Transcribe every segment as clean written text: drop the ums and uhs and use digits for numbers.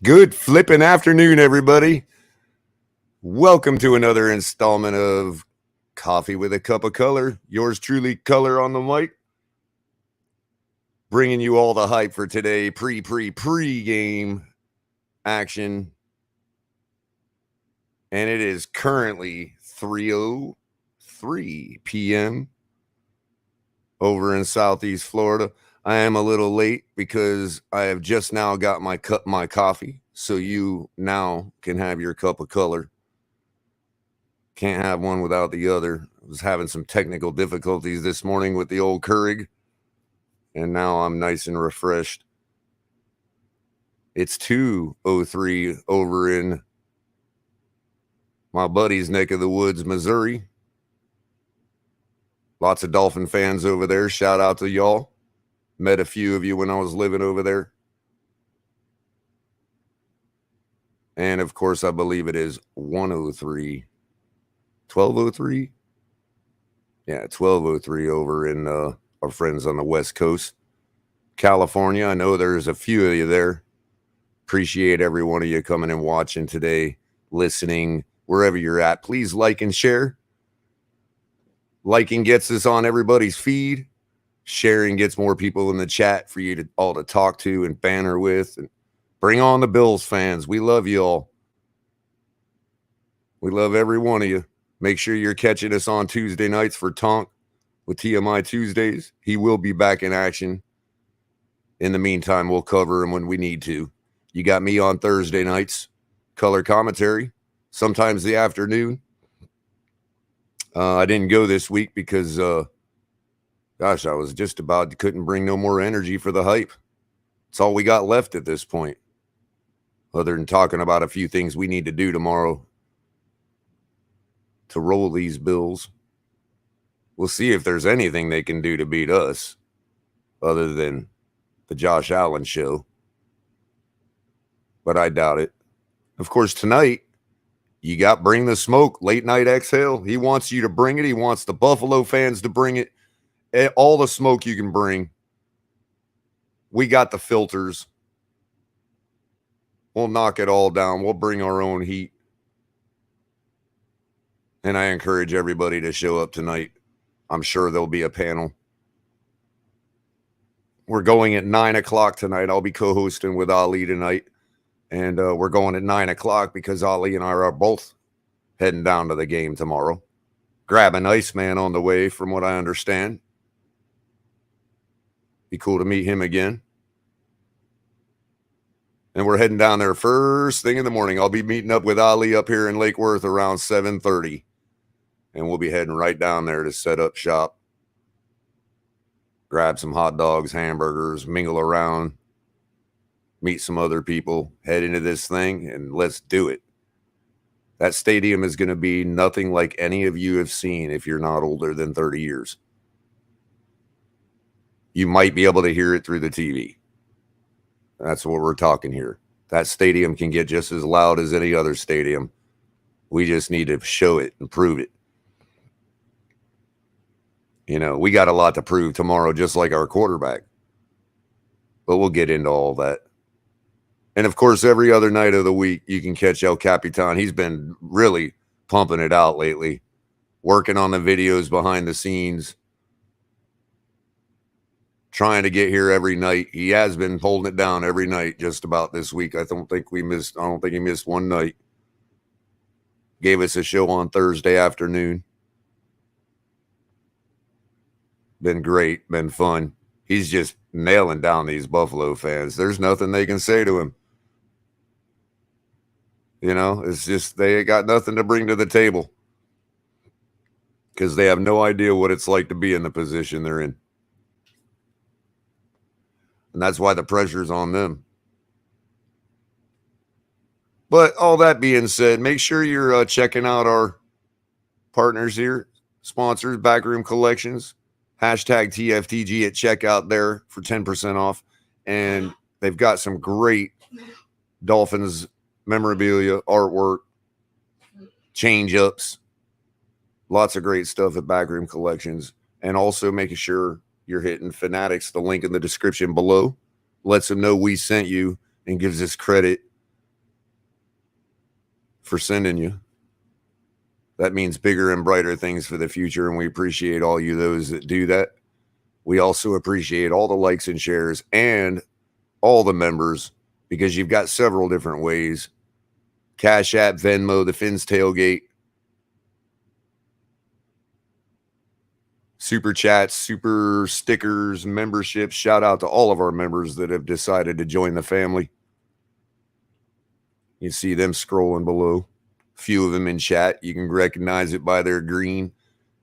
Good flipping afternoon, everybody. Welcome to another installment of Coffee with a Cup of Color. Yours truly, Culler on the mic. Bringing you all the hype for today, pre-game action. And it is currently 3:03 p.m. over in Southeast Florida. I am a little late because I have just now got my coffee, so you now can have your cup of color. Can't have one without the other. I was having some technical difficulties this morning with the old Keurig, and now I'm nice and refreshed. It's 2:03 over in my buddy's neck of the woods, Missouri. Lots of Dolphin fans over there. Shout out to y'all. Met a few of you when I was living over there. And, of course, I believe it is 1:03. 12:03? Yeah, 12:03 over in our friends on the West Coast. California, I know there's a few of you there. Appreciate every one of you coming and watching today, listening, wherever you're at. Please like and share. Liking gets us on everybody's feed. Sharing gets more people in the chat for you to all to talk to and banter with. And bring on the Bills fans. We love you all. We love every one of you. Make sure you're catching us on Tuesday nights for Tonk with TMI Tuesdays. He will be back in action. In the meantime, we'll cover him when we need to. You got me on Thursday nights, color commentary, sometimes the afternoon. I didn't go this week because, gosh, I was just about couldn't bring no more energy for the hype. It's all we got left at this point, other than talking about a few things we need to do tomorrow to roll these Bills. We'll see if there's anything they can do to beat us other than the Josh Allen show. But I doubt it. Of course, tonight, you got Bring the Smoke, Late Night Exhale. He wants you to bring it. He wants the Buffalo fans to bring it. All the smoke you can bring. We got the filters. We'll knock it all down. We'll bring our own heat. And I encourage everybody to show up tonight. I'm sure there'll be a panel. We're going at 9 o'clock tonight. I'll be co-hosting with Ali tonight. And we're going at 9 o'clock because Ali and I are both heading down to the game tomorrow. Grab an Iceman on the way, from what I understand. Be cool to meet him again. And we're heading down there first thing in the morning. I'll be meeting up with Ali up here in Lake Worth around 7:30. And we'll be heading right down there to set up shop. Grab some hot dogs, hamburgers, mingle around, meet some other people, head into this thing, and let's do it. That stadium is going to be nothing like any of you have seen if you're not older than 30 years. You might be able to hear it through the TV. That's what we're talking here. That stadium can get just as loud as any other stadium. We just need to show it and prove it. You know, we got a lot to prove tomorrow, just like our quarterback. But we'll get into all that. And, of course, every other night of the week, you can catch El Capitan. He's been really pumping it out lately, working on the videos behind the scenes, trying to get here every night. He has been holding it down every night just about this week. I don't think he missed one night. Gave us a show on Thursday afternoon. Been great, been fun. He's just nailing down these Buffalo fans. There's nothing they can say to him. You know, it's just they got nothing to bring to the table because they have no idea what it's like to be in the position they're in. And that's why the pressure's on them. But all that being said, make sure you're checking out our partners here, sponsors, Backroom Collections. Hashtag TFTG at checkout there for 10% off. And they've got some great Dolphins memorabilia, artwork, change-ups. Lots of great stuff at Backroom Collections. And also making sure you're hitting Fanatics, the link in the description below. Lets them know we sent you and gives us credit for sending you. That means bigger and brighter things for the future, and we appreciate all you those that do that. We also appreciate all the likes and shares and all the members because you've got several different ways. Cash App, Venmo, the Fins Tailgate, Super Chats, Super Stickers, memberships. Shout out to all of our members that have decided to join the family. You see them scrolling below. Few of them in chat. You can recognize it by their green.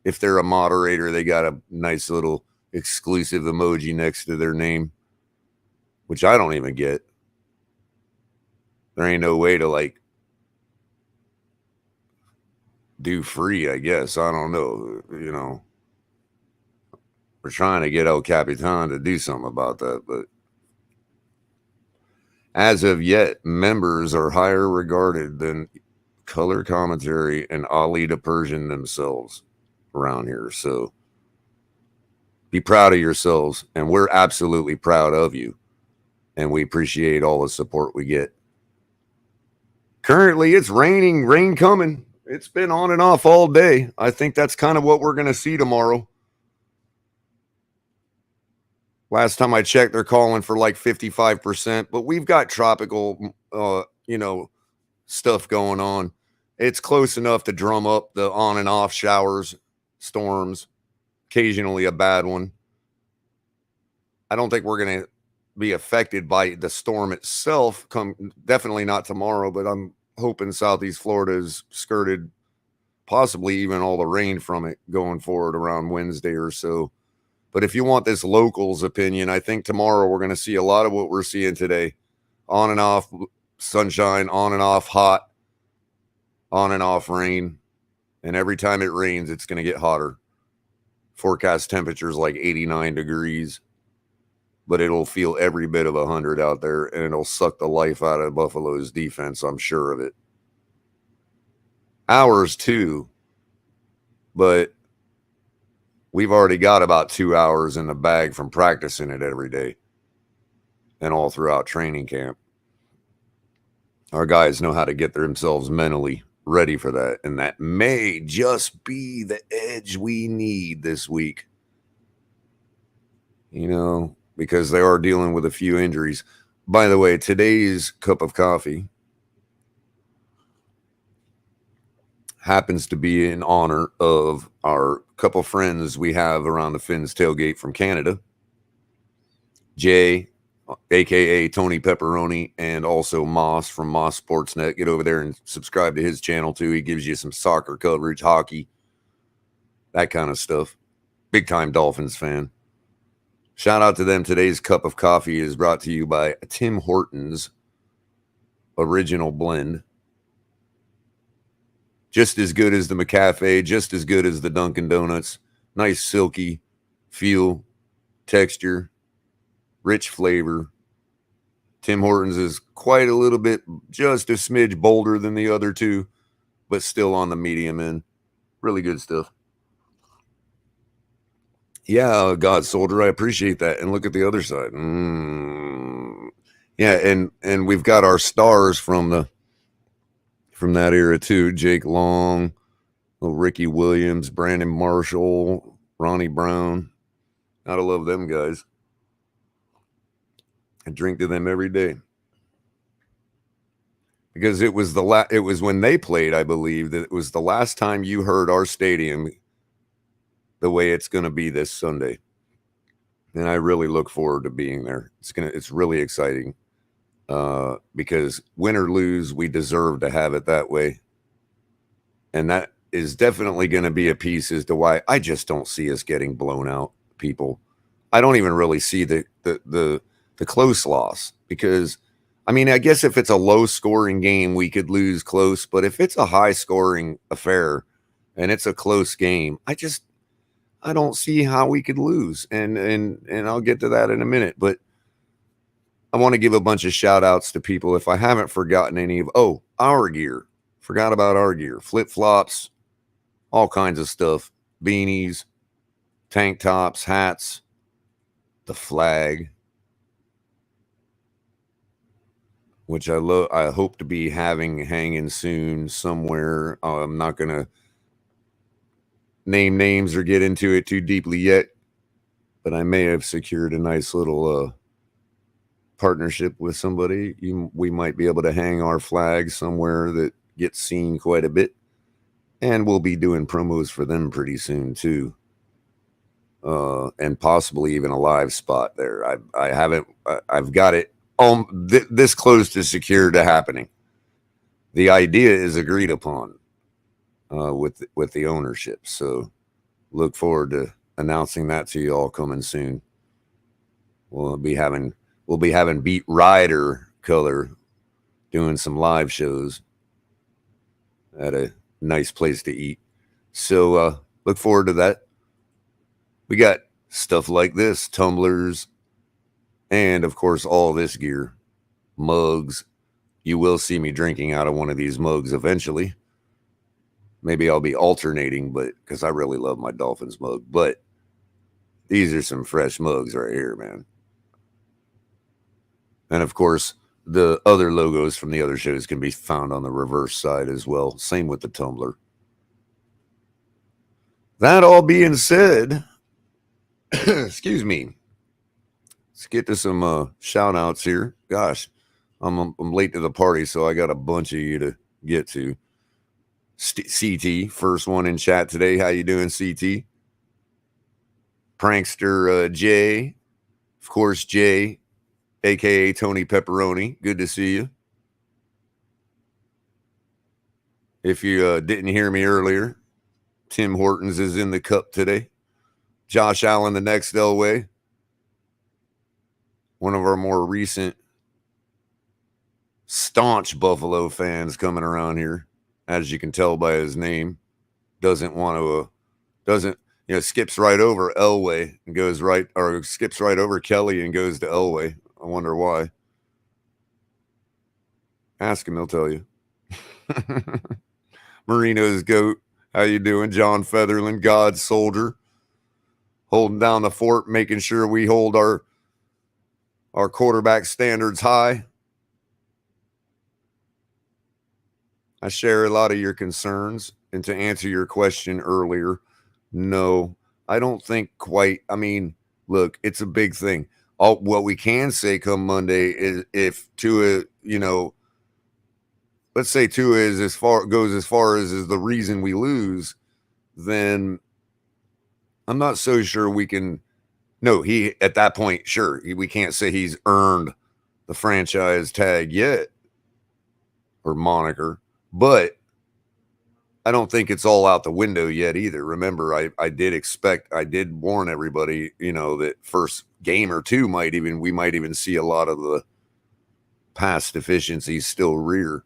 If they're a moderator, they got a nice little exclusive emoji next to their name, which I don't even get. There ain't no way to like do free, I guess. I don't know. You know, we're trying to get El Capitan to do something about that, but as of yet, members are higher regarded than color commentary and Ali the Persian themselves around here. So be proud of yourselves, and we're absolutely proud of you, and we appreciate all the support we get. Currently, it's raining, rain coming. It's been on and off all day. I think that's kind of what we're going to see tomorrow. Last time I checked, they're calling for like 55%, but we've got tropical, stuff going on. It's close enough to drum up the on and off showers, storms, occasionally a bad one. I don't think we're going to be affected by the storm itself. Definitely not tomorrow, but I'm hoping Southeast Florida is skirted, possibly even all the rain from it going forward around Wednesday or so. But if you want this local's opinion, I think tomorrow we're going to see a lot of what we're seeing today. On and off sunshine, on and off hot, on and off rain. And every time it rains, it's going to get hotter. Forecast temperatures like 89 degrees. But it'll feel every bit of 100 out there, and it'll suck the life out of Buffalo's defense. I'm sure of it. Hours too, but we've already got about 2 hours in the bag from practicing it every day and all throughout training camp. Our guys know how to get themselves mentally ready for that, and that may just be the edge we need this week. You know, because they are dealing with a few injuries. By the way, today's cup of coffee happens to be in honor of our couple friends we have around the Fins tailgate from Canada. Jay, a.k.a. Tony Pepperoni, and also Moss from Moss Sportsnet. Get over there and subscribe to his channel, too. He gives you some soccer coverage, hockey, that kind of stuff. Big-time Dolphins fan. Shout out to them. Today's cup of coffee is brought to you by Tim Hortons Original Blend. Just as good as the McCafe, just as good as the Dunkin' Donuts. Nice silky feel, texture, rich flavor. Tim Hortons is quite a little bit, just a smidge bolder than the other two, but still on the medium end. Really good stuff. Yeah, God Soldier, I appreciate that. And look at the other side. Yeah, and we've got our stars from that era too. Jake Long, Ricky Williams, Brandon Marshall, Ronnie Brown. Gotta love them guys. I drink to them every day. Because it was it was when they played, I believe, that it was the last time you heard our stadium the way it's going to be this Sunday. And I really look forward to being there. It's really exciting. Because win or lose, we deserve to have it that way. And that is definitely going to be a piece as to why I just don't see us getting blown out, people. I don't even really see the close loss, because I mean, I guess if it's a low scoring game, we could lose close, but if it's a high scoring affair and it's a close game, I don't see how we could lose. And I'll get to that in a minute, but I want to give a bunch of shout outs to people. If I haven't forgotten any of, our gear, forgot about our gear, flip-flops, all kinds of stuff, beanies, tank tops, hats, the flag, which I love. I hope to be hanging soon somewhere. I'm not going to name names or get into it too deeply yet, but I may have secured a nice little partnership with somebody. We might be able to hang our flag somewhere that gets seen quite a bit, and we'll be doing promos for them pretty soon too, and possibly even a live spot there. I've got it this close to secure to happening. The idea is agreed upon with the ownership, so look forward to announcing that to you all coming soon. We'll be having Beat Rider Culler doing some live shows at a nice place to eat. So look forward to that. We got stuff like this, tumblers, and of course all this gear, mugs. You will see me drinking out of one of these mugs eventually. Maybe I'll be alternating, but because I really love my Dolphins mug. But these are some fresh mugs right here, man. And of course, the other logos from the other shows can be found on the reverse side as well. Same with the tumbler. That all being said, excuse me, Let's get to some shout outs here. Gosh, I'm late to the party, so I got a bunch of you to get to. CT, first one in chat today. How you doing, CT? Prankster Jay, of course, Jay, aka Tony Pepperoni. Good to see you. If you didn't hear me earlier, Tim Hortons is in the cup today. Josh Allen, the next Elway, one of our more recent staunch Buffalo fans coming around here, as you can tell by his name, doesn't skips right over Elway and goes right, or skips right over Kelly and goes to Elway. I wonder why. Ask him, he'll tell you. Marino's goat. How you doing? John Featherland, God's soldier, holding down the fort, making sure we hold our quarterback standards high. I share a lot of your concerns, and to answer your question earlier, no, I don't think quite. I mean, look, it's a big thing. What we can say come Monday is if Tua, let's say Tua is goes as far as is the reason we lose, then I'm not so sure we can. No, he at that point, sure, we can't say he's earned the franchise tag yet or moniker, but I don't think it's all out the window yet either. Remember, I did warn everybody, that first game or two we might even see a lot of the past deficiencies still rear.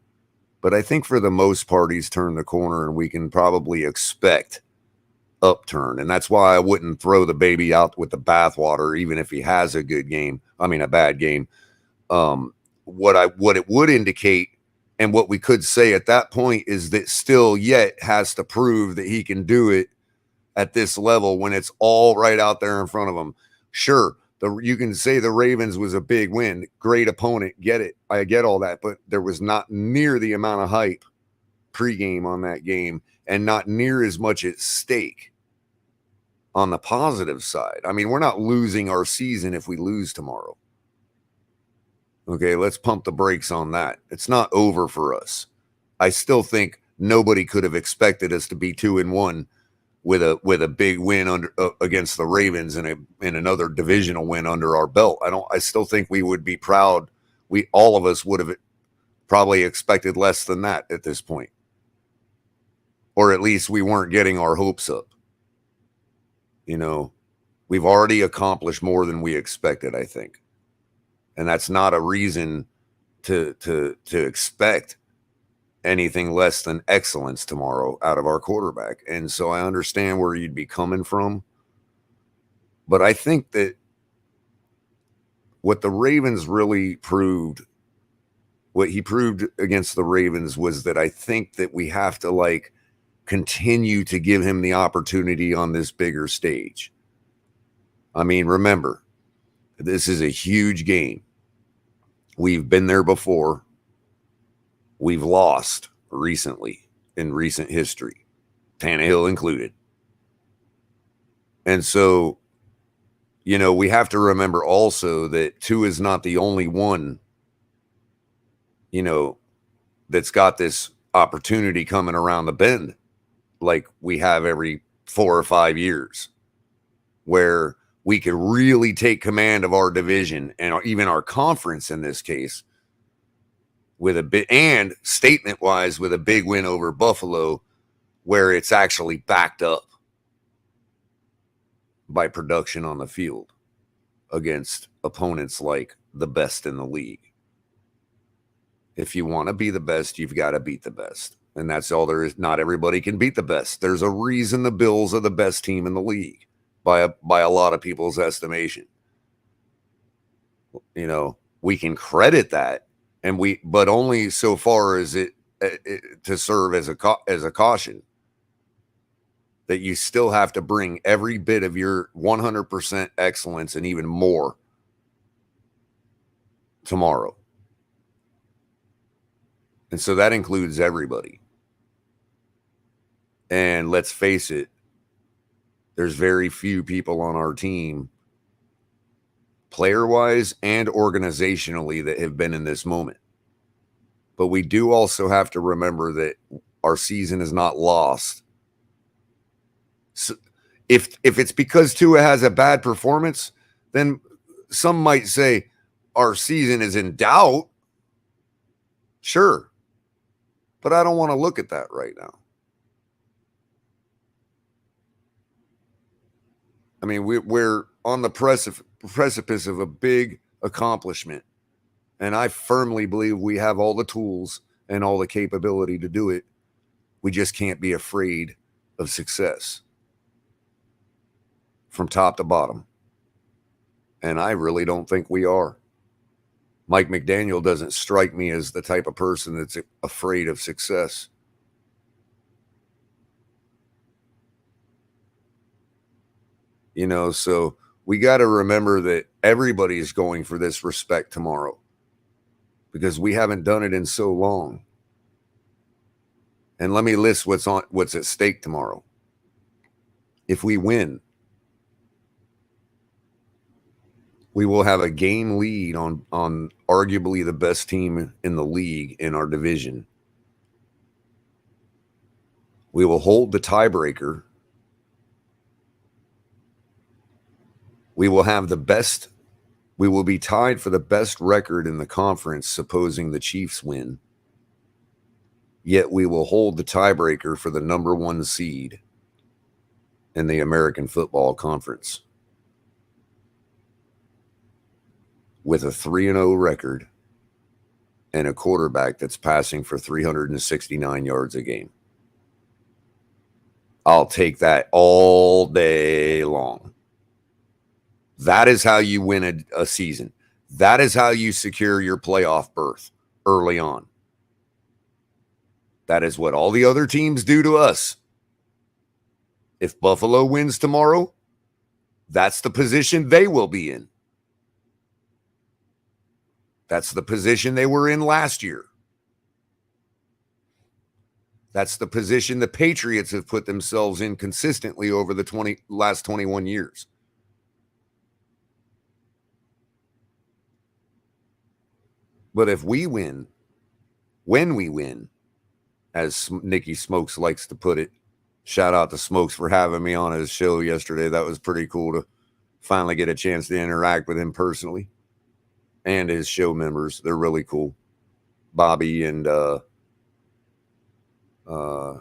But I think for the most part, he's turned the corner and we can probably expect upturn. And that's why I wouldn't throw the baby out with the bathwater, even if he has a bad game. What it would indicate, and what we could say at that point, is that still yet has to prove that he can do it at this level when it's all right out there in front of him. Sure, you can say the Ravens was a big win, great opponent, get it. I get all that, but there was not near the amount of hype pregame on that game and not near as much at stake on the positive side. I mean, we're not losing our season if we lose tomorrow. Okay, let's pump the brakes on that. It's not over for us. I still think nobody could have expected us to be 2-1 with a big win against the Ravens and another divisional win under our belt. I still think we would be proud. All of us would have probably expected less than that at this point. Or at least we weren't getting our hopes up. We've already accomplished more than we expected, I think. And that's not a reason to expect anything less than excellence tomorrow out of our quarterback. And so I understand where you'd be coming from. But I think that what the Ravens really proved, what he proved against the Ravens, was that I think that we have to continue to give him the opportunity on this bigger stage. I mean, remember, this is a huge game. We've been there before. We've lost recently in recent history, Tannehill included. And so, we have to remember also that Tua is not the only one, that's got this opportunity coming around the bend like we have every 4 or 5 years, where we could really take command of our division and even our conference in this case with a bit, and statement wise with a big win over Buffalo, where it's actually backed up by production on the field against opponents like the best in the league. If you want to be the best, you've got to beat the best. And that's all there is. Not everybody can beat the best. There's a reason the Bills are the best team in the league by a lot of people's estimation. We can credit that, but only so far as it to serve as a caution that you still have to bring every bit of your 100% excellence and even more tomorrow. And so that includes everybody. And let's face it, there's very few people on our team player-wise and organizationally, that have been in this moment. But we do also have to remember that our season is not lost. So if it's because Tua has a bad performance, then some might say our season is in doubt. Sure. But I don't want to look at that right now. I mean, we're on the precipice of a big accomplishment. And I firmly believe we have all the tools and all the capability to do it. We just can't be afraid of success from top to bottom. And I really don't think we are. Mike McDaniel doesn't strike me as the type of person that's afraid of success. You know, so we got to remember that everybody's going for this respect tomorrow, because we haven't done it in so long. And let me list what's at stake tomorrow. If we win, we will have a game lead on arguably the best team in the league in our division. We will hold the tiebreaker. We will have the best. We will be tied for the best record in the conference, supposing the Chiefs win. Yet we will hold the tiebreaker for the number 1 seed in the American Football Conference, with a 3-0 record and a quarterback that's passing for 369 yards a game. I'll take that all day long. That is how you win a season. That is how you secure your playoff berth early on. That is what all the other teams do to us. If Buffalo wins tomorrow, that's the position they will be in. That's the position they were in last year. That's the position the Patriots have put themselves in consistently over the last 21 years. But if we win, when we win, as Nikki Smokes likes to put it, shout out to Smokes for having me on his show yesterday. That was pretty cool to finally get a chance to interact with him personally and his show members. They're really cool. Bobby and I don't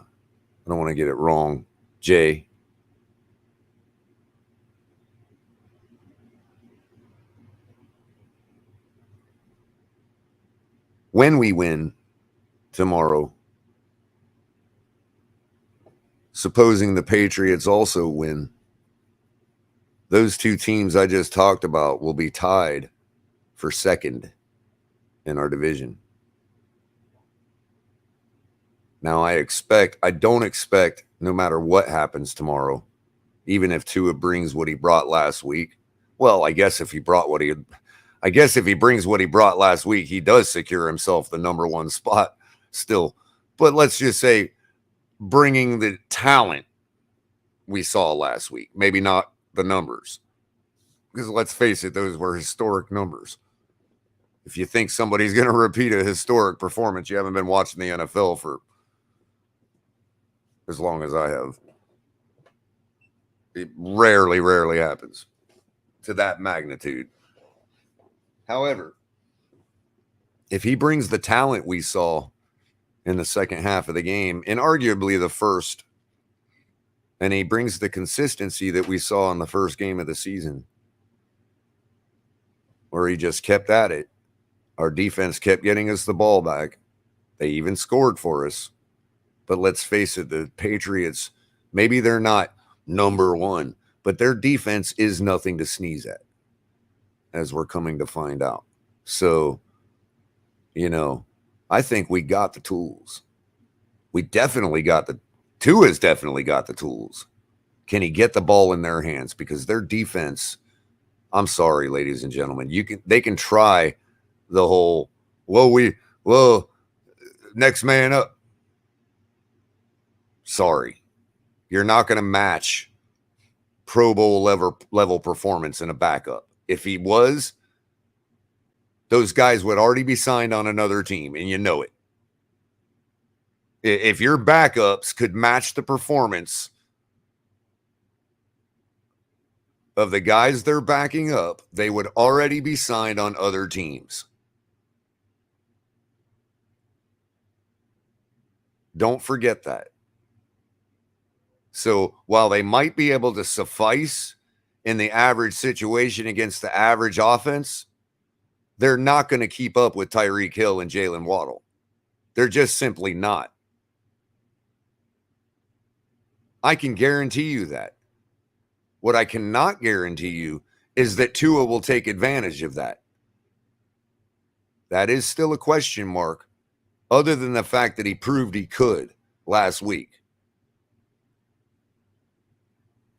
want to get it wrong, Jay. When we win tomorrow, supposing the Patriots also win, those two teams I just talked about will be tied for second in our division. Now, I don't expect, no matter what happens tomorrow, even if Tua brings what he brought last week. Well, I guess if he brings what he brought last week, he does secure himself the number 1 spot still. But let's just say, bringing the talent we saw last week, maybe not the numbers, because let's face it, those were historic numbers. If you think somebody's going to repeat a historic performance, you haven't been watching the NFL for as long as I have. It rarely happens to that magnitude. However, if he brings the talent we saw in the second half of the game, and arguably the first, and he brings the consistency that we saw in the first game of the season, where he just kept at it. Our defense kept getting us the ball back. They even scored for us. But let's face it, the Patriots, maybe they're not number 1, but their defense is nothing to sneeze at, as we're coming to find out. So, I think we got the tools. Tua's definitely got the tools. Can he get the ball in their hands? Because their defense, I'm sorry, ladies and gentlemen, they can try the whole, next man up. Sorry. You're not going to match Pro Bowl level performance in a backup. If he was, those guys would already be signed on another team, and you know it. If your backups could match the performance of the guys they're backing up, they would already be signed on other teams. Don't forget that. So while they might be able to suffice in the average situation against the average offense, they're not going to keep up with Tyreek Hill and Jalen Waddle. They're just simply not. I can guarantee you that. What I cannot guarantee you is that Tua will take advantage of that. That is still a question mark, other than the fact that he proved he could last week.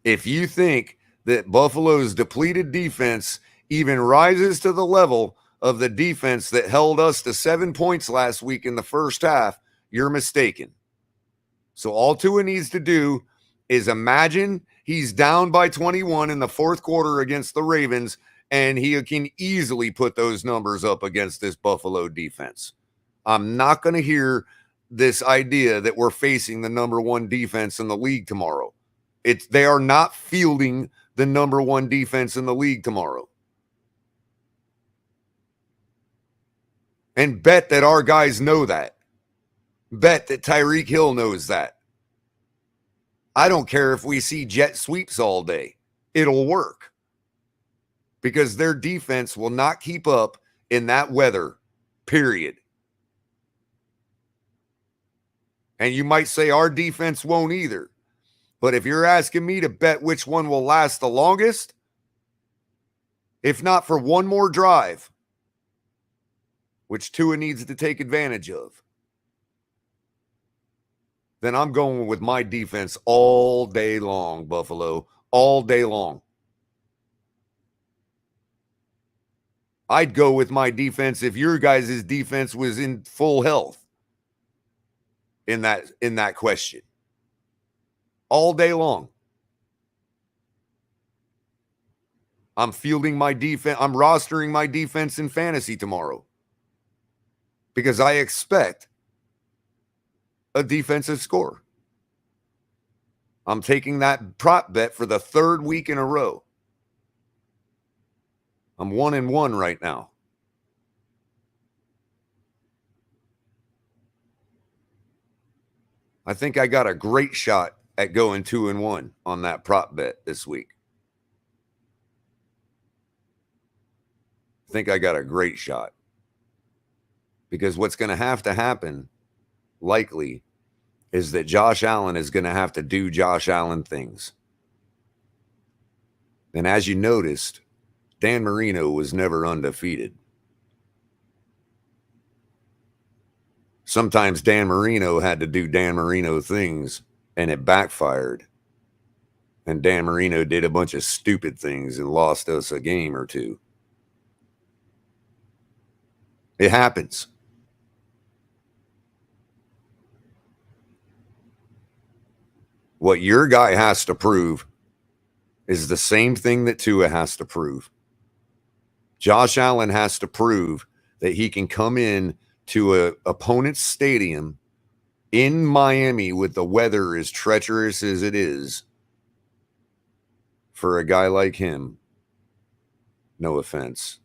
If you think that Buffalo's depleted defense even rises to the level of the defense that held us to 7 points last week in the first half, you're mistaken. So all Tua needs to do is imagine he's down by 21 in the fourth quarter against the Ravens, and he can easily put those numbers up against this Buffalo defense. I'm not going to hear this idea that we're facing the number one defense in the league tomorrow. They are not fielding the number one defense in the league tomorrow. And bet that our guys know that. Bet that Tyreek Hill knows that. I don't care if we see jet sweeps all day. It'll work. Because their defense will not keep up in that weather, period. And you might say our defense won't either. But if you're asking me to bet which one will last the longest, if not for one more drive, which Tua needs to take advantage of, then I'm going with my defense all day long, Buffalo, all day long. I'd go with my defense if your guys' defense was in full health in that question. All day long. I'm fielding my defense. I'm rostering my defense in fantasy tomorrow because I expect a defensive score. I'm taking that prop bet for the third week in a row. I'm 1-1 right now. I think I got a great shot at going 2-1 on that prop bet this week. I think I got a great shot. Because what's going to happen, likely, is that Josh Allen is going to have to do Josh Allen things. And as you noticed, Dan Marino was never undefeated. Sometimes Dan Marino had to do Dan Marino things, and it backfired. And Dan Marino did a bunch of stupid things and lost us a game or two. It happens. What your guy has to prove is the same thing that Tua has to prove. Josh Allen has to prove that he can come in to an opponent's stadium in Miami with the weather as treacherous as it is for a guy like him. No offense.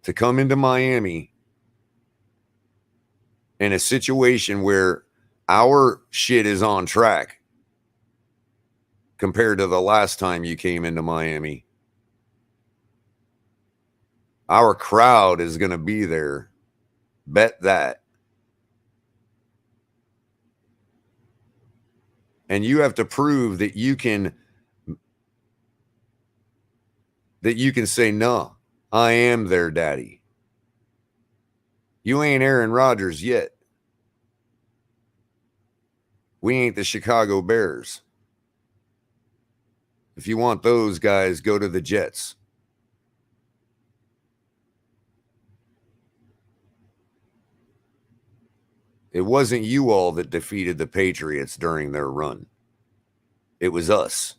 To come into Miami in a situation where our shit is on track compared to the last time you came into Miami. Our crowd is going to be there. Bet that. And you have to prove that you can say, no, I am their daddy. You ain't Aaron Rodgers yet. We ain't the Chicago Bears. If you want those guys, go to the Jets. It wasn't you all that defeated the Patriots during their run. It was us.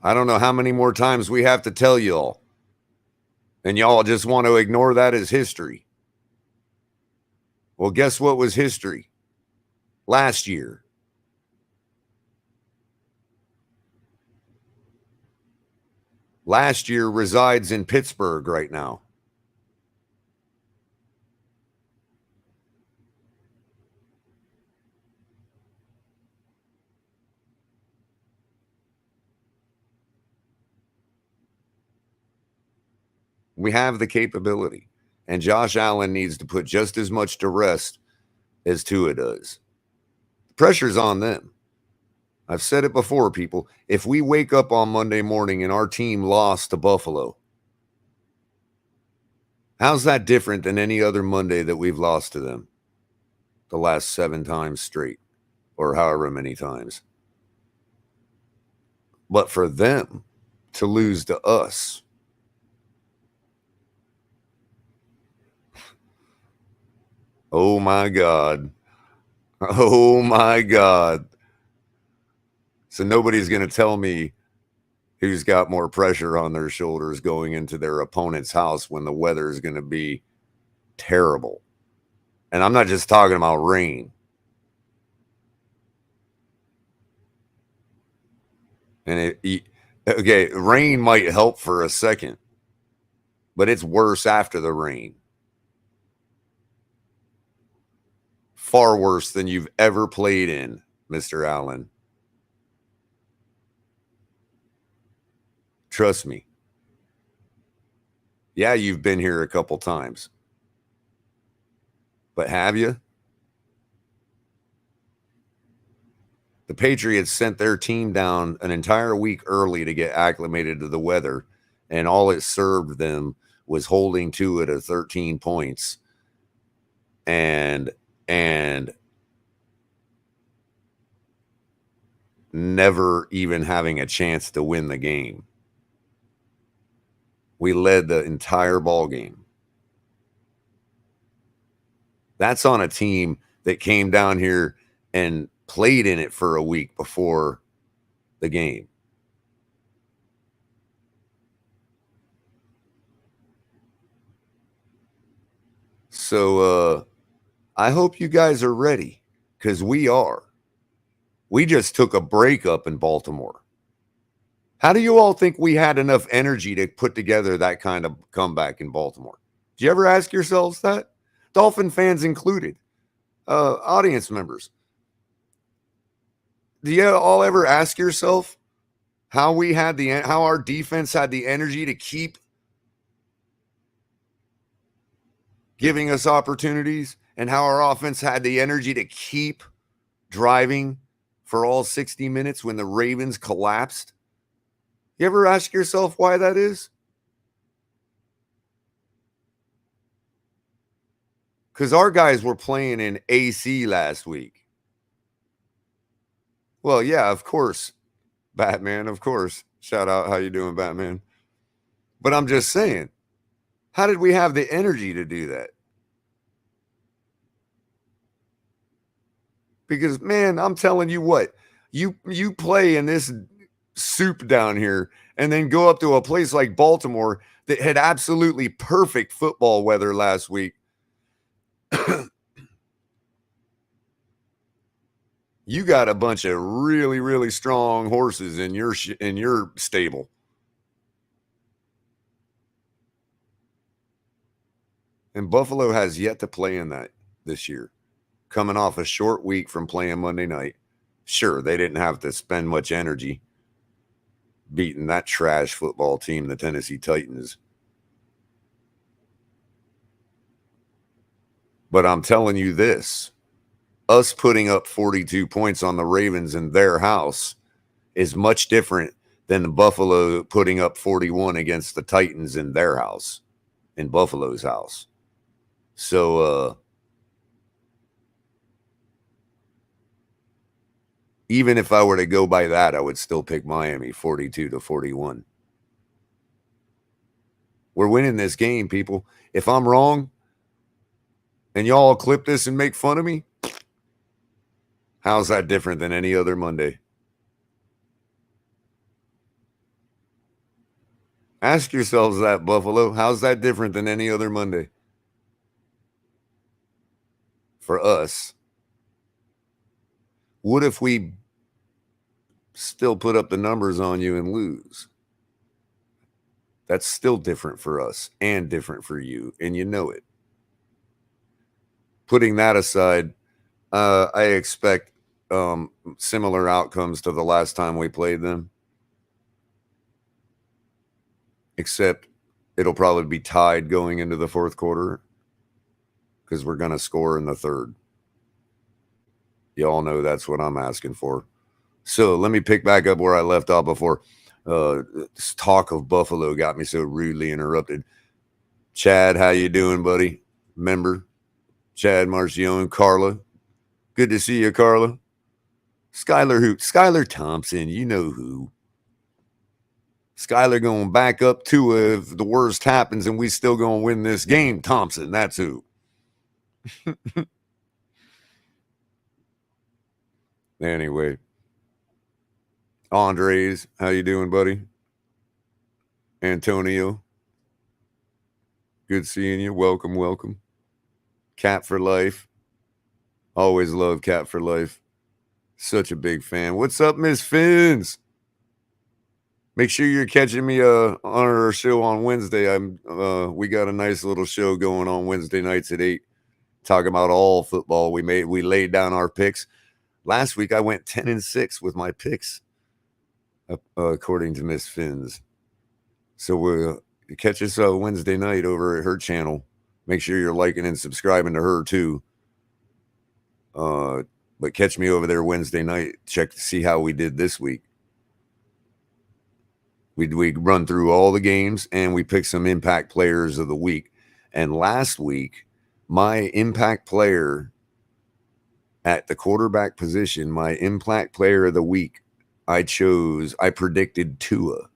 I don't know how many more times we have to tell y'all. And y'all just want to ignore that as history. Well, guess what was history? Last year. Last year resides in Pittsburgh right now. We have the capability. And Josh Allen needs to put just as much to rest as Tua does. The pressure's on them. I've said it before, people. If we wake up on Monday morning and our team lost to Buffalo, how's that different than any other Monday that we've lost to them the last 7 times straight or however many times? But for them to lose to us, oh my God. Oh my God. So nobody's going to tell me who's got more pressure on their shoulders going into their opponent's house when the weather is going to be terrible. And I'm not just talking about rain. And okay, rain might help for a second, but it's worse after the rain. Far worse than you've ever played in, Mr. Allen. Trust me. Yeah, you've been here a couple times. But have you? The Patriots sent their team down an entire week early to get acclimated to the weather, and all it served them was holding to it at 13 points and never even having a chance to win the game. We led the entire ball game. That's on a team that came down here and played in it for a week before the game. So I hope you guys are ready, because we are. We just took a break up in Baltimore. How do you all think we had enough energy to put together that kind of comeback in Baltimore? Do you ever ask yourselves that? Dolphin fans included, audience members. Do you all ever ask yourself how our defense had the energy to keep giving us opportunities, and how our offense had the energy to keep driving for all 60 minutes when the Ravens collapsed? You ever ask yourself why that is? Because our guys were playing in AC last week. Well, yeah, of course, Batman, of course. Shout out, how you doing, Batman? But I'm just saying, how did we have the energy to do that? Because, man, I'm telling you what, you play in this soup down here and then go up to a place like Baltimore that had absolutely perfect football weather last week. You got a bunch of really, really strong horses in your stable. And Buffalo has yet to play in that this year, coming off a short week from playing Monday night. Sure, they didn't have to spend much energy beating that trash football team, the Tennessee Titans. But I'm telling you this, us putting up 42 points on the Ravens in their house is much different than the Buffalo putting up 41 against the Titans in their house, in Buffalo's house. So even if I were to go by that, I would still pick Miami 42-41. We're winning this game, people. If I'm wrong and y'all clip this and make fun of me, how's that different than any other Monday? Ask yourselves that, Buffalo. How's that different than any other Monday? For us, what if we still put up the numbers on you and lose? That's still different for us and different for you, and you know it. Putting that aside, I expect similar outcomes to the last time we played them, except it'll probably be tied going into the fourth quarter because we're going to score in the third. You all know that's what I'm asking for. So let me pick back up where I left off before. This talk of Buffalo got me so rudely interrupted. Chad, how you doing, buddy? Member Chad Marcione, Carla. Good to see you, Carla. Skylar who? Skylar Thompson, you know who. Skylar going back up to if the worst happens and we still going to win this game. Thompson, that's who. Anyway. Andres, how you doing, buddy? Antonio. Good seeing you. Welcome, welcome. Cat for life. Always love Cat for life. Such a big fan. What's up, Miss Fins? Make sure you're catching me on our show on Wednesday. We got a nice little show going on Wednesday nights at 8, talking about all football. We laid down our picks. Last week I went 10-6 with my picks, according to Miss Fins. So we'll catch us Wednesday night over at her channel. Make sure you're liking and subscribing to her too. But catch me over there Wednesday night. Check to see how we did this week. We run through all the games and we pick some impact players of the week. And last week, my impact player at the quarterback position, my impact player of the week, I predicted Tua.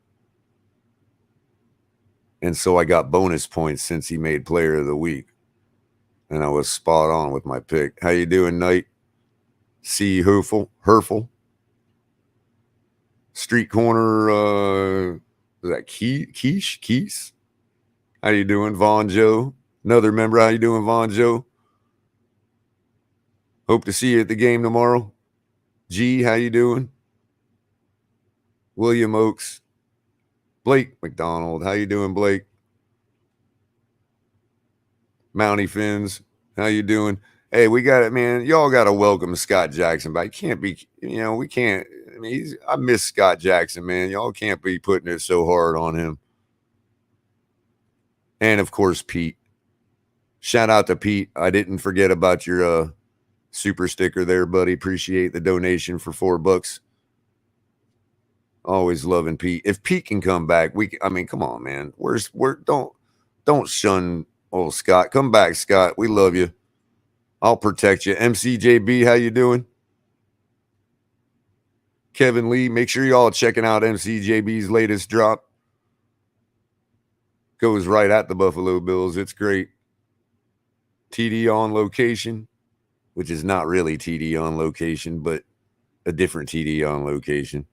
And so I got bonus points since he made player of the week. And I was spot on with my pick. How you doing, Knight? C. Herfel. Street Corner, is that Keys? How you doing, Vaughn Joe? Another member, how you doing, Vaughn Joe? Hope to see you at the game tomorrow. G, how you doing? William Oakes. Blake McDonald, how you doing, Blake? Mountie Fins, how you doing? Hey, we got it, man. Y'all got to welcome Scott Jackson back. Can't be, we can't. I mean, I miss Scott Jackson, man. Y'all can't be putting it so hard on him. And of course, Pete. Shout out to Pete. I didn't forget about your super sticker there, buddy. Appreciate the donation for $4. Always loving Pete. If Pete can come back, come on, man. Don't shun old Scott. Come back, Scott. We love you. I'll protect you. MCJB, how you doing? Kevin Lee, make sure y'all checking out MCJB's latest drop. Goes right at the Buffalo Bills. It's great. TD on location, which is not really TD on location, but a different TD on location.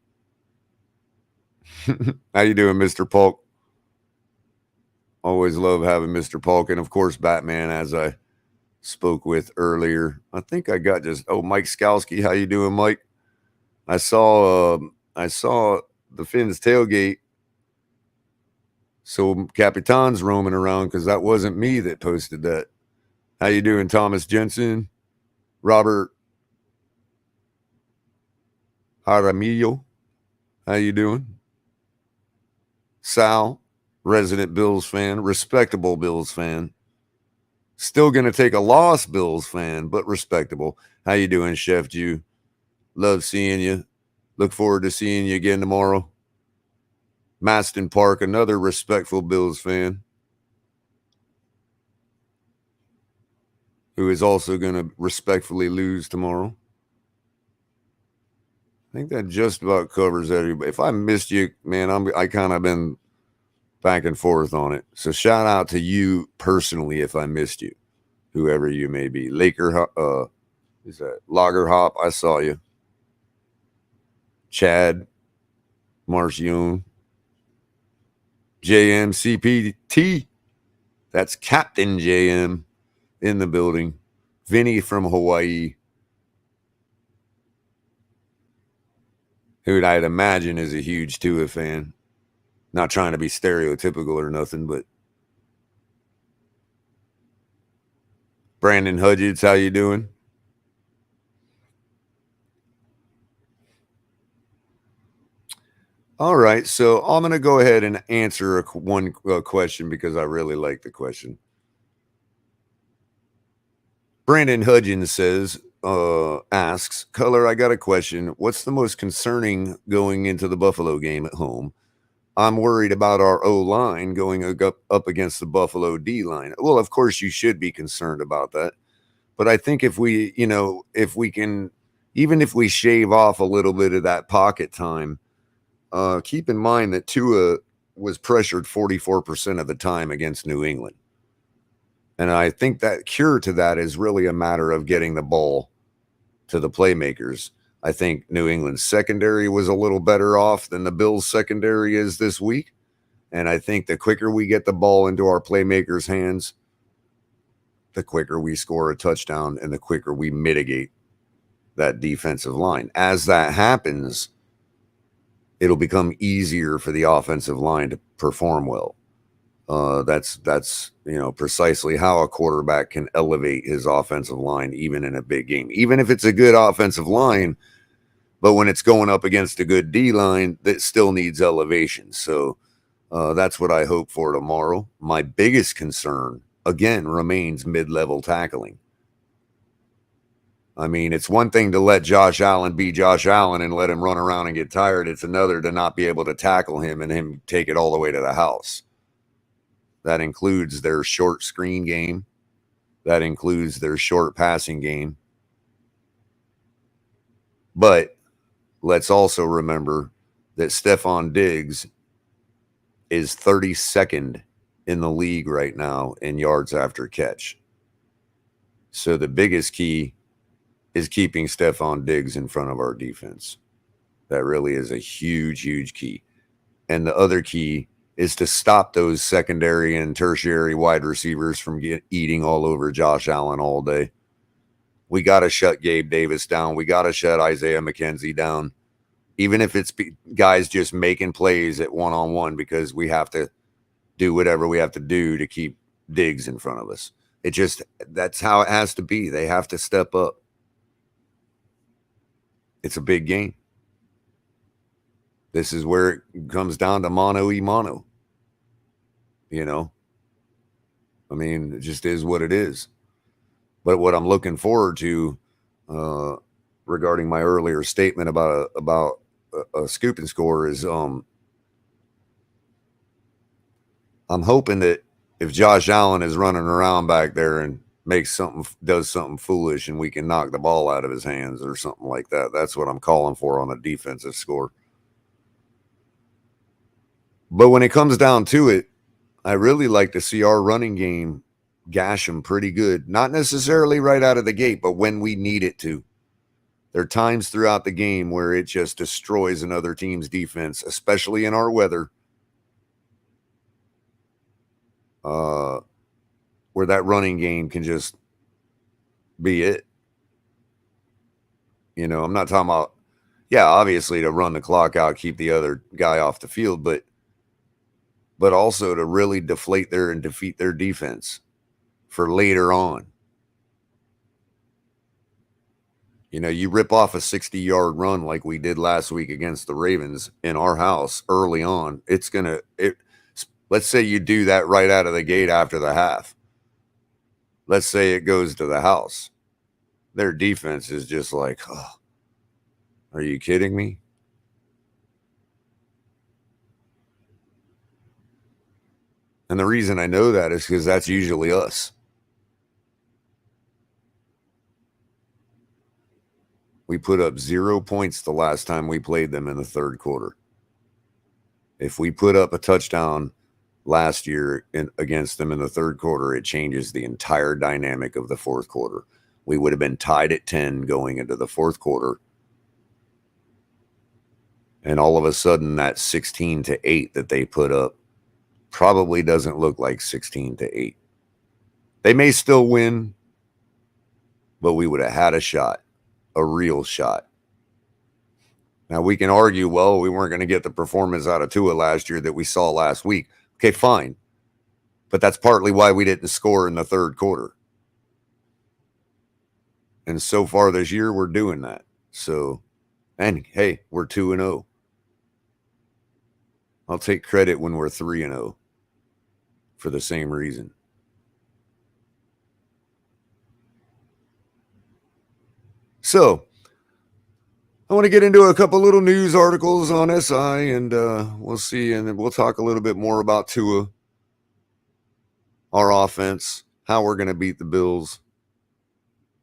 How you doing, Mr. Polk? Always love having Mr. Polk. And, of course, Batman, as I spoke with earlier. I think I got Mike Skalski. How you doing, Mike? I saw the Fins tailgate. So Capitan's roaming around because that wasn't me that posted that. How you doing, Thomas Jensen? Robert Jaramillo? How you doing? Sal, resident Bills fan, respectable Bills fan. Still going to take a loss, Bills fan, but respectable. How you doing, Chef Jew? Love seeing you. Look forward to seeing you again tomorrow. Maston Park, another respectful Bills fan, who is also going to respectfully lose tomorrow. I think that just about covers everybody. If I missed you, man, I kind of been back and forth on it. So shout out to you personally if I missed you, whoever you may be. Is that Lager Hop? I saw you. Chad Marcione. JMCPT. That's Captain JM in the building. Vinny from Hawaii, who I'd imagine is a huge Tua fan. Not trying to be stereotypical or nothing, but Brandon Hudgens, how you doing? All right, so I'm going to go ahead and answer one question because I really like the question. Brandon Hudgens asks, Culler, I got a question. What's the most concerning going into the Buffalo game at home? I'm worried about our O-line going up against the Buffalo D-line. Well, of course you should be concerned about that. But I think if we can, even if we shave off a little bit of that pocket time, keep in mind that Tua was pressured 44% of the time against New England. And I think that cure to that is really a matter of getting the ball to the playmakers. I think New England's secondary was a little better off than the Bills' secondary is this week. And I think the quicker we get the ball into our playmakers' hands, the quicker we score a touchdown and the quicker we mitigate that defensive line. As that happens, it'll become easier for the offensive line to perform well. That's precisely how a quarterback can elevate his offensive line, even in a big game. Even if it's a good offensive line, but when it's going up against a good D line, that still needs elevation. So that's what I hope for tomorrow. My biggest concern, again, remains mid-level tackling. I mean, it's one thing to let Josh Allen be Josh Allen and let him run around and get tired. It's another to not be able to tackle him and him take it all the way to the house. That includes their short screen game. That includes their short passing game. But let's also remember that Stephon Diggs is 32nd in the league right now in yards after catch. So the biggest key is keeping Stephon Diggs in front of our defense. That really is a huge, huge key. And the other key is to stop those secondary and tertiary wide receivers from eating all over Josh Allen all day. We got to shut Gabe Davis down. We got to shut Isaiah McKenzie down, even if it's guys just making plays at one-on-one, because we have to do whatever we have to do to keep Diggs in front of us. That's how it has to be. They have to step up. It's a big game. This is where it comes down to mano-y-mano. I mean, it just is what it is. But what I'm looking forward to, regarding my earlier statement about a scoop and score, is I'm hoping that if Josh Allen is running around back there and does something foolish, and we can knock the ball out of his hands or something like that. That's what I'm calling for on a defensive score. But when it comes down to it, I really like to see our running game gash them pretty good. Not necessarily right out of the gate, but when we need it to. There are times throughout the game where it just destroys another team's defense, especially in our weather, where that running game can just be it. I'm not talking about, obviously to run the clock out, keep the other guy off the field, but also to really deflate and defeat their defense for later on. You rip off a 60-yard run like we did last week against the Ravens in our house early on. Let's say you do that right out of the gate after the half. Let's say it goes to the house. Their defense is just like, oh, are you kidding me? And the reason I know that is because that's usually us. We put up 0 points the last time we played them in the third quarter. If we put up a touchdown last year against them in the third quarter, it changes the entire dynamic of the fourth quarter. We would have been tied at 10 going into the fourth quarter. And all of a sudden, that 16-8 that they put up probably doesn't look like 16-8. They may still win, but we would have had a shot, a real shot. Now, we can argue, well, we weren't going to get the performance out of Tua last year that we saw last week. Okay, fine. But that's partly why we didn't score in the third quarter. And so far this year, we're doing that. So, and hey, we're 2-0. I'll take credit when we're 3-0 for the same reason. So, I want to get into a couple little news articles on SI, and we'll see, and then we'll talk a little bit more about Tua, our offense, how we're going to beat the Bills,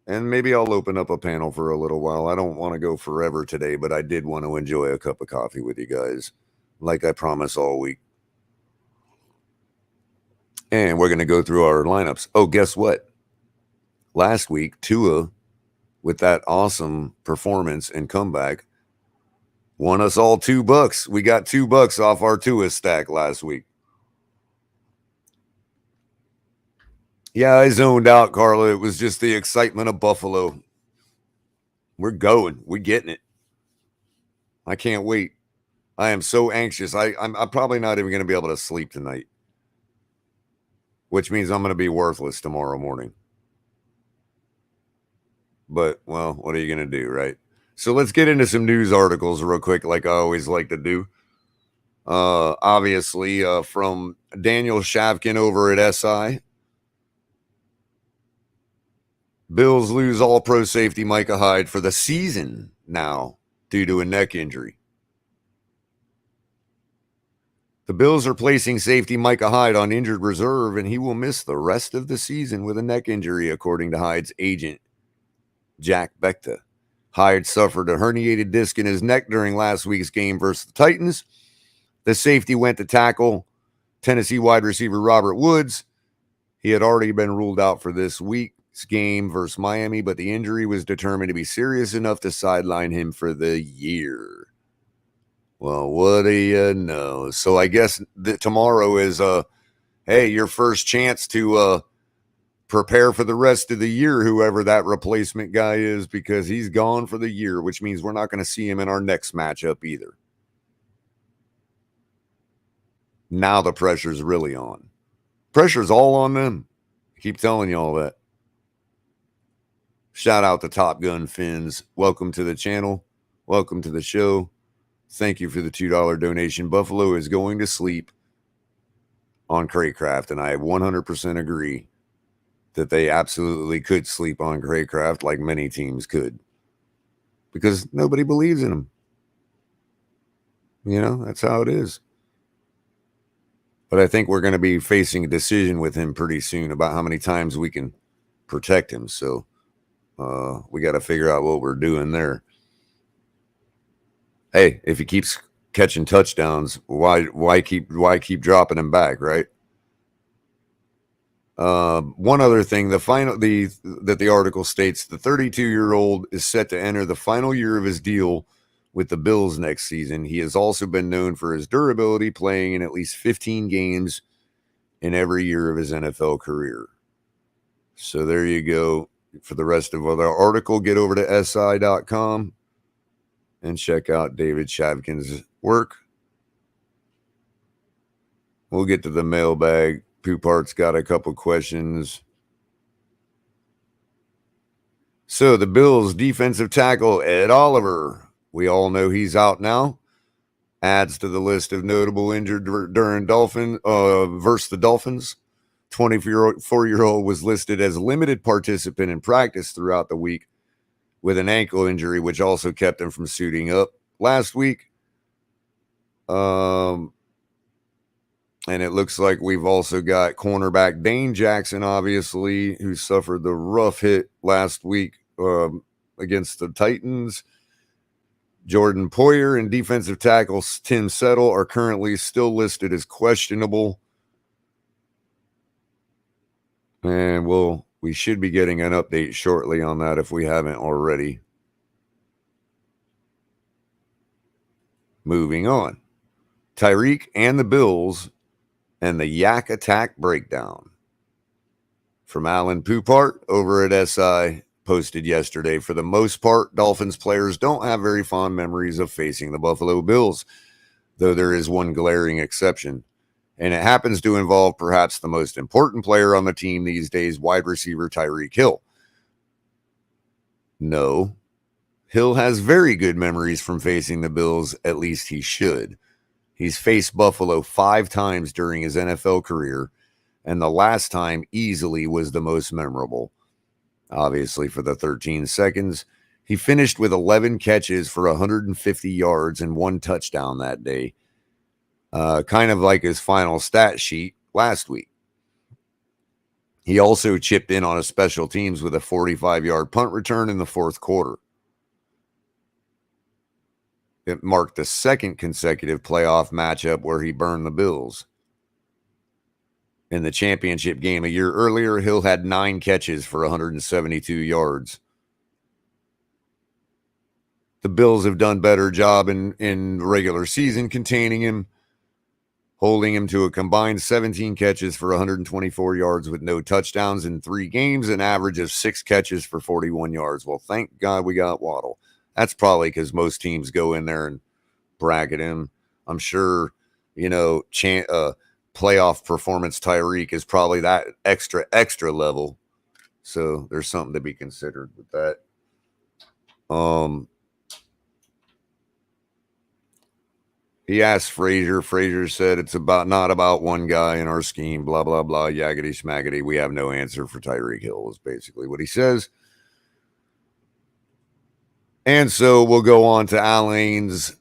and maybe I'll open up a panel for a little while. I don't want to go forever today, but I did want to enjoy a cup of coffee with you guys, like I promise all week. And we're going to go through our lineups. Oh, guess what? Last week, Tua, with that awesome performance and comeback, won us all $2. We got $2 off our Tua stack last week. Yeah, I zoned out, Carla. It was just the excitement of Buffalo. We're going. We're getting it. I can't wait. I am so anxious. I'm probably not even going to be able to sleep tonight, which means I'm going to be worthless tomorrow morning. But, well, what are you going to do, right? So let's get into some news articles real quick, like I always like to do. Obviously, from Daniel Shavkin over at SI. Bills lose all-pro safety Micah Hyde for the season now due to a neck injury. The Bills are placing safety Micah Hyde on injured reserve, and he will miss the rest of the season with a neck injury, according to Hyde's agent, Jack Bekta. Hyde suffered a herniated disc in his neck during last week's game versus the Titans. The safety went to tackle Tennessee wide receiver Robert Woods. He had already been ruled out for this week's game versus Miami, but the injury was determined to be serious enough to sideline him for the year. Well, what do you know? So I guess tomorrow is, hey, your first chance to prepare for the rest of the year, whoever that replacement guy is, because he's gone for the year, which means we're not going to see him in our next matchup either. Now the pressure's really on. Pressure's all on them. I keep telling you all that. Shout out to Top Gun Fins. Welcome to the channel. Welcome to the show. Thank you for the $2 donation. Buffalo is going to sleep on Craycraft, and I 100% agree that they absolutely could sleep on Craycraft like many teams could, because nobody believes in them. You know, that's how it is. But I think we're going to be facing a decision with him pretty soon about how many times we can protect him. So we got to figure out what we're doing there. Hey, if he keeps catching touchdowns, why keep dropping him back, right? One other thing, that the article states, the 32-year-old is set to enter the final year of his deal with the Bills next season. He has also been known for his durability, playing in at least 15 games in every year of his NFL career. So there you go. For the rest of the article, get over to si.com and check out David Shavkin's work. We'll get to the mailbag. Poopart's got a couple questions. So the Bills defensive tackle Ed Oliver, we all know he's out now, adds to the list of notable injured during versus the Dolphins. 24-year-old was listed as limited participant in practice throughout the week with an ankle injury, which also kept him from suiting up last week. And it looks like we've also got cornerback Dane Jackson, obviously, who suffered the rough hit last week against the Titans. Jordan Poyer and defensive tackle Tim Settle are currently still listed as questionable. And we should be getting an update shortly on that if we haven't already. Moving on. Tyreek and the Bills And the Yak Attack Breakdown from Alan Poupart over at SI posted yesterday. For the most part, Dolphins players don't have very fond memories of facing the Buffalo Bills, though there is one glaring exception. And it happens to involve perhaps the most important player on the team these days, wide receiver Tyreek Hill. No, Hill has very good memories from facing the Bills, at least he should. He's faced Buffalo 5 times during his NFL career, and the last time easily was the most memorable. Obviously, for the 13 seconds, he finished with 11 catches for 150 yards and 1 touchdown that day. Kind of like his final stat sheet last week. He also chipped in on a special teams with a 45-yard punt return in the fourth quarter. It marked the second consecutive playoff matchup where he burned the Bills. In the championship game a year earlier, Hill had 9 catches for 172 yards. The Bills have done a better job in regular season containing him, holding him to a combined 17 catches for 124 yards with no touchdowns in 3 games, an average of 6 catches for 41 yards. Well, thank God we got Waddle. That's probably because most teams go in there and bracket him. I'm sure, playoff performance Tyreek is probably that extra level. So there's something to be considered with that. He asked Frazier. Frazier said it's not about one guy in our scheme, blah, blah, blah, yaggity schmaggity. We have no answer for Tyreek Hill is basically what he says. And so we'll go on to Alain's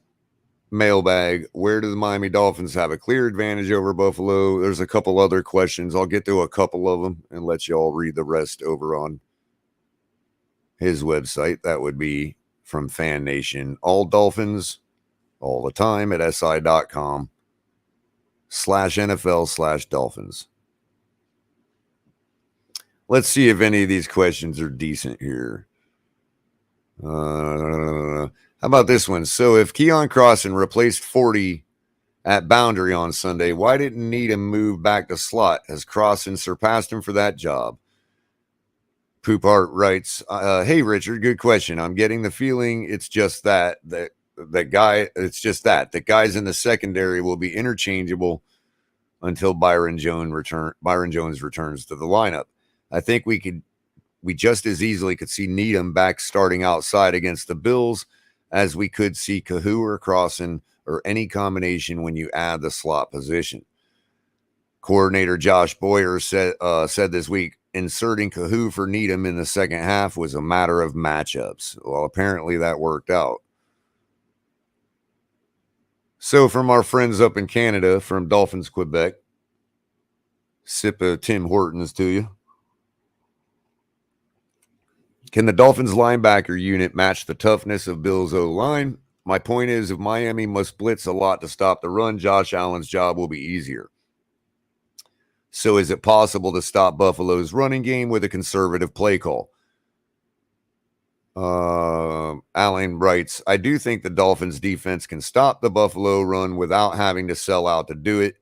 mailbag. Where do the Miami Dolphins have a clear advantage over Buffalo? There's a couple other questions. I'll get to a couple of them and let you all read the rest over on his website. That would be from Fan Nation. All Dolphins, all the time at si.com/NFL/Dolphins. Let's see if any of these questions are decent here. How about this one? So if Keon Crossan replaced 40 at boundary on Sunday, why didn't Needham move back to slot? Has Crossan surpassed him for that job? Poupart writes, hey, Richard, good question. I'm getting the feeling it's just that guys in the secondary will be interchangeable until Byron Jones returns to the lineup. I think we just as easily could see Needham back starting outside against the Bills as we could see Kahoo or Crossan or any combination when you add the slot position. Coordinator Josh Boyer said this week, inserting Kahoo for Needham in the second half was a matter of matchups. Well, apparently that worked out. So from our friends up in Canada, from Dolphins Quebec, sip of Tim Hortons to you. Can the Dolphins linebacker unit match the toughness of Bills O-line? My point is, if Miami must blitz a lot to stop the run, Josh Allen's job will be easier. So is it possible to stop Buffalo's running game with a conservative play call? Allen writes, I do think the Dolphins defense can stop the Buffalo run without having to sell out to do it.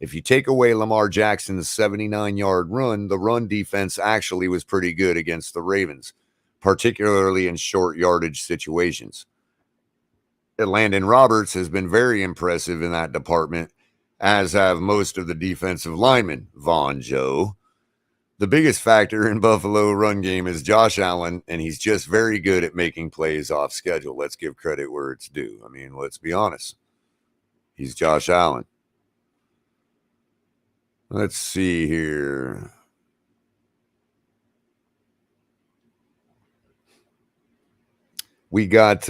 If you take away Lamar Jackson's 79-yard run, the run defense actually was pretty good against the Ravens, particularly in short yardage situations. Landon Roberts has been very impressive in that department, as have most of the defensive linemen. Von Joe. The biggest factor in Buffalo run game is Josh Allen, and he's just very good at making plays off schedule. Let's give credit where it's due. I mean, let's be honest. He's Josh Allen. Let's see here. We got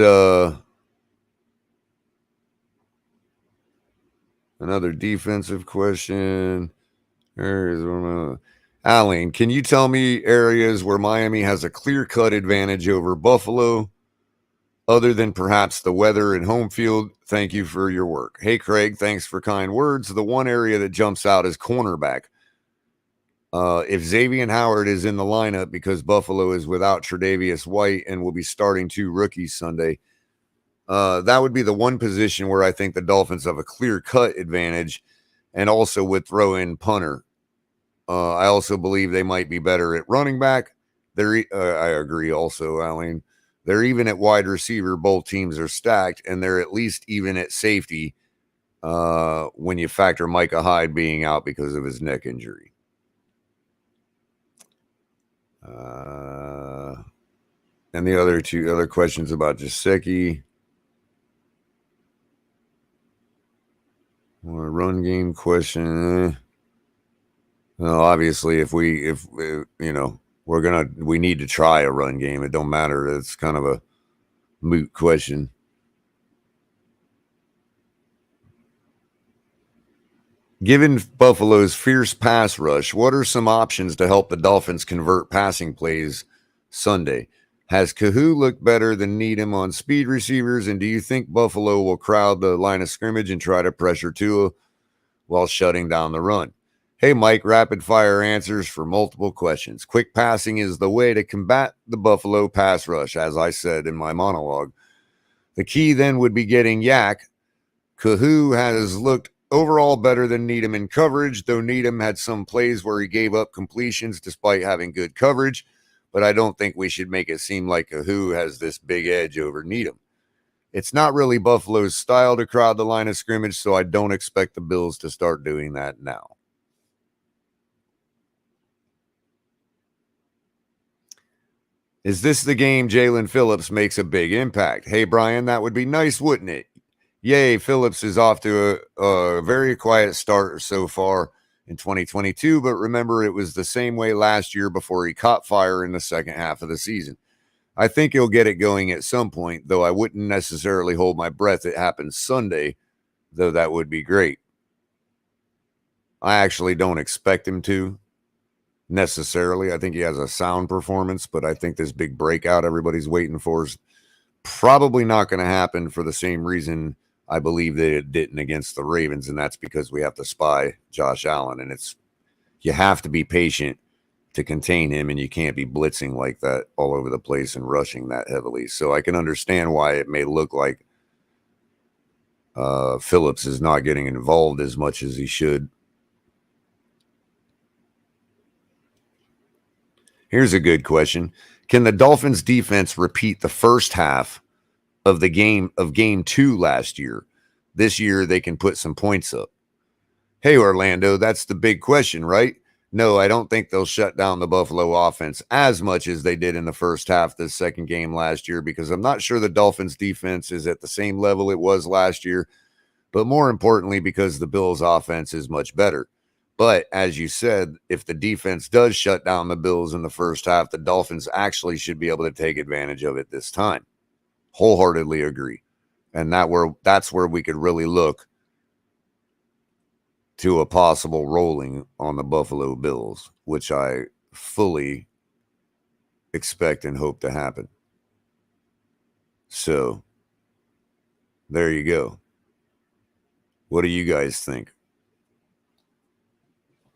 another defensive question. Allen, can you tell me areas where Miami has a clear-cut advantage over Buffalo, other than perhaps the weather and home field? Thank you for your work. Hey, Craig, thanks for kind words. The one area that jumps out is cornerback. If Xavier Howard is in the lineup because Buffalo is without Tre'Davious White and will be starting 2 rookies Sunday, that would be the one position where I think the Dolphins have a clear-cut advantage. and also would throw in punter. I also believe they might be better at running back. I agree also, Alan. They're even at wide receiver. Both teams are stacked, and they're at least even at safety when you factor Micah Hyde being out because of his neck injury. And the other questions about Gesicki. Run game question. Well, obviously, if we need to try a run game. It don't matter. It's kind of a moot question. Given Buffalo's fierce pass rush, what are some options to help the Dolphins convert passing plays Sunday? Has Kahoo looked better than Needham on speed receivers? And do you think Buffalo will crowd the line of scrimmage and try to pressure Tua while shutting down the run? Hey, Mike, rapid fire answers for multiple questions. Quick passing is the way to combat the Buffalo pass rush, as I said in my monologue. The key then would be getting Yak. Kahoo has looked overall better than Needham in coverage, though Needham had some plays where he gave up completions despite having good coverage. But I don't think we should make it seem like Kahoo has this big edge over Needham. It's not really Buffalo's style to crowd the line of scrimmage, so I don't expect the Bills to start doing that now. Is this the game Jalen Phillips makes a big impact? Hey, Brian, that would be nice, wouldn't it? Yay, Phillips is off to a very quiet start so far in 2022, but remember, it was the same way last year before he caught fire in the second half of the season. I think he'll get it going at some point, though I wouldn't necessarily hold my breath it happens Sunday, though that would be great. I actually don't expect him to necessarily. I think he has a sound performance, but I think this big breakout everybody's waiting for is probably not going to happen for the same reason I believe that it didn't against the Ravens, and that's because we have to spy Josh Allen, and you have to be patient to contain him, and you can't be blitzing like that all over the place and rushing that heavily. So I can understand why it may look like Phillips is not getting involved as much as he should. Here's a good question. Can the Dolphins defense repeat the first half of game 2 last year? This year they can put some points up. Hey, Orlando, that's the big question, right? No, I don't think they'll shut down the Buffalo offense as much as they did in the first half the second game last year, because I'm not sure the Dolphins defense is at the same level it was last year, but more importantly, because the Bills offense is much better. But as you said, if the defense does shut down the Bills in the first half, the Dolphins actually should be able to take advantage of it this time. Wholeheartedly agree. And that's where we could really look to a possible rolling on the Buffalo Bills, which I fully expect and hope to happen. So there you go. What do you guys think?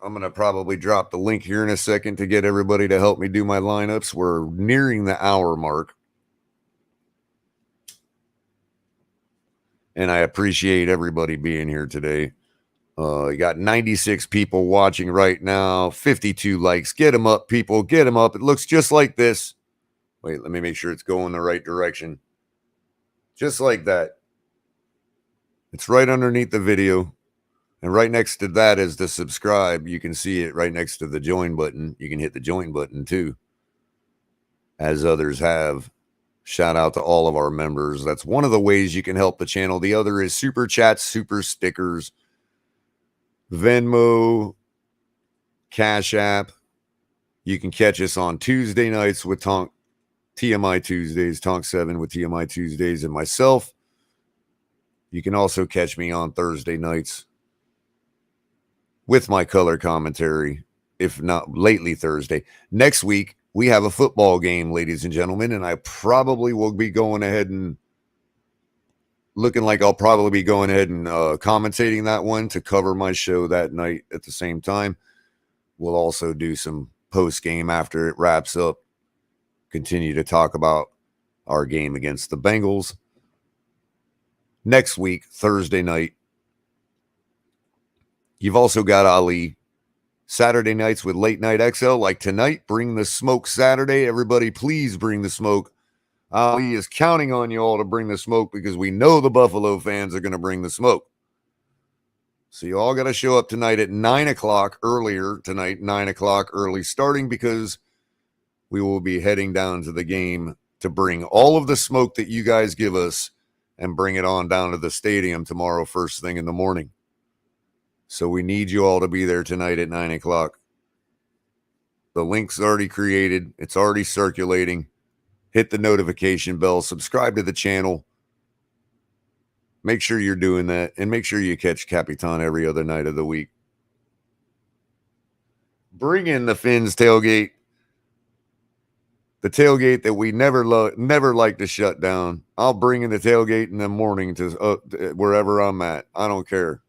I'm going to probably drop the link here in a second to get everybody to help me do my lineups. We're nearing the hour mark. And I appreciate everybody being here today. You got 96 people watching right now, 52 likes. Get them up, people. Get them up. It looks just like this. Wait, let me make sure it's going the right direction. Just like that. It's right underneath the video. And right next to that is the subscribe. You can see it right next to the join button. You can hit the join button too, as others have. Shout out to all of our members. That's one of the ways you can help the channel. The other is super chats, super stickers, Venmo, Cash App. You can catch us on Tuesday nights with TMI Tuesdays, Tonk 7 with TMI Tuesdays and myself. You can also catch me on Thursday nights with my color commentary, if not lately Thursday. Next week, we have a football game, ladies and gentlemen, and I probably will be going ahead and looking like I'll probably be going ahead and commentating that one to cover my show that night at the same time. We'll also do some post-game after it wraps up, continue to talk about our game against the Bengals. Next week, Thursday night, You've also got Ali. Saturday nights with Late Night XL, like tonight, Bring the Smoke Saturday. Everybody, please bring the smoke. Ali is counting on you all to bring the smoke because we know the Buffalo fans are going to bring the smoke. So you all got to show up tonight at 9 o'clock earlier tonight, 9 o'clock early starting, because we will be heading down to the game to bring all of the smoke that you guys give us and bring it on down to the stadium tomorrow first thing in the morning. So we need you all to be there tonight at 9 o'clock. The link's already created. It's already circulating. Hit the notification bell. Subscribe to the channel. Make sure you're doing that. And make sure you catch Capitan every other night of the week. Bring in the Fins tailgate. The tailgate that we never like to shut down. I'll bring in the tailgate in the morning to wherever I'm at. I don't care.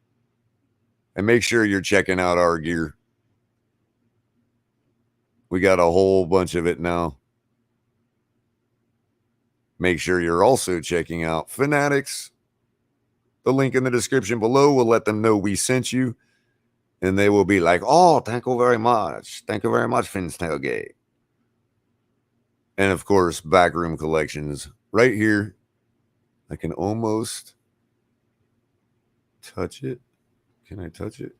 And make sure you're checking out our gear. We got a whole bunch of it now. Make sure you're also checking out Fanatics. The link in the description below will let them know we sent you. And they will be like, oh, thank you very much. Thank you very much, Fins Tailgate. And, of course, Backroom Collections right here. I can almost touch it. Can I touch it?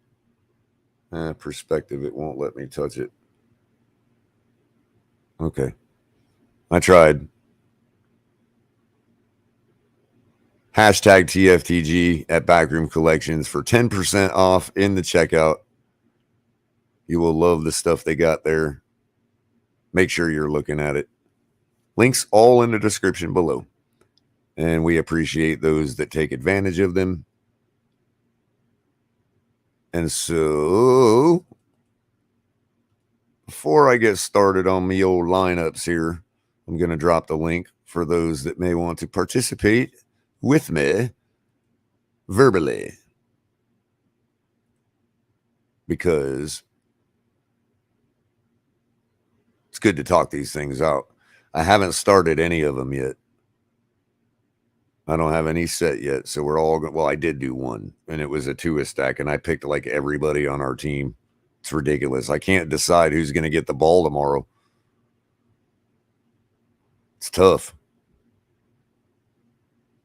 Perspective, it won't let me touch it. Okay. I tried. Hashtag TFTG at Backroom Collections for 10% off in the checkout. You will love the stuff they got there. Make sure you're looking at it. Links all in the description below. And we appreciate those that take advantage of them. And so, before I get started on me old lineups here, I'm going to drop the link for those that may want to participate with me verbally. Because it's good to talk these things out. I haven't started any of them yet. I don't have any set yet, so we're all well, I did do one, and it was a 2 stack, and I picked like everybody on our team. It's ridiculous. I can't decide who's going to get the ball tomorrow. It's tough.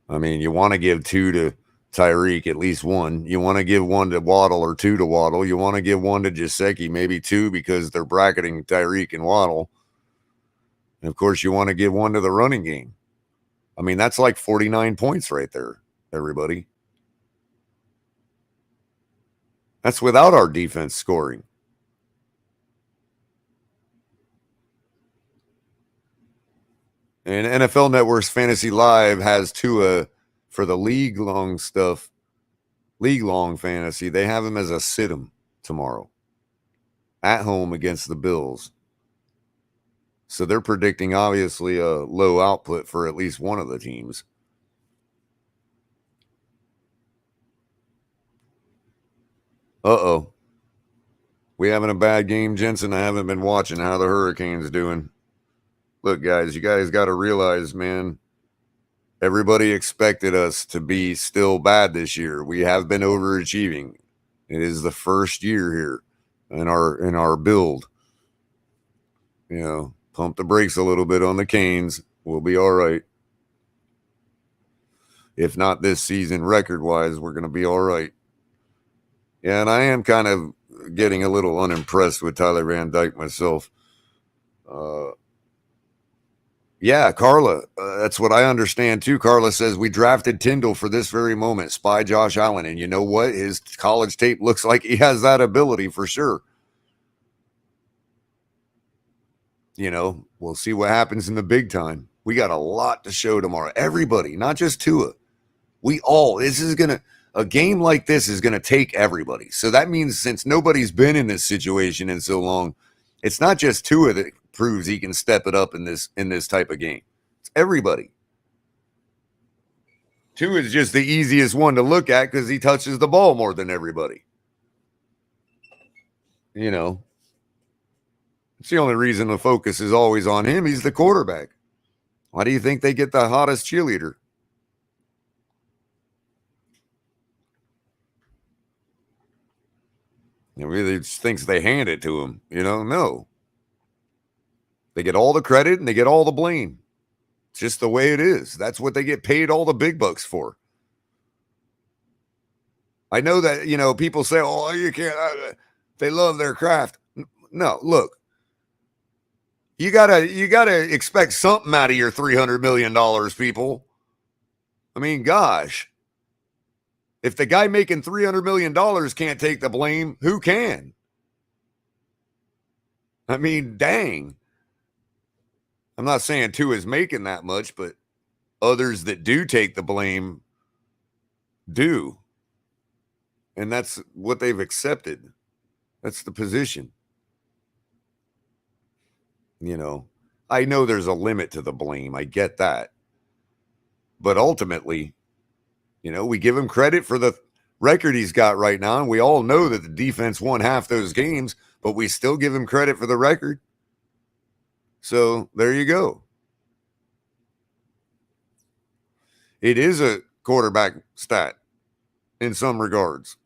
I mean, you want to give 2 to Tyreek, at least 1. You want to give 1 to Waddle or 2 to Waddle. You want to give 1 to Gesicki, maybe 2, because they're bracketing Tyreek and Waddle. And, of course, you want to give 1 to the running game. I mean, that's like 49 points right there, everybody. That's without our defense scoring. And NFL Network's Fantasy Live has Tua for the league-long stuff, league-long fantasy. They have him as a sit-em tomorrow at home against the Bills. So they're predicting, obviously, a low output for at least one of the teams. Uh-oh. We having a bad game, Jensen? I haven't been watching. How the Hurricanes doing? Look, guys, you guys got to realize, man, everybody expected us to be still bad this year. We have been overachieving. It is the first year here in our build. You know, pump the brakes a little bit on the Canes. We'll be all right. If not this season, record-wise, we're going to be all right. Yeah, and I am kind of getting a little unimpressed with Tyler Van Dyke myself. Yeah, Carla, that's what I understand too. Carla says we drafted Tyndall for this very moment, spy Josh Allen. And you know what? His college tape looks like he has that ability for sure. You know, we'll see what happens in the big time. We got a lot to show tomorrow. Everybody, not just Tua. A game like this is going to take everybody. So that means since nobody's been in this situation in so long, it's not just Tua that proves he can step it up in this type of game. It's everybody. Tua is just the easiest one to look at because he touches the ball more than everybody. You know, it's the only reason the focus is always on him. He's the quarterback. Why do you think they get the hottest cheerleader? Really just thinks they hand it to him. No. They get all the credit and they get all the blame. It's just the way it is. That's what they get paid all the big bucks for. I know that, people say, oh, you can't, they love their craft. No, look, you gotta expect something out of your $300 million, people. I mean, gosh, if the guy making $300 million can't take the blame, who can? I mean, dang. I'm not saying Tua is making that much, but others that do take the blame do. And that's what they've accepted. That's the position. I know there's a limit to the blame. I get that. But ultimately, we give him credit for the record he's got right now. And we all know that the defense won half those games, but we still give him credit for the record. So there you go. It is a quarterback stat in some regards.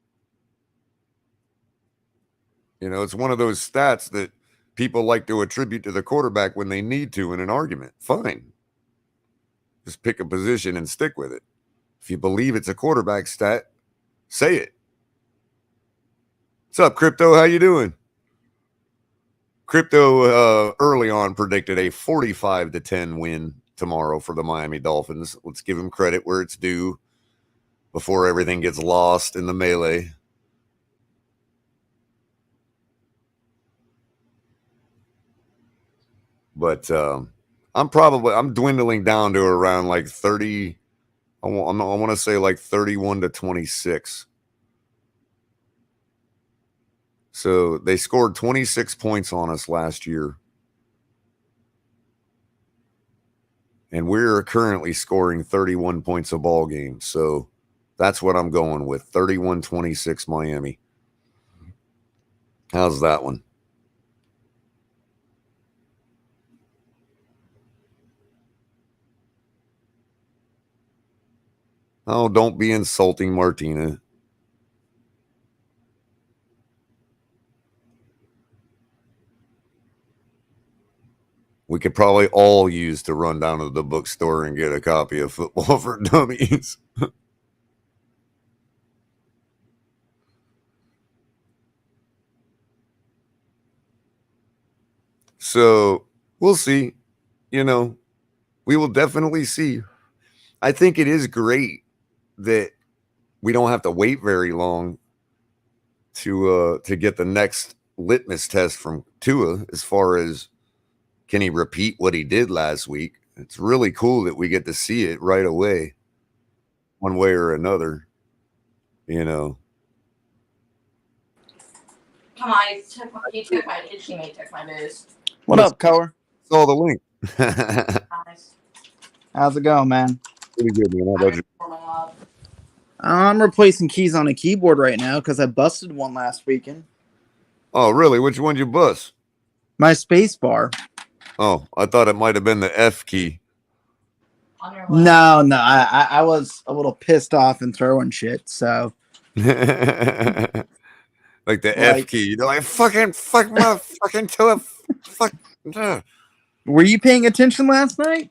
It's one of those stats that people like to attribute to the quarterback when they need to in an argument. Fine. Just pick a position and stick with it. If you believe it's a quarterback stat, say it. What's up, Crypto? How you doing? Crypto early on predicted a 45-10 win tomorrow for the Miami Dolphins. Let's give him credit where it's due before everything gets lost in the melee. But I'm dwindling down to around like 30. I want to say like 31-26. So they scored 26 points on us last year. And we're currently scoring 31 points a ball game. So that's what I'm going with. 31-26 Miami. How's that one? Oh, don't be insulting Martina. We could probably all use to run down to the bookstore and get a copy of Football for Dummies. So we'll see. We will definitely see. I think it is great that we don't have to wait very long to get the next litmus test from Tua as far as can he repeat what he did last week. It's really cool that we get to see it right away, one way or another. Come on, he took my boost. What up, Culler? Saw the link. How's it going, man? Pretty good, man. How about you? I'm replacing keys on a keyboard right now because I busted one last weekend. Oh, really? Which one did you bust? My space bar. Oh, I thought it might have been the F key. No, I was a little pissed off and throwing shit, so. Like the F key. Like, fuck my fucking Tua. Fuck. Were you paying attention last night?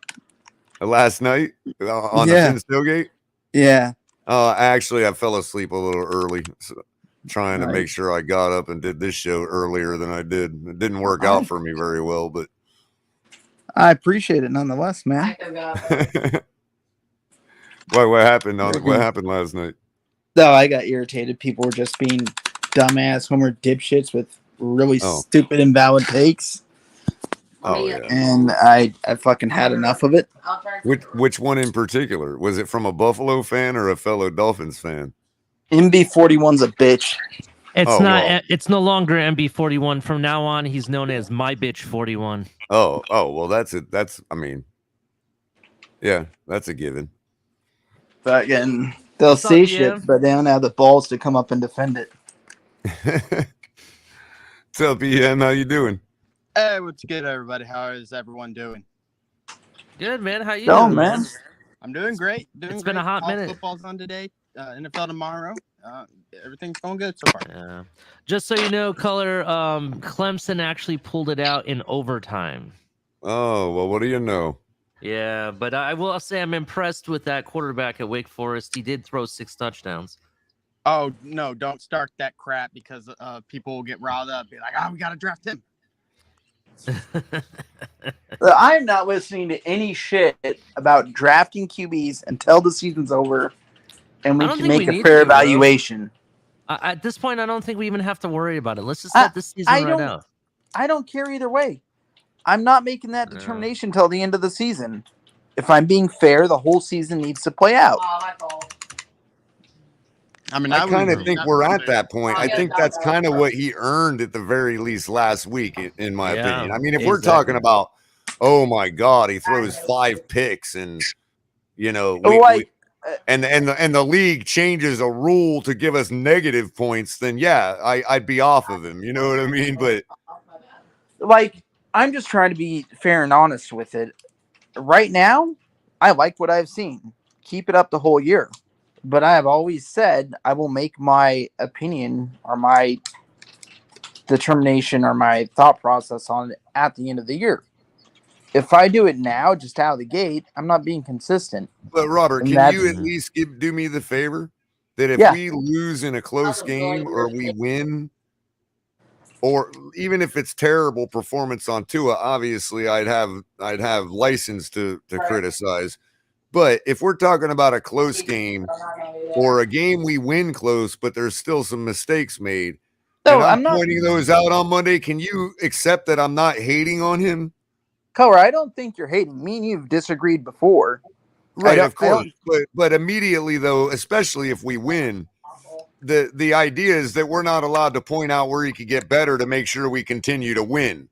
Last night? On the Finn tailgate? Yeah. Actually, I fell asleep a little early, so trying to make sure I got up and did this show earlier than I did. It didn't work out for me very well, but I appreciate it nonetheless, man. What happened? What happened last night? No, I got irritated. People were just being dumbass Homer dipshits with really stupid, invalid takes. Oh yeah. And I fucking had enough of it. Which one in particular? Was it from a Buffalo fan or a fellow Dolphins fan? MB41's a bitch. It's not. It's no longer MB41. From now on, he's known as My Bitch 41. Oh, well, that's it. Yeah, that's a given. Fucking, they'll say shit, but they don't have the balls to come up and defend it. What's up, EM? How you doing? Hey, what's good, everybody? How is everyone doing? Good, man. How you doing, man? I'm doing great. It's been a hot minute. Football's on today. NFL tomorrow. everything's going good so far. Yeah. Just so you know, Culler, Clemson actually pulled it out in overtime. Oh, well, what do you know? Yeah, but I will say I'm impressed with that quarterback at Wake Forest. He did throw 6 touchdowns. Oh no! Don't start that crap because people will get riled up. Be like, "Oh, we gotta draft him." I'm not listening to any shit about drafting QBs until the season's over and we I don't can think make we a need fair to, bro. evaluation. At this point, I don't think we even have to worry about it. Let's just let this season right out. I don't care either way. I'm not making that determination till the end of the season. If I'm being fair, the whole season needs to play out. Oh, my fault. I mean, I kind of would think agree. we're That's at that point. I think that's kind of what he earned at the very least last week, in my opinion. I mean, if we're talking about, oh my God, he throws 5 picks and, you know, and the league changes a rule to give us negative points, then yeah, I'd be off of him. You know what I mean? But like, I'm just trying to be fair and honest with it. Right now, I like what I've seen. Keep it up the whole year. But I have always said I will make my opinion or my determination or my thought process on it at the end of the year. If I do it now, just out of the gate, I'm not being consistent. But Robert, can you at least do me the favor that if we lose in a close game or we win, or even if it's terrible performance on Tua, obviously I'd have license to criticize. But if we're talking about a close game or a game we win close, but there's still some mistakes made, and I'm pointing those out on Monday, can you accept that I'm not hating on him? Culler, I don't think you're hating. Me and you've disagreed before. Right, of course. But immediately, though, especially if we win, the idea is that we're not allowed to point out where he could get better to make sure we continue to win.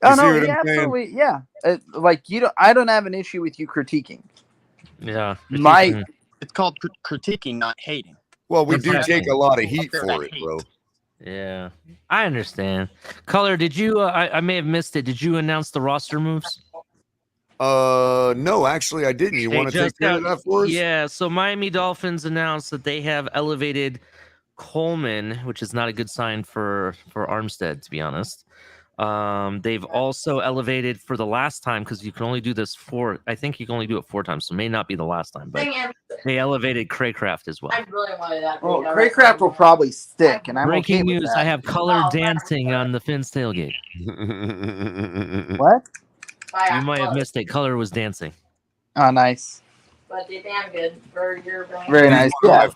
Oh no, yeah, absolutely, yeah. I don't have an issue with you critiquing. Yeah, it's called critiquing, not hating. Well, we do take a lot of heat for it, bro. Yeah, I understand. Culler, did you? I may have missed it. Did you announce the roster moves? No, actually, I didn't. You want to take care of that for us? Yeah. So Miami Dolphins announced that they have elevated Coleman, which is not a good sign for Armstead, to be honest. They've also elevated for the last time, because you can only do this I think you can only do it 4 times, so it may not be the last time, but they elevated Craycraft as well. I really wanted that. Well, Craycraft will probably stick, and I'm Breaking okay with news, that. I have Culler dancing on the Finns tailgate. What? You might have missed it. Culler was dancing. Oh, nice. But they're damn good for your brand. Very nice. Yeah.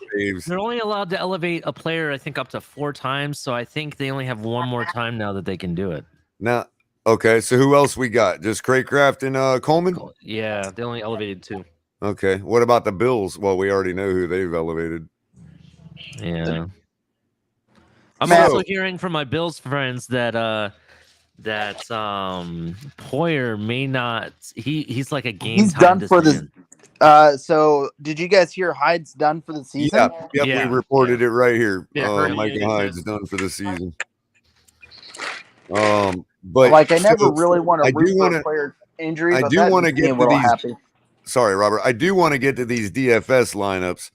They're only allowed to elevate a player, I think, up to 4 times, so I think they only have 1 more time now that they can do it. Now, okay, so who else we got? Just Craycraft and Coleman? Yeah, they only elevated 2. Okay, what about the Bills? Well, we already know who they've elevated. Yeah. I'm also hearing from my Bills friends that Poyer may not. He's like a game. He's time done for decision. So did you guys hear Hyde's done for the season? Yeah. We reported it right here. Yeah, Michael Hyde's done for the season. But like, I never really want to root for a player injury. I do want to get to these. Sorry, Robert. I do want to get to these DFS lineups.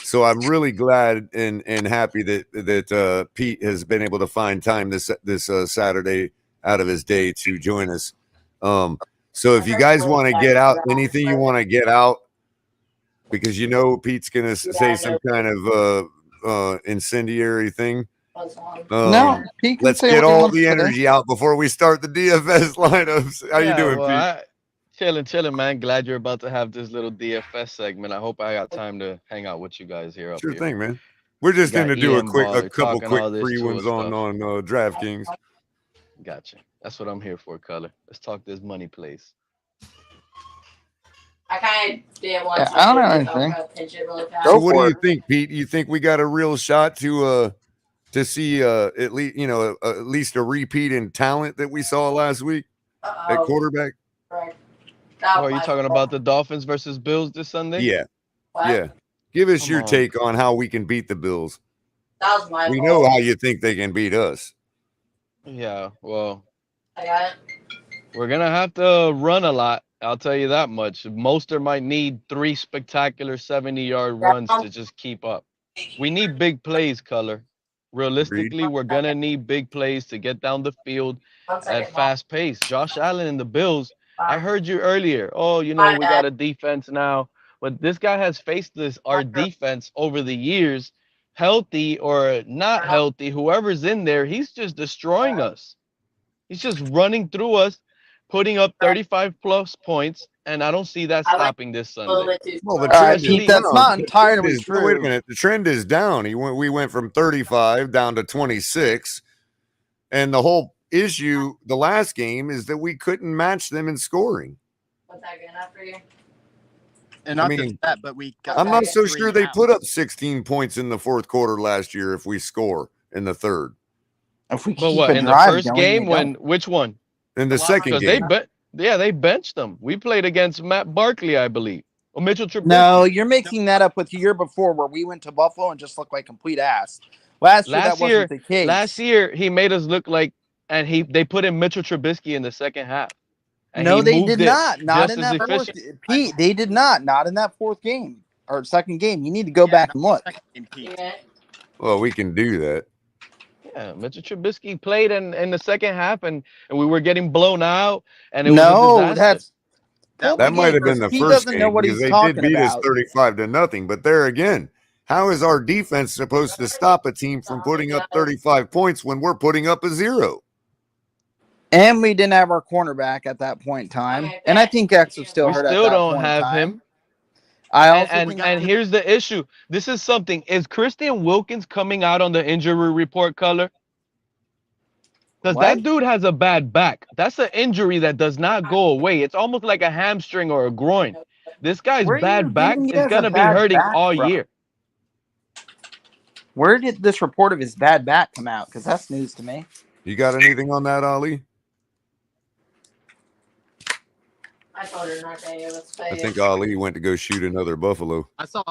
So I'm really glad and happy that Pete has been able to find time this Saturday out of his day to join us. So if you guys want to get out anything you want to get out, because you know Pete's gonna say some kind of incendiary thing. No, let's get all the energy out before we start the DFS lineups. How you doing, Pete? Chilling, man. Glad you're about to have this little DFS segment. I hope I got time to hang out with you guys here. Sure thing, man. We're just gonna do a couple quick free ones on DraftKings. Gotcha. That's what I'm here for, Culler. Let's talk this money, please. I kind of did want to. I don't know anything. So what do you think, Pete? You think we got a real shot to see at least a repeat in talent that we saw last week at quarterback? Are you talking about the Dolphins versus Bills this Sunday? Yeah. What? Yeah. Give us your take on how we can beat the Bills. That was my We fault. know how you think they can beat us. Yeah, well, I got it. we're going to have to run a lot. I'll tell you that much. Moster might need 3 spectacular 70-yard runs to just keep up. We need big plays, Culler. Realistically, we're gonna need big plays to get down the field 1 at second. fast pace. Josh Allen and the Bills. I Mom. heard you earlier. Oh, My we bad. got a defense now, but this guy has faced our defense over the years, healthy or not healthy. Whoever's in there, he's just destroying us. He's just running through us, putting up 35 plus points, and I don't see that I went stopping this a little Sunday. bit too Well, the slow. trend Especially- Pete, that's not the entirely trend is, true. wait a minute. The trend is down. We went from 35 down to 26. And the whole issue, the last game, is that we couldn't match them in scoring. Was that good enough for you? And I not mean, just that, but we got I'm not so 3 sure they outs. put up 16 points in the fourth quarter last year if we score in the third. If we But keep what a in the drive first going, game? they When don't. which one? In the Well, second Because game. they benched them. We played against Matt Barkley, I believe, or Mitchell Trubisky. No, you're mixing that up with the year before where we went to Buffalo and just looked like complete ass. Last year that wasn't the case. Last year he made us look like, and they put in Mitchell Trubisky in the second half. And No, he they moved did it not. Not just in as that fourth. efficient. Pete, they did not. Not in that fourth game or second game. You need to go back and look. Second game, Pete. Yeah. Well, we can do that. Yeah, Mitchell Trubisky played in the second half, and we were getting blown out, and it was a No, disaster. that's That That Again, might have been the he first doesn't know game what because he's they talking did beat us about. 35-0. But there again, how is our defense supposed to stop a team from putting up 35 points when we're putting up a 0? And we didn't have our cornerback at that point in time. And I think X was still We hurt still at that don't point in have time. him. I also And think here's the issue. This is something. Is Christian Wilkins coming out on the injury report, Culler? Because What? that dude has a bad back. That's an injury that does not go away. It's almost like a hamstring or a groin. This guy's Where are you bad back getting he is has a gonna be bad hurting back all from? year. Where did this report of his bad back come out? Because that's news to me. You got anything on that, Ali? I told her not to give us space. I think Ali went to go shoot another buffalo. I saw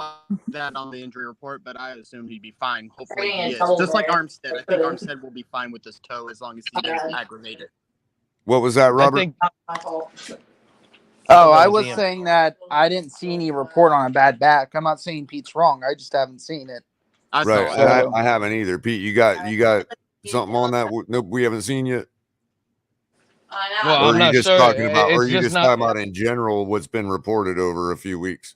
that on the injury report, but I assumed he'd be fine. Hopefully Bring in he is. trouble Just like there. Armstead. I think Armstead will be fine with his toe as long as he doesn't aggravate it. What was that, I Robert? think My fault. Oh, I that was Ian. saying that I didn't see any report on a bad back. I'm not saying Pete's wrong. I just haven't seen it. I Right, saw and it. I haven't either. Pete, you got something on that? Nope, we haven't seen yet. I know. Well, Or I'm are you not just sure. talking about? Or are It's you just just not- talking about in general what's been reported over a few weeks?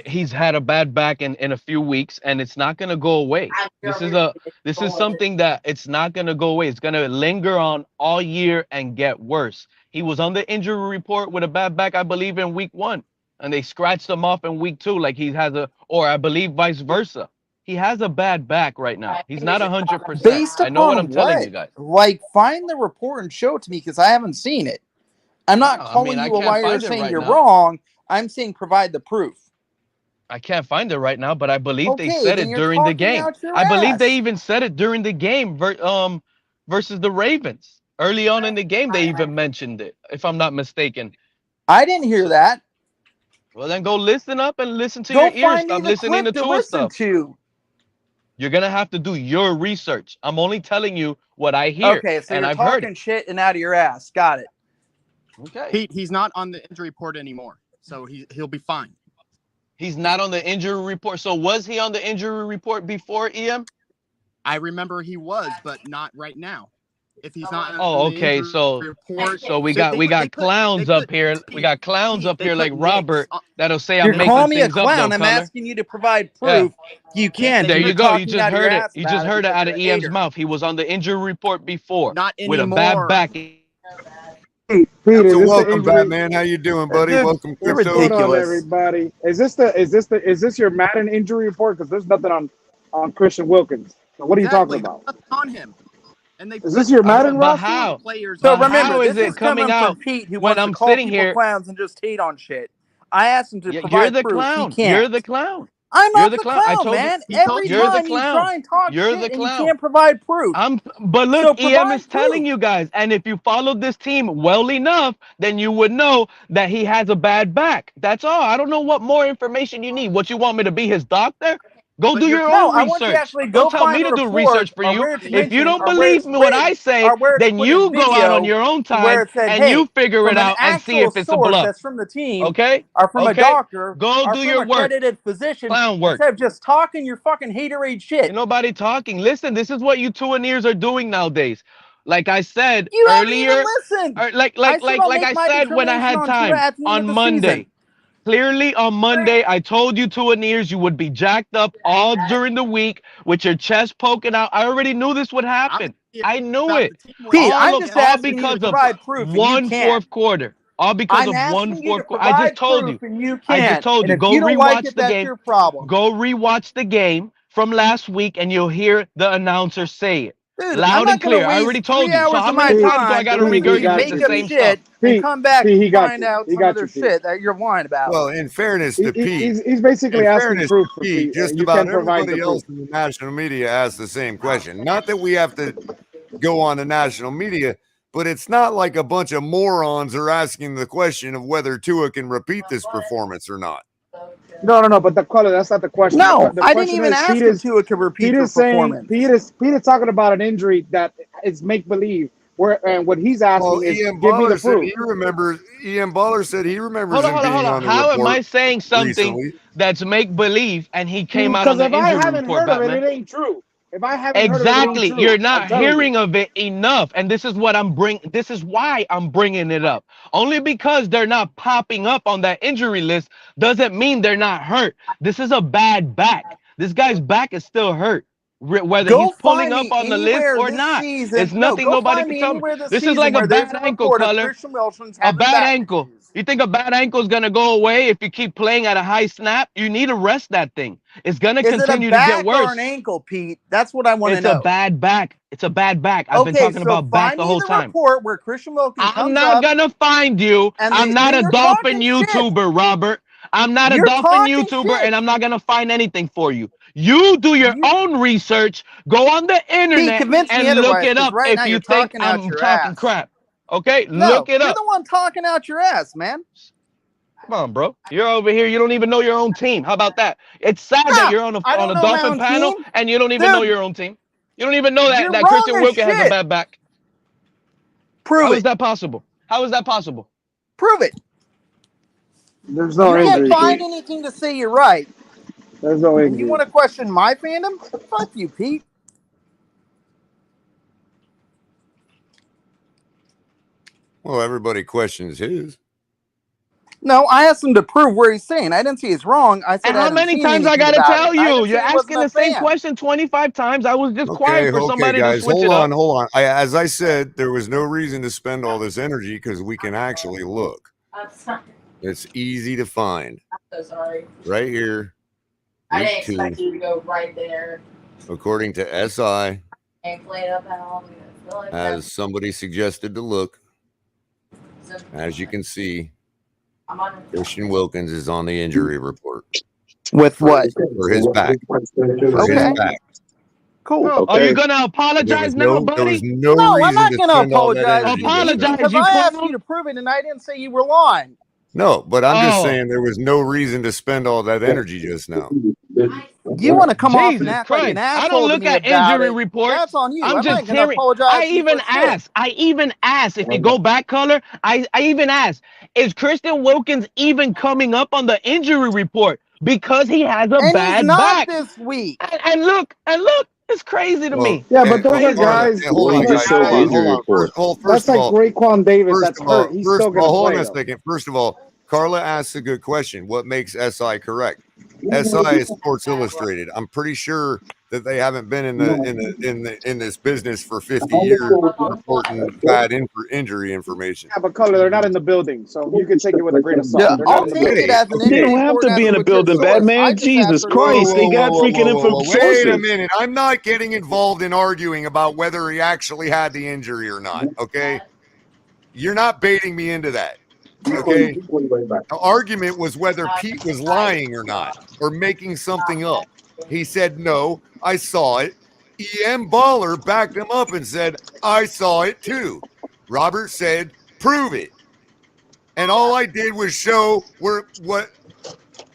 he's had a bad back in a few weeks, and it's not gonna go away. This is something that it's not gonna go away. It's gonna linger on all year and get worse. He was on the injury report with a bad back, I believe, in week 1, and they scratched him off in week 2, like he has or I believe vice versa. He has a bad back right now. He's not 100%. Based I know what upon I'm telling you guys. Like, find the report and show it to me because I haven't seen it. I'm not No, I calling mean, I you a can't liar find it saying right you're now. wrong. I'm saying provide the proof. I can't find it right now, but I believe they Okay, said then it you're during the talking game. out your I believe they ass. even said it during the game versus the Ravens. Early on in the game, they even mentioned it, if I'm not mistaken. I didn't hear that. Well, then go listen up and listen to Go your ears. find me Stop the listening to clip to Tua listen stuff. to. You're going to have to do your research. I'm only telling you what I hear, Okay, so and you're I've heard talking it. shit and out of your ass. Got it. Okay. Pete, he's not on the injury report anymore, so he'll be fine. He's not on the injury report. So was he on the injury report before, EM? I remember he was, but not right now. If he's not Oh, on the okay. injury So report, we they got put clowns up here. We got clowns up they here put like Knicks Robert on- that'll say You're I'm making calling me a things up though, clown. I'm Culler. asking you to provide proof. You can. There You're you go. You talking just out of your heard it. ass You about just heard it because out of you're a EM's hater. mouth. He was on the injury report before Not with a anymore. bad back. Pete, So is this the welcome, injury? Batman. How you doing, buddy? Dude, Welcome, you're Crypto. Hold on, ridiculous. everybody. Is this your Madden injury report? Because there's nothing on Christian Wilkins. So what are you Exactly. talking about? Nothing on him. And they Is this your Madden But roster? how? players So But remember, how is this it is coming coming out from Pete, who when wants I'm to call sitting people here? clowns and just hate on shit. I asked him to You're provide the proof. clown. He can't. You're the clown. I'm You're not the the clown. I clown, told you- man. he told Every you- You're the time you clown. try and talk You're shit the and you clown. can't provide proof. But look, So EM provide is telling proof. you guys, and if you followed this team well enough, then you would know that he has a bad back. That's all. I don't know what more information you need. What, you want me to be his doctor? Go But do you're- your No, own I want you to research. actually go Don't tell find me a to do report research for or you. where it's If you mentioned don't or where believe it's me what written I say, or where it's then put in you go out on video your own where time it said, and hey, you figure from it an out and see actual if it's a source bluff. that's from the team Okay? or from a Okay? doctor Go or do from your a work. accredited physician Clown work. instead of just talking your fucking haterade shit. Ain't nobody talking. Listen, this is what you two-and-ears are doing nowadays. Like I said You haven't even earlier, listened. or like I said I'll make I my said when I determination had on Tua time at the end on of the Monday. season. Clearly on Monday, I told you two-and-ears you would be jacked up all during the week with your chest poking out. I already knew this would happen. I knew it. Pete, I'm All just asking you to because of provide proof, and you one can't. fourth quarter. All because I'm of one asking you to fourth quarter. I just provide told you. proof, and you I just can't. told And you. if Go you don't like rewatch it, the that's game. your problem. Go rewatch the game from last week, and you'll hear the announcer say it Dude, loud I'm not and going to clear. I waste already 3 told you. So hours how of my many times do I time got to to listen to you regurgitate make the up same shit stuff? and come back Pete, he and got find you. out He some got other you, Pete. shit that you're lying about. Well, in fairness to Pete, He's basically in asking fairness proof to for Pete, Pete. just You about can't provide the everybody proof. else in the national media asked the same question. Not that we have to go on the national media, but it's not like a bunch of morons are asking the question of whether Tua can repeat this performance or not. No. But the Culler, that's not the question. No, The I didn't question even is, ask if Tua could repeat Pete your is saying performance. Pete is talking about an injury that is make believe. And what he's Well, asking is, Ian give me the Baller said proof. he remembers. Ian Baller said he remembers Hold on, him hold on, hold being on. on the How am I report saying something recently. that's make believe and he came out on Because the if I injury haven't report, heard of it, Batman? it ain't true. If I haven't heard of it, it ain't Exactly. true. You're I'm not telling you. hearing of it enough. And this is what this is why I'm bringing it up. Only because they're not popping up on that injury list doesn't mean they're not hurt. This is a bad back. This guy's back is still hurt. Whether Go he's pulling find up me on the list anywhere or this not. season. It's No, nothing go nobody find can me tell me. anywhere this This is season like a where there's bad a ankle, report of Color. Christian Wilson's A having bad back ankle. issues. You think a bad ankle is gonna go away if you keep playing at a high snap? You need to rest that thing. It's gonna Is it a continue to get back or worse. an ankle, Pete? That's what I want to It's a know. bad back. It's a bad back. I've been Okay, talking so about back find the me whole the time. report where Christian Wilkins I'm comes not up gonna find you. and I'm not then a you're Dolphin talking shit. YouTuber, Robert. I'm not a You're Dolphin talking YouTuber, shit. and I'm not gonna find anything for you. You do your own research. Go on the Pete, internet convince me and look otherwise, it because up right if now you you're think talking out I'm your talking ass. crap. Okay, No, look it you're up. the one talking out your ass, man. Come on, bro. You're over here. You don't even know your own team. How about that? It's sad that you're on I a don't know my Dolphin own panel team. and you don't even know Dude, your own team. You don't even know you're that wrong Christian as Wilkins has a shit. bad back. Prove How it. is that possible? How is that possible? Prove it. There's no You can't injury. find Pete. anything to say you're right. There's no And you injury. want to question my fandom? Fuck you, Pete. Well, everybody questions his. No, I asked him to prove where he's saying. I didn't say he's wrong. I said And I how hadn't many seen times I anything gotta about it. tell I you? didn't You're say he wasn't asking a the same fan. question 25 times. I was just Okay, quiet for somebody to guys, switch hold it up. on, hold on. As I said, there was no reason to spend all this energy because we can actually look. I'm sorry. It's easy to find I'm so sorry. right here. I Week didn't expect 2, you to go right there according to SI, and play it up at all. I feel like as somebody suggested to look. As you can see, I'm on Christian Wilkins is on the injury report With what? for his back. For his Okay. back. Cool. No, are you gonna There apologize was now, no buddy? No, I'm reason not to going to spend all that apologize energy to you, just Pete, now. Apologize, because you I asked clown. you to prove it, and I didn't say you were lying. No, but I'm just Oh. saying there was no reason to spend all that energy just now. You want to come off and Jesus act like an Christ. I asshole don't to look me at about injury it. reports. That's on you. I'm I'm just not going to hearing. apologize I to you even for shit. asked, if you go back, Color, I even asked, is Christian Wilkins even coming up on the injury report? Because he has a And bad he's not back. this week. And look, it's crazy to me. Yeah, but those are Crazy. guys. Hold on, those guys. are Hold guys. on. First That's of like all, Raekwon Davis. That's hurt. He's still gonna hold play. on a Though. second. First of all, Carla asks a good question. What makes SI correct? SI is Sports Illustrated. I'm pretty sure that they haven't been in this business for 50 years reporting bad injury information. Yeah, but Culler, they're not in the building, so you can take it with a grain of salt. Yeah, They're not I'll in the take building. it as an Okay. injury They don't have report to be as in a a legit building, source. I Batman. just Jesus asked for Christ, they got freaking info Wait a sources. minute. I'm not getting involved in arguing about whether he actually had the injury or not. Okay. You're not baiting me into that. Okay. The argument was whether Pete was lying or not, or making something up. He said, no, I saw it. EM Baller backed him up and said, I saw it too. Robert said, prove it. And all I did was show what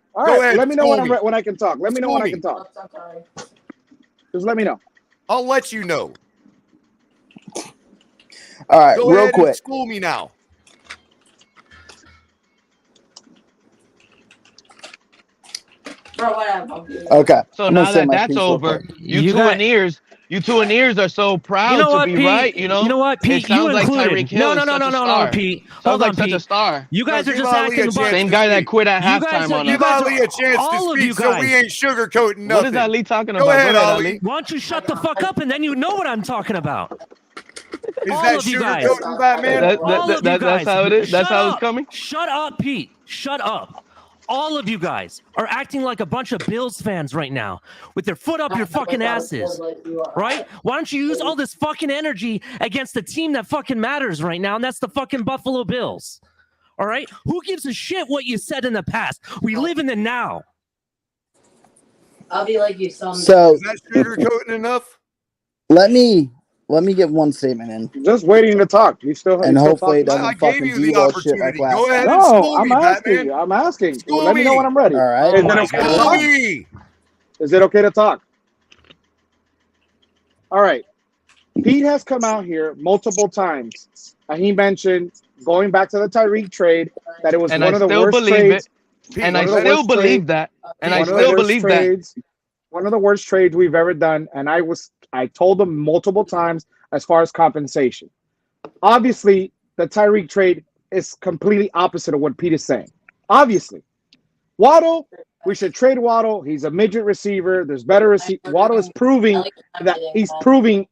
man. All Go right, ahead, let me know school when me. when I can talk. Let me know School when I me. can talk. Oops, I'm sorry. Just let me know. I'll let you know. All right, Go real ahead and quick. school me now. Bro, whatever. Okay. So I'm gonna now say that my that's piece real over, quick. you two and ears are so proud You know to what, be Pete? right. You know what, Pete? it sounds You like included. Tyreek Hill is such a star. Pete. Sounds Hold like on, such a Pete. star. You guys No, are give just Ali acting a about. chance. Same to guy that speak. quit at You guys halftime are- on you us. Give guys Ali a chance to all of speak, you so we guys. ain't sugarcoating nothing. What is Ali talking about? Go ahead, Go ahead, Ali. Ali. Why don't you shut the fuck up and then you know what I'm talking about? Is All that of you guys. sugarcoating, Batman? That's how it is. That's how it's coming. Shut up, Pete. Shut up. All of you guys are acting like a bunch of Bills fans right now with their foot up your fucking asses. Right? Why don't you use all this fucking energy against the team that fucking matters right now, and that's the fucking Buffalo Bills. All right? Who gives a shit what you said in the past? We live in the now. I'll be like you someday. So Is that sugarcoating enough? let me get one statement in, Just waiting to talk. You still and still hopefully it talking? doesn't I gave fucking you the Debo shit like opportunity. last Go ahead time. and No, school I'm me, asking Batman. you. I'm asking. School Let me know me. when I'm ready. All right. Is it my okay to God. School talk? me. Is it okay to talk? All right. Pete has come out here multiple times, and he mentioned going back to the Tyreek trade that it was And one I of the still worst believe trades. it. Pete, And I one of the still worst believe trade- that. And I one of the still worst believe that. trades. One of the worst trades we've ever done, and I told them multiple times as far as compensation. Obviously, the Tyreek trade is completely opposite of what Pete is saying. Obviously, Waddle, we should trade Waddle. He's a midget receiver. There's better receiver. Waddle is proving that he's proving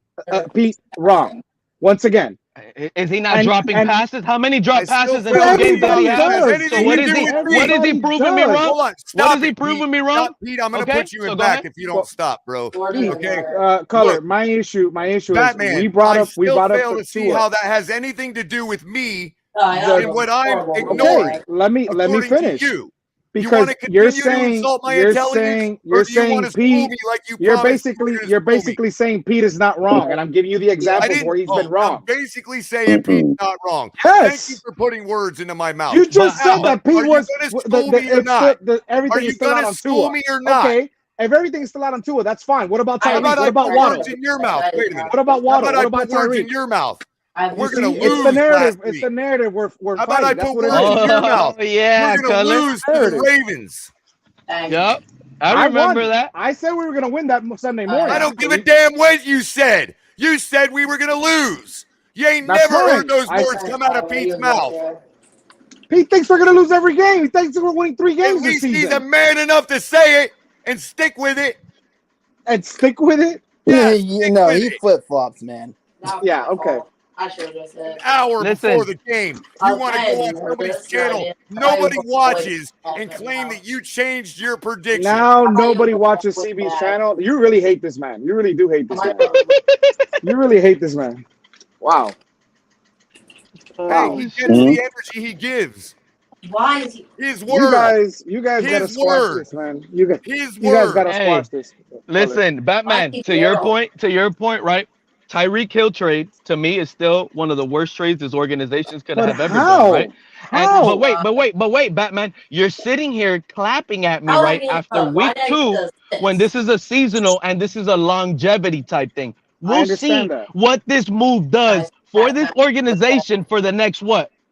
Pete wrong once again. Is he not And- dropping and- passes? How many drop I still passes in fail those to games that he believe has? that has does. anything So what to is do he? with What is he Everybody proving me does. wrong? Hold on. What Stop is he it, proving Pete. me wrong? Stop, Pete. I'm going to Okay, put you so in go back ahead. if you don't stop, bro. Pete, Okay. Culler, Look, my issue is Batman, we brought I up still up fail the to see Tua. how that has anything to do with me The- and what I'm Okay, ignoring, let me according finish. to you. You Because want to you're continue to saying insult my you're intelligence, saying or you're do you want saying to school Pete, me like you you're promised you were basically gonna you're school me? basically saying Pete is not wrong, and I'm giving you the I examples didn't. where he's been I'm wrong. basically saying Pete's not wrong. Thank you Yes, for putting words into my mouth. you just Now, said that Pete are you was going to school me or it's still not? everything Are you is still going out to on school Tua. me or not? Okay, if everything's still out on Tua, that's fine. What about How Tyreek? about What I about put Waddle? words in your mouth? Wait a minute. What about How Waddle? about What I about put words in Tyreek? your mouth? You We're going see, to it's the lose narrative. last It's week. the narrative we're How about fighting. I That's put what it words is. in your mouth? Oh yeah, We're going to Culler. lose to the Ravens. Yep, I remember that. I said we were going to win that Sunday morning. I don't give a actually. damn what you said. You said we were going to lose. You ain't That's never heard fine. those words come out of Pete's mouth. Pete thinks we're going to lose every game. He thinks we're winning 3 At games this least he's a season. man enough to say it and stick with it. And stick with it. Yeah, You stick know, with he it. flip flops, man. Yeah, okay. I should have just said. An hour Listen. before the game. You want to go on somebody's channel nobody watches and claim that you changed your prediction. Now nobody watches CB's channel. You really hate this man. You really do hate this man. You really hate this man. Wow. Hey, he gets the energy he gives. Why is he? His You word. guys gotta His squash word. this, man. You guys word. gotta Hey, squash this. Listen, Batman, to your point, right? Tyreek Hill trade to me is still one of the worst trades this organizations could But have ever how? done, right? How? But wait, Batman, you're sitting here clapping at me, right? After week 2, when this is a seasonal and this is a longevity type thing. We'll see understand that. what this move does for this organization for the next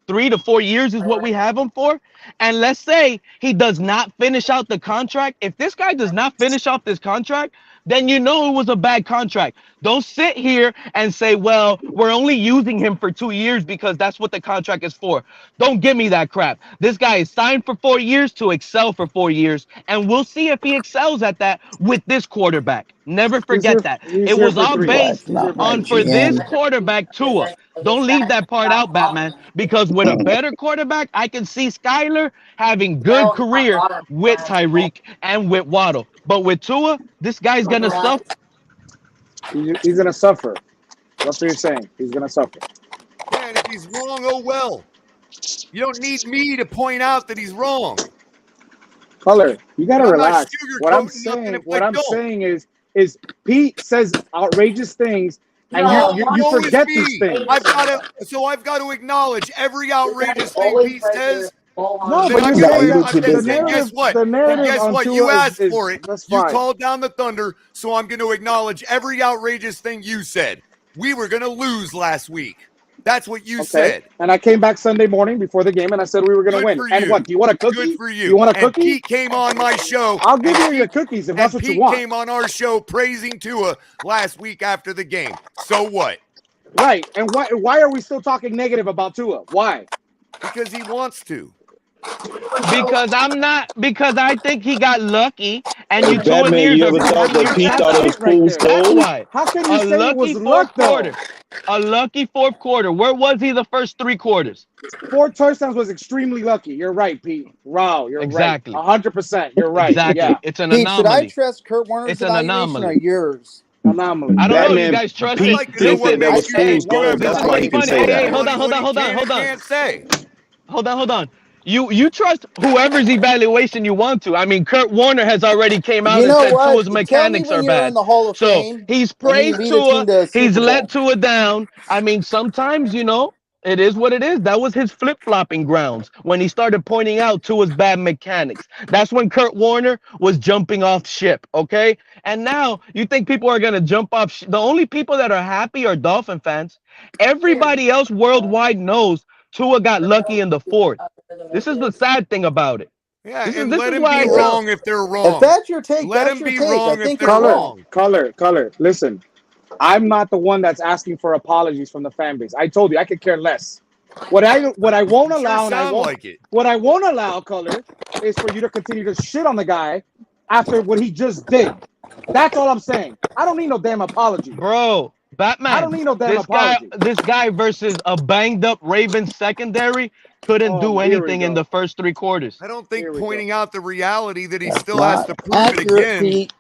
3 to 4 years is what we have him for. And let's say he does not finish out the contract. If this guy does not finish off this contract, then you know it was a bad contract. Don't sit here and say, well, we're only using him for 2 years because that's what the contract is for. Don't give me that crap. This guy is signed for 4 years to excel for 4 years, and we'll see if he excels at that with this quarterback. Never forget that. He's It here was for all 3 based Not my on for this GM. quarterback, Tua. Don't leave that part out, Batman, because with a better quarterback, I can see Skyler having good career with Tyreek and with Waddle. But with Tua, this guy's going to suffer. He's gonna suffer. That's what you're saying. He's gonna suffer. Man, if he's wrong, oh well. You don't need me to point out that he's wrong. Culler, you gotta I'm not relax. What I'm sugarcoating nothing saying, if what I I'm don't. saying is Pete says outrageous things, and you woe is forget me. these things. I've got to acknowledge every outrageous thing Pete says. No, Then but I'm you're saying gonna that say, the narrative, guess what? the And narrative guess on what? Tua You asked is for it. that's You fine. called down the thunder, so I'm going to acknowledge every outrageous thing you said. We were going to lose last week. That's what you Okay. said. And I came back Sunday morning before the game, and I said we were going to Good win. for And you. what? Do you want a cookie? Good for you. You want a And cookie? Pete came on my show. I'll give and you your Pete- cookies if And that's what Pete you want. came on our show praising Tua last week after the game. So what? Right. And why are we still talking negative about Tua? Why? Because he wants to. Because I think he got lucky, and Hey, you two Batman, years you are ever thought that Pete That's thought it was it right fool's there. That's gold? why. How can A you say it lucky was fourth luck, though? quarter. A lucky fourth quarter. Where was he the first 3 quarters? 4 touchdowns was extremely lucky. You're right, Pete. Wow, you're Exactly. right. 100%. You're right. Exactly. Yeah. It's an Pete, should I anomaly. trust Kurt Warner's It's an evaluation or anomaly. yours? Anomaly. I don't know. You Batman, guys trust I'd it. like to know Pete what said that makes was you fool's think you have gold. This That's is why what's he can funny. say Hey, that. hey, hold on, what he hold can and on. can't say. Hold on. You trust whoever's evaluation you want to. I mean, Kurt Warner has already came out You and know said what? Tua's Tell me mechanics when are you're bad. in the Hall of So Fame he's and he praised lead a team Tua. to a He's Super let Bowl. Tua down. I mean, sometimes, it is what it is. That was his flip-flopping grounds when he started pointing out Tua's bad mechanics. That's when Kurt Warner was jumping off ship, okay? And now you think people are going to jump off the only people that are happy are Dolphin fans. Everybody else worldwide knows Tua got lucky in the fourth. This is the sad thing about it. Yeah, This and is let him why be I tell. wrong if they're If wrong. that's your take, Let that's him your be take. wrong I if think they're it's Color, wrong. color. Listen, I'm not the one that's asking for apologies from the fan base. I told you I could care less. What I won't You allow sure and I sound won't like it. what I won't allow, Color, is for you to continue to shit on the guy after what he just did. That's all I'm saying. I don't need no damn apology. Bro, I don't Batman, need no damn apology. this guy versus a banged up Ravens secondary couldn't do Here we anything in go. the first 3 quarters. I don't Here think we go. pointing out the reality that he That's still has to not prove it accurate, again Pete.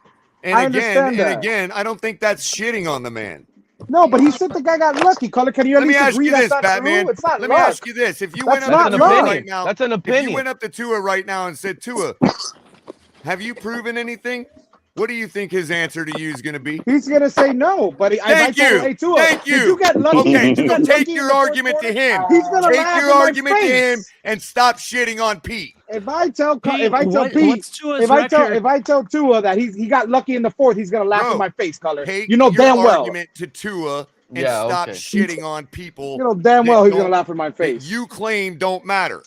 and I again understand and that. again. I don't think that's shitting on the man. No, but he said the guy got lucky. Color, can you at Let me least ask agree you that's this, not Batman. true? It's not Let me luck. ask you this: if you That's went up not to luck. Tua opinion. right now, That's an if you opinion. went up to Tua right now and said, "Tua, have you proven anything?" What do you think his answer to you is going to be? He's gonna say no, but if I Thank told him, you. hey Tua, Thank did you. you get lucky? Okay, Did you so get take lucky in your the fourth argument to quarter? him. He's gonna Take laugh your in my argument to him face. and stop shitting on Pete. If I tell Pete, Pete, what's Tua's if I record? tell Tua that he got lucky in the fourth, he's gonna laugh in Bro, my face, Color. Take You know your damn well. argument to Tua and Yeah, stop okay. shitting on people You know damn that well he's gonna don't- laugh in my that face. you claim don't matter.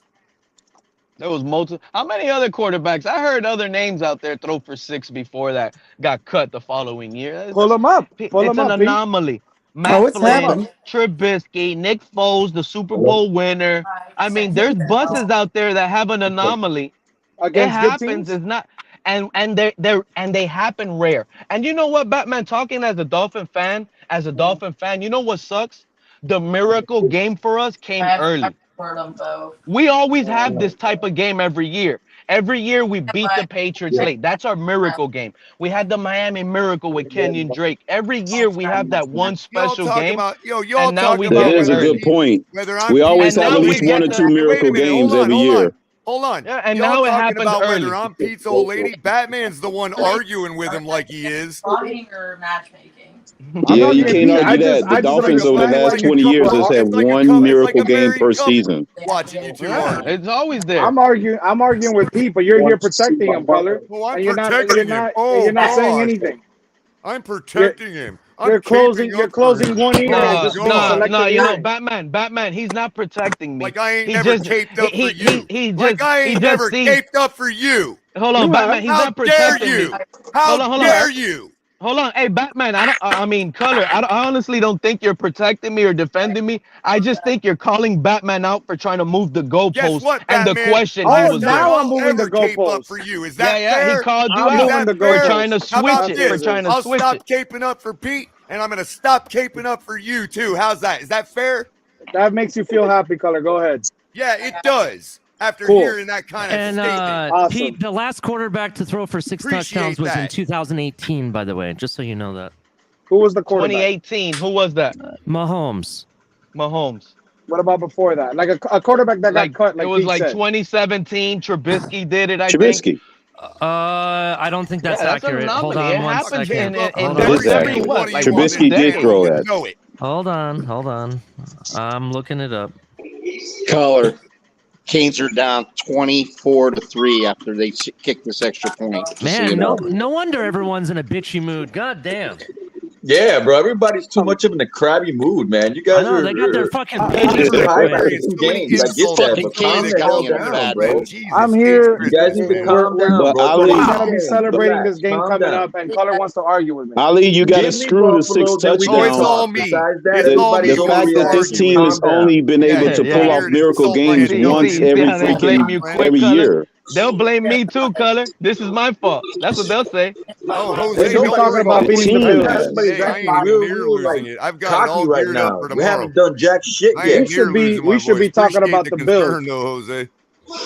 There was multiple. How many other quarterbacks? I heard other names out there throw for 6 before that got cut the following year. Pull him up. Pull It's him an up, Pete. anomaly. Oh, Matt it's Flynn, happened. Trubisky, Nick Foles, the Super Bowl winner. I mean, there's buses out there that have an anomaly. It Against good happens. teams. It's not, and they happen rare. And you know what, Batman? Talking as a Dolphin fan, you know what sucks? The miracle game for us came early. Heard them both. We always have this type of game every year. Every year we beat the Patriots late. That's our miracle game. We had the Miami Miracle with Kenyon Drake. Every year we have that one Y'all special talk game. about y'all and now talk we about That get is a whether good early. point. whether I'm We always And have now at we least get 1 or the- 2 Wait a miracle minute, games hold on, every hold year. on. Hold on. Yeah, and Y'all now it talking happens about early. whether I'm Pete's old lady. Batman's the one arguing with him like he is. Plotting or matchmaking? I'm Yeah, not you gonna can't be- I argue just- that. The I just like Dolphins the over the fact last that 20 you years couple- has had It's like a one couple- it's like miracle a game married per couple season. watching you two Yeah, argue. it's always there. I'm arguing with Pete, but you're here protecting him, Color. Oh, I'm And you're not protecting him. Oh, you're not saying God. anything. I'm protecting him. I'm You're closing keeping up for him. one ear and just being selective. No, you know, hearing. Batman, he's not protecting me. Like I ain't He never just- caped up he- for you. he Like just- I he ain't just never sees- caped up for you. Hold on, You Batman, have. he's How not dare protecting you? me. How Hold on. dare you? Hold on, hey Batman. I mean, Culler. I honestly don't think you're protecting me or defending me. I just think you're calling Batman out for trying to move the Guess goalpost what, and the Batman? question he Last was time doing. now I'm I'll moving the ever cape up goalpost. for you. Is that Yeah, fair? he called you I'm out moving the for goalpost. trying to How about switch it. this? For trying to I'll switch stop it. caping up for Pete, and I'm going to stop caping up for you too. How's that? Is that fair? That makes you feel happy, Color. Go ahead. Yeah, it does. After Cool. hearing that kind of And statement. Awesome. Pete, the last quarterback to throw for 6 Appreciate touchdowns was in that. 2018, by the way, just so you know that. Who was the quarterback? 2018. Who was that? Mahomes. Mahomes. What about before that? Like a quarterback that Like got cut. Like it was Pete like said. 2017. Trubisky did it. I think. Trubisky. I don't think that's Yeah, that's an accurate. Hold anomaly. on It one happens second. in Hold That on. is accurate. what, like Trubisky did throw that. Know it. Hold on. I'm looking it up. Color. Canes are down 24-3 after they kicked this extra point. Just so Man, you know. no wonder everyone's in a bitchy mood. God damn. Yeah, bro. Everybody's too much of in a crabby mood, man. You I guys know are they got their fucking too pages to hype quit. after It's 2 so many games. I get insults that, to but Canes calm the got hell me into down, that, bro. man. Jesus, I'm it's here. You guys Christmas, need to man. calm But down, bro. It's Ali, only We're 2 gonna be games. celebrating Relax. this game Calm coming down. up, and Culler wants to argue with me. Ali, you got to Give me screw the 6 Buffalo, then we Oh, can it's touchdowns. all talk. me. Besides that, It's all me The everybody's going fact to that this argue team with has you. calm down. only been Yeah, able you to Yeah. pull came off here to miracle insult my games See, once see every how they blame you freaking quick, every Culler? year. They'll blame me too, Culler. This is my fault. That's what they'll say. Oh, We Jose, should be don't talking worry about about The what beating the you're team doing Bills. has. Everybody's today. I acting ain't even real, near real losing like it. I've got it cocky all right geared up now. for We tomorrow. haven't done jack shit I yet. ain't near losing my We should voice. be talking Appreciate about the the Bills. concern, though, Jose.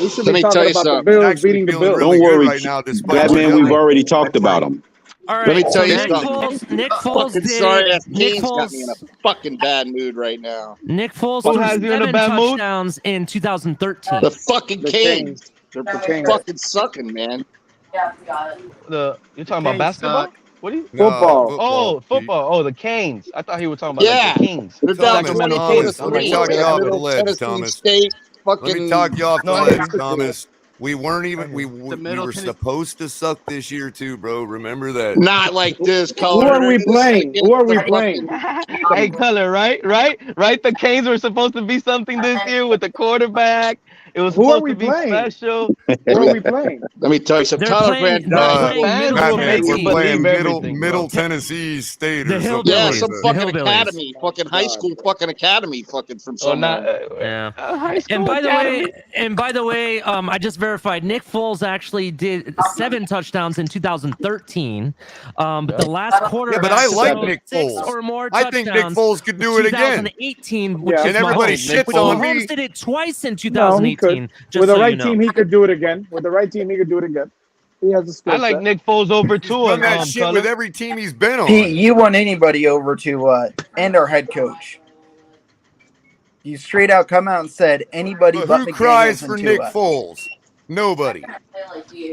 We should Let be me talking tell you about the something. I'm Bills actually beating the feeling Bills. really Don't good worry, right now, despite my Batman. We've belly. already talked about him. All Let me right, tell so you Nick something. Foles Fucking sorry ass Nick Canes got me in a Foles fucking bad mood right now. Who Who threw has you in a 7 bad mood? touchdowns in 2013. The fucking The Canes. Canes. They're The Canes. fucking sucking, man. Yeah, got it. You're talking about Canes basketball? suck. What are you? No, Football. football. Oh, football. Oh, the Canes. I thought he was talking about like the Yeah. Kings, They're down Thomas, Sacramento 24 to Kings. Thomas, I'm let me like, 3 what talk the you against off hell? the Middle ledge, Tennessee Thomas. State. Let me talk Fucking you off the No, I hear ledge, you. Thomas. We weren't even we The we Middle were Tennessee. supposed to suck this year too, bro. Remember that. not like this, Who Color. are we This is playing? against Who are the we playing? Hey, Culler, right? The Canes were supposed to be something this year with the quarterback. It was Who are supposed to we be playing? special. Who are we playing? Let me tell you something. They're Tyler playing Van they're Dyke. playing Middle Fans will Batman, make we're you Tennessee. believe playing everything, bro. Middle Tennessee State The or something Yeah, like Hillbillies. some that. The fucking Hillbillies. academy, fucking high God. school fucking academy, fucking from Oh, not somewhere. Yeah. high school And by academy. the way, I just verified Nick Foles actually did 7 touchdowns in 2013. But the last Yeah, quarterback but I to like throw Nick 6 Foles. or more I think Nick touchdowns Foles could was do it again. 2018, which Yeah. is And everybody Mahomes. Nick shits on Foles. Mahomes me. did it twice in No, he could. 2018. Just With the so right you know. team, he could do it again. With the right team, he could do it again. He has the I skill like set. Nick Foles over He's done Tua, that shit Culler. with every team he's been on. Pete, you want anybody over to and our head coach. You straight out come out and said anybody But but who McDaniels cries and for Nick Tua. Foles? Nobody.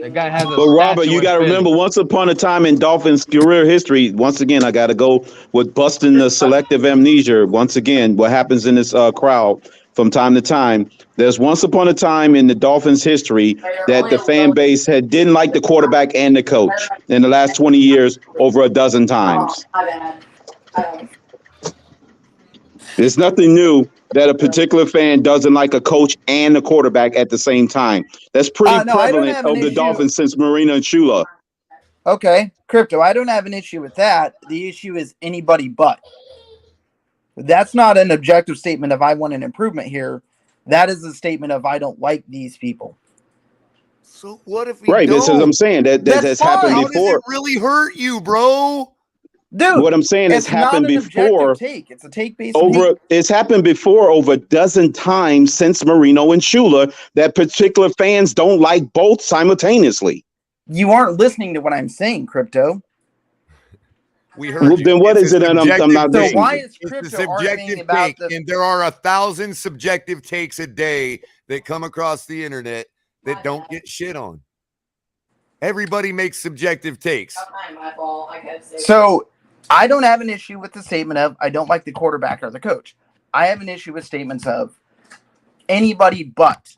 The guy has a But Robert, statue you in got to Philly. remember, once upon a time in Dolphins' career history, once again, I got to go with busting the selective amnesia. Once again, what happens in this crowd from time to time? There's once upon a time in the Dolphins' history that the fan base didn't like the quarterback and the coach. In the last 20 years, over a dozen times. It's nothing new that a particular fan doesn't like a coach and a quarterback at the same time. That's pretty No, I don't prevalent have an of the issue. Dolphins since Marino and Shula. Okay, Crypto, I don't have an issue with that. The issue is anybody but. That's not an objective statement of I want an improvement here. That is a statement of I don't like these people. So what if we Right, don't? that's what I'm saying. That's happened How does before. it really hurt you, bro? Dude, What I'm saying is it's not happened an before. objective take. It's a take based on Over, it's happened before over a dozen times since Marino and Shula that particular fans don't like both simultaneously. You aren't listening to what I'm saying, Crypto. We heard Well, you. then what It's is a it? And I'm subjective not So listening. why is It's a Crypto arguing subjective about take, the and there are 1,000 subjective takes a day that come across the internet that don't get shit on. Everybody makes subjective takes. So I don't have an issue with the statement of I don't like the quarterback or the coach. I have an issue with statements of anybody but.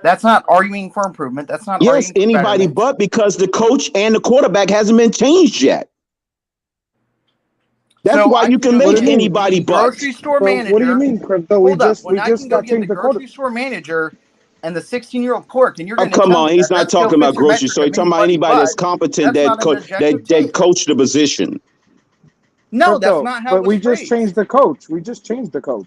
That's not arguing for improvement. That's not Yes, arguing for anybody betterment. but, because the coach and the quarterback hasn't been changed yet. That's So why I you can go What make do you get mean? anybody the but. grocery store So manager. what do you mean, Crypto? We Hold up. just When I can go got get the changed the grocery quarter. store manager and the 16-year-old clerk, and you're Oh, going to come tell on. me He's that not that still talking about fits your grocery metric store. He's of talking about anybody anybody that's but. competent That's not an objective that take. coached the position. No, that's Crypto, not how but it was we just phrased. changed the coach. We just changed the coach.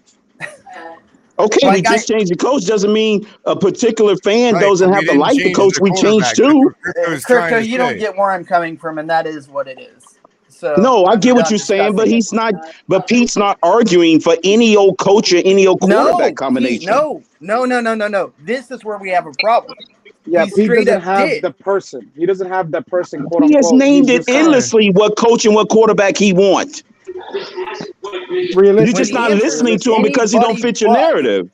Okay, Like we just changed the coach doesn't mean a particular fan Right, doesn't but we have to didn't like the change coach. the We changed quarterback. That's too. what Crypto's Crypto, trying to you say. don't get where I'm coming from, and that is what it is. So No, I I'm get what done you're saying, but discussing it. he's not. But Pete's not arguing for any old coach or any old quarterback Pete, combination. no. This is where we have a problem. Yeah, He Pete straight doesn't up have did. the person. He doesn't have the person, quote He has unquote. named He's it just saying, endlessly what coach and what quarterback he wants. You're realistically. just When the not answer listening is to him because he don't anybody fit your but. narrative.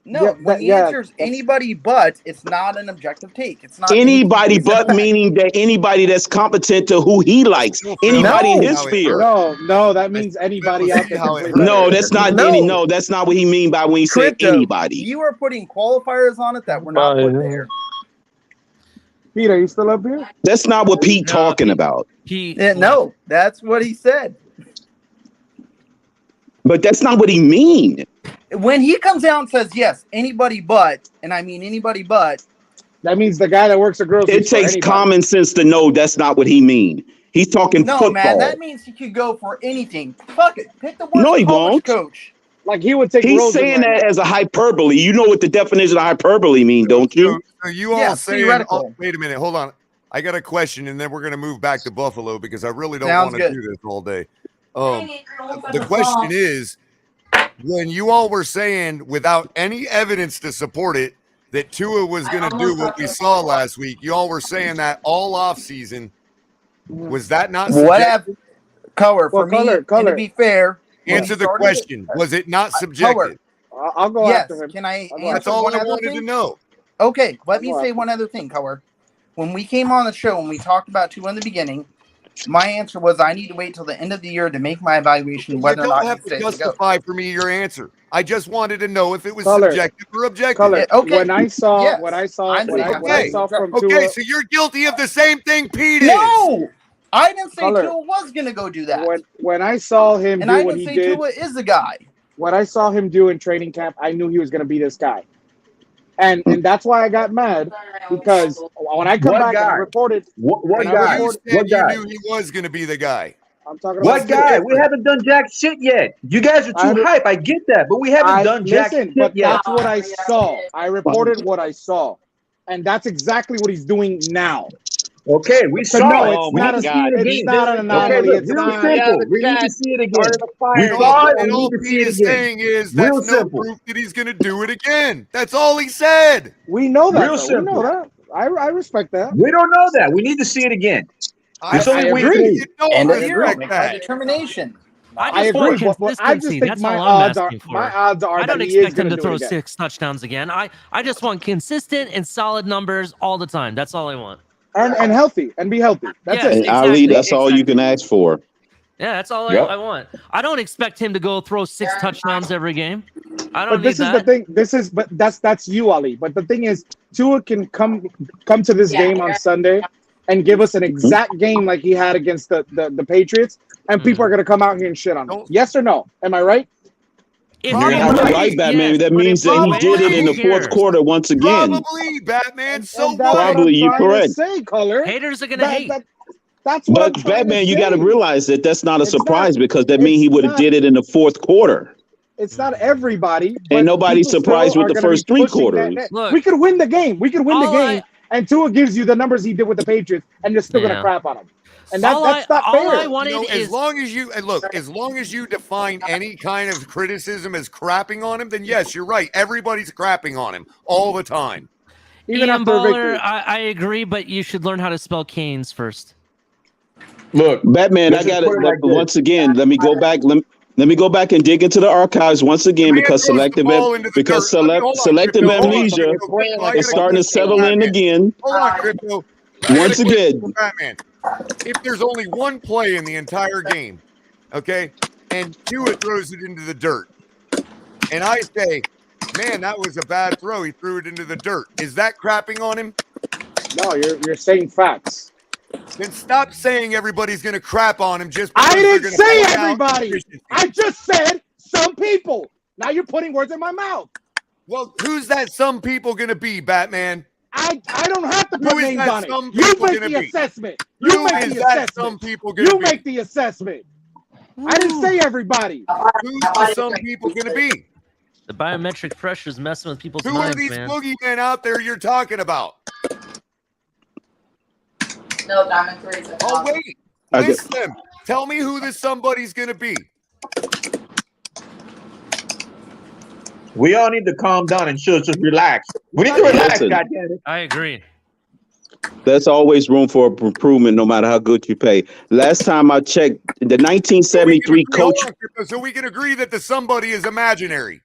No, Yeah, when the yeah, answer is that's- anybody but, it's not an objective take. It's not Anybody anything but, meaning that anybody that's competent to who he likes. Still fail to Anybody in see his how it sphere. hurt. No, that I means still anybody fail to out see there how can it play hurt. better. No, that's not any. No, that's not what he mean by when he said Crypto, anybody. you are putting qualifiers on it that were not put there. Pete, are you still up here? That's not what Pete No, talking about. He No, that's what he said. But that's not what he mean. When he comes out and says yes, anybody but, and I mean anybody but, That means the guy that works at grocery It store. takes Anybody. common sense to know that's not what he mean. He's talking no, football. man, that means he could go for anything. Fuck it, pick the worst No, he college won't. coach. Like he would take. He's Rosen saying right that now. as a hyperbole. You know what the definition of hyperbole mean, don't you? So you all Yeah, saying? theoretical. Oh, wait a minute, hold on. I got a question, and then we're gonna move back to Buffalo because I really don't Sounds want to good. do this all day. The question is, when you all were saying without any evidence to support it that Tua was going to do what we saw last week, you all were saying that all off season. Was that not subjective? Color for me, and to be fair, when Answer he the started- question. Was it not subjective? I'll go Yes, after him. can I I'll go answer That's all one I other wanted to thing? know. Okay, let I'll me go say after one other thing, Color. When we came on the show and we talked about Tua in the beginning, my answer was I need to wait till the end of the year to make my evaluation You whether or don't not have he to stays the GOAT. justify for me your answer. I just wanted to know if it was Color. subjective or objective. Color. Okay. When I saw, Yes. what I saw, I'm what I okay. saw from Okay, Tua. so you're guilty of the same thing Pete is. No, I didn't say Color. Tua was going to go do that. When I saw him And do I what didn't he say did, Tua is the guy. what I saw him do in training camp, I knew he was going to be this guy. And that's why I got mad, because when I come What back and I guy? reported, What And I guy? You report- said What you guy? knew he was going to be the guy. I'm talking about What guy? We haven't done jack shit yet. You guys are too hype. I get that, but we haven't done jack listen, shit but yet. that's what I saw. I reported what I saw, and that's exactly what he's doing now. Okay, we So saw no, it. it's We not need a- to see it it's again. not an anomaly. Okay, look, It's real not- simple. We need to see it again. We saw it. And We all need to Pete see it is again. saying is Real that's no simple. proof that he's going to do it again. That's all he said. We know that. Real though. We simple. know that. I respect that. We don't know that. We need to see it again. It's only week agree. 3. You don't End of the year, I'll respect make my that. determination. I just agree, want but I consistency. just think That's my all I'm odds are asking for. I that don't he is expect going him to do throw it again. 6 touchdowns again. I just want consistent and solid numbers all the time. That's all I want. and healthy and be healthy. That's Yes, it. And Ali, exactly, that's all you can ask for. Yeah, that's all Yep. I want. I don't expect him to go throw 6 touchdowns every game. I don't But this need is that. the thing. But that's you, Ali. But the thing is, Tua can come to this game on Sunday and give us an exact game like he had against the Patriots, and people are going to come out here and shit on him. Yes or no? Am I right? If You're we not win, right, Batman. yes, that but means if we that he win, did it in the who fourth cares? quarter once again. Probably, Batman. So And that's what? what Probably, I'm you're trying to correct. say, Color. Haters are gonna hate. That's what I'm But trying Batman, to you got to say. realize that that's not a It's surprise not- because that means he it's would have not- did it in the fourth quarter. It's not everybody. but And nobody's people surprised still with are the gonna be first 3 pushing quarters. Look, we could win the game. We could win the all game, and Tua gives you the numbers he did with the Patriots, and you're still Yeah. gonna crap on him. And all that's not all fair. I wanted You know, as is long as you and look, as long as you define any kind of criticism as crapping on him, then yes, you're right. Everybody's crapping on him all the time. Even Ian after a Baller. victory. I agree, but you should learn how to spell Canes first. Look, Batman, I let's got just put it like this. once again. Let me go back. Let me go back and dig into the archives once again The man because throws the selective ball into the dirt. Hold on, selective Crypto, hold on, amnesia Crypto, I is gotta starting to go settle in Batman. again. Hold on, Crypto. Once again, Batman. If there's only one play in the entire game, okay, and Tua throws it into the dirt, and I say, man, that was a bad throw. He threw it into the dirt. Is that crapping on him? No, you're saying facts. Then stop saying everybody's going to crap on him just I because they're didn't gonna say point out everybody. deficiencies. I just said some people. Now you're putting words in my mouth. Well, who's that some people going to be, Batman? I don't have to Who put is names that on some it. You people make gonna the be? assessment. Who You make is the that some assessment. people going to You be? make the assessment. I didn't say everybody. Who's the some people going to be? The biometric pressure is messing with people's Who are minds, these man. boogeymen out there you're talking about? No, Diamond 3's a Oh, wait. I get- List them. Tell me who this somebody's going to be. we all need to calm down and just relax. We need to relax, Listen. goddammit. I agree. there's always room for improvement, no matter how good you pay. Last time I checked, the 1973 coach. So we can agree that the somebody is imaginary.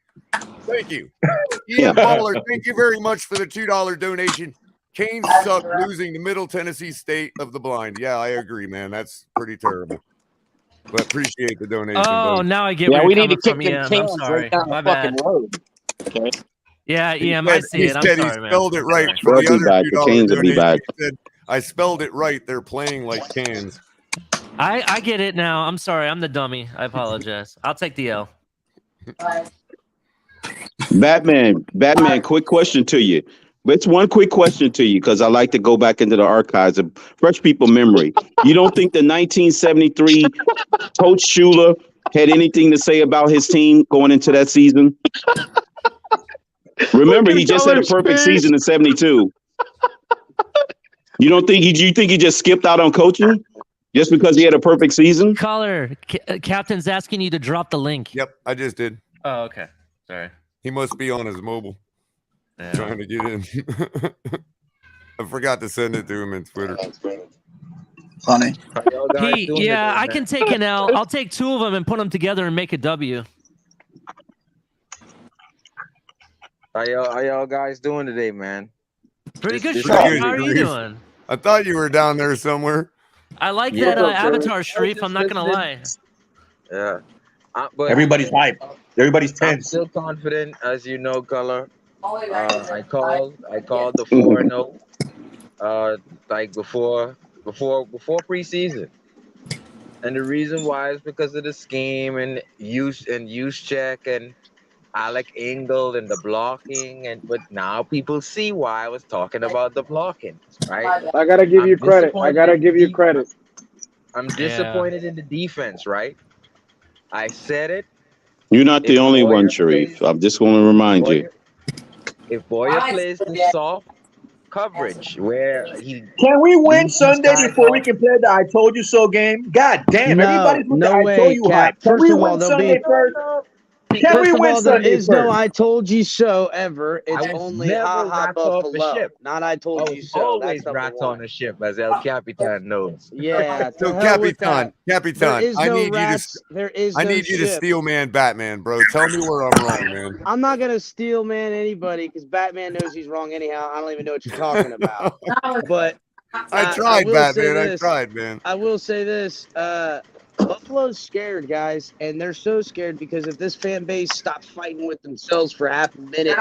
Thank you. Yeah. Ian Baller, thank you very much for the $2 donation. Canes suck losing to Middle Tennessee State of the Blind. Yeah, I agree, man. That's pretty terrible. But appreciate the donation. Oh, buddy. now I get Yeah, where we you're need to coming kick from. them Yeah, I'm cans sorry. right down My the fucking bad. road. Okay. Yeah, He Ian, said- I see he it. I'm said sorry, he man. spelled it right. They'll For be the other back. The $2 Canes will be donation, back. he said, I spelled it right. They're playing like cans. I get it now. I'm sorry. I'm the dummy. I apologize. I'll take the L. Batman, quick question to you. It's one quick question to you because I like to go back into the archives of fresh people memory. You don't think the 1973 Coach Culler had anything to say about his team going into that season? Remember, he just had a perfect season in 72. You don't think you think he just skipped out on coaching just because he had a perfect season? Culler, Captain's asking you to drop the link. Yep, I just did. Oh, okay. Sorry. He must be on his mobile Yeah. trying to get in. I forgot to send it to him in Twitter. Funny. Pete, yeah, I can take an L. I'll take two of them and put them together and make a W. How y'all guys doing today, man? Pretty good, Pretty Sharif. good, How are you Sharif. doing? I thought you were down there somewhere. I like Yeah, that avatar, Sharif. I'm not going to lie. Yeah. But Everybody's hyped. Everybody's I'm tense. still confident, as you know, Culler. I called the 4-0, like before preseason, and the reason why is because of the scheme and use check and Alec Engel and the blocking, but now people see why I was talking about the blocking, right? I gotta give you credit. I gotta give you credit. I'm disappointed in the defense, right? I said it. You're not the If only Boyer one, Sharif. plays- I'm just going to remind you. If Boyer plays the soft coverage where he Can we win leaves Sunday guys before we off- can play the I Told You So game? God damn, No, everybody's with no the I way, Told You Cap. hype. Can First we of all, win there'll Sunday be- first? Can First we of win all, there Sunday is no first? I told you so ever. It's I was only never ha ha rats off the Buffalo. ship. Not I I told you was so. always That's number rats one. on the ship, as El Capitan knows. Yeah, So to hell with that. There Capitan, is I no need rats. you to There is I no need you to ship. steel man Batman, bro. Tell me where I'm wrong, man. I'm not gonna steel man anybody because Batman knows he's wrong anyhow. I don't even know what you're talking about. But I tried, will say Batman. I this. tried, man. I will say this. Buffalo's scared, guys, and they're so scared because if this fan base stops fighting with themselves for half a minute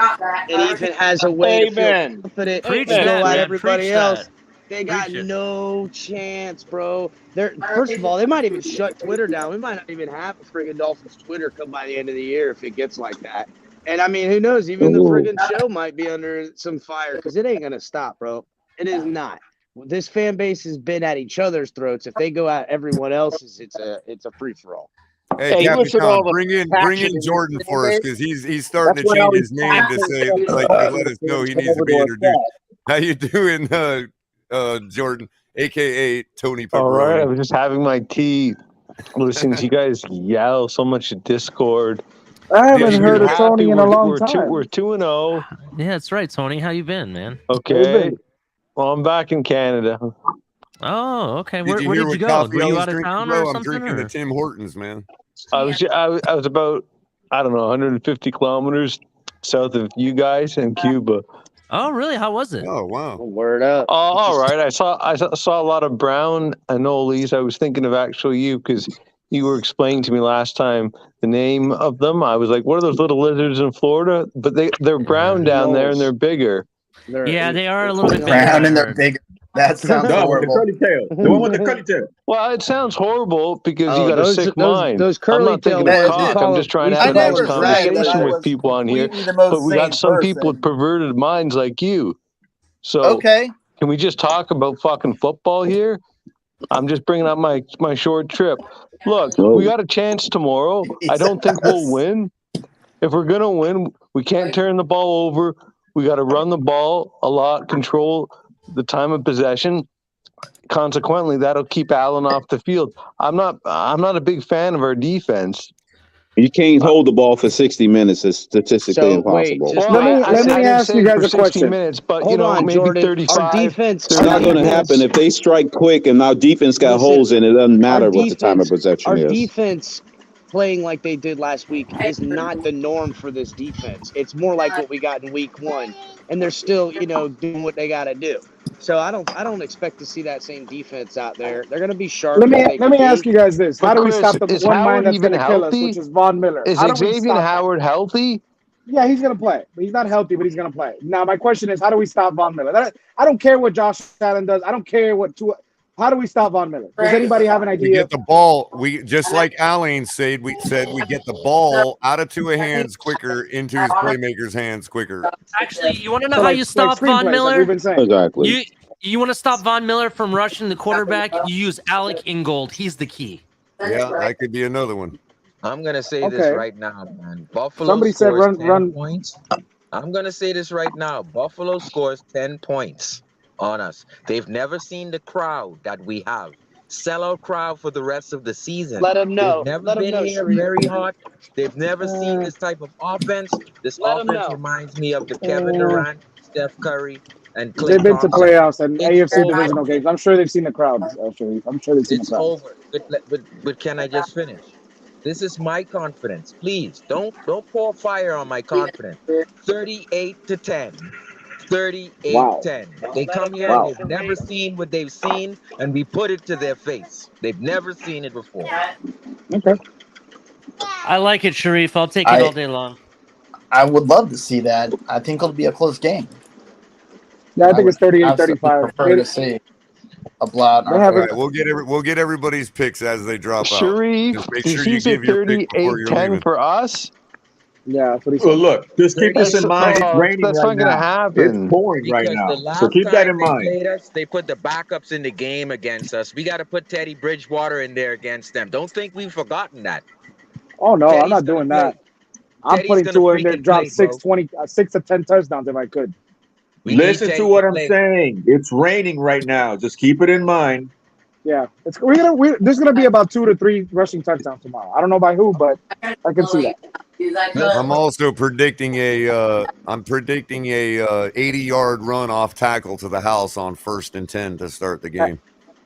and even has a way to feel Amen. confident Preach and that, go at man. everybody Preach else, that. they got Preach it. no chance, bro. They're first of all, they might even shut Twitter down. We might not even have a friggin' Dolphins Twitter come by the end of the year if it gets like that. And I mean, who knows? Even the friggin' show might be under some fire because it ain't gonna stop, bro. It is not. This fan base has been at each other's throats. If they go at everyone else's, it's a free for all. Hey, Hey, you listen to all Capitan, the bring passion in in Jordan this for us fan because he's starting That's to why all change his these name to pastors say come like to let us know he needs to be over to introduced. us. How you doing, Jordan, aka Tony All right, I Pepperoni? was just having my tea, listening to you guys yell so much at Discord. I haven't Yeah, heard you're of Tony in a long We're time. 2-0. Yeah, that's right, Tony. How you been, man? Okay. Well, I'm back in Canada. Oh, okay. Where Did you did hear you what go? coffee Were I you was out of drinking, town bro? or I'm something? drinking the Or? Tim Hortons, man. I was about, I don't know, 150 kilometers south of you guys in Cuba. Oh, really? How was it? Oh, wow. Word up. Oh, all right. I saw a lot of brown anoles. I was thinking of actually you because you were explaining to me last time the name of them. I was like, what are those little lizards in Florida? But they're brown down there and they're bigger. Yeah, they are a little bit bigger. Brown I and they're heard. bigger. That sounds No, with the horrible. curly tail. The one with the curly tail. Well, it sounds horrible because you Oh, got a sick mind. those I'm curly not thinking tail of ones, we cock. call I'm just them- trying to we have a I nice never said that conversation I with was people on here. completely the most But we got sane some people with person. perverted minds like you. So Okay. can we just talk about fucking football here? I'm just bringing up my short trip. Look, we got a chance tomorrow. I don't think we'll Jesus. win. If we're gonna win, we can't turn the ball over. We got to run the ball a lot, control the time of possession. Consequently, that'll keep Allen off the field. I'm not a big fan of our defense. You can't hold the ball for 60 minutes. It's statistically So, wait, impossible. just Well, wait. I Let me didn't ask say you guys for a 60 question. minutes, but Hold on, maybe Jordan. 35. Our defense. It's not going to happen. If they strike quick and our defense got Listen, holes in it, doesn't matter our what the time of defense- possession Our is. defense playing like they did last week is not the norm for this defense. It's more like what we got in week 1, and they're still, doing what they got to do. So I don't expect to see that same defense out there. They're going to be sharp. Let as they me can ask be. you guys this: How But do we Chris, stop the is one Howard mind that's even going to kill us, healthy? which is Von Miller? Is How do we Xavier stop that? Howard healthy? Yeah, he's going to play. But he's not healthy, but he's going to play. Now, my question is, how do we stop Von Miller? I don't care what Josh Allen does. I don't care what Tua. How do we stop Von Miller? Does anybody have an We idea? get the ball. We just like Alain said. We get the ball out of Tua's hands quicker into his playmakers' hands quicker. Actually, you want to know So how like you stop Von screenplays, Miller? like we've been saying. Exactly. You want to stop Von Miller from rushing the quarterback? You use Alec Ingold. He's the key. Yeah, that could be another one. I'm gonna say this Okay. right now, man. Buffalo Somebody said scores 10 run. points. I'm gonna say this right now. Buffalo scores 10 points on us. They've never seen the crowd that we have. Sellout crowd for the rest of the season. Let them know. They've never Let them been know, here Sharif. very hot. They've never seen this type of offense. This Let 'em offense know. reminds me of the Kevin Durant, Steph Curry, and Klay They've been to Thompson. playoffs and It's AFC over. divisional games. I'm sure they've seen the crowds. Sharif. I'm sure they've seen the It's crowds. over. But can I just finish? This is my confidence. Please don't pour fire on my confidence. 38-10. 38-10. They come here and they've never seen what they've seen, and we put it to their face. They've never seen it before. Okay. I like it, Sharif. I'll take it all day long. I would love to see that. I think it'll be a close game. Yeah, I think it's would 38-35. prefer to see a blowout. They have All right, we'll get everybody's picks as they drop out. Sharif, Just make did sure he you say give your pick before you're 38-10 leaving. for us? Yeah, that's what he said. Well, look, just keep this in mind. It's raining that's right not going to now. happen. It's pouring right Because the now. last So keep that time in they mind. played us, they put the backups in the game against us. We got to put Teddy Bridgewater in there against them. Don't think we've forgotten that. Oh no, I'm Teddy's not gonna doing play. that. I'm Teddy's putting gonna Tua in there, freaking drop play, 6 to 10 touchdowns if I could. We need Listen Teddy to what to I'm play. saying. It's raining right now. Just keep it in mind. Yeah, there's gonna be about 2 to 3 rushing touchdowns tomorrow. I don't know by who, but I can see that. I'm also predicting a 80-yard run off tackle to the house on 1st and 10 to start the game.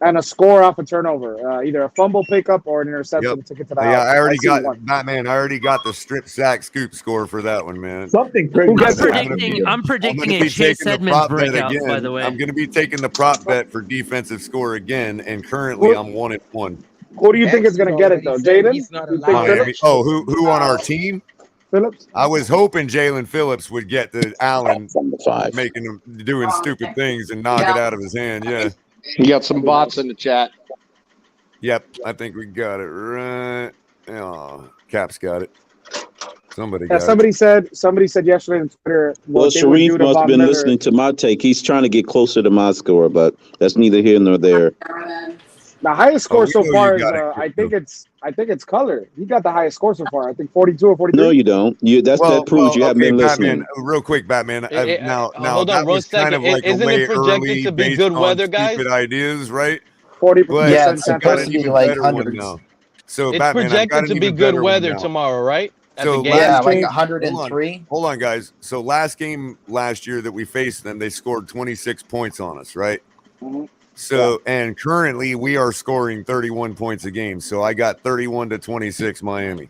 And a score off a turnover, either a fumble pickup or an interception to get to the house. Yeah, I already see got one. Batman. I already got the strip sack scoop score for that one, man. Something crazy. I'm predicting gonna a be Chase taking the Edmonds prop bet breakout, again. by the way. I'm going to be taking the prop bet for defensive score again, and currently I'm 1-1. Who do you think is going to get it though, Jaden? He's not You think allowed. Miami. Phillips? Oh, who on our team? Phillips? I was hoping Jalen Phillips would get the Allen From the 5. making him doing stupid things and knock it out of his hand. Yeah. You got some bots in the chat. Yep. I think we got it right. Oh, Cap's got it. Somebody Yeah, got somebody said yesterday on Twitter. Well, what they would Sharif do to must have Von been Miller. listening to my take. He's trying to get closer to my score, but that's neither here nor there. The highest score we so know you far is got it, I think it's Culler. He got the highest score so far. I think 42 or 43. No, you don't. That proves you haven't been listening. Batman, real quick, Batman. Now hold that on, 1 was kind of second. like a Isn't way it projected early to be based good on weather, guys? stupid ideas, right? 40%. Yeah, it's I've got supposed an to be even like better one hundreds. now. So It's Batman, I've got projected an to be even good better weather one now. tomorrow, right? At So the game? Yeah, like game- 103. Hold on, guys. So last game last year that we faced them, they scored 26 points on us, right? Mhm. So and currently we are scoring 31 points a game. So I got 31-26 Miami.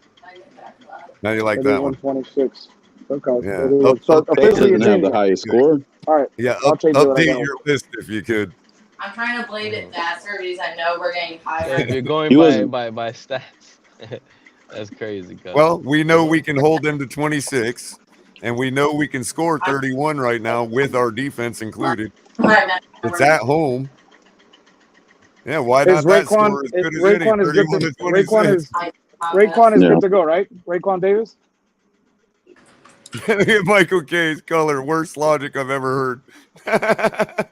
How do you like that one? 26. Okay. Yeah. So Up- They officially you're doesn't have changing the it. highest score. All right. Yeah, I'll change it when I update get your list if you could. I'm trying to blade it faster because I know we're getting So higher. if you're going He by, wasn't- by stats, that's crazy. Cuz. Well, we know we can hold them to 26, and we know we can score 31 right now with our defense included. It's at home. Yeah, why not that score as good as any? Raekwon is good 31 to to 26. Raekwon is Yeah. good to go, right? Raekwon Davis? Michael K's color, worst logic I've ever heard.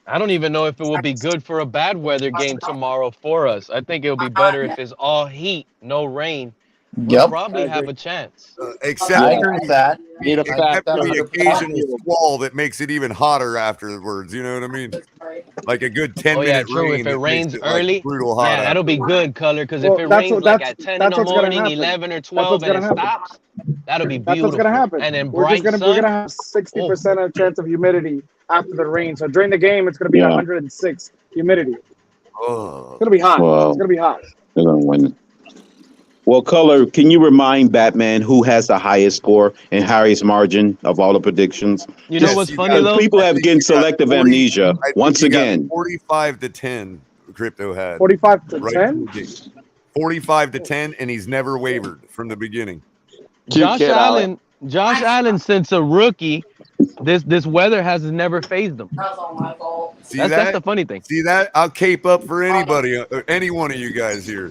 I don't even know if it would be good for a bad weather game tomorrow for us. I think it'll be better if it's all heat, no rain. We'll Yep. probably I have agree. a chance. Except I agree with that. Need a except fact for the 100%. occasional squall that makes it even hotter afterwards. You know what I mean? Like a good 10 Oh yeah, minute true. rain. If that it makes rains it, like, early, brutal hot. yeah, that'll be afterwards. good, Color. Because Well, if it that's rains what- like that's- at 10 in that's the what's gonna morning, happen. 11 or what's 12, and gonna it happen. stops, that'll be That's beautiful. what's gonna happen. And then we're bright gonna sun. have 60% of chance of humidity after the rain. So during the game, it's gonna be Yeah. 106 humidity. Oh. It's gonna be hot. Wow. It's gonna be hot. They're gonna win. Well, Color, can you remind Batman who has the highest score and highest margin of all the predictions? You know Yes, what's you funny got- though? People have getting selective 40 amnesia I think once you got again. 45 to 10. Crypto had 45 to right 10. from the gate. 45 to 10, and he's never wavered from the beginning. Josh kid, Allen, since a rookie, This weather has never phased them. That was all my fault. See That's the funny thing. See that? I'll cape up for anybody, any one of you guys here.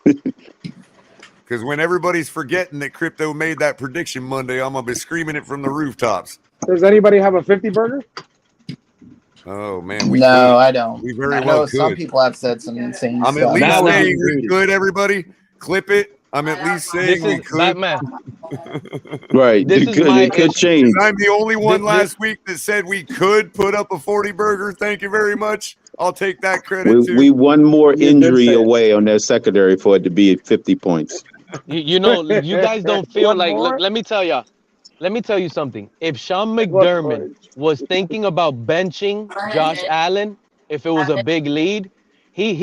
Because when everybody's forgetting that crypto made that prediction Monday, I'm gonna be screaming it from the rooftops. Does anybody have a 50 burger? Oh man, we No, could. I don't. We very I know well some could. people have said some insane I'm stuff. at least Now we're saying getting we could. Everybody, clip it. I'm at least saying This we is could. Batman. Right. This It is could, my it could issue. change. I'm the only one This- last week that said we could put up a 40 burger. Thank you very much. I'll take that credit too. We one more You did injury say it. away on their secondary for it to be 50 points. You know, you guys don't feel One like. more? Look, let me tell you something. If Sean One McDermott more. was thinking about benching Josh Allen, if it was a big lead, he's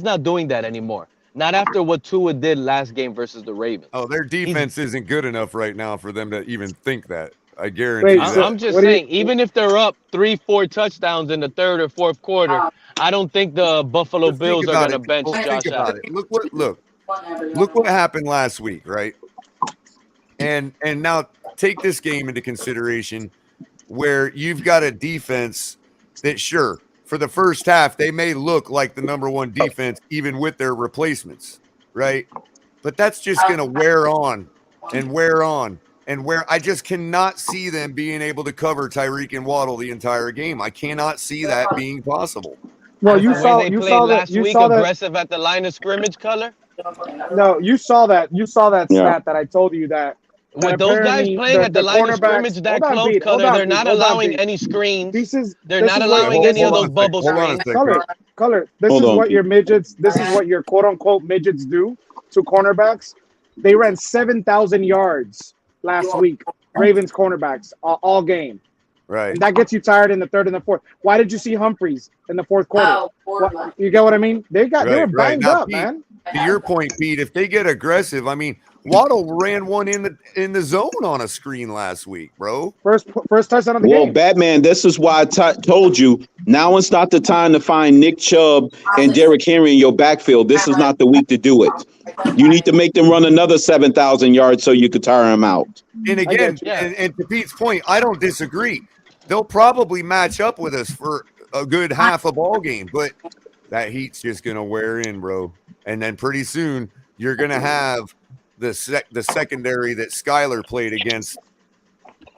not doing that anymore. Not after what Tua did last game versus the Ravens. Oh, their defense isn't good enough right now for them to even think that. I guarantee Wait, you so- that. I'm just what do you- saying, even if they're up 3-4 touchdowns in the third or fourth quarter, I don't think the Buffalo But think Bills are about going to it, bench people. Josh Think about Allen. it. Look what happened last week, right? And now take this game into consideration, where you've got a defense that, sure, for the first half they may look like the number one defense even with their replacements, right? But that's just going to wear on and wear on and where I just cannot see them being able to cover Tyreek and Waddle the entire game. I cannot see that being possible. Well, The you way saw they you played saw that last you week, saw that. aggressive at the line of scrimmage, Culler. No, you saw that Yeah. stat that I told you that. With those guys apparently playing at the line of cornerbacks- scrimmage that hold on, close, Pete, hold Culler, on, they're Pete, not hold on, allowing Pete. any screens. This is They're this not is what- allowing this any of is- those bubble Hold on a screens. second. Color. This Hold is on, what Pete. your midgets. This is what your quote unquote midgets do to cornerbacks. They ran 7,000 yards last week. Ravens cornerbacks all game, Right. and that gets you tired in the third and the fourth. Why did you see Humphreys in the fourth quarter? You get what I mean? They were banged Now, up, Pete, man. to your point, Pete, if they get aggressive, I mean, Waddle ran one in the zone on a screen last week, bro. First touchdown of the Well, game. Batman, this is why I told you now it's not the time to find Nick Chubb and Derrick Henry in your backfield. This is not the week to do it. You need to make them run another 7,000 yards so you could tire them out. And again, and to Pete's point, I don't disagree. They'll probably match up with us for a good half a ball game, but that heat's just gonna wear in, bro. And then pretty soon you're gonna have the secondary that Skyler played against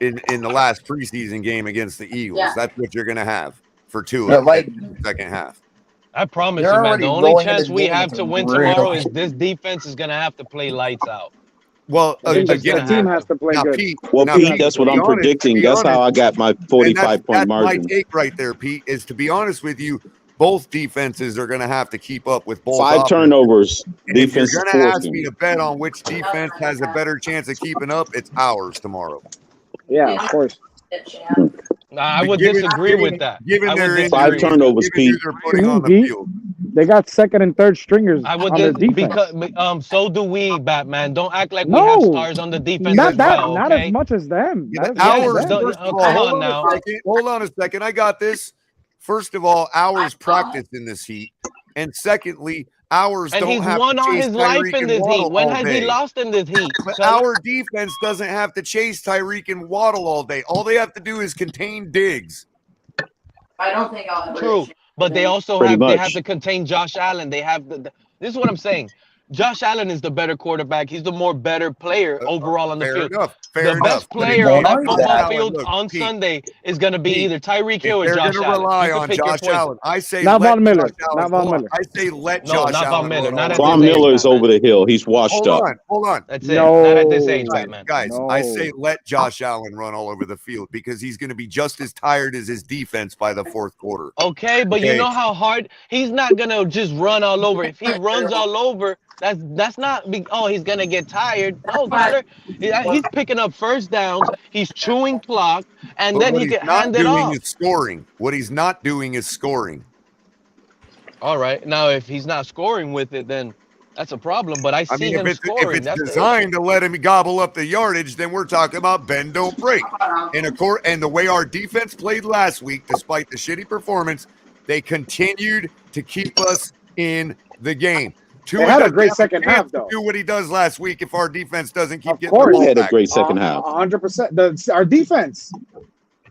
in the last preseason game against the Eagles. Yeah. That's what you're gonna have for Tua Yeah, like- in the second half. I promise You're you, man. already The only rolling chance into we the game have with to a win grill. tomorrow is this defense is going to have to play lights out. Well, I think the again, team has to play now, good. Pete, Well, now, Pete, that's what to be I'm honest- predicting. to be That's how I honest, got my and 45-point that's margin. my take right there, Pete, is to be honest with you, both defenses are going to have to keep up with both 5 offenses. turnovers. And if Defense you're is going to ask forcing. me to bet on which defense has a better chance of keeping up, it's ours tomorrow. Yeah, of course. I But would disagree with that. Given I would their disagree 5 with turnovers, given who Pete. they're putting on the Pete, field. They got second and third stringers I would on their dis- defense. because so do we, Batman. Don't act like we have No, stars on the defense not as that. well, Not okay? as much as them. Yeah, Not as much as ours, Yes, them. first of come all, on hold on now. a second. Hold on a second. I got this. First of all, ours practice in this heat. And secondly, ours And don't he's have won to all chase his life Tyreek in and this Waddle heat. When all has day. he lost in this heat? But Culler? our defense doesn't have to chase Tyreek and Waddle all day. All they have to do is contain Diggs. I don't think I'll ever. True, but they also Pretty have they have much. to contain Josh Allen. They have this is what I'm saying. Josh Allen is the better quarterback. He's the more better player overall on the Fair field. enough. Fair The enough. best But if player you on that got football Josh field Allen, on Pete, Sunday is going to be Pete, either Tyreek if Hill or they're Josh going to Allen. rely You can on pick your Josh poison. Allen, I say Not let Von Miller. Josh Allen. Not Von hold on. Miller. I say let No, Josh not Von Allen Miller. run Not all at over Von this the age, field. Miller's Batman. over the hill. He's washed Hold up. on. Hold on. That's it. No. Not at this age, Batman. Guys, No. I say let Josh Allen run all over the field because he's going to be just as tired as his defense by the fourth quarter. Okay, but you Okay. know how hard he's not gonna just run all over. If he runs all over, that's not he's gonna get tired. No, Culler, he's picking up first downs. He's chewing clock, and But then what he he's can not hand it doing off. is scoring. What he's not doing is scoring. All right, now if he's not scoring with it, then that's a problem. But I I see mean, him if scoring. it's That's the designed to let him gobble up the yardage, then we're talking about bend, don't break. And the way our defense played last week, despite the shitty performance, they continued to keep us in the game. Tua had a doesn't great have second chance half, to though. do what he does last week if our defense doesn't keep Of getting the course. ball They had a back. great second half. 100%. Our defense.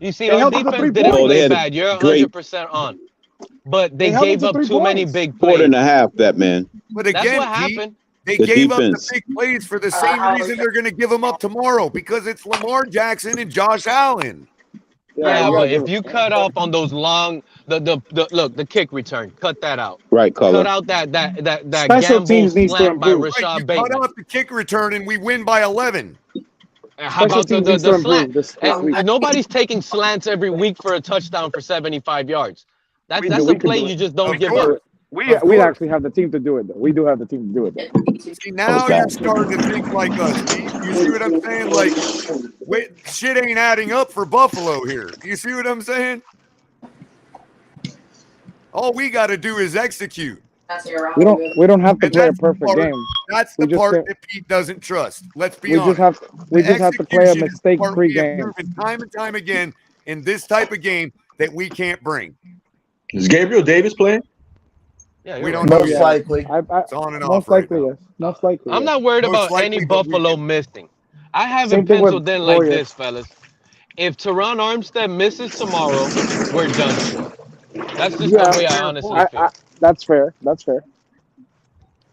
You see, They our held to the defense 3 didn't points. Oh, they play had a bad. You're great 100% on. But They they held them gave to up 3 too many points. big quarter plays. and a half, that man. But That's again, what Pete, happened. they The gave up defense. the big plays for the same reason they're going to give them up tomorrow, because it's Lamar Jackson and Josh Allen. Yeah, you but gotta give if it- you cut off on those long, the kick return, cut that out. Right, Cut Culler. out that Special gamble teams needs to slant by improve. Right, you Rashad cut Bateman. off the kick return and we win by 11. And how Special about teams needs to the improve slant? this And week. nobody's taking slants every week for a touchdown for 75 yards. That's a We can play do you it. just don't Of give course. up. We actually have the team to do it, though. We do have the team to do it, though. See, now you're starting to think like us, Pete. You see what I'm saying? Like, wait, shit ain't adding up for Buffalo here. You see what I'm saying? All we got to do is execute. We don't have to And play a that's the perfect part- game. That's We the just part can't- that Pete doesn't trust. Let's be We honest. just have to play a Execution is the mistake-free part we have game. proven time and time again in this type of game that we can't bring. Is Gabriel Davis playing? Yeah, We you're don't right. know Most yet. likely. It's on and off Most right likely, now. yes. Most likely. I'm yes. not worried Most about likely, any but we Buffalo can- missing. I have Same it thing with penciled in like Warriors. this, fellas. If Teron Armstead misses tomorrow, we're done for. That's just Yeah. the way I honestly feel. That's fair. That's fair.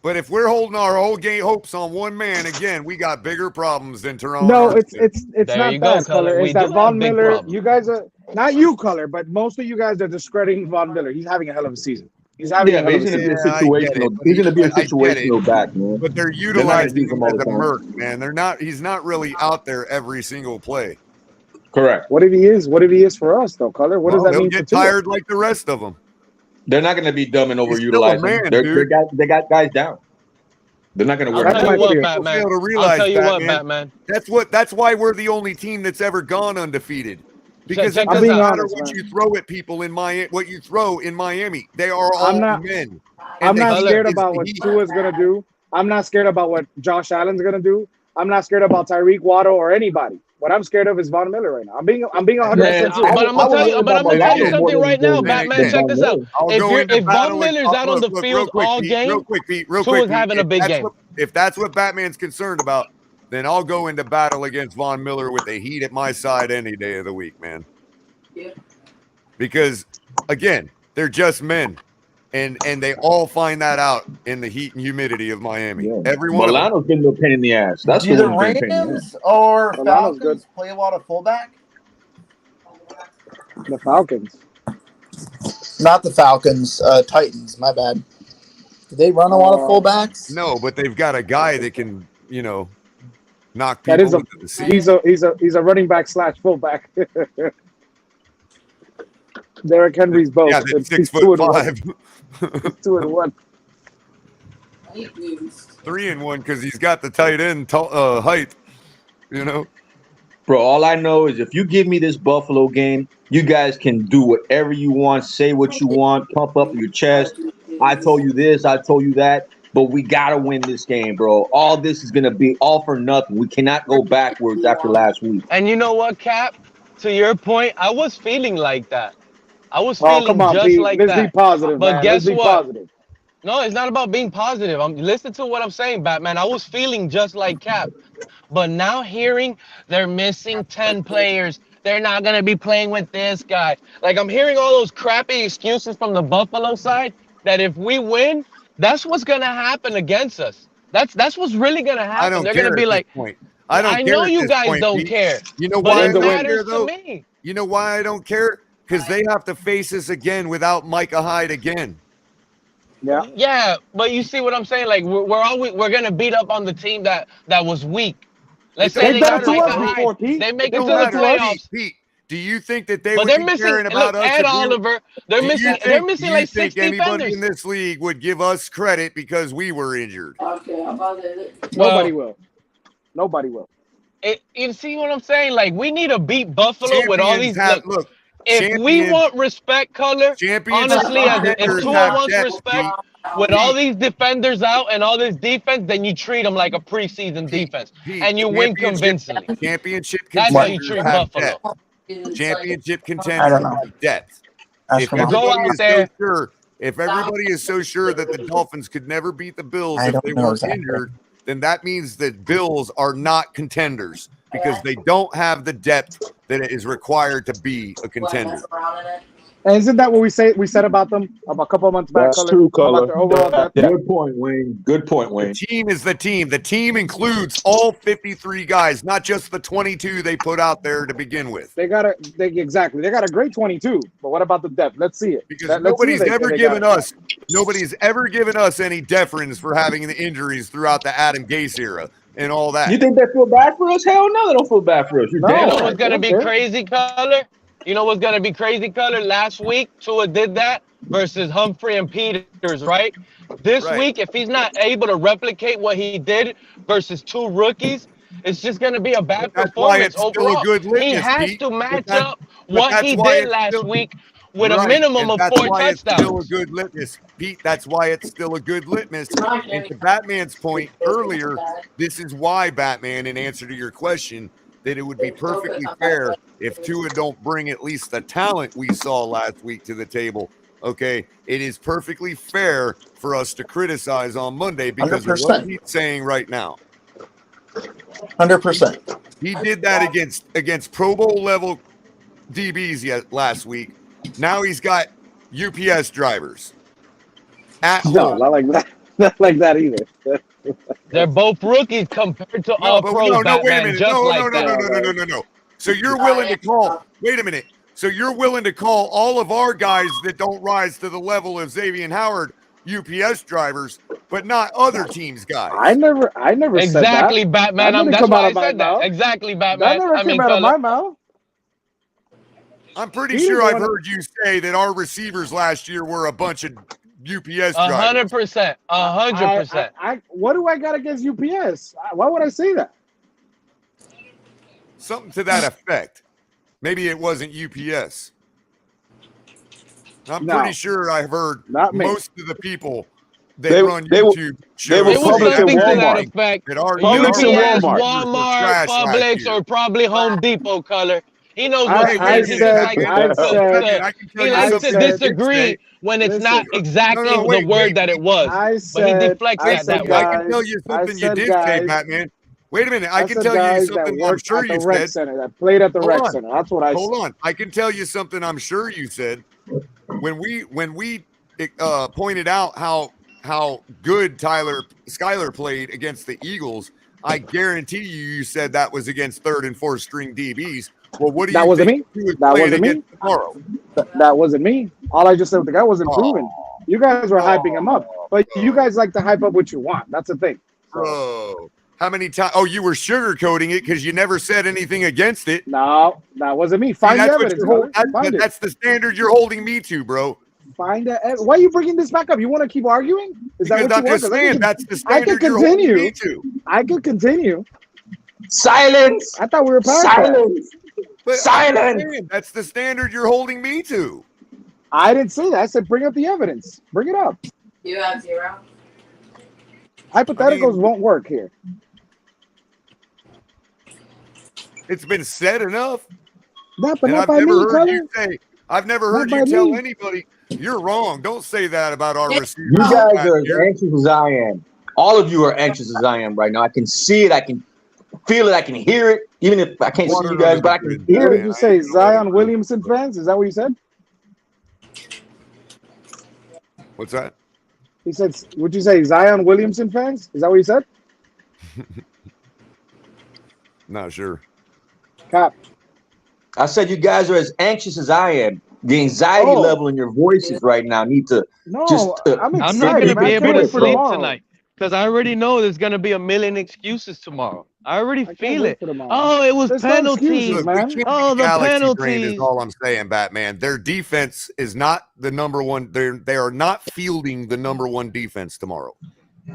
But if we're holding our whole game hopes on one man, again, we got bigger problems than Teron No, Armstead. it's There not you go, that, Culler. Color. We It's that do Von have big Miller. problems. You guys are not you, Color, but most of you guys are discrediting Von Miller. He's having a hell of a season. He's having a Yeah, hell but of he's a gonna be a season. Yeah, I get situational. it. He's gonna be a I get it. situational back, man. But they're They're not utilizing gonna use him him all as the a time. merc, man. They're not. He's not really out there every single play. Correct. What if he is? What if he is for us, though, Color? What does that He'll mean for get Tua? tired like the rest of them. They're not gonna be dumb and He's still a overutilize man, him. dude. They got guys down. They're not gonna I'll wear That's tell my you what, fear. People Batman. fail to I'll realize, tell you what, Batman. Batman. That's why we're the only team that's ever gone undefeated. Because check it this doesn't out. matter honest, what man. you throw at people in what you throw in Miami. They are all I'm not- men. I'm And the not heat scared is about the what heat. Tua's gonna do. I'm not scared about what Josh Allen's gonna do. I'm not scared about Tyreek Waddle or anybody. What I'm scared of is Von Miller right now. I'm being 100% Man, serious. But I'm gonna tell you. But I'm gonna tell you something right now, than- Batman. than Check this out. I'll go into If Von battle Miller's out on the real field quick, all Pete, game, real quick, Pete. Tua's having a big game. If that's what Batman's concerned about, then I'll go into battle against Von Miller with the heat at my side any day of the week, man. Yeah. Because again, they're just men, and they all find that out in the heat and humidity of Miami. Yeah. Every one of them. Milano's been a pain in the ass. That's Do the the one who's been a pain in the ass. Rams or Milano's Falcons play a lot of fullback? The Falcons. Not the Falcons, Titans. My bad. Do they run a lot of fullbacks? No, but they've got a guy that can, knock people That is into the seat. he's a running back / fullback. Derrick Henry's both. Yeah, He's that's 2-1. 6'5". 2-1. 3-1 because he's got the tight end height. Bro, all I know is if you give me this Buffalo game, you guys can do whatever you want, say what you want, pump up your chest. I told you this, I told you that, but we gotta win this game, bro. All this is gonna be all for nothing. We cannot go backwards after last week. And you know what, Cap? To your point, I was feeling like that. I was Oh, feeling come on, just Pete. like Let's that. be positive, But man. guess Let's be what? positive. No, it's not about being positive. Listen to what I'm saying, Batman. I was feeling just like Cap. But now hearing they're missing 10 players, they're not going to be playing with this guy. Like, I'm hearing all those crappy excuses from the Buffalo side that if we win, that's what's going to happen against us. That's what's really going to happen. I don't They're care going to be at like, this point. I don't I care know at you this guys point, don't Pete. care. You know But why it I don't matters care, though? to me. You know why I don't care? Because they have to face us again without Micah Hyde again. Yeah. Yeah, but you see what I'm saying? Like we're gonna beat up on the team that was weak. Let's say They've they done got it to Micah us Hyde. before, Pete. They make it They've to done the it to us. playoffs. Pete, do you think that they But would they're be missing. caring about Look, us? Ed if we were- Oliver. They're Do missing. you They're think- missing do like you 6 think anybody defenders. in this league would give us credit because we were injured? Okay, about it. Nobody will. Nobody will. You see what I'm saying? Like we need to beat Buffalo with all these. Look, if we champions- want respect, Culler, Championship honestly, if contenders Tua have wants depth, respect, Pete. with all these defenders out and all this defense, then you treat them like a preseason defense, Pete, and you win championship- convincingly. Championship That's how you contenders treat have Buffalo. depth. Championship I contenders don't know. have depth. Ask If him. everybody Go out is there. so sure if everybody is so sure that the Dolphins could never beat the Bills I if don't they know weren't exactly. injured, then that means that Bills are not contenders because they don't have the depth that is required to be a contender. And isn't that what we said about them a couple of months back? That's true, About Culler. their overall depth? Good point, Wayne. Good point, The Wayne. team is the team. The team includes all 53 guys, not just the 22 they put out there to begin with. They got a great 22, but what about the depth? Let's see it. Because nobody's ever given us any deference for having the injuries throughout the Adam Gase era and all that. You think they feel bad for us? Hell no, they don't feel bad for us. You're No. You damn know right. what's gonna be crazy, Culler? You know what's gonna be crazy, Culler? Last week, Tua did that versus Humphrey and Peters, right? This week, if he's not able to replicate what he did versus two rookies, it's just gonna be a bad That's why performance it's still overall. a good litmus, He has Pete. to match But up what that's he why did it's last still- week with a Right, minimum and of that's 4 why it's still a touchdowns. good litmus, Pete. That's why it's still a good litmus. And to Batman's point earlier, this is why, Batman, in answer to your question, that it would be perfectly fair if Tua don't bring at least the talent we saw last week to the table. Okay, it is perfectly fair for us to criticize on Monday because of what 100%. he's saying right now. 100%. He did that against Pro Bowl level DBs last week. Now he's got UPS drivers at No, home. not like that. Not like that either. They're both rookies compared to all pros, wait a Batman, minute. just like that. No. So you're willing to call, wait a minute. So you're willing to call all of our guys that don't rise to the level of Xavier Howard UPS drivers, but not other teams' guys. I never said that. Exactly, Batman. That didn't That's come why out I of my said that. mouth. Exactly, That Batman. never I mean, came out of Culler. my mouth. I'm pretty He sure didn't I've wanna- heard you say that our receivers last year were a bunch of UPS drivers. 100%. 100%. What do I got against UPS? Why would I say that? Something to that effect. Maybe it wasn't UPS. I'm No. pretty sure I've heard Not me. most of the people that They- run they were- YouTube they were It was Publix and something to that Walmart. effect. that our Publix and UPS, Walmart. Walmart, Publix, or probably Home Depot, Culler. He knows I- what's I crazy. said- He I likes to- said- he likes to disagree when it's not exactly No, the wait, word that it was. I But he said, deflects I that said way. I guys, can tell you something I you said did guys, say, Batman. Wait a minute. I can said tell you guys that something I'm worked sure at the you rec said. center, that played at the Hold rec on. center. That's what I Hold said. on. I can tell you something I'm sure you said. When we pointed out how good Skyler played against the Eagles, I guarantee you said that was against third and fourth string DBs. Well, what do That you wasn't think me. he was That playing wasn't me. against tomorrow? That wasn't me. All I just said, the guy wasn't proven. You guys were hyping him up, but you guys like to hype up what you want. That's the thing. Bro, how many times? Oh, you were sugarcoating it because you never said anything against it. No, that wasn't me. Find the That's what evidence. you're Brother. Find it. that's the standard you're holding me to, bro. Find the. Why are you bringing this back up? You want to keep arguing? Is that Because what I'm you want? just 'Cause saying that's the I can standard you're holding continue. me to. I could continue. Silence. I thought we were past that. Silence. But Silence. I'm just saying, that's the standard you're holding me to. I didn't say that. I said bring up the evidence. Bring it up. You have 0. Hypotheticals won't work here. It's been said enough. No, but And not I've by never me, heard Culler. you say, I've never Not heard by you tell me. anybody you're wrong. Don't say that about our receivers. You guys last are as year. anxious as I am. All of you are anxious as I am right now. I can see it. I can feel it. I can hear it. Even if I can't see Water you guys, under but I the can bridge, hear What it. did you say? Zion Williamson fans? Is that what you said? What's that? He said, would you say Zion Williamson fans? Is that what you said? Not sure. Cap. I said you guys are as anxious as I am. The anxiety level in your voices right now need to No, just. I'm excited. I'm not going to man. be I able can't to wait for sleep tomorrow. tonight because I already know there's going to be a million excuses tomorrow. I already can't feel wait it. for tomorrow. Oh, it was There's no penalties. excuses, Look, man. we can't Oh, be the galaxy brain is penalties. all I'm saying, Batman. Their defense is not the number one. They are not fielding the number one defense tomorrow.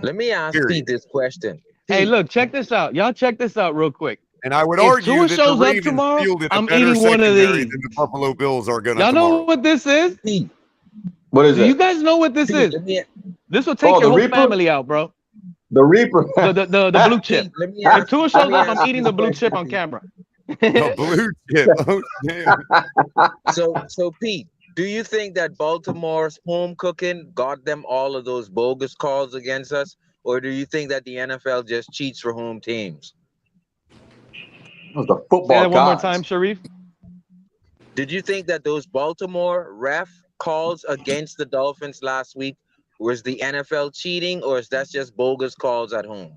Let me ask Period. Pete this question. Hey, Pete, look, check this out. Y'all check this out real quick. And I would If argue Tua that shows the up Ravens tomorrow, fielded a I'm better eating one of secondary these. than the Buffalo Bills are going to Y'all know tomorrow. what this is? Pete, What is Do it? you guys know what this Pete, is? let me, This will take Oh, your the whole Reaper? family out, bro. The Reaper. The blue chip. Pete, let me If ask, Tua let shows me up, ask I'm you eating this the blue question, chip on Pete. camera. The blue chip. Oh, damn. So Pete, Do you think that Baltimore's home cooking got them all of those bogus calls against us, or do you think that the NFL just cheats for home teams? Those the Say football that one more gods. time, Sharif. Did you think that those Baltimore ref calls against the Dolphins last week was the NFL cheating, or is that just bogus calls at home?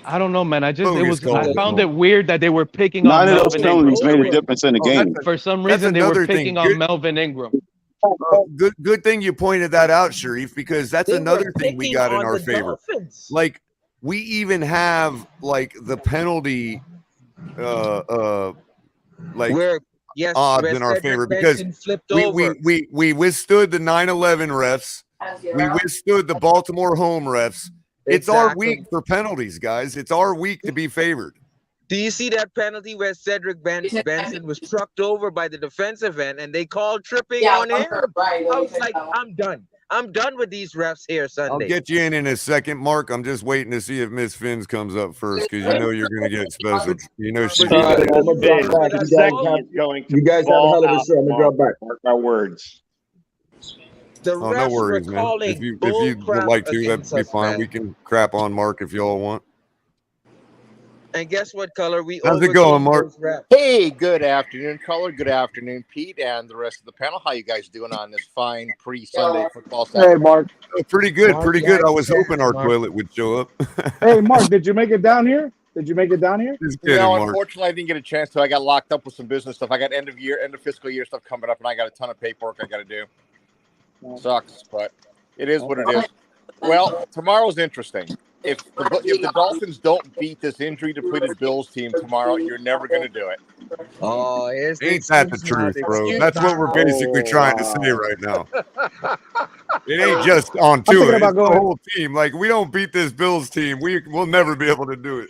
I don't know, man. I Bogus calls. found it weird that they were picking None on of those Melvin penalties Ingram. made a difference in the game. For some That's reason, they were another picking thing. on Melvin Ingram. Good thing you pointed that out, Sharif, because that's They were another thing we picking got in on our the favor. Dolphins. Like we even have like the penalty like Where yes, odds where in our Cedric favor because Benson flipped we over. we withstood the 9/11 refs. We withstood the Baltimore home refs. It's our Exactly. week for penalties, guys. It's our week to be favored. Do you see that penalty where Cedric Benson was trucked over by the defensive end and they called tripping on him? I was like, I'm done. I'm done with these refs here Sunday. I'll get you in a second, Mark. I'm just waiting to see if Miss Finns comes up first because you know you're going to get special. You know she's I'm gonna drop back. You guys have a hell of a show. I'm gonna drop back. Mark my words. The Oh, refs no worries, were man. calling If you bull would crap like to, that'd against be us, fine. man. We can crap on Mark if y'all want. And guess what, Culler? We How's it going, overcame Mark? those refs. Hey, good afternoon, Culler. Good afternoon, Pete, and the rest of the panel. How you guys doing on this fine pre-Sunday football Hey, Saturday? Mark. Oh, pretty good, Mark, pretty yeah, good. I was yeah, hoping our Mark. toilet would show up. Hey, Mark, did you make it down here? Just kidding, No, Mark. unfortunately, I didn't get a chance to. I got locked up with some business stuff. I got end of fiscal year stuff coming up, and I got a ton of paperwork I got to do. Sucks, but it is what it is. Well, tomorrow's interesting. If the Dolphins don't beat this injury-depleted Bills team tomorrow, you're never going to do it. Oh, Ain't that the truth, bro? That's what we're basically trying to say right now. It ain't just on thinking Tua. It's about the going- whole team. Like, we don't beat this Bills team, we'll never be able to do it.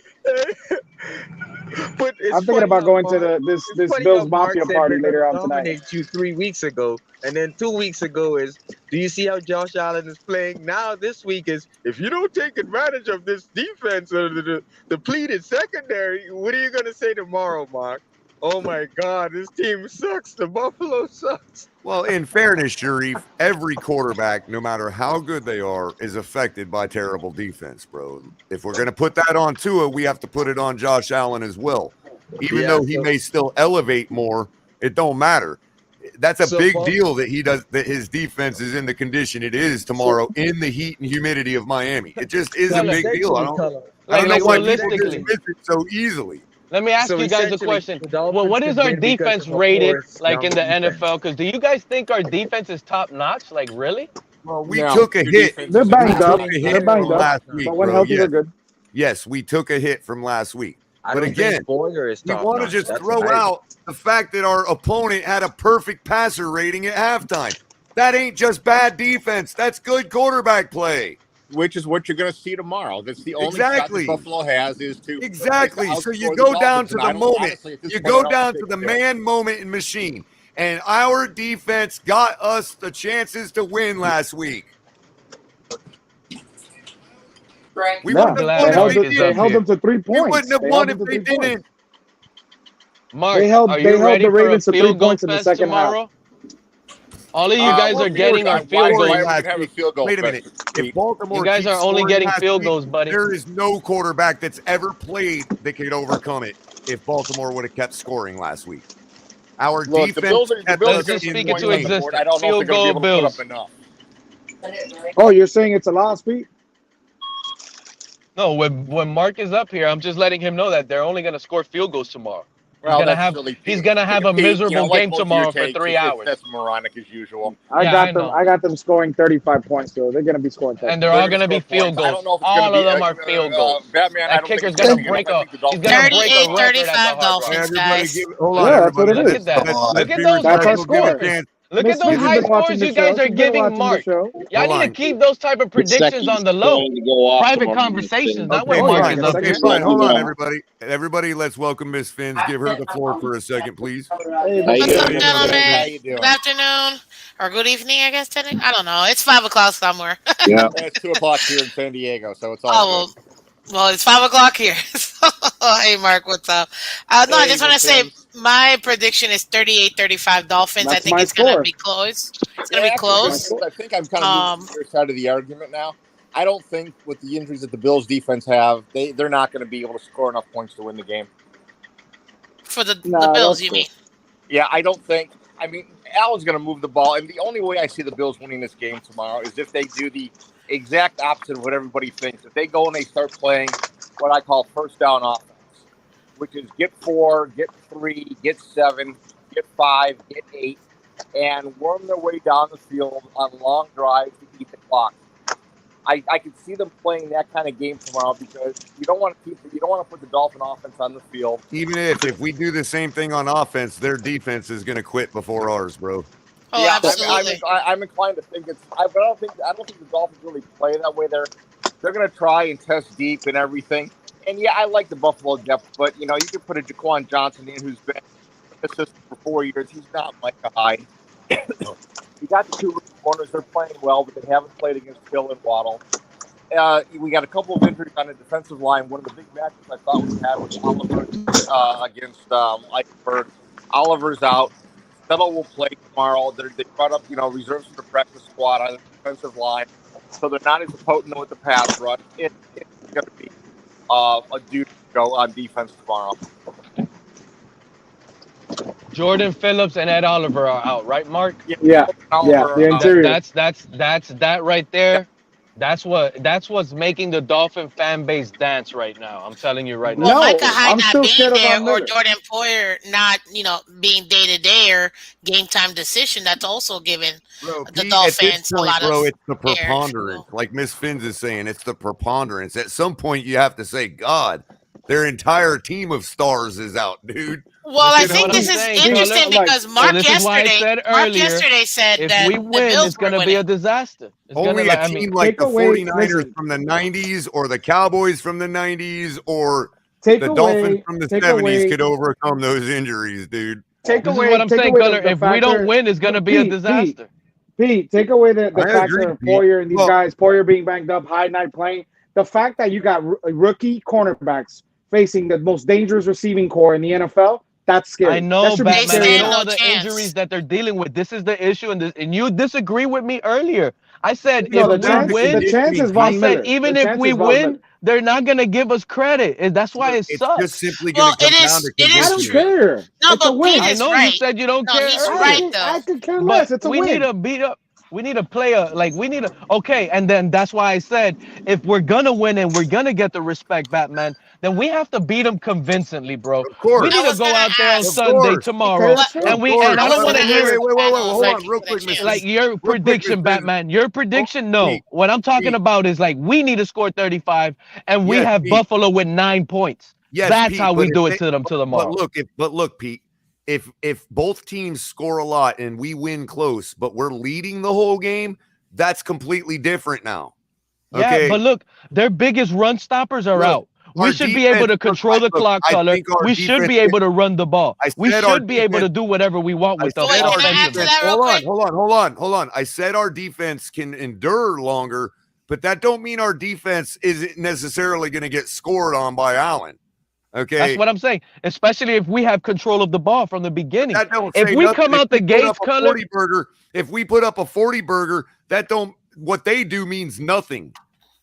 But it's I'm thinking funny about how going to Mark- this it's funny Bills how Mark Mafia said party we're later gonna on tonight. dominate you 3 weeks ago, and then 2 weeks ago is, do you see how Josh Allen is playing? Now this week is, if you don't take advantage of this defense or the depleted secondary, what are you gonna say tomorrow, Mark? Oh my God, this team sucks. The Buffalo sucks. Well, in fairness, Sharif, every quarterback, no matter how good they are, is affected by terrible defense, bro. If we're going to put that on Tua, we have to put it on Josh Allen as well. Even though he may still elevate more, it don't matter. That's a big deal that his defense is in the condition it is tomorrow in the heat and humidity of Miami. It just is a big deal. I don't know why people just miss it so easily. Let me ask So you guys a essentially, question. the Dolphins Well, what is could our win because defense of a rated porous like in the young defense. NFL? Because do you guys think our defense is top notch? Like, really? Well, we No, took a your hit. defense They're is banged not up. Took a good. hit They're banged from up. last week, But when bro. healthy, Yes. they're good. Yes, we took a hit from last week. I But don't again, think Boyer is we top want to notch. just That's throw amazing. out the fact that our opponent had a perfect passer rating at halftime. That ain't just bad defense. That's good quarterback play. Which is what you're going to see tomorrow. That's the only Exactly. shot that Buffalo has is to Exactly. So you outscore go the down Dolphins, to and the I don't- moment. honestly, at this You point, I go don't down think to the they do it. man moment and machine. And our defense got us the chances to win last week. We No, wouldn't have glad won Mark if they is they up held here. them to 3 We points. wouldn't have They won held if them to they 3 points. didn't. Mark, They held are the you ready for a Ravens to 3 field goal points in the fest second half. tomorrow? All of you guys Well, are getting our why field are we goals. going to have a field goal Wait a fest, minute. Pete? If Baltimore You guys keeps are only scoring getting last field week, goals, buddy. there is no quarterback that's ever played that could overcome it if Baltimore would have kept scoring last week. Our Look, the defense Bills are kept going Let's us to just in speak the it to points on game. the board. existence. I don't know if Field they're going to goal be able to put Bills. up enough. Oh, you're saying it's a loss, Pete? No, when Mark is up here, I'm just letting him know that they're only going to score field goals tomorrow. Well, that's silly. He's gonna have a Pete, miserable like game most of tomorrow your for takes, 3 hours. That's moronic as usual. I Yeah, got I them. know. I got them scoring 35 points, so they're going to be scoring 35. And they're all going to be field I don't goals. know if it's going All to of be them are field goals. Batman. I That don't think kicker's it's going going to break I a think the Dolphins. record at the Hard Rock. Everybody hold on, Yeah, that's what everybody. it is. Let's Look at be those That's our respectful. Give a score. chance. Look Miss at those Finns has high been watching scores the you guys show. are She's been giving watching the Mark. show. Y'all Hold need on. to keep those type of predictions on the low. Private conversations. That way Okay, Mark fine. is up Okay, here. fine. Hold on, everybody. Everybody, let's welcome Miss Finns. Give her the floor for a second, please. Hey, What's Miss up, Finns. How gentlemen? you doing? Good afternoon or good evening, I guess today. I don't know. It's 5 o'clock somewhere. Yeah. It's 2:00 here in San Diego, so it's all Oh good. well, it's 5 o'clock here. Hey, Mark, what's up? No, I Hey, just want to Miss say Finns. My prediction is 38-35 Dolphins. I That's think my it's gonna score. be close. It's gonna Yeah, be actually, close. I think I'm kind of moving to your side of the argument now. I don't think with the injuries that the Bills defense have, they're not going to be able to score enough points to win the game. For the Nah, Bills, that's you cool. mean? Yeah, I don't think. I mean, Allen's going to move the ball, and the only way I see the Bills winning this game tomorrow is if they do the exact opposite of what everybody thinks. If they go and they start playing what I call first down offense, which is get 4, get 3, get 7, get 5, get 8, and worm their way down the field on long drives to keep the clock. I could see them playing that kind of game tomorrow because you don't want to put the Dolphin offense on the field. Even if we do the same thing on offense, their defense is going to quit before ours, bro. Oh, Yeah, absolutely. I'm inclined to think it's. But I don't think the Dolphins really play that way. They're going to try and test deep and everything. And yeah, I like the Buffalo depth, but you could put a Jaquan Johnson in who's been assistant for 4 years. He's not Micah Hyde. You got the 2 rookie corners. They're playing well, but they haven't played against Hill and Waddle. We got a couple of injuries on the defensive line. One of the big matches I thought we had was Oliver against Eichenberg. Oliver's out. Settle will play tomorrow. They brought up, reserves from the practice squad on the defensive line, so they're not as potent with the pass rush. It's going to be a dude to go on defense tomorrow. Jordan Phillips and Ed Oliver are out, right, Mark? Yeah, the interior. That's that right there. That's what's making the Dolphin fan base dance right now. I'm telling you right now. Well, Micah Hyde I'm not still being scared of there Von or Miller. Jordan Poyer not, being day to day or game time decision, that's also giving the Pete, Dolphins at this point, a lot bro, of it's the air. preponderance. Like Miss Finns is saying, it's the preponderance. At some point, you have to say, God, their entire team of stars is out, dude. Well, I This is think what this I'm is saying, interesting Color. because So Mark this is why I said earlier, said if that we the win, Bills it's were going to be a winning. disaster. It's Only gonna, a team like take the away- 49ers listen. from the 90s or the Cowboys from the 90s or Take the away- Dolphins from the take 70s away- could overcome those injuries, dude. Take This away, is what I'm take saying, away Color. the If we factor- don't win, it's going to be a Pete, disaster. Pete, take away the I factor agree, of Pete. Poyer and these Well- guys, Poyer being banged up, Hyde not playing. The fact that you got rookie cornerbacks facing the most dangerous receiving core in the NFL, that's scary. I know, that should be Batman. scary You enough. know all the injuries that they're dealing with. This is the issue, and you disagree with me earlier. I said No, if we win, the chance is I Von said Miller. even The if chance we is Von win, Miller. they're not gonna give us credit. That's why it It's sucks. just simply going Well, to come it down is. to It I is don't conditioning. true. care. No, It's a but win. Pete I is know right. you said you don't No, care he's earlier. right though. I could care But less. It's a we win. need to beat up. We need to play and then that's why I said if we're gonna win and we're gonna get the respect, Batman, then we have to beat them convincingly, bro. Of course. We need I to was go gonna out there on ask. Of Sunday course. tomorrow, that's fine. and I I was don't want to gonna hear ask it. Wait, panels, hold on, real for the quick, Miss chance. Like your quick, prediction, Miss Batman. Your prediction, no. Pete, What I'm talking Pete. about is like we need to score 35, and we Yes, have Pete. Buffalo with 9 points. Yes, That's Pete, how we but do if it to them But tomorrow. look, Pete. If both teams score a lot and we win close, but we're leading the whole game, that's completely different now. Yeah, Okay. but look, their biggest run stoppers are Look, out. We our should be able to defense- control the look, clock, I Color. think our We should defense- be able to run the ball. I We said our should be able to defense- do whatever we want with I them said our Can I add to offensively. that real quick? Hold on. I said our defense can endure longer, but that don't mean our defense isn't necessarily going to get scored on by Allen. Okay. That's what I'm saying. Especially if we have control of the ball from the beginning. That don't If say we nothing. come If out the we put gates, up a Color, 40 burger, if we put up a 40 burger, what they do means nothing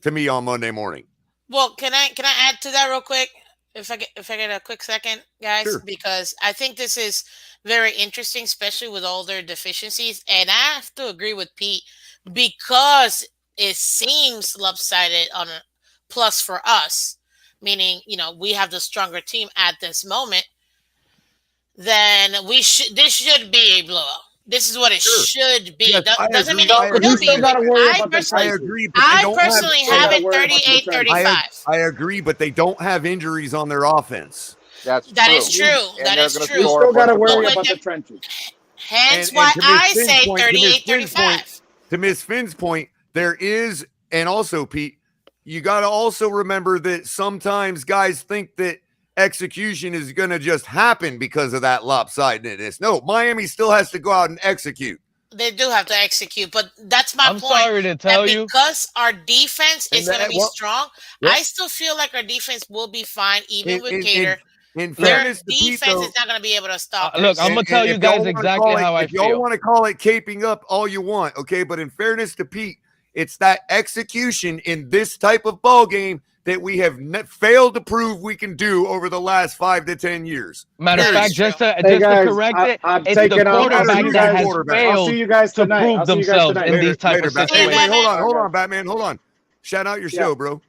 to me on Monday morning. Well, can I add to that real quick? If I get a quick second, guys, Sure. because I think this is very interesting, especially with all their deficiencies. And I have to agree with Pete because it seems lopsided on a plus for us, meaning we have the stronger team at this moment. Then this should be a blowout. This is what it Sure. should be. Yes, I Doesn't agree. mean it But will you be. still got to worry I about the personally, I trenches. agree, but they I don't personally still have gotta it worry about the 38-35. I agree, but they don't have injuries on their offense. That's That true. is true. And That they're is gonna true. You score still a got to bunch of worry points. about the trenches. Hence And why to Miss I Finn's say point- to Miss Finn's 38-35. To Miss Finn's point, there is, and also Pete, you got to also remember that sometimes guys think that execution is going to just happen because of that lopsidedness. No, Miami still has to go out and execute. They do have to execute, but that's my I'm point. sorry to tell you. Because our defense is And going to that- be well, strong, yeah. I still feel like our defense will be fine, even with And- Cater. In Their fairness to Pete, defense though, is not going to be able to stop. Look, I'm gonna tell you if y'all guys wanna exactly call it- how I if y'all feel. want to call it caping up all you want, okay? But in fairness to Pete, it's that execution in this type of ball game that we have failed to prove we can do over the last 5 to 10 years. Matter of That fact, is true. just to guys, correct it, I'm it's the taking out. I'll see quarterback you that guys. has I'll I'll see failed you guys to tonight. prove I'll see you guys themselves tonight. in these type of Batman. Hey, Wait, situations. Batman. hold on, Batman. Hold on. Shout out your show, bro.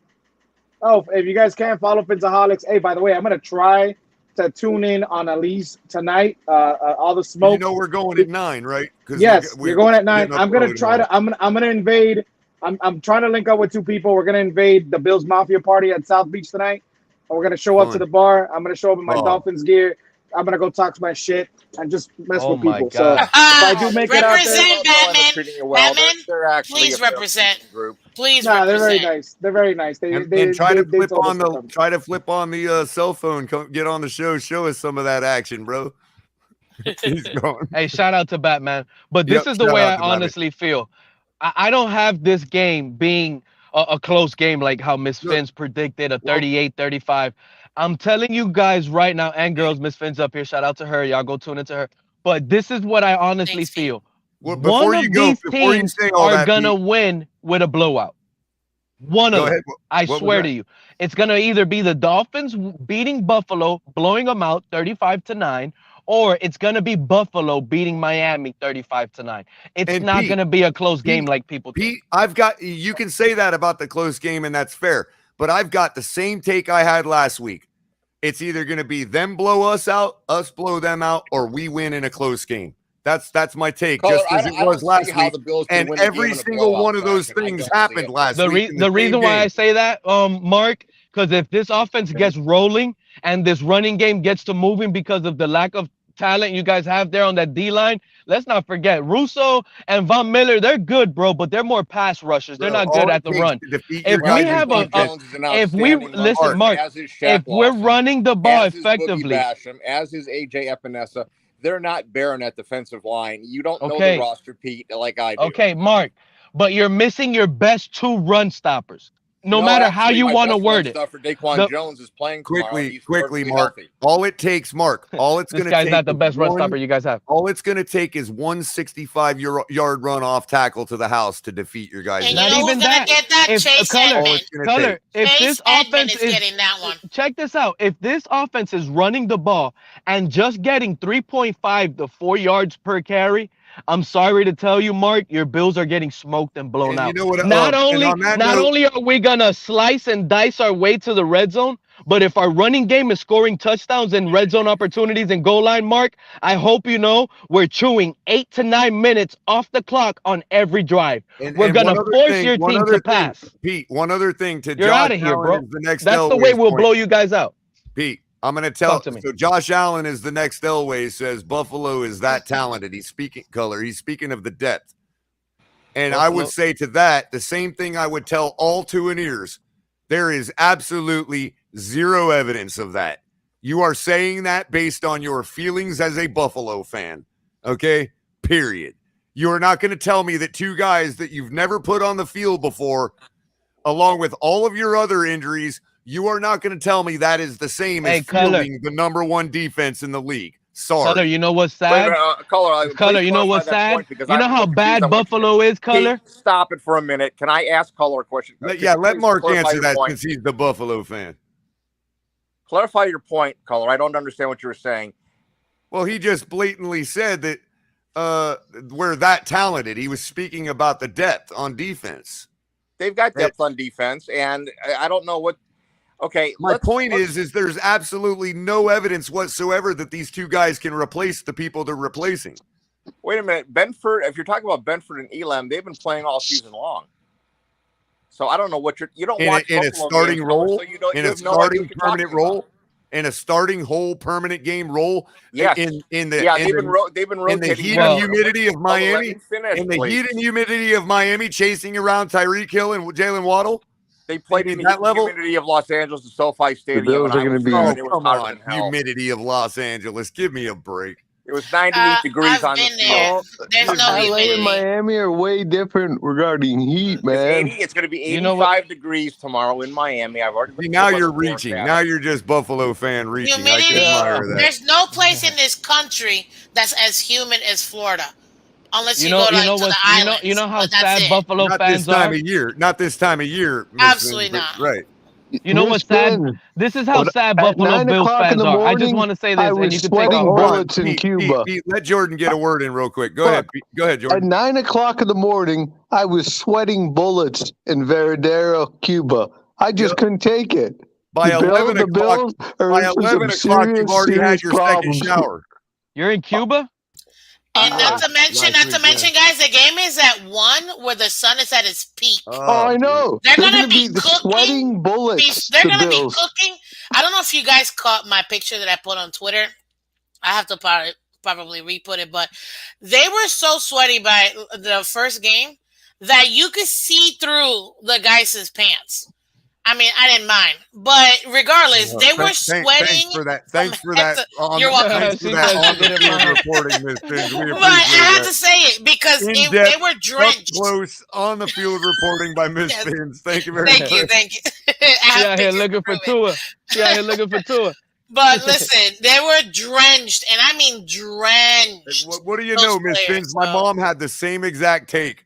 Oh, if you guys can follow Fitzaholics. Hey, by the way, I'm gonna try to tune in on Elise tonight. All the smoke. You know we're going at 9, right? Yes, you're going at 9. getting up I'm gonna early try to. tomorrow. I'm gonna invade. I'm trying to link up with 2 people. We're gonna invade the Bills Mafia party at South Beach tonight. And we're gonna show up to Fun. the bar. I'm gonna show up in my Oh. Dolphins gear. I'm gonna go talk my shit and just mess Oh with my people. So God. if I do make it out there, Represent, They'll end up Batman. treating you well. Batman, They're actually please a fair represent. group. Please nah, they're very represent. nice. They're very nice. They And try to flip told us on to the come. cell phone. Get on the show. Show us some of that action, bro. He's going. Hey, shout out to Batman. But this Yep, is the shout way out I to Batman. honestly feel. I don't have this game being a close game like how Miss Look, Finn's predicted, a 38-35. I'm telling you guys right now, and girls, Miss Finn's up here. Shout out to her. Y'all go tune into her. But this is what I honestly Thanks, Pete. feel. Well, One before of you go, these before you teams say all are that, gonna Pete, win with a blowout. One go of them. ahead. I What was swear that? to you. It's gonna either be the Dolphins beating Buffalo, blowing them out 35-9, or it's gonna be Buffalo beating Miami 35-9. It's And not Pete, gonna be a close game Pete, like people think. Pete, you can say that about the close game, and that's fair. But I've got the same take I had last week. It's either going to be them blow us out, us blow them out, or we win in a close game. That's my take, Color, just as it I was don't last see how week. the Bills can And win the game every in a single blowout one of those fashion. I things don't see happened it. last The week. the reason why I say that, Mark, because if this offense gets rolling and this running game gets to moving because of the lack of talent you guys have there on that D line, let's not forget Russo and Von Miller. They're good, bro, but they're more pass rushers. They're Bro, not good all it at the takes run. to defeat If your we guys' have Daquan defense. Jones is an if we outstanding listen, runner, Mark, as is Shaq if we're Lawson, running the ball as is Boogie effectively, Basham, as is AJ Epinesa. They're not barren at defensive line. You don't know okay, the roster, Pete, like I do. okay, Mark, but you're missing your best 2 run stoppers. No matter how actually, you my want to best run word it. stuffer, Daquan The- Jones, is playing tomorrow. and he's Quickly, perfectly Mark. healthy. All it takes, Mark. All it's This going to guy's take not the is best run stopper you guys have. All it's going to take is 165-yard run off tackle to the house to defeat your guys. And you Not know who's even gonna that. get that? If Chase Culler, Edmonds. Culler, if Chase this Edmonds offense is is getting that one. check this out. If this offense is running the ball and just getting 3.5 to 4 yards per carry, I'm sorry to tell you, Mark, your Bills are getting smoked and blown And out. you know what? Not and on that note, only are we gonna slice and dice our way to the red zone, but if our running game is scoring touchdowns and red zone opportunities and goal line, Mark, I hope you know we're chewing 8 to 9 minutes off the clock on every drive. We're gonna force your team to pass. Pete, one other thing to You're Josh out of here, Allen bro. is the next That's the way Elway's we'll point. blow you guys out. Pete, I'm going to tell. Talk to me. So Josh Allen is the next Elway. Says Buffalo is that talented. He's speaking color. He's speaking of the depth. And I would say to that the same thing I would tell all 2 ears. There is absolutely zero evidence of that. You are saying that based on your feelings as a Buffalo fan. Okay? Period. You are not going to tell me that 2 guys that you've never put on the field before, along with all of your other injuries, you are not going to tell me that is the same as fielding the number 1 defense in the league. Sorry. Color, you know what's sad? Wait a minute, Color, you know what's sad? You know how bad Buffalo is, Color? Pete, stop it for a minute. Can I ask Color a question? Let Mark answer your that point? since he's the Buffalo fan. Clarify your point, Color. I don't understand what you were saying. Well, he just blatantly said that we're that talented. He was speaking about the depth on defense. They've got depth on defense, and I don't know what. Okay, my point is there's absolutely no evidence whatsoever that these 2 guys can replace the people they're replacing. Wait a minute, Benford. If you're talking about Benford and Elam, they've been playing all season long. So I don't know what you don't watch in a Buffalo starting games, role, so you don't, in you a have no idea starting what you're permanent talking role, about. in a starting whole permanent game role. Yes. In the they've been rotating. in the heat and humidity of Miami. Finish, in the please. heat and humidity of Miami, chasing around Tyreek Hill and Jalen Waddle. They played in that the level. humidity of Los Angeles and SoFi Stadium. Bills are going to be. Oh, come on, humidity of Los Angeles. Give me a break. It was 98 degrees on the been there. field. There's no LA and humidity. Miami are way different regarding heat, It's man. 80. It's going to be 85 You know what? degrees tomorrow in Miami. I've already. See, now you're reaching. Now you're just Buffalo fan reaching. I can Humidity. admire that. There's no place in this country that's as humid as Florida, unless you, go like to the islands. You know how but that's sad it. Buffalo Not fans this time are. of year. Not this time of year. Miss Absolutely Vince, not. Right. You know what's sad? Spin. This is how But sad at Buffalo 9 Bills o'clock in fans the are. I just morning, want to say I this, and was you can take sweating off. bullets in Pete, Cuba. Pete, let Jordan get a word in real quick. Go ahead. Pete. Go ahead, At Jordan. 9 o'clock in the morning, I was sweating bullets in Veradero, Cuba. I just couldn't take it. By the 11 the o'clock, Bills are by in for 11 some o'clock, serious, you've already had serious your second problems. shower. You're in Cuba? And not to mention, week, guys, the game is at 1 where the sun is at its peak. Oh, I know. They're They're gonna going to be sweating bullets. They're the gonna Bills. be cooking. I don't know if you guys caught my picture that I put on Twitter. I have to probably re-put it, but they were so sweaty by the first game that you could see through the guys' pants. I mean, I didn't mind, but regardless, they were sweating. Thanks for that. Thanks for that. You're welcome. Thanks for that on the field reporting, Miss Finch. We But I had appreciate to say it because they In-depth, were drenched. up close on the field reporting by Miss Yes. Finch. Thank you very much. Thank you. She out here looking for Tua. She out here looking for Tua. But listen, they were drenched, and I mean drenched. What do you know, Miss Finch? My mom had the same exact take.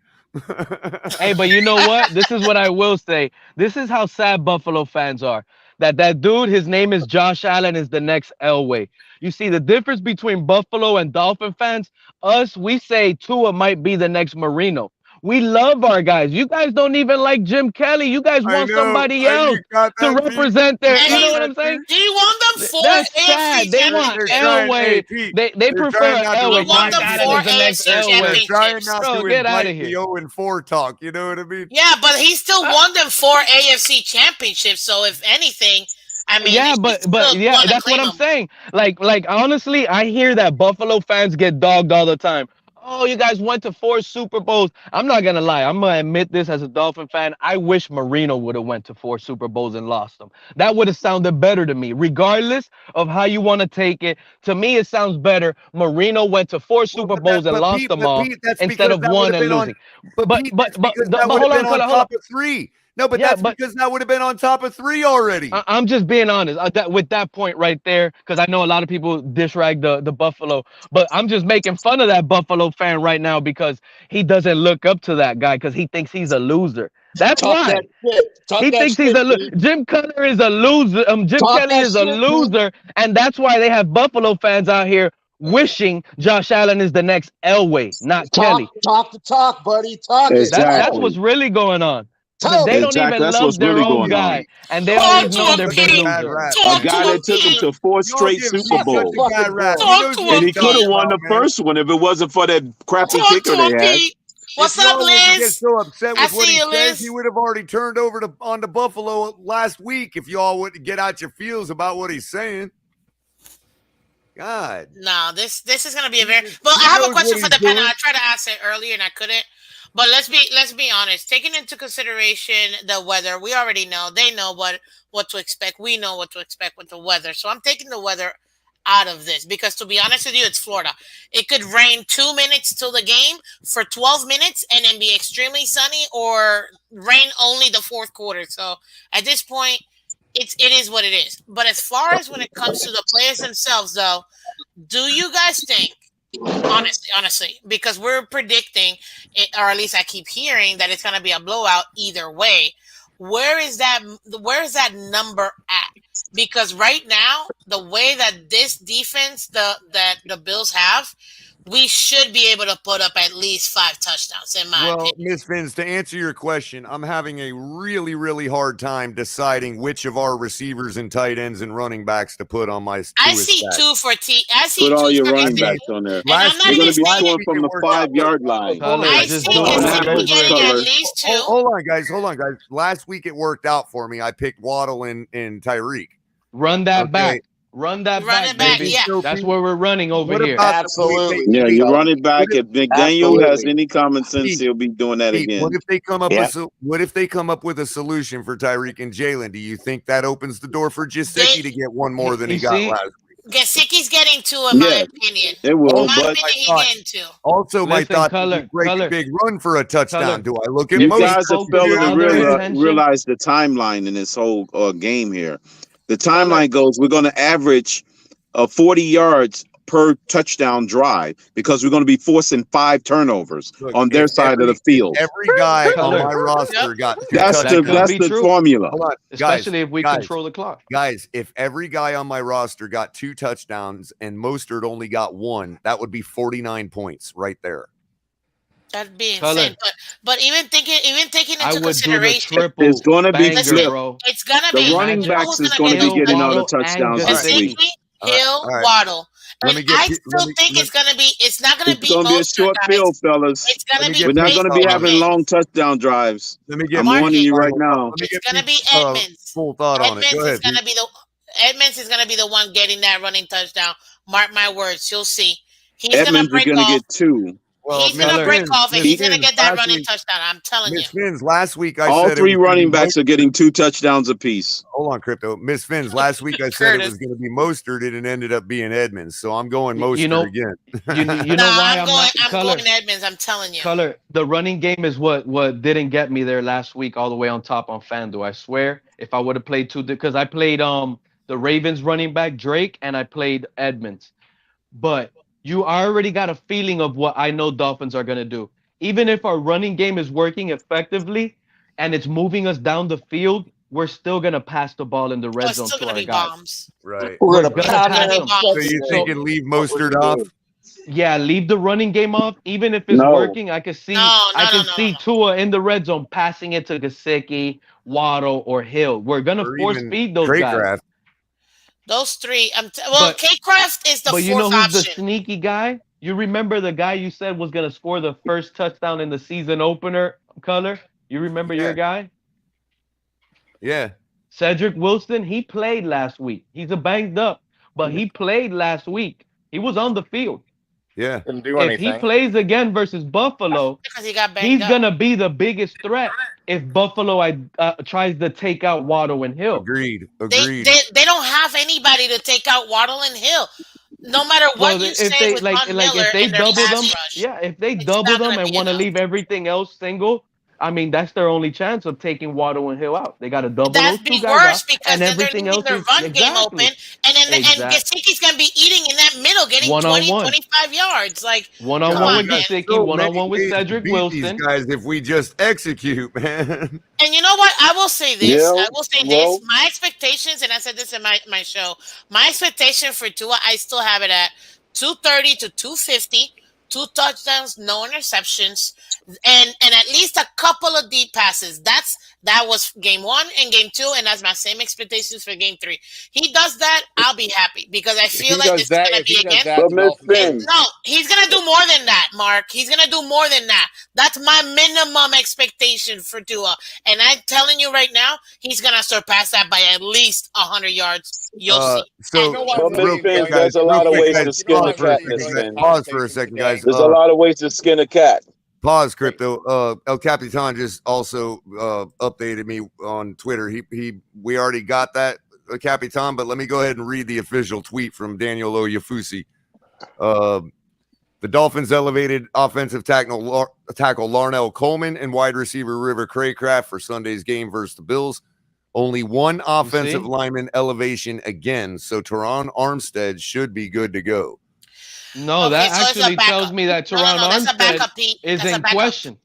Hey, but you know what? This is what I will say. This is how sad Buffalo fans are. That dude, his name is Josh Allen, is the next Elway. You see the difference between Buffalo and Dolphin fans? Us, we say Tua might be the next Marino. We love our guys. You guys don't even like Jim Kelly. You guys want somebody else to represent their. You know what I'm saying? He won them 4 That's AFC sad. They want Elway. They prefer Elway. won them 4 AFC championships. Trying not Bro, to get invite outta here. the 0-4 talk. You know what I mean? Yeah, but he still won them 4 AFC championships. So if anything, I mean, Yeah, but yeah, that's what I'm saying. Like honestly, I hear that Buffalo fans get dogged all the time. Oh, you guys went to 4 Super Bowls. I'm not gonna lie. I'm gonna admit this as a Dolphin fan. I wish Marino would have went to 4 Super Bowls and lost them. That would have sounded better to me, regardless of how you want to take it. To me, it sounds better. Marino went to 4 Super Bowls and lost them all instead of 1 and losing. But that would hold have been on, on top of 3. No, but Yeah, that's because that would have been on top of 3 already. I'm just being honest with that point right there, because I know a lot of people diss-rag the Buffalo, but I'm just making fun of that Buffalo fan right now because he doesn't look up to that guy because he thinks he's a loser. That's why. He thinks he's a loser. Jim Culler is a loser. Jim Kelly is a loser, and that's why they have Buffalo fans out here wishing Josh Allen is the next Elway, not Kelly. Talk the talk, buddy. Talk it. That's what's really going on. They don't even love their own guy, and they always know they're big losers. A guy that took him to 4 straight Super Bowls. And he could have won the first one if it wasn't for that crappy kicker they had. What's up, Liz? Get so upset I with what see he you, says, Liz. he would have already turned over onto Buffalo last week if you all would get out your feels about what he's saying. God. No, this is gonna be a very. Well, I have a question for the panel. I tried to ask it earlier and I couldn't. But let's be honest. Taking into consideration the weather, we already know. They know what to expect. We know what to expect with the weather. So I'm taking the weather out of this because, to be honest with you, it's Florida. It could rain 2 minutes till the game for 12 minutes and then be extremely sunny, or rain only the fourth quarter. So at this point, it is what it is. But as far as when it comes to the players themselves, though, do you guys think? Honestly, because we're predicting it, or at least I keep hearing that it's going to be a blowout either way. Where is that number at? Because right now, the way that this defense, that the Bills have, we should be able to put up at least 5 touchdowns, in my opinion. Miss Vince, to answer your question, I'm having a really, really hard time deciding which of our receivers and tight ends and running backs to put on my. I see 2 for T. I see Put 2 all your for running T. backs on there. And I'm not You're going to be even scoring from the 5-yard line. I see getting at least 2. Hold on, guys. Last week it worked out for me. I picked Waddle and Tyreek. Run that back. Run that back, baby. Yeah. That's where we're running over here. Absolutely. Yeah, you run it back. If McDaniel has any common sense, he'll be doing that again. What if they come up with a solution for Tyreek and Jalen? Do you think that opens the door for Gesicki to get one more than he got last week? Gesicki's getting two, in my opinion. It will, In my but opinion, he's getting two. Also, my Listen, thought Culler, is break Culler, a big run for a touchdown. Culler. Do I look at you most? guys are failing to attention. realize the timeline in this whole game here. The timeline goes, we're going to average 40 yards per touchdown drive because we're going to be forcing 5 turnovers on their side of the field. Every guy on my roster got 2 That's touchdowns. the formula. Hold on, Especially if we control the clock. Guys, if every guy on my roster got 2 touchdowns and Mostert only got 1, that would be 49 points right there. That'd be insane. But even taking into consideration, it's going to be listen, flipped. it's gonna The be running backs is going to be getting all the touchdowns this week. Hill, Waddle. And I still think it's gonna be. It's not gonna be. It's going to be a short field, fellas. It's gonna be. We're not going to be having long touchdown drives. I'm warning you right now. It's gonna be Edmonds. Full thought on it. Go ahead. Edmonds is gonna be the one getting that running touchdown. Mark my words. You'll see. Edmonds is going to get 2. Well, he's gonna break off and he's gonna get that running touchdown. I'm telling you. Miss Fins, last week I all said 3 running backs are getting 2 touchdowns apiece. Hold on, Crypto. Miss Fins, last week I said it was going to be Mostert, and it ended up being Edmonds. So I'm going Mostert again. You know why I'm going Edmonds. I'm telling you. Culler, the running game is what didn't get me there last week all the way on top on FanDuel. I swear, if I would have played 2, because I played the Ravens running back Drake and I played Edmonds, but you already got a feeling of what I know Dolphins are going to do. Even if our running game is working effectively and it's moving us down the field, we're still going to pass the ball in the red zone to our guys. Bombs. Right. We're gonna pass them. So you thinking leave Mostert off? Yeah, leave the running game off. Even if it's working, I can see see Tua in the red zone passing it to Gesicki, Waddle, or Hill. We're going to force feed those guys. Those 3. K-Craft is the fourth option. But you know who's the sneaky guy? You remember the guy you said was going to score the first touchdown in the season opener, Culler? You remember your guy? Yeah. Cedric Wilson, he played last week. He's a banged up, but he played last week. He was on the field. Yeah. Didn't do If anything. he plays again versus Buffalo, he's going to be the biggest threat if Buffalo tries to take out Waddle and Hill. Agreed. They don't have anybody to take out Waddle and Hill. No matter what you say with Von Miller if they and their double pass them, rush, if they double them and want to leave everything else single, I mean, that's their only chance of taking Waddle and Hill out. They got to double those 2 guys out, because and then everything they're else leaving their run game open, and then and Gesicki's gonna be eating in that middle, getting 20, 25 yards, like one-on-one with Gesicki, one-on-one with Cedric Wilson. These guys, if we just execute, man. And you know what? I will say this. This. My expectations, and I said this in my show. My expectation for Tua, I still have it at 230 to 250. 2 touchdowns, no interceptions, and at least a couple of deep passes. That was game 1 and game 2, and that's my same expectations for game 3. He does that, I'll be happy because I feel like this is gonna be again. No, he's gonna do more than that, Mark. He's gonna do more than that. That's my minimum expectation for Tua, and I'm telling you right now, he's gonna surpass that by at least 100 yards. You'll see. So, there's a lot of ways to skin a cat. Pause for a second, guys. There's a lot of ways to skin a cat. Pause, Crypto. El Capitan just also updated me on Twitter. We already got that, Capitan, but let me go ahead and read the official tweet from Daniel Oyafusi. The Dolphins elevated offensive tackle Larnell Coleman and wide receiver River Craycraft for Sunday's game versus the Bills. Only 1 offensive lineman elevation again, so Teron Armstead should be good to go. No, that actually tells me that Teron Armstead is in question.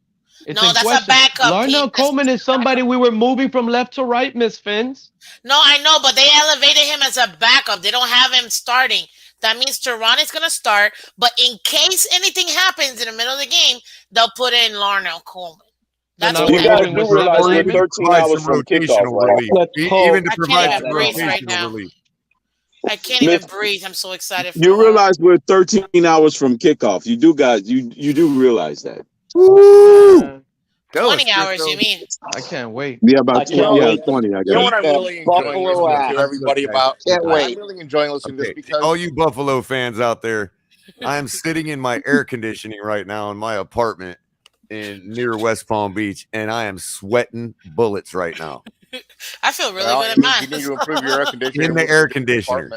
It's in question. A backup. Larnell Coleman is somebody we were moving from left to right, Miss Fins. No, I know, but they elevated him as a backup. They don't have him starting. That means Teron is going to start, but in case anything happens in the middle of the game, they'll put in Larnell Coleman. That's what you guys do realize we're 13 hours from kickoff, right? Even to provide some rotational relief. I can't even breathe. I'm so excited. You realize we're 13 hours from kickoff. You do, guys. You do realize that. Woo! 20 hours, you mean? I can't wait. Yeah, about 20. Yeah, 20. I guess. You know what I'm really enjoying listening to everybody about? Can't wait. I'm really enjoying listening to this because all you Buffalo fans out there, I'm sitting in my air conditioning right now in my apartment near West Palm Beach, and I am sweating bullets right now. I feel really good at mine. You need to improve your air conditioning in the air conditioner.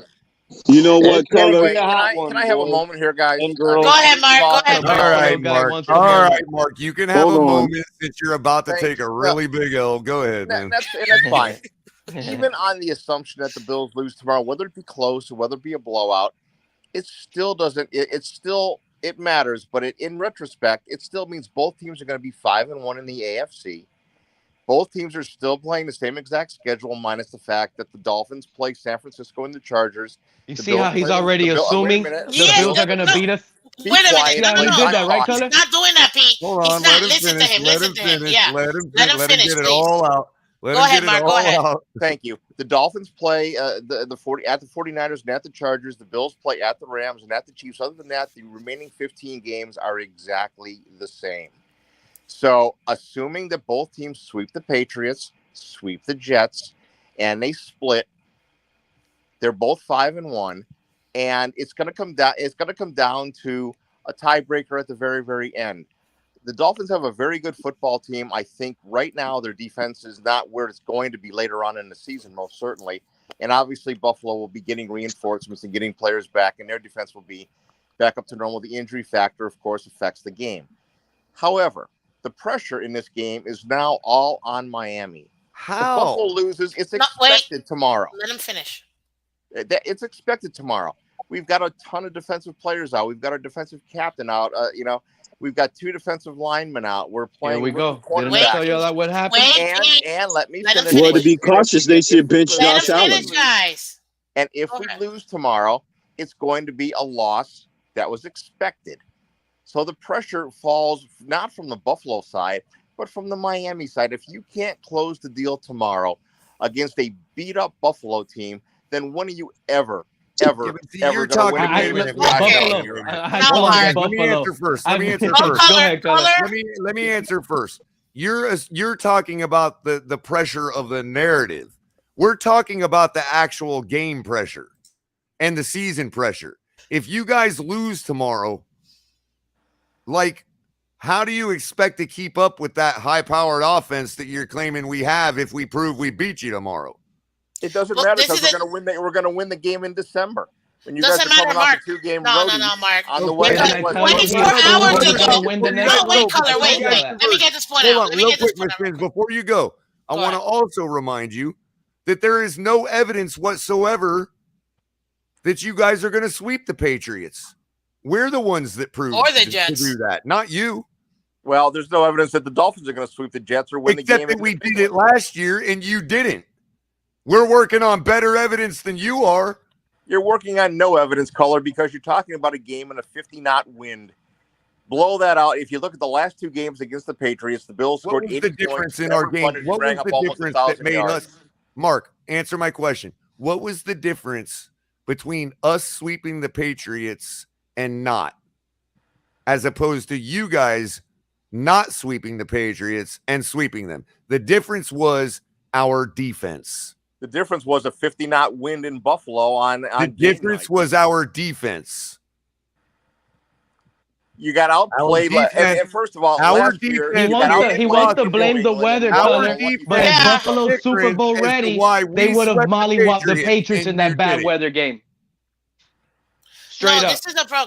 You know what, It's gonna Color? be a hot one, Can I have a boys moment here, guys? and girls. Go ahead, Mark. Go ahead, The Mark. All Buffalo right, guy Mark. wants to All hear right, it. Mark. You can have Hold a on. moment since you're about to Thank take you. a really big L. Go ahead, man. That's fine. Even on the assumption that the Bills lose tomorrow, whether it be close or whether it be a blowout, it still doesn't. It matters, but in retrospect, it still means both teams are going to be 5-1 in the AFC. Both teams are still playing the same exact schedule, minus the fact that the Dolphins play San Francisco and the Chargers. You The see Bills how he's play already wait a assuming minute. the Yeah, Bills are going to no, beat us? Be wait a minute. quiet. See how No, he no, did no. that, right, He's Culler? not doing that, Pete. Hold He's on. not. Let him Listen to finish. him. Let Listen him to him. finish. Yeah. Let him Let him let him finish, get it please. all out. Let Go him ahead, get it Mark. Go all ahead. out. Thank you. The Dolphins play the 49ers and at the Chargers. The Bills play at the Rams and at the Chiefs. Other than that, the remaining 15 games are exactly the same. So, assuming that both teams sweep the Patriots, sweep the Jets, and they split, they're both 5-1, and it's going to come down. It's going to come down to a tiebreaker at the very, very end. The Dolphins have a very good football team. I think right now their defense is not where it's going to be later on in the season, most certainly. And obviously, Buffalo will be getting reinforcements and getting players back, and their defense will be back up to normal. The injury factor, of course, affects the game. However, the pressure in this game is now all on Miami. If Buffalo loses, it's expected tomorrow. Let him finish. It's expected tomorrow. We've got a ton of defensive players out. We've got our defensive captain out. We've got 2 defensive linemen out. We're playing. Here we go. rookie Didn't I tell you quarterbacks. that would happen? And let me finish. Well, to be cautious, they should bench Josh Allen. Guys. And if we lose tomorrow, it's going to be a loss that was expected. So the pressure falls not from the Buffalo side, but from the Miami side. If you can't close the deal tomorrow against a beat-up Buffalo team, then when are you ever you're talking. Wait a minute. Let me answer first. Let me answer first. Go ahead, Culler. Let me answer first. You're talking about the pressure of the narrative. We're talking about the actual game pressure and the season pressure. If you guys lose tomorrow, like, how do you expect to keep up with that high-powered offense that you're claiming we have if we prove we beat you tomorrow? It doesn't matter because we're going to win the game in December. When you Doesn't guys are matter, coming Mark. off a 2-game No, roadie Mark. on the way. 24 hours ago. No, wait, Culler, wait. Let me get this point out. Hold on, real quick, Ms. Fins, before you go, I want to also remind you that there is no evidence whatsoever that you guys are going to sweep the Patriots. We're the ones that proved or the to Jets do that, not you. Well, there's no evidence that the Dolphins are going to sweep the Jets or win the game. Except that we did it last year and you didn't. We're working on better evidence than you are. You're working on no evidence, Culler, because you're talking about a game in a 50-knot wind. Blow that out. If you look at the last 2 games against the Patriots, the Bills scored 80 points. What was the difference in our game? What was the difference that made us? Mark, answer my question. What was the difference between us sweeping the Patriots and not, as opposed to you guys not sweeping the Patriots and sweeping them? The difference was our defense. The difference was a 50-knot wind in Buffalo on the difference was our defense. You got outplayed. And first of all, our last year, he wants to blame the weather, Culler, but if Buffalo's Super Bowl ready, they would have mollywopped the Patriots in that bad weather game. Straight up. This is a pro.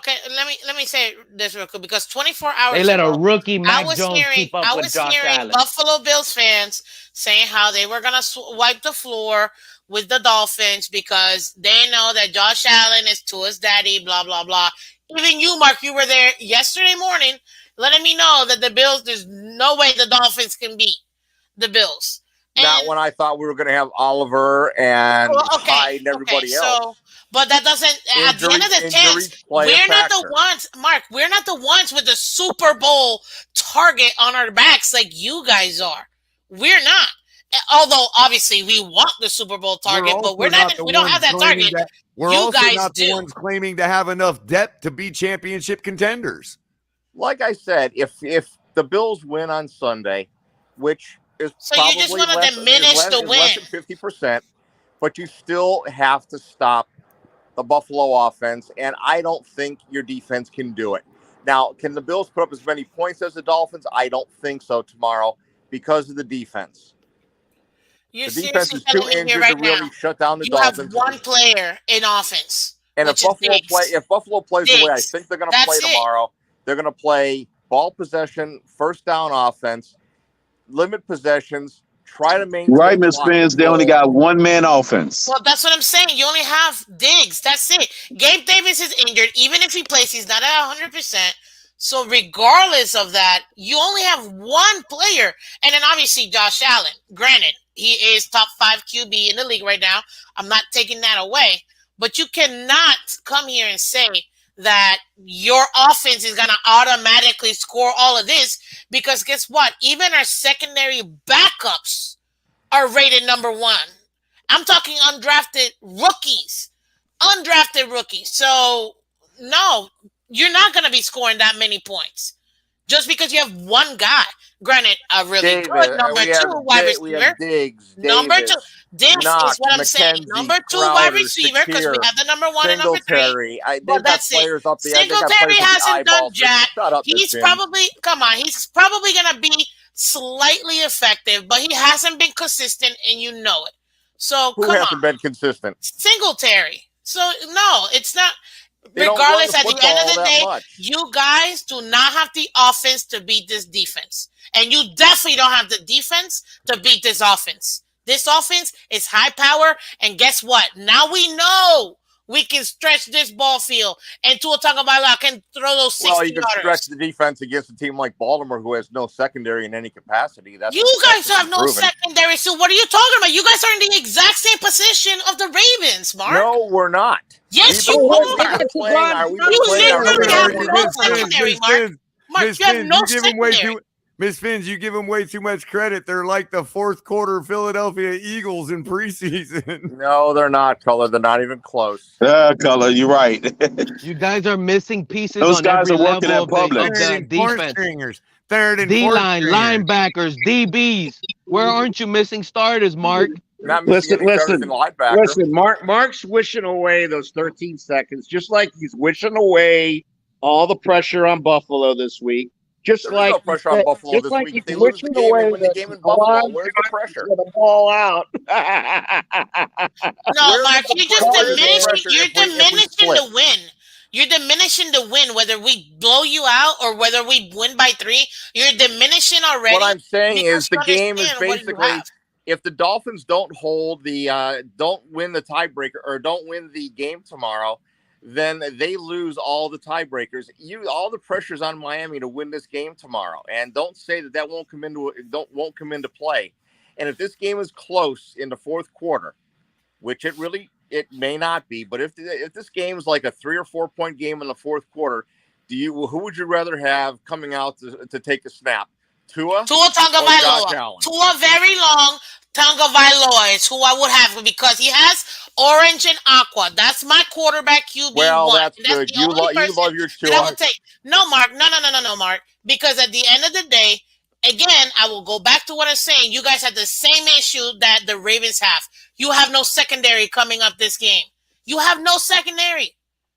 Let me say this real quick because 24 hours they let ago, a rookie Mac Jones keep up with Josh Allen. Buffalo Bills fans saying how they were gonna wipe the floor with the Dolphins because they know that Josh Allen is Tua's daddy. Blah blah blah. Even you, Mark, you were there yesterday morning, letting me know that the Bills. There's no way the Dolphins can beat the Bills. Not when I thought we were going to have Oliver and Hyde and everybody else. But that doesn't. At the end of the 10th, we're not the ones, Mark. We're not the ones with the Super Bowl target on our backs like you guys are. We're not. Although obviously we want the Super Bowl target, but we're not. We don't have that target. We're you also guys not the ones claiming to have enough depth to be championship contenders. Like I said, if the Bills win on Sunday, which is so probably you just want to diminish the win, less than 50%, but you still have to stop the Buffalo offense, and I don't think your defense can do it. Now, can the Bills put up as many points as the Dolphins? I don't think so tomorrow because of the defense. You're the defense is too injured right to really now. shut down the Dolphins. You have one player in offense. And which is Diggs. if Buffalo plays the way I Diggs. think they're going to That's play it. tomorrow, they're going to play ball possession, first down offense, limit possessions, try to maintain. Right, Miss clock Spence. They only control. got one man offense. Well, that's what I'm saying. You only have Diggs. That's it. Gabe Davis is injured. Even if he plays, he's not at 100%. So regardless of that, you only have one player. And then obviously Josh Allen. Granted, he is top 5 QB in the league right now. I'm not taking that away. But you cannot come here and say that your offense is going to automatically score all of this, because guess what? Even our secondary backups are rated number 1. I'm talking undrafted rookies. So, no, you're not going to be scoring that many points just because you have one guy. Granted, a really good number 2 wide receiver. We have Diggs, Number 2. This Knox, is what I'm saying. McKenzie, Number 2 Crowder, wide receiver, because we Shakir, have the number 1 and number 3. Singletary. But that's it. Singletary hasn't done jack. He's probably going to be slightly effective, but he hasn't been consistent, and you know it. So Who hasn't been consistent? Singletary. So no, it's not. Regardless, at the end of the day, you guys do not have the offense to beat this defense, and you definitely don't have the defense to beat this offense. This offense is high power, and guess what? Now we know we can stretch this ball field, and Tua Tagovailoa can throw those 60 Well, you can yarders. stretch the defense against a team like Baltimore, who has no secondary in any capacity. You guys have no secondary, so what are you talking about? You guys are in the exact same position of the Ravens, Mark. No, we're not. Yes, you are. You literally have no secondary, Mark. Mark, you have no secondary. Miss Finns, you give them way too much credit. They're like the fourth quarter Philadelphia Eagles in preseason. No, they're not, Culler. They're not even close. Culler, you're right. You guys are missing pieces. Those on guys every are working level at Publix. of the defense. Third and D-line, linebackers, DBs. Where aren't you missing starters, Mark? Listen, Mark's wishing away those 13 seconds, just like he's wishing away all the pressure on Buffalo this week. There's no pressure on Buffalo this week. If they lose the game and win the game in Buffalo, where's the pressure? The ball out. No, Mark, you're diminishing the win. You're diminishing the win, whether we blow you out or whether we win by 3. You're diminishing already. What I'm saying is the game is basically, if the Dolphins don't win the tiebreaker or don't win the game tomorrow, then they lose all the tiebreakers. All the pressure's on Miami to win this game tomorrow, and don't say that won't come into play. And if this game is close in the fourth quarter, which it may not be, but if this game is like a 3 or 4 point game in the fourth quarter, who would you rather have coming out to take a snap? Tua Tagovailoa. Tua very long. Tagovailoa is who I would have because he has orange and aqua. That's my quarterback QB1. Well, that's good. You love your Tua. I will take. No, Mark. No, Mark. Because at the end of the day, again, I will go back to what I'm saying. You guys have the same issue that the Ravens have. You have no secondary coming up this game. You have no secondary.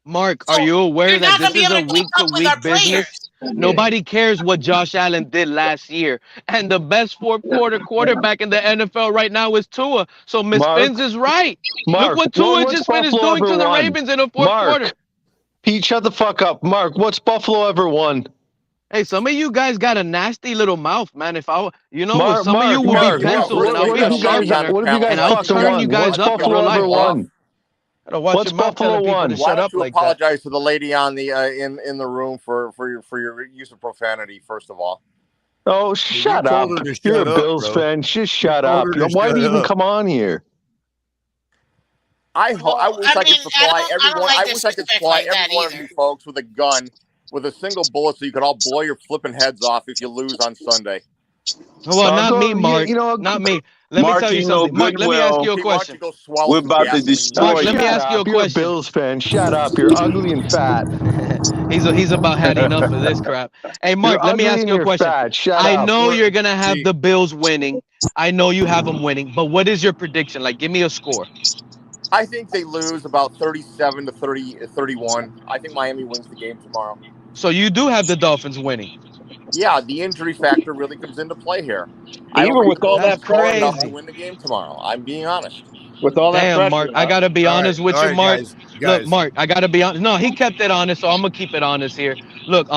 Mark, are you aware that this is a week-to-week business? Nobody cares what Josh Allen did last year. And the best fourth quarter quarterback in the NFL right now is Tua. So Miss Finns is right. Look what Tua just finished doing to the Ravens in the fourth quarter. Pete, shut the fuck up. Mark, what's Buffalo ever won? Hey, some of you guys got a nasty little mouth, man. If I, some of you will be pencils, and I'll be a sharpener, and I'll turn you guys up in real life. What's Buffalo won? Shut up like apologize to the lady on the in the room for your use of profanity. First of all. Oh, shut up! You're a Bills fan. Just shut up. Why do you even come on here? I wish I could supply everyone. I wish I could supply every one of you folks with a gun with a single bullet, so you could all blow your flipping heads off if you lose on Sunday. Well, not me, Mark. Not me. Let me tell you something. Mark, let me ask you a question. We're about to destroy. Let me ask you a question. You're a Bills fan. Shut up. You're ugly and fat. He's about had enough of this crap. Hey, Mark, let me ask you a question. I know you're going to have the Bills winning. I know you have them winning. But what is your prediction? Like, give me a score. I think they lose about 37 to 31. I think Miami wins the game tomorrow. So you do have the Dolphins winning. Yeah, the injury factor really comes into play here. Even with all that pressure, to win the game tomorrow. I'm being honest. With all that pressure, Mark, I gotta be honest with you, Mark. Look, guys. Mark, I gotta be honest. No, he kept it honest, so I'm gonna keep it honest here. Look,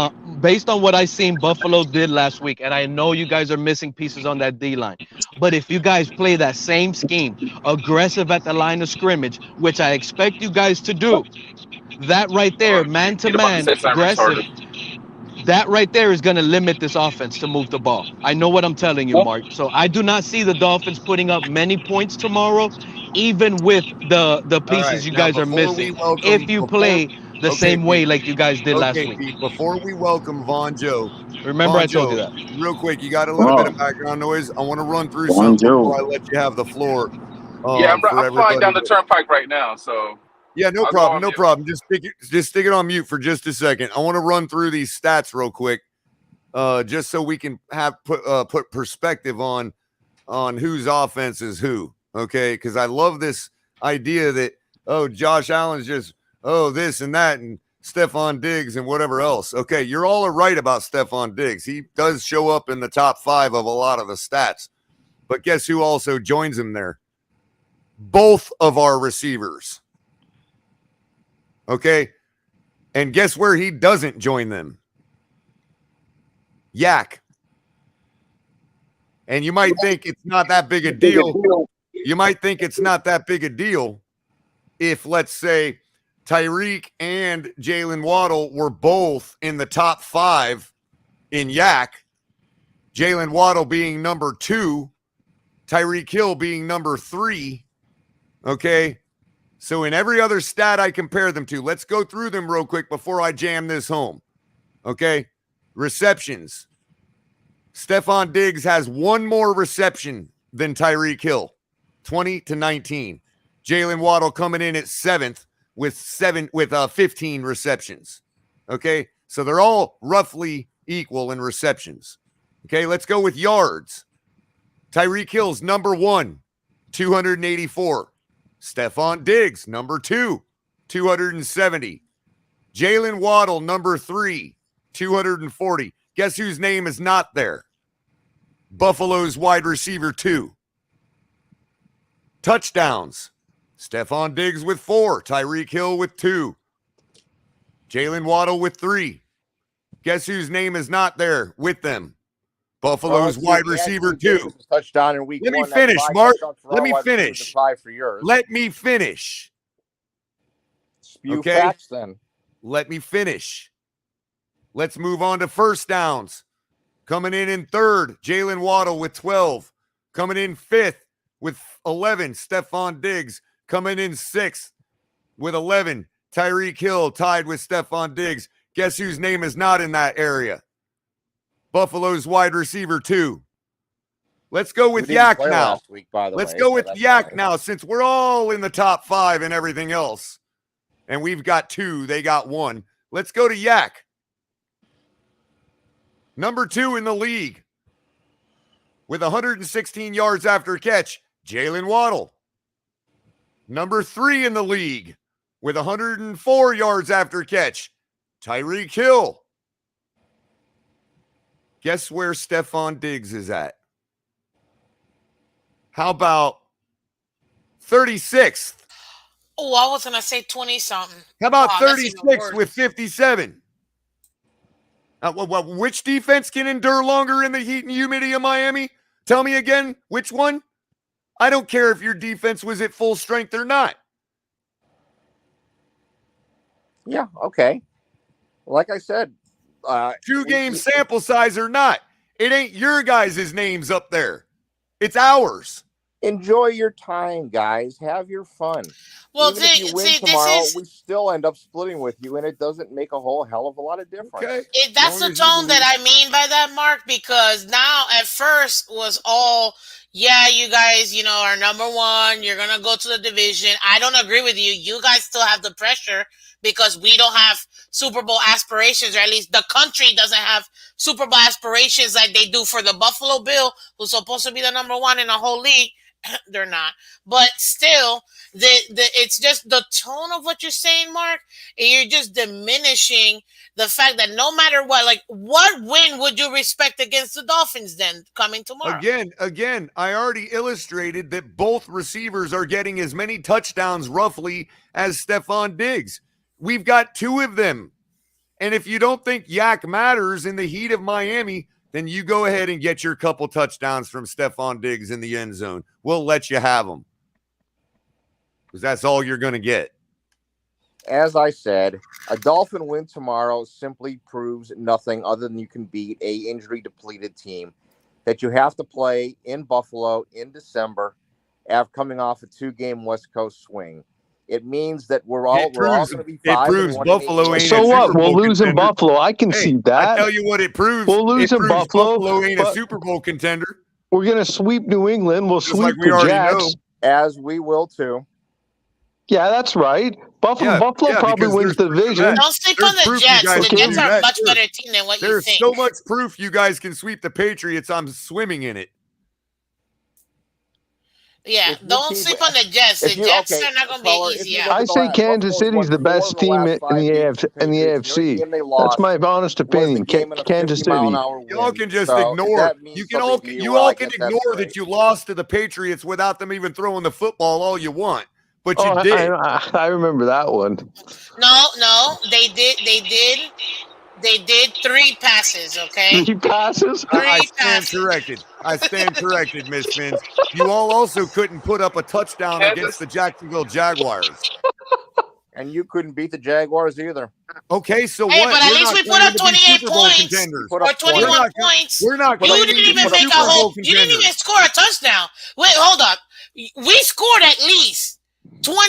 based on what I seen Buffalo did last week, and I know you guys are missing pieces on that D line, but if you guys play that same scheme, aggressive at the line of scrimmage, which I expect you guys to do, that right there, man to man, aggressive. That right there is going to limit this offense to move the ball. I know what I'm telling you, Mark. So I do not see the Dolphins putting up many points tomorrow, even with the All pieces right. you Now, guys are before missing. we welcome, If you play the okay, same way Pete. like you guys did last Okay, week. Pete. Before we welcome Von Joe, Remember, I told you that. real quick, you got a little bit of background noise. I want to run through Von something Joe. before I let you have the floor. Yeah, For I'm flying down everybody. the turnpike right now, so Yeah, no I'll go problem. on No mute. problem. Just stick it on mute for just a second. I want to run through these stats real quick, just so we can have put perspective on whose offense is who. Okay, because I love this idea that Josh Allen's just this and that and Stephon Diggs and whatever else. Okay, you're all right about Stephon Diggs. He does show up in the top 5 of a lot of the stats, but guess who also joins him there? Both of our receivers. Okay. And guess where he doesn't join them? Yak. And you might think it's not that big a deal. You might think it's not that big a deal if, let's say, Tyreek and Jalen Waddle were both in the top 5 in Yak. Jalen Waddle being number 2, Tyreek Hill being number 3. Okay. So in every other stat I compare them to, let's go through them real quick before I jam this home. Okay. Receptions. Stephon Diggs has 1 more reception than Tyreek Hill, 20-19. Jalen Waddle coming in at 7th with 15 receptions. Okay. So they're all roughly equal in receptions. Okay. Let's go with yards. Tyreek Hill's number 1, 284. Stephon Diggs, number 2, 270. Jalen Waddle, number 3, 240. Guess whose name is not there? Buffalo's wide receiver 2. Touchdowns. Stephon Diggs with 4. Tyreek Hill with 2. Jalen Waddle with 3. Guess whose name is not there with them? Buffalo's wide receiver 2. Touchdown in week Let me 1. finish, That's 5 Mark. touchdowns for Let our me wide receivers finish. and 5 for yours. Let me finish. Spew Okay. facts then. Let me finish. Let's move on to first downs. Coming in 3rd, Jalen Waddle with 12. Coming in 5th with 11, Stephon Diggs. Coming in 6th with 11, Tyreek Hill tied with Stephon Diggs. Guess whose name is not in that area? Buffalo's wide receiver 2. Let's go with Yak now. Week, by the Let's way, go so with that's Yak fine. now, since we're all in the top 5 and everything else. And we've got 2, they got 1. Let's go to Yak. Number 2 in the league with 116 yards after catch, Jalen Waddle. Number 3 in the league with 104 yards after catch, Tyreek Hill. Guess where Stephon Diggs is at? How about 36th? Oh, I was gonna say 20-something. How about Wow, that's even 36 worse. with 57? Which defense can endure longer in the heat and humidity of Miami? Tell me again, which one? I don't care if your defense was at full strength or not. Yeah, okay. Like I said, 2-game sample size or not, it ain't your guys' names up there. It's ours. Enjoy your time, guys. Have your fun. Well, Even if you win this tomorrow, is we still end up splitting with you, and it doesn't make a whole hell of a lot of difference. Okay. that's the tone that I mean by that, Mark, because now at first was all, yeah, you guys, are number 1. You're going to go to the division. I don't agree with you. You guys still have the pressure because we don't have Super Bowl aspirations, or at least the country doesn't have Super Bowl aspirations like they do for the Buffalo Bill, who's supposed to be the number 1 in the whole league. They're not. But still, it's just the tone of what you're saying, Mark, and you're just diminishing the fact that no matter what, like, what win would you respect against the Dolphins then coming tomorrow? Again, I already illustrated that both receivers are getting as many touchdowns roughly as Stephon Diggs. We've got 2 of them. And if you don't think Yak matters in the heat of Miami, then you go ahead and get your couple touchdowns from Stephon Diggs in the end zone. We'll let you have them. Because that's all you're going to get. As I said, a Dolphin win tomorrow simply proves nothing other than you can beat a injury-depleted team that you have to play in Buffalo in December after coming off a 2-game West Coast swing. It means that we're all going to be 5-1. It proves Buffalo ain't so a what? Super We'll Bowl lose in contender. Buffalo. I can see that. I tell you what it proves. We'll lose it in proves Buffalo ain't a but Super Bowl contender. We're going to sweep New England. We'll Just sweep like we the already Jets. know. As we will too. Yeah, that's right. Buffalo probably because wins there's the proof of division. that. Don't sleep There's on the proof you Jets. guys The can Jets do are a that. much better team than what you There's think. so much proof you guys can sweep the Patriots. I'm swimming in it. Yeah, don't sleep on the Jets. The Jets are not going to be easy out. I say Kansas City's the best team in the AFC. That's my honest opinion. Kansas City. Y'all can just ignore. You can all ignore that you lost to the Patriots without them even throwing the football all you want. But you did. I remember that one. No, they did. They did 3 passes, okay? 3 passes? I stand corrected, Miss Fins. You all also couldn't put up a touchdown against the Jacksonville Jaguars. And you couldn't beat the Jaguars either. Okay, so Hey, what? but at least we put up 28 points or 21 points. We're not. You didn't even make a whole. You didn't even score a touchdown. Wait, hold up. We scored at least 21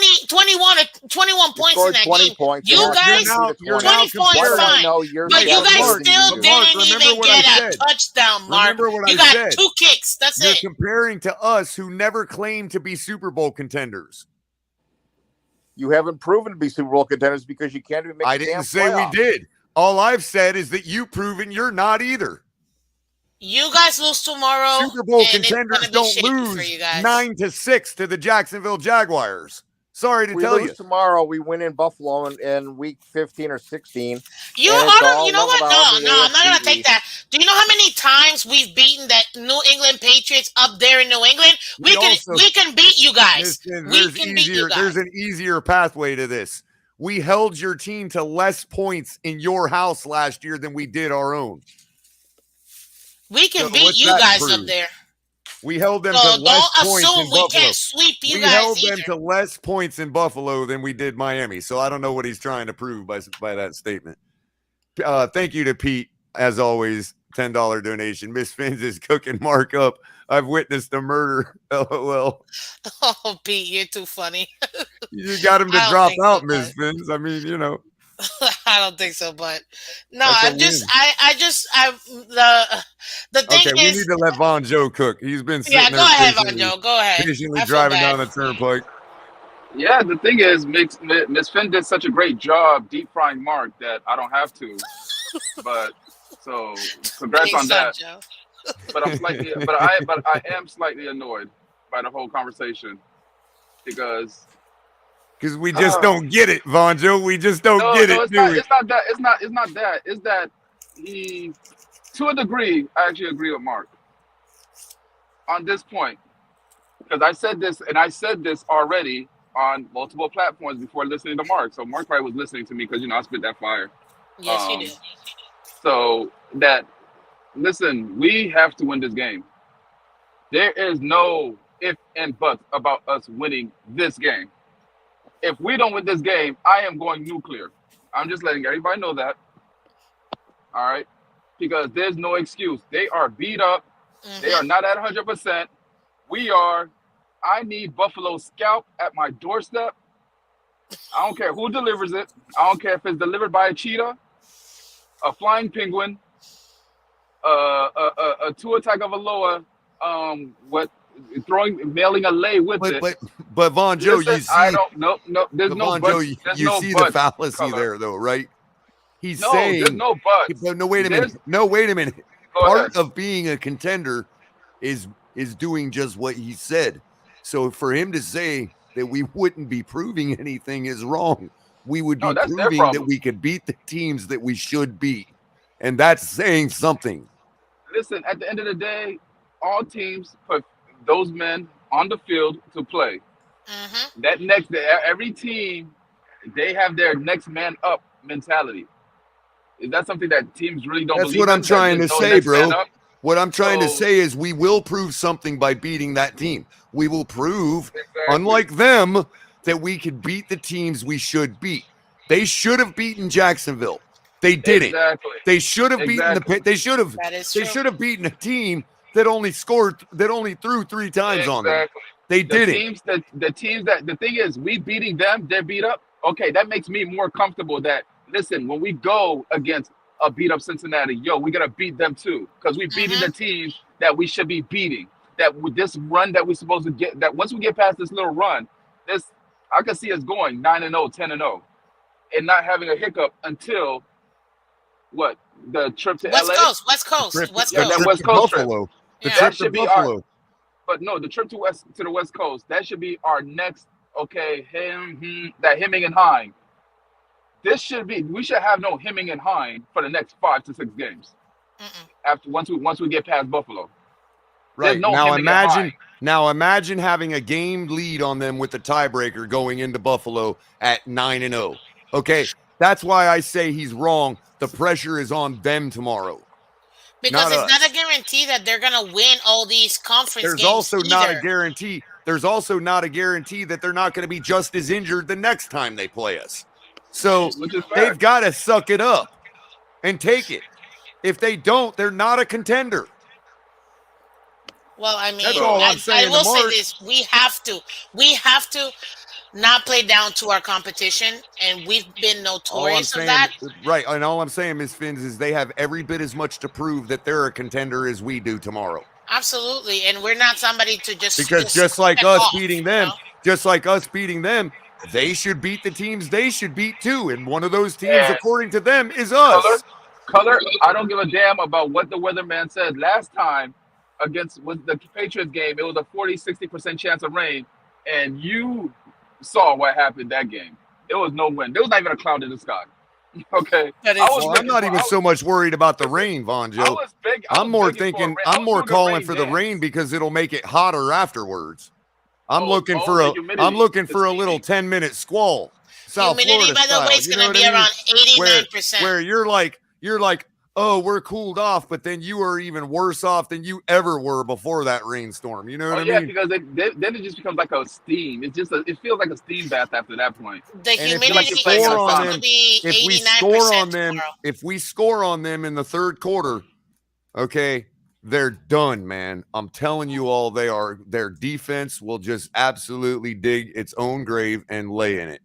points in that game. Points. You guys, 20 points, fine. But you guys still didn't even get a touchdown, Mark. You got 2 kicks. That's it. You're comparing to us who never claimed to be Super Bowl contenders. You haven't proven to be Super Bowl contenders because you can't even make. I didn't say we did. All I've said is that you've proven you're not either. You guys lose tomorrow. Super Bowl contenders don't lose 9-6 to the Jacksonville Jaguars. Sorry to tell you. Tomorrow we win in Buffalo in week 15 or 16. You know what? No, I'm not gonna take that. Do you know how many times we've beaten that New England Patriots up there in New England? We can beat you guys. There's an easier pathway to this. We held your team to less points in your house last year than we did our own. We can beat you guys up there. We held them to less points in Buffalo. Can't sweep you we guys held either. them to less points in Buffalo than we did Miami. So I don't know what he's trying to prove by that statement. Thank you to Pete, as always. $10 donation. Miss Fins is cooking Mark up. I've witnessed a murder. LOL. Oh, Pete, you're too funny. You got him to drop out, Miss Fins. I mean, you know. I don't think so, but no, The thing is, we need to let Von Joe cook. He's been sitting there. Go ahead, Von Joe. Go ahead. Patiently driving down the turnpike. Yeah, the thing is, Miss Finn did such a great job deep frying Mark that I don't have to. But so congrats on that. But I am slightly annoyed by the whole conversation because we just don't get it, Von Joe. We just don't get it. It's not that. It's that he, to a degree, I actually agree with Mark on this point because I said this already on multiple platforms before listening to Mark. So Mark probably was listening to me because I spit that fire. Yes, you did. So listen, we have to win this game. There is no if and buts about us winning this game. If we don't win this game, I am going nuclear. I'm just letting everybody know that. All right? Because there's no excuse. They are beat up. Mm-hmm. They are not at 100%. We are. I need Buffalo scalp at my doorstep. I don't care who delivers it. I don't care if it's delivered by a cheetah, a flying penguin, a Tua Tagovailoa, mailing a lay with it. But Von Joe, you see, I don't. No. There's no. Von Joe, you no see buts, the fallacy Culler. there, though, right? He's No, saying, there's no buts. No, wait a minute. No, wait a minute. Go Part ahead. of being a contender is doing just what he said. So for him to say that we wouldn't be proving anything is wrong. We would No, be that's their proving that problem. we could beat the teams that we should beat. And that's saying something. Listen, at the end of the day, all teams put those men on the field to play. Every team, they have their next man up mentality. Is that something that teams really don't That's believe what in? I'm trying to There's no say, next man bro. up? What I'm trying to So- say is we will prove something by beating that team. We will prove, Exactly. unlike them, that we could beat the teams we should beat. They should have beaten Jacksonville. They didn't. Exactly. They should have beaten Exactly. the. They should have. That is They true. should have beaten a team that only threw 3 times on them. Exactly. They The didn't. the thing is, we beating them, they're beat up. Okay, that makes me more comfortable that, listen, when we go against a beat up Cincinnati, we gotta beat them too, because we beating the teams that we should be beating. That with this run that we're supposed to get, that once we get past this little run, I can see us going 9-0, 10-0, and not having a hiccup until what, the trip to West LA? Coast, West Coast, West Yeah, Coast. that West Coast trip. Buffalo. The Yeah. trip That to should be Buffalo. But no, the trip to the West Coast, that should be our next. Okay, that hemming and hawing. We should have no hemming and hawing for the next 5 to 6 games. Once we get past Buffalo. Right. no Now hemming and hawing. imagine having a game lead on them with the tiebreaker going into Buffalo at 9-0. Okay. That's why I say he's wrong. The pressure is on them tomorrow. Because not it's not a guarantee that they're gonna win all these conference There's games. also not a either. guarantee. There's also not a guarantee that they're not going to be just as injured the next time they play us. So Which is they've fact. got to suck it up and take it. If they don't, they're not a contender. Well, I mean, That's all I'm I saying will to say Mark. this: we have to not play down to our competition, and we've been All I'm notorious of saying, that. right? And all I'm saying, Ms. Finns, is they have every bit as much to prove that they're a contender as we do tomorrow. Absolutely, and we're not somebody to Because just like step us off, beating them, they should beat the teams they should beat too. And one of those teams, Yes. according to them, is us. Culler, I don't give a damn about what the weatherman said last time with the Patriots game. It was a 40-60% chance of rain, and you saw what happened that game. There was no wind. There was not even a cloud in the sky. Okay, I'm not even so much worried about the rain, Von Joe. I'm more thinking, I'm more calling for the rain because it'll make it hotter afterwards. I'm looking for the a humidity. I'm looking for a little 10-minute squall. South Humidity, Florida by the style, way, is you going know to what be I mean? around 89%. Where you're like, oh, we're cooled off, but then you are even worse off than you ever were before that rainstorm. You know what I mean? because then it just becomes like a steam. It's just it feels like a steam bath after that point. The And humidity is score on supposed them- to be if we 89% score on them, tomorrow. if we score on them in the third quarter, okay, they're done, man. I'm telling you all, their defense will just absolutely dig its own grave and lay in it.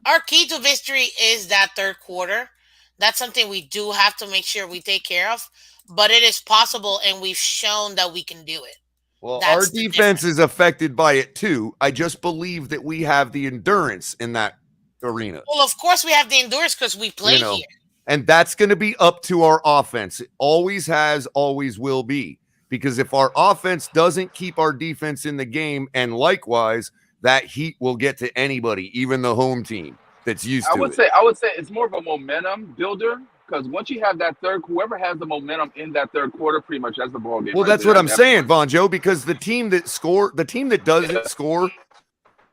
Our key to victory is that third quarter. That's something we do have to make sure we take care of, but it is possible, and we've shown that we can do it. Well, That's our the defense is affected by it too. I just believe that we have the endurance in that arena. Well, of course, we have the endurance because we play here. And that's going to be up to our offense. It always has, always will be. Because if our offense doesn't keep our defense in the game, and likewise, that heat will get to anybody, even the home team that's used to it. I would say it's more of a momentum builder, because once you have that whoever has the momentum in that third quarter, pretty much that's the ball game. Well, right that's there what I'm at that saying, point. Von Joe, because the team that doesn't score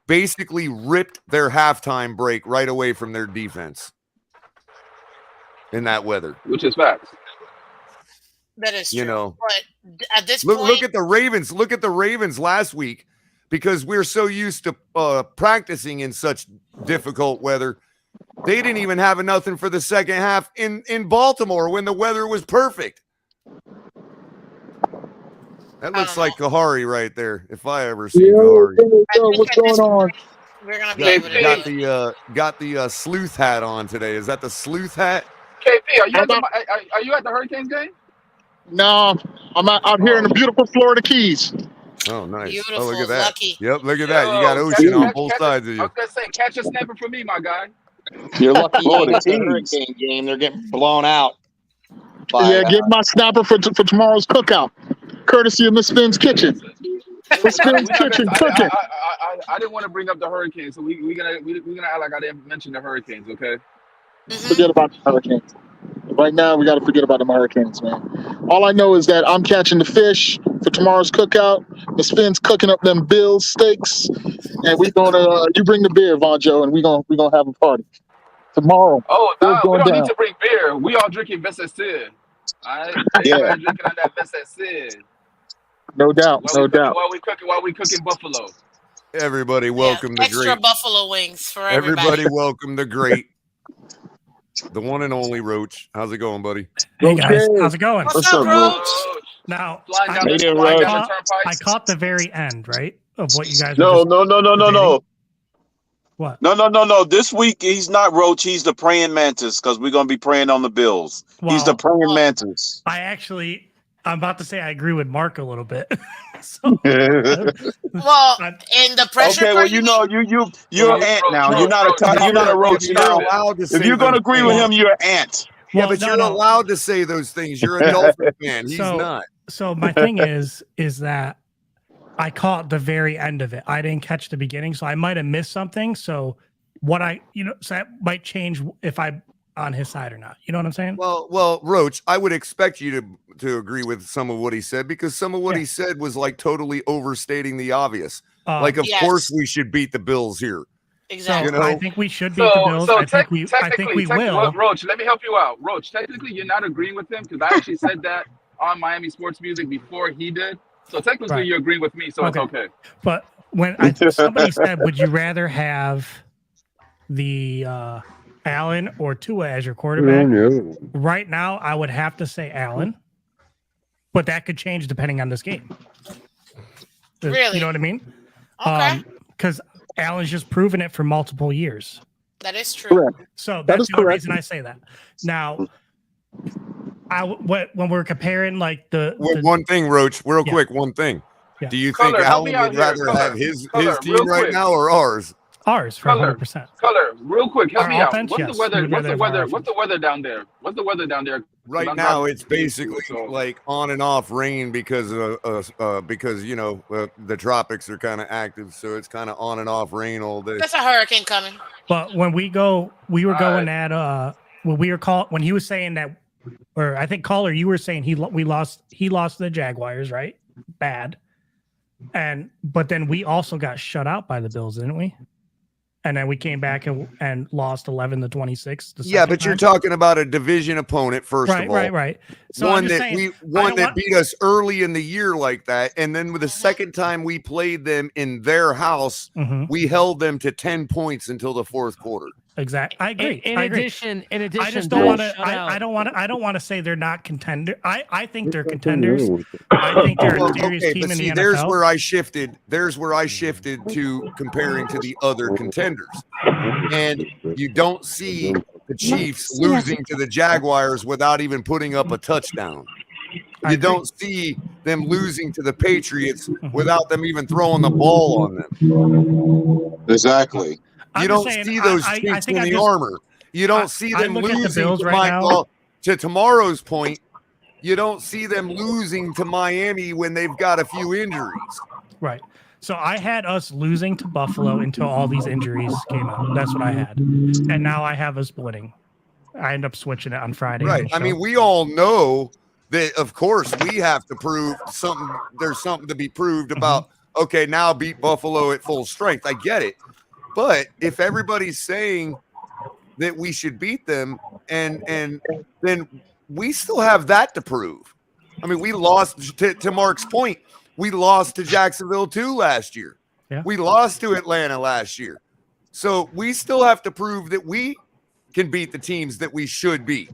basically ripped their halftime break right away from their defense in that weather. Which is facts. That is true. You know, But at this look point, at the Ravens. Look at the Ravens last week, because we're so used to practicing in such difficult weather. They didn't even have nothing for the second half in Baltimore when the weather was perfect. That looks like Kahari right there. If I ever see Kahari. What's going on? we're going to be able to Got the sleuth hat on today. Is that the sleuth hat? KP, are you at the Hurricanes game? No, I'm out here in the beautiful Florida Keys. Oh, nice. Beautiful, Oh, look at that. lucky. Yep, look at that. You got ocean on both sides of I you. was gonna say, catch a snapper for me, my guy. You're lucky. Florida That's the Keys. Hurricane game. They're getting blown out. Yeah, get my snapper for tomorrow's cookout, courtesy of Miss Finn's Kitchen. What's Finn's we're not kitchen gonna, cooking? I didn't want to bring up the Hurricanes, so we're gonna act like I didn't mention the Hurricanes, okay? Forget about the Hurricanes. Right now, we got to forget about the Hurricanes, man. All I know is that I'm catching the fish for tomorrow's cookout. Miss Finn's cooking up them Bills steaks, and we gonna you bring the beer, Von Joe, and we gonna have a party tomorrow. Oh, Bill's nah, we going don't need down. to bring beer. We all drinking Vesacid. All right, Yeah. everybody drinking on that Vesacid. No doubt, no doubt. While we cooking buffalo. Everybody, welcome the Extra great. buffalo wings for everybody. Everybody, welcome the great, the one and only Roach. How's it going, buddy? Hey guys, how's it going? What's up, Roach? Now, Flying down I the caught turnpike. I caught the very end, right, of what you guys. No. What? No. This week he's not Roach. He's the praying mantis because we're gonna be praying on the Bills. He's the praying mantis. I'm about to say I agree with Mark a little bit. So, Well, in the pressure. Okay, well you're an ant now. You're not a Roach. You're allowed to say If you're gonna those agree with things. him, you're an ant. Yeah, Well, but you're allowed to say those things. You're a Dolphin fan. He's not. So my thing is that I caught the very end of it. I didn't catch the beginning, so I might have missed something. So so that might change if I'm on his side or not. You know what I'm saying? Well, Roach, I would expect you to agree with some of what he said because some of what he said was like totally overstating the obvious. Like, of course, we should beat the Bills here. Exactly. I think we should beat the Bills. I think we will. Roach, let me help you out. Roach, technically, you're not agreeing with him because I actually said that on Miami Sports Music before he did. So technically, you're agreeing with me, so it's okay. But when somebody said, "Would you rather have the Allen or Tua as your quarterback?" Right now, I would have to say Allen, but that could change depending on this game. Really? You know what I mean? Okay. Because Allen's just proven it for multiple years. That is true. Correct. So That that's is the only correct. reason I say that. Now, when we're comparing like One thing, Roach, real quick, one thing. Yeah. Do you Culler, think help me Allen out would here. rather Culler, have his Culler, team real right quick. now or ours? Ours for Culler, 100%. Culler, real quick, help Our me out. offense, What's yes. the weather? We would What's the rather have weather? our What's the weather down there? What's the weather down there? Right I'm now, not- it's basically so- like on and off rain because the tropics are kind of active, so it's kind of on and off rain all day. That's a hurricane coming. But when we were going at when he was saying that, or I think Culler, you were saying he lost to the Jaguars, right? Bad. But then we also got shut out by the Bills, didn't we? And then we came back and lost 11-26. Yeah, but you're talking about a division opponent first of all. Right. So one I'm just that saying, beat us early in the year like that, and then with the second time we played them in their house, we held them to 10 points until the fourth quarter. Exactly. I agree. In addition, I just don't want to. I don't want to say they're not contender. I think they're contenders. I think they're a serious team but in see, the there's NFL. where I shifted. There's where I shifted to comparing to the other contenders, and you don't see the Chiefs losing to the Jaguars without even putting up a touchdown. You don't see them losing to the Patriots without them even throwing the ball on them. Exactly. You don't see those Chiefs in the armor. You don't see them losing to tomorrow's point. You don't see them losing to Miami when they've got a few injuries. Right. So I had us losing to Buffalo until all these injuries came out. That's what I had. And now I have us winning. I end up switching it on Friday. Right. I mean, we all know that, of course, we have to prove something. There's something to be proved about, okay, now beat Buffalo at full strength. I get it. But if everybody's saying that we should beat them, and then we still have that to prove. I mean, we lost to Mark's point. We lost to Jacksonville too last year. Yeah. We lost to Atlanta last year. So we still have to prove that we can beat the teams that we should beat.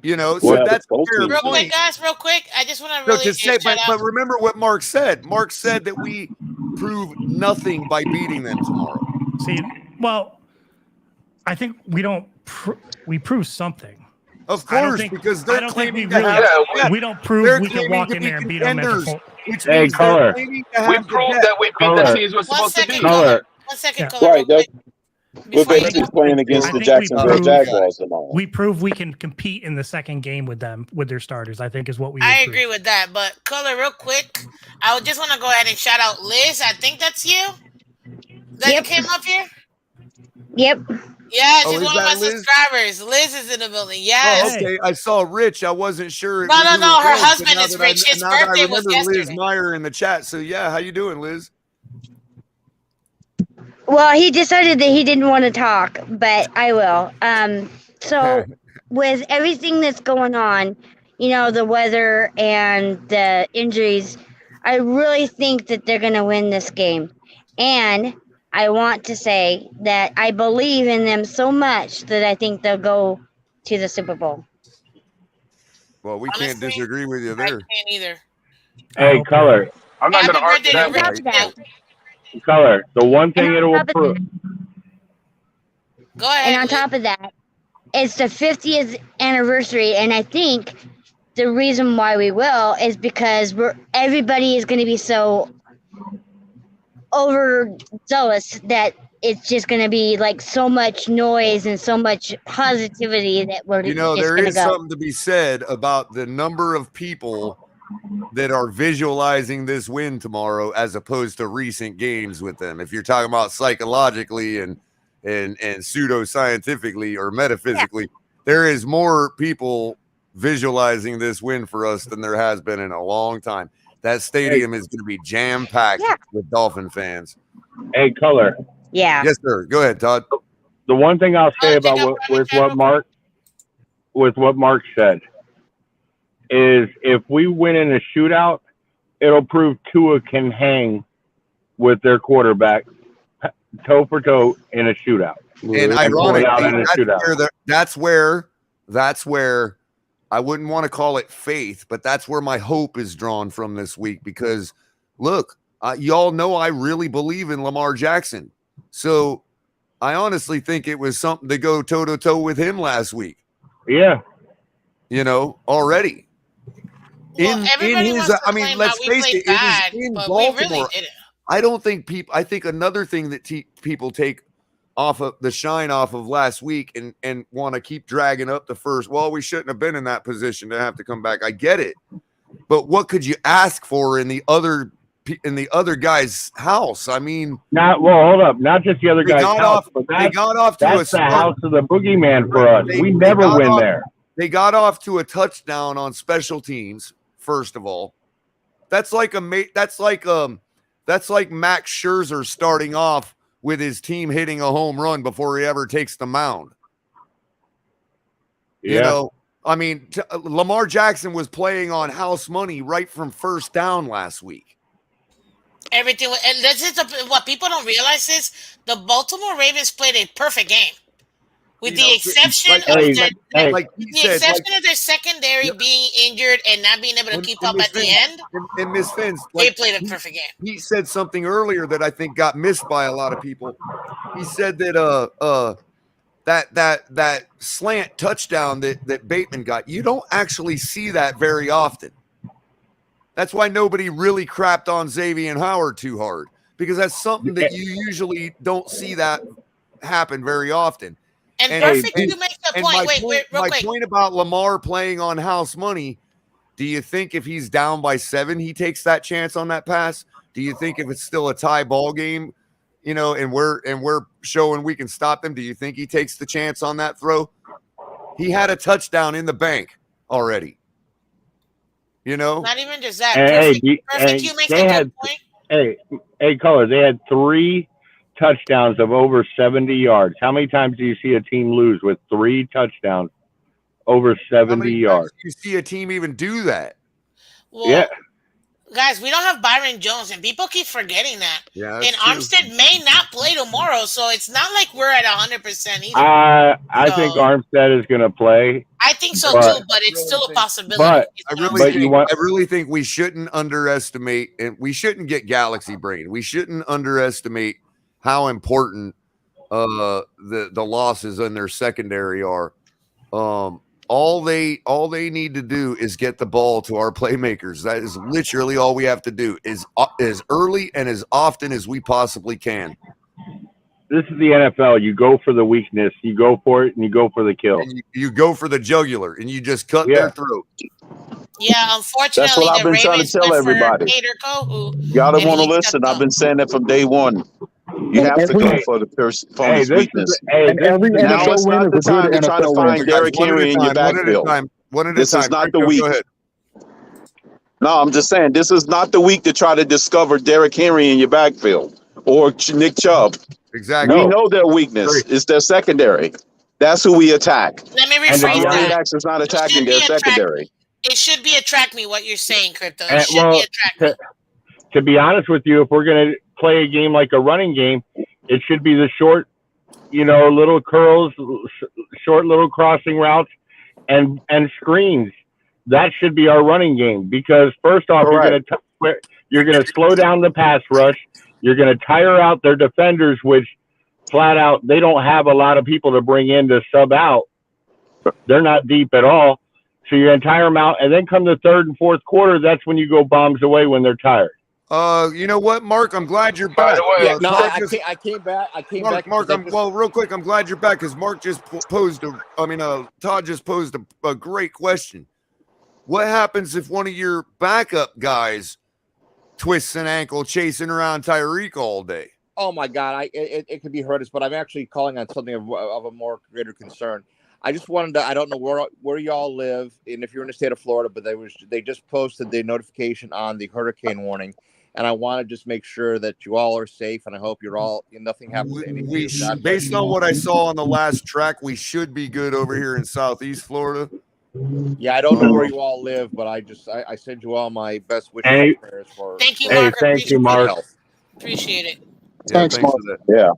You know, so that's a fair Real point. quick, guys, real quick. I just want to No, really to say, shout but out. remember what Mark said. Mark said that we prove nothing by beating them tomorrow. See, well, I think we don't. We prove something. Of I don't course, think- because I they're don't think claiming we to really- have. we don't prove they're we can claiming walk to in be there and beat them at the contenders, full- which Hey, means they're Culler. claiming to We have the proved depth. that we beat the teams we're supposed to beat. One second, Right, Culler. We're Before you basically go, playing against I the think Jacksonville Jaguars tomorrow. we prove we can compete in the second game with them with their starters. I think is what we. I would agree with that. But Culler, real quick, I would just want to go ahead and shout out Liz. I think that's you that came up here. Oh, Yeah, she's is one of my that Liz? subscribers. Liz is in the building. Oh, Yes. okay. I saw Rich. I wasn't sure. No, who no, it no. Her was, but husband now is that Rich. His now that I birthday was remember Liz yesterday. Meyer in the chat. So yeah, how you doing, Liz? Well, he decided that he didn't want to talk, but I will. So with everything that's going on, you know, the weather and the injuries, I really think that they're going to win this game. And I want to say that I believe in them so much that I think they'll go to the Super Bowl. Well, we can't disagree with you I there. can't either. Hey, Color. I'm not Happy going to argue birthday to that Rich. way. too. Color. The one thing And it on will top of prove. Go ahead. And on top of that, it's the 50th anniversary, and I think the reason why we will is because everybody is going to be so overzealous that it's just going to be like so much noise and so much positivity that we're You know, just there going to is go. something to be said about the number of people that are visualizing this win tomorrow as opposed to recent games with them. If you're talking about psychologically and pseudo-scientifically or metaphysically, there is more people visualizing this win for us than there has been in a long time. That stadium is going to be jam-packed with Dolphin fans. Hey, Color. Yeah. Yes, sir. Go ahead, Todd. The one thing I'll say about what Mark said is if we win in a shootout, it'll prove Tua can hang with their quarterback toe for toe in a shootout. And ironically, that's where I wouldn't want to call it faith, but that's where my hope is drawn from this week. Because look, y'all know I really believe in Lamar Jackson, so I honestly think it was something to go toe to toe with him last week. Yeah, you know already. Well, in his, I mean, let's face it, it was in Baltimore. I don't think people. I think another thing that people take off of the shine off of last week and want to keep dragging up the first. Well, we shouldn't have been in that position to have to come back. I get it, but what could you ask for in the other guy's house? I mean, hold up, not just the other guy's house, but they got off to that's the house of the boogeyman for us. We never win there. They got off to a touchdown on special teams. First of all, that's like Max Scherzer starting off with his team hitting a home run before he ever takes the mound. Yeah. You know, I mean, Lamar Jackson was playing on house money right from first down last week. Everything, and this is what people don't realize is the Baltimore Ravens played a perfect game, with the exception of their secondary being injured and not being able to keep up at the end. And Miss Fins, They played a perfect game. He said something earlier that I think got missed by a lot of people. He said that that slant touchdown that Bateman got, you don't actually see that very often. That's why nobody really crapped on Xavier Howard too hard, because that's something that you usually don't see that happen very often. And perfect, you make the point. My point about Lamar playing on house money, do you think if he's down by 7, he takes that chance on that pass? Do you think if it's still a tie ball game, you know, and we're showing we can stop them, do you think he takes the chance on that throw? He had a touchdown in the bank already. You know? Not even just that. Perfect, you make a good point. Hey, Color, they had 3 touchdowns of over 70 yards. How many times do you see a team lose with 3 touchdowns over 70 yards? You see a team even do that? Well, yeah. Guys, we don't have Byron Jones, and people keep forgetting that. Yeah, and Armstead may not play tomorrow, so it's not like we're at 100% either. I think Armstead is going to play. I think so too, but it's still a possibility. But I really think we shouldn't underestimate, and we shouldn't get galaxy brain. We shouldn't underestimate how important the losses in their secondary are. All they need to do is get the ball to our playmakers. That is literally all we have to do, is as early and as often as we possibly can. this is the NFL. You go for the weakness, you go for it, and you go for the kill. And you go for the jugular, and you just cut Yeah. their throat. Yeah, That's unfortunately, what I've the been trying to Ravens tell went for everybody. Kader Kohu, Y'all don't and want to he listen. stepped I've up. been saying that from day one. You And have to every go for the opponent's this weakness. is and every the Now NFL it's win not is the a good time to try to NFL win. find Guys, Derrick one at a Henry in your time, one at a backfield. time, one at a This is time. not the Crypto, week. go ahead. No, I'm just saying this is not the week to try to discover Derrick Henry in your backfield or Nick Chubb. Exactly. We No. know their weakness. Agree. It's their secondary. That's who we attack. Let me And to rephrase be Running honest, that. backs is not It attacking should their be attract. secondary. It should be attract me. What you're saying, Crypto. It and, should be well, attract me. to be honest with you, if we're going to play a game like a running game, it should be the short, little curls, short little crossing routes, and screens. That should be our running game because first off, Correct. you're going to slow down the pass rush. You're going to tire out their defenders, which flat out they don't have a lot of people to bring in to sub out. They're not deep at all. So you're going to tire them out, and then come the third and fourth quarter, that's when you go bombs away when they're tired. You know what, Mark? I'm glad you're By back. the way, Yeah, no, Todd I just- came back. I came Mark, back. Mark, because I just- well, real quick, I'm glad you're back because Mark just posed Todd just posed a great question. What happens if one of your backup guys twists an ankle chasing around Tyreek all day? Oh my God, it could be horrendous, but I'm actually calling on something of a more greater concern. I just wanted to. I don't know where y'all live, and if you're in the state of Florida, but they just posted the notification on the hurricane warning, and I want to just make sure that you all are safe, and I hope you're all nothing happens to any of you. God bless Based you. on what I saw on the last track, we should be good over here in Southeast Florida. Yeah, I don't know where you all live, but I send you all my best wishes Hey. and prayers for. Thank you, for Mark. thank you, Appreciate Mark. it. health. Appreciate it. Yeah, Thanks, Mark. for that. Yeah.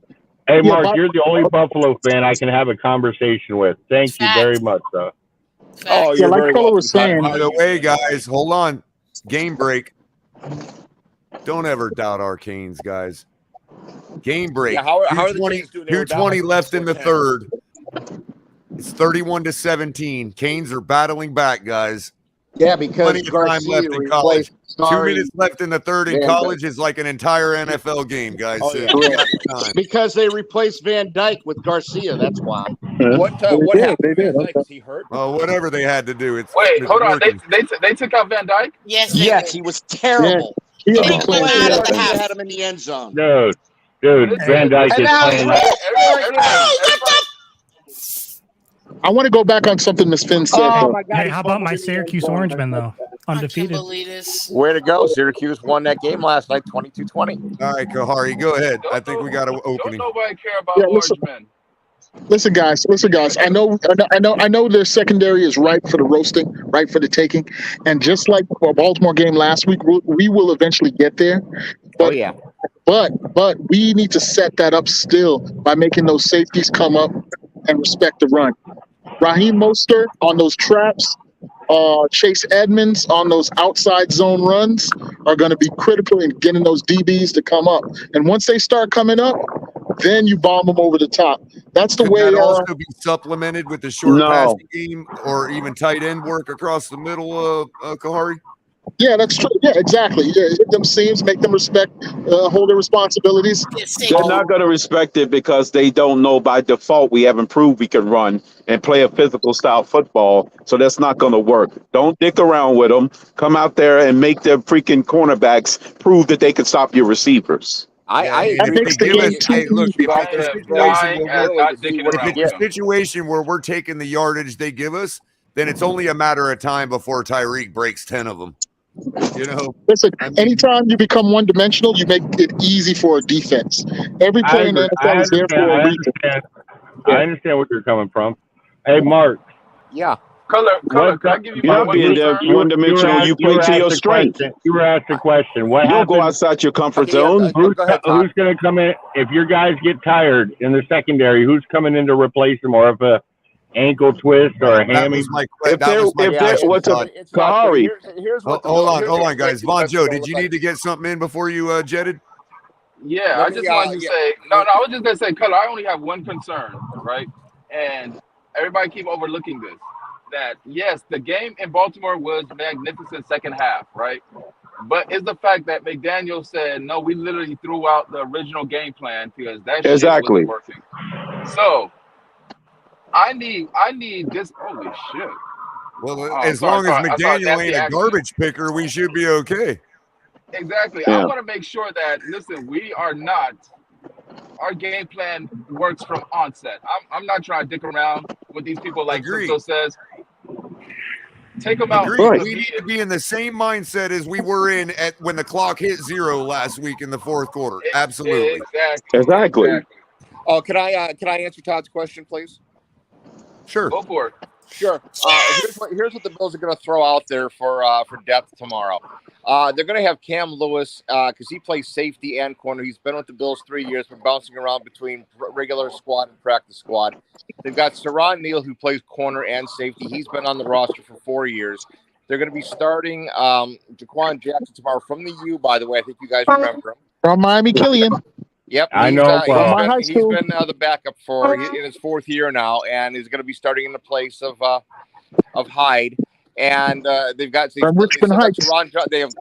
Hey, Yeah, Mark, Bob- you're the only Buffalo fan I can have a conversation with. Thank you very much, though. Oh, Yeah, you're like very Culler welcome. was saying. By the way, guys, hold on. Game break. Don't ever doubt Arcanes, guys. Game break. Yeah, how are the 2:20 Canes doing? They were down 2:20 like left in the 4-10. third. It's 31-17. Canes are battling back, guys. Yeah, because Plenty of time Garcia left in college. replaced 2 Sorry minutes left in the third in Van college is like an entire NFL game, guys. Oh, So yeah. you got time. because they replaced Van Dyke with Garcia. That's why. What happened to Van Dyke? Is he hurt? Whatever they had to do. It's Wait, it's hold on. working. They took out Van Dyke? Yes, they Yes, did. he was terrible. He He had been didn't playing play for out the of the Dolphins. half. Had him in the end zone. Dude, Van Dyke And is now playing. I want to go back on something Miss Finn said. Oh though. my God! Hey, he's how about my fumbled in the end Syracuse zone. Orangemen though? Undefeated. Believe this. Way to go. Syracuse won that game last night, 22-20. All right, Kahari, go ahead. I think we got an opening. Don't nobody care about Yeah, orange listen. men. Listen, guys. I know their secondary is ripe for the roasting, ripe for the taking, and just like the Baltimore game last week, we will eventually get there. Oh yeah. But we need to set that up still by making those safeties come up and respect the run. Raheem Mostert on those traps, Chase Edmonds on those outside zone runs are going to be critical in getting those DBs to come up. And once they start coming up, then you bomb them over the top. That's the Could way. that also be supplemented with the short No. passing game or even tight end work across the middle, Kahari? Yeah, that's true. Yeah, exactly. Yeah, hit them seams, make them respect, hold their responsibilities. They're not going to respect it because they don't know by default we haven't proved we can run and play a physical style football. So that's not going to work. Don't dick around with them. Come out there and make their freaking cornerbacks prove that they can stop your receivers. I If agree. they give us, hey, look, if I it's a am situation dying where and not dicking if around it's with a them. situation where we're taking the yardage they give us, then it's only a matter of time before Tyreek breaks 10 of them. You know, Listen, anytime you become one-dimensional, you make it easy for a defense. Every player in the NFL is there for a reason. I understand where you're coming from. Hey, Mark. Yeah. Color, What- can I give you You're my not one being concern? one-dimensional. You play to your strength. You were asked a question. What You don't go happens? outside your comfort Okay, yeah, zone. go ahead, Todd. Who's going to come in if your guys get tired in the secondary? Who's coming in to replace them, or if a ankle twist or a that hammy? was my If that was my they're question, what's a Todd. It's not Kahari. Here's what Hold on, here's guys. the Von best Joe, way did to you look need to get something in before you jetted? Yeah, Let I me, just wanted to yeah. say, no, I was just going to say, Color, I only have one concern, right? And everybody keep overlooking this. That, yes, the game in Baltimore was magnificent second half, right? But it's the fact that McDaniel said, no, we literally threw out the original game plan because that shit Exactly. wasn't working. So I need this. Holy shit. Well, Oh, as sorry, long as sorry. I saw a McDaniel nasty ain't a accident. garbage picker, we should be okay. Exactly. Yeah. I want to make sure that, listen, we are not, our game plan works from onset. I'm not trying to dick around with these people like Agreed. Crypto says. Take them out. Agreed. because We need to be in the same mindset as we were in at when the clock hit 0 last week in the fourth quarter. Absolutely. Exactly. Oh, can I answer Todd's question, please? Sure. Go for it. Sure. Here's what the Bills are going to throw out there for depth tomorrow. They're going to have Cam Lewis because he plays safety and corner. He's been with the Bills 3 years, been bouncing around between regular squad and practice squad. They've got Saron Neal, who plays corner and safety. He's been on the roster for 4 years. They're going to be starting Jaquan Jackson tomorrow from the U, by the way. I think you guys remember him. From Miami Killian. Yep, I know. he's been the backup in his 4th year now, and he's going to be starting in the place of Hyde. And they've got Teron,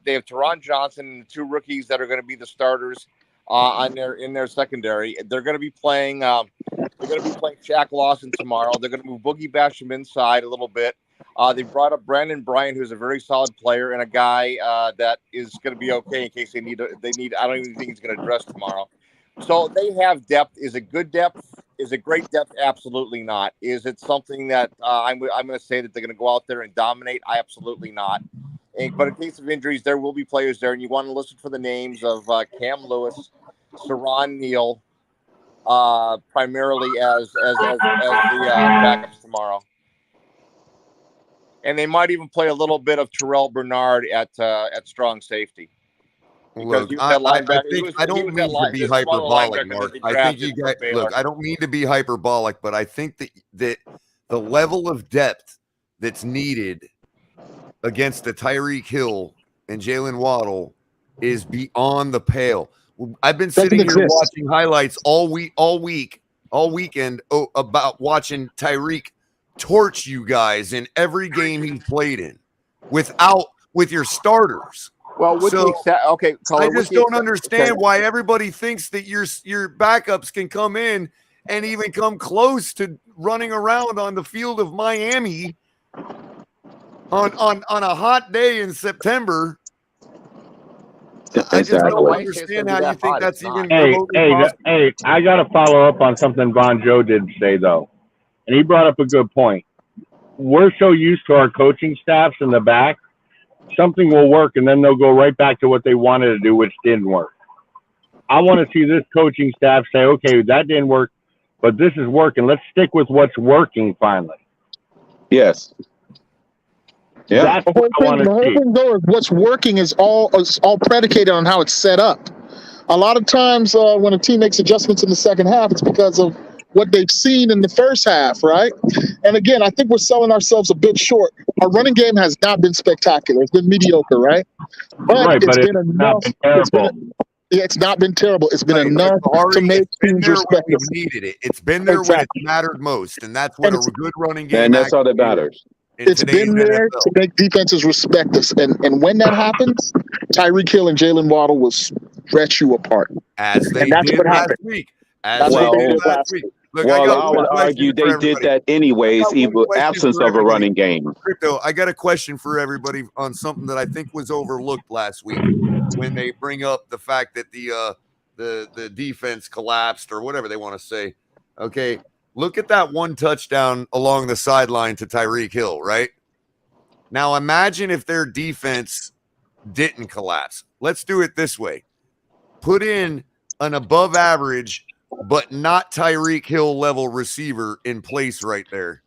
they have Teron Johnson and 2 rookies that are going to be the starters in their secondary. They're going to be playing Shaq Lawson tomorrow. They're going to move Boogie Basham inside a little bit. They brought up Brandon Bryant, who's a very solid player and a guy that is going to be okay in case they need. I don't even think he's going to dress tomorrow. So they have depth. Is it good depth? Is it great depth? Absolutely not. Is it something that I'm going to say that they're going to go out there and dominate? Absolutely not. But in case of injuries, there will be players there, and you want to listen for the names of Cam Lewis, Saron Neal, primarily as the backups tomorrow. And they might even play a little bit of Terrell Bernard at strong safety. Look, I don't mean to be hyperbolic, Mark. I think you guys look. I don't mean to be hyperbolic, but I think that the level of depth that's needed against the Tyreek Hill and Jalen Waddle is beyond the pale. I've been sitting here watching highlights all weekend about watching Tyreek torch you guys in every game he's played in with your starters. Well, okay, I just don't understand why everybody thinks that your backups can come in and even come close to running around on the field of Miami on a hot day in September. I just don't understand how you think that's even remotely possible. Hey, I got to follow up on something Von Joe did say, though. And he brought up a good point. We're so used to our coaching staffs in the back, something will work, and then they'll go right back to what they wanted to do, which didn't work. I want to see this coaching staff say, okay, that didn't work, but this is working. Let's stick with what's working finally. Yes. Yeah. That's what I want to see. The whole thing, though, is what's working is all predicated on how it's set up. A lot of times when a team makes adjustments in the second half, it's because of what they've seen in the first half, right? And again, I think we're selling ourselves a bit short. Our running game has not been spectacular. It's been mediocre, right? But it's been enough. It's not been terrible. It's been enough to make teams respect us. Needed it. It's been there when it mattered most, and that's what a good running game. And that's all that matters. It's been there to make defenses respect us, and when that happens, Tyreek Hill and Jalen Waddle will stretch you apart. As they did last week. Look, I would argue they did that anyways, even absence of a running game. Crypto, I got a question for everybody on something that I think was overlooked last week when they bring up the fact that the defense collapsed or whatever they want to say. Okay, look at that one touchdown along the sideline to Tyreek Hill, right? Now imagine if their defense didn't collapse. Let's do it this way. Put in an above average but not Tyreek Hill level receiver in place right there.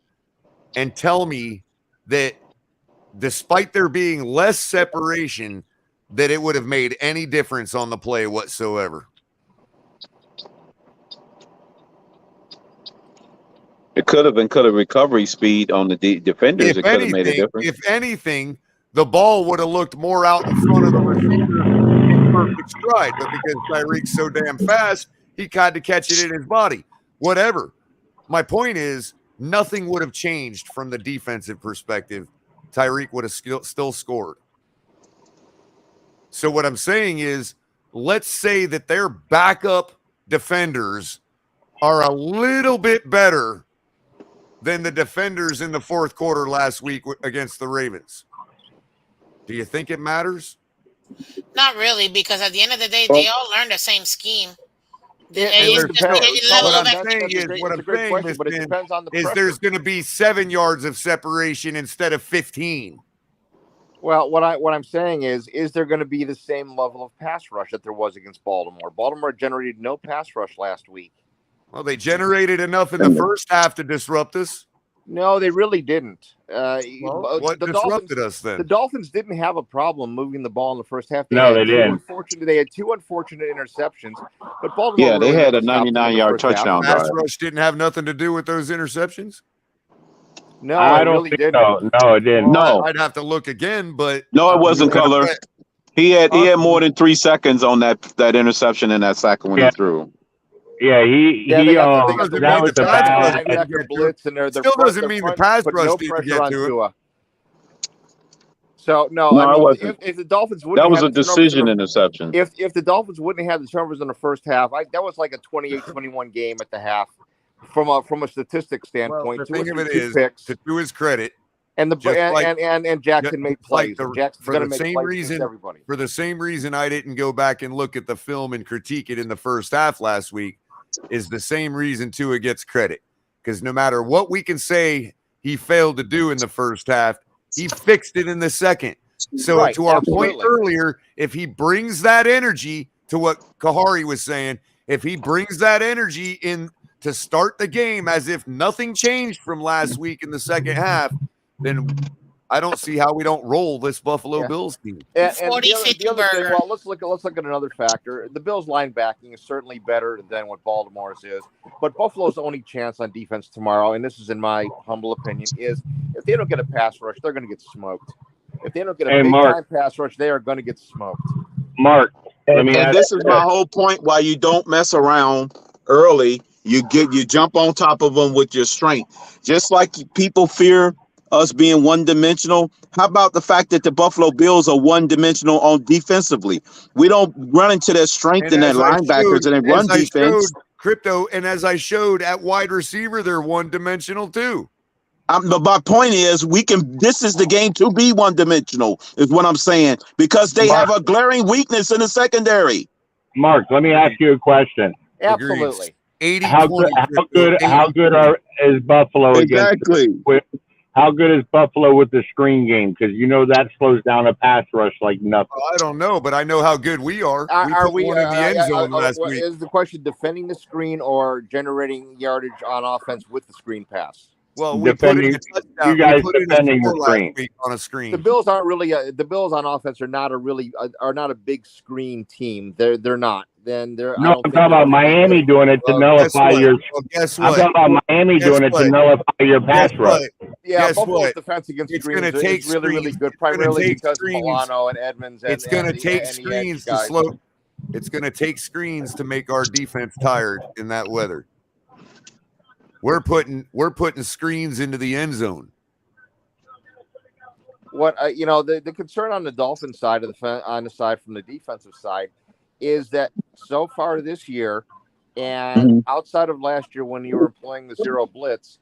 And tell me that despite there being less separation, that it would have made any difference on the play whatsoever. It could have recovery speed on the defenders. It could have made a difference. If anything, the ball would have looked more out in front of the receiver in perfect stride. But because Tyreek's so damn fast, he had to catch it in his body. Whatever. My point is, nothing would have changed from the defensive perspective. Tyreek would have still scored. So what I'm saying is, let's say that their backup defenders are a little bit better than the defenders in the fourth quarter last week against the Ravens. Do you think it matters? Not really, because at the end of the day, they all learn the same scheme. It It's really just depends. a level What of I'm saying is, It's a great question, but it depends on the is pressure. there's going to be 7 yards of separation instead of 15. Well, what I'm saying is there going to be the same level of pass rush that there was against Baltimore? Baltimore generated no pass rush last week. Well, they generated enough in the first half to disrupt us. No, they really didn't. What the disrupted us then? The Dolphins didn't have a problem moving the ball in the first half. No, they didn't. They had 2 unfortunate interceptions, but Baltimore. Yeah, they really had a never stopped them in the 99-yard first half. touchdown Pass drive. rush didn't have nothing to do with those interceptions. No, I it don't really think didn't. so. No, it didn't. No, I'd have to look again, but no, it wasn't but- Color. He had more than 3 seconds on that interception and that sack when he threw. Yeah, They got that was the a bad. linebacker blitz, and they're Still doesn't mean the pass put rush no didn't pressure get on to it. Tua. So No, it I mean, wasn't. if the Dolphins wouldn't That was have a the turnovers decision interception. if the Dolphins wouldn't have the turnovers in the first half, that was like a 28-21 game at the half. From a statistics standpoint, The Tua thing of threw it 2 is, picks, to his credit, and Jackson made plays. for Jackson's the going to make same plays reason. against everybody. For the same reason, I didn't go back and look at the film and critique it in the first half last week. Is the same reason Tua gets credit, because no matter what we can say he failed to do in the first half, he fixed it in the second. So Right, to our absolutely. point earlier, if he brings that energy to what Kahari was saying, if he brings that energy in to start the game as if nothing changed from last week in the second half, then I don't see how we don't roll this Buffalo Bills team. And 40, the other 50 thing, burger. well, let's look at another factor. The Bills' linebacking is certainly better than what Baltimore's is, but Buffalo's only chance on defense tomorrow, and this is in my humble opinion, is if they don't get a pass rush, they're going to get smoked. If they don't get a big-time pass rush, they are going to get smoked. Mark, let me And ask this is my whole point why you don't mess around early. You jump on top of them with your strength. Just like people fear us being one-dimensional. How about the fact that the Buffalo Bills are one-dimensional on defensively? We don't run into their strength in that linebackers and their run defense. Crypto, and as I showed at wide receiver, they're one-dimensional too. But my point is, this is the game to be one-dimensional, is what I'm saying, because they have a glaring weakness in the secondary. Mark, let me ask you a question. Absolutely. 80, How good is Buffalo exactly? How good is Buffalo with the screen game? Because that slows down a pass rush like nothing. I don't know, but I know how good we are. Are we in the end zone last week? Is the question defending the screen or generating yardage on offense with the screen pass? Well, we put in a touchdown. You guys we put in defending a the score screen. last week on a screen. The Bills aren't really the Bills on offense are not a big screen team. They're not. Then they're. No, I'm talking about Miami doing it to nullify your. Guess I'm what? talking about Miami doing it to nullify your pass rush. Yeah, Buffalo's defense against screens is really good, primarily because of Milano and Edmonds. It's going to take screens to slow. It's going to take screens to make our defense tired in that weather. We're putting screens into the end zone. What the concern on the Dolphins side of from the defensive side is that so far this year, and outside of last year when you were employing the zero blitz,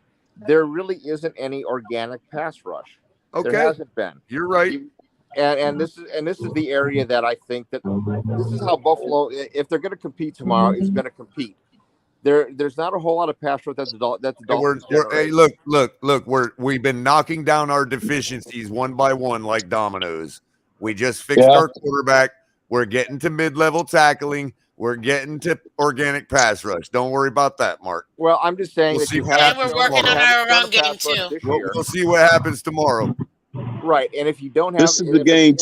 there really isn't any organic pass rush. Okay, there hasn't been. You're right. And this is the area that I think that this is how Buffalo, if they're going to compete tomorrow, is going to compete. There's not a whole lot of pass rush that the Dolphins hey, look, we've been knocking down our deficiencies one by one like dominoes. We just fixed our quarterback. We're getting to mid-level tackling. We're getting to organic pass rush. Don't worry about that, Mark. Well, I'm just saying we're working on our run game too. We'll see what happens tomorrow. Right, and if you don't have this is the game,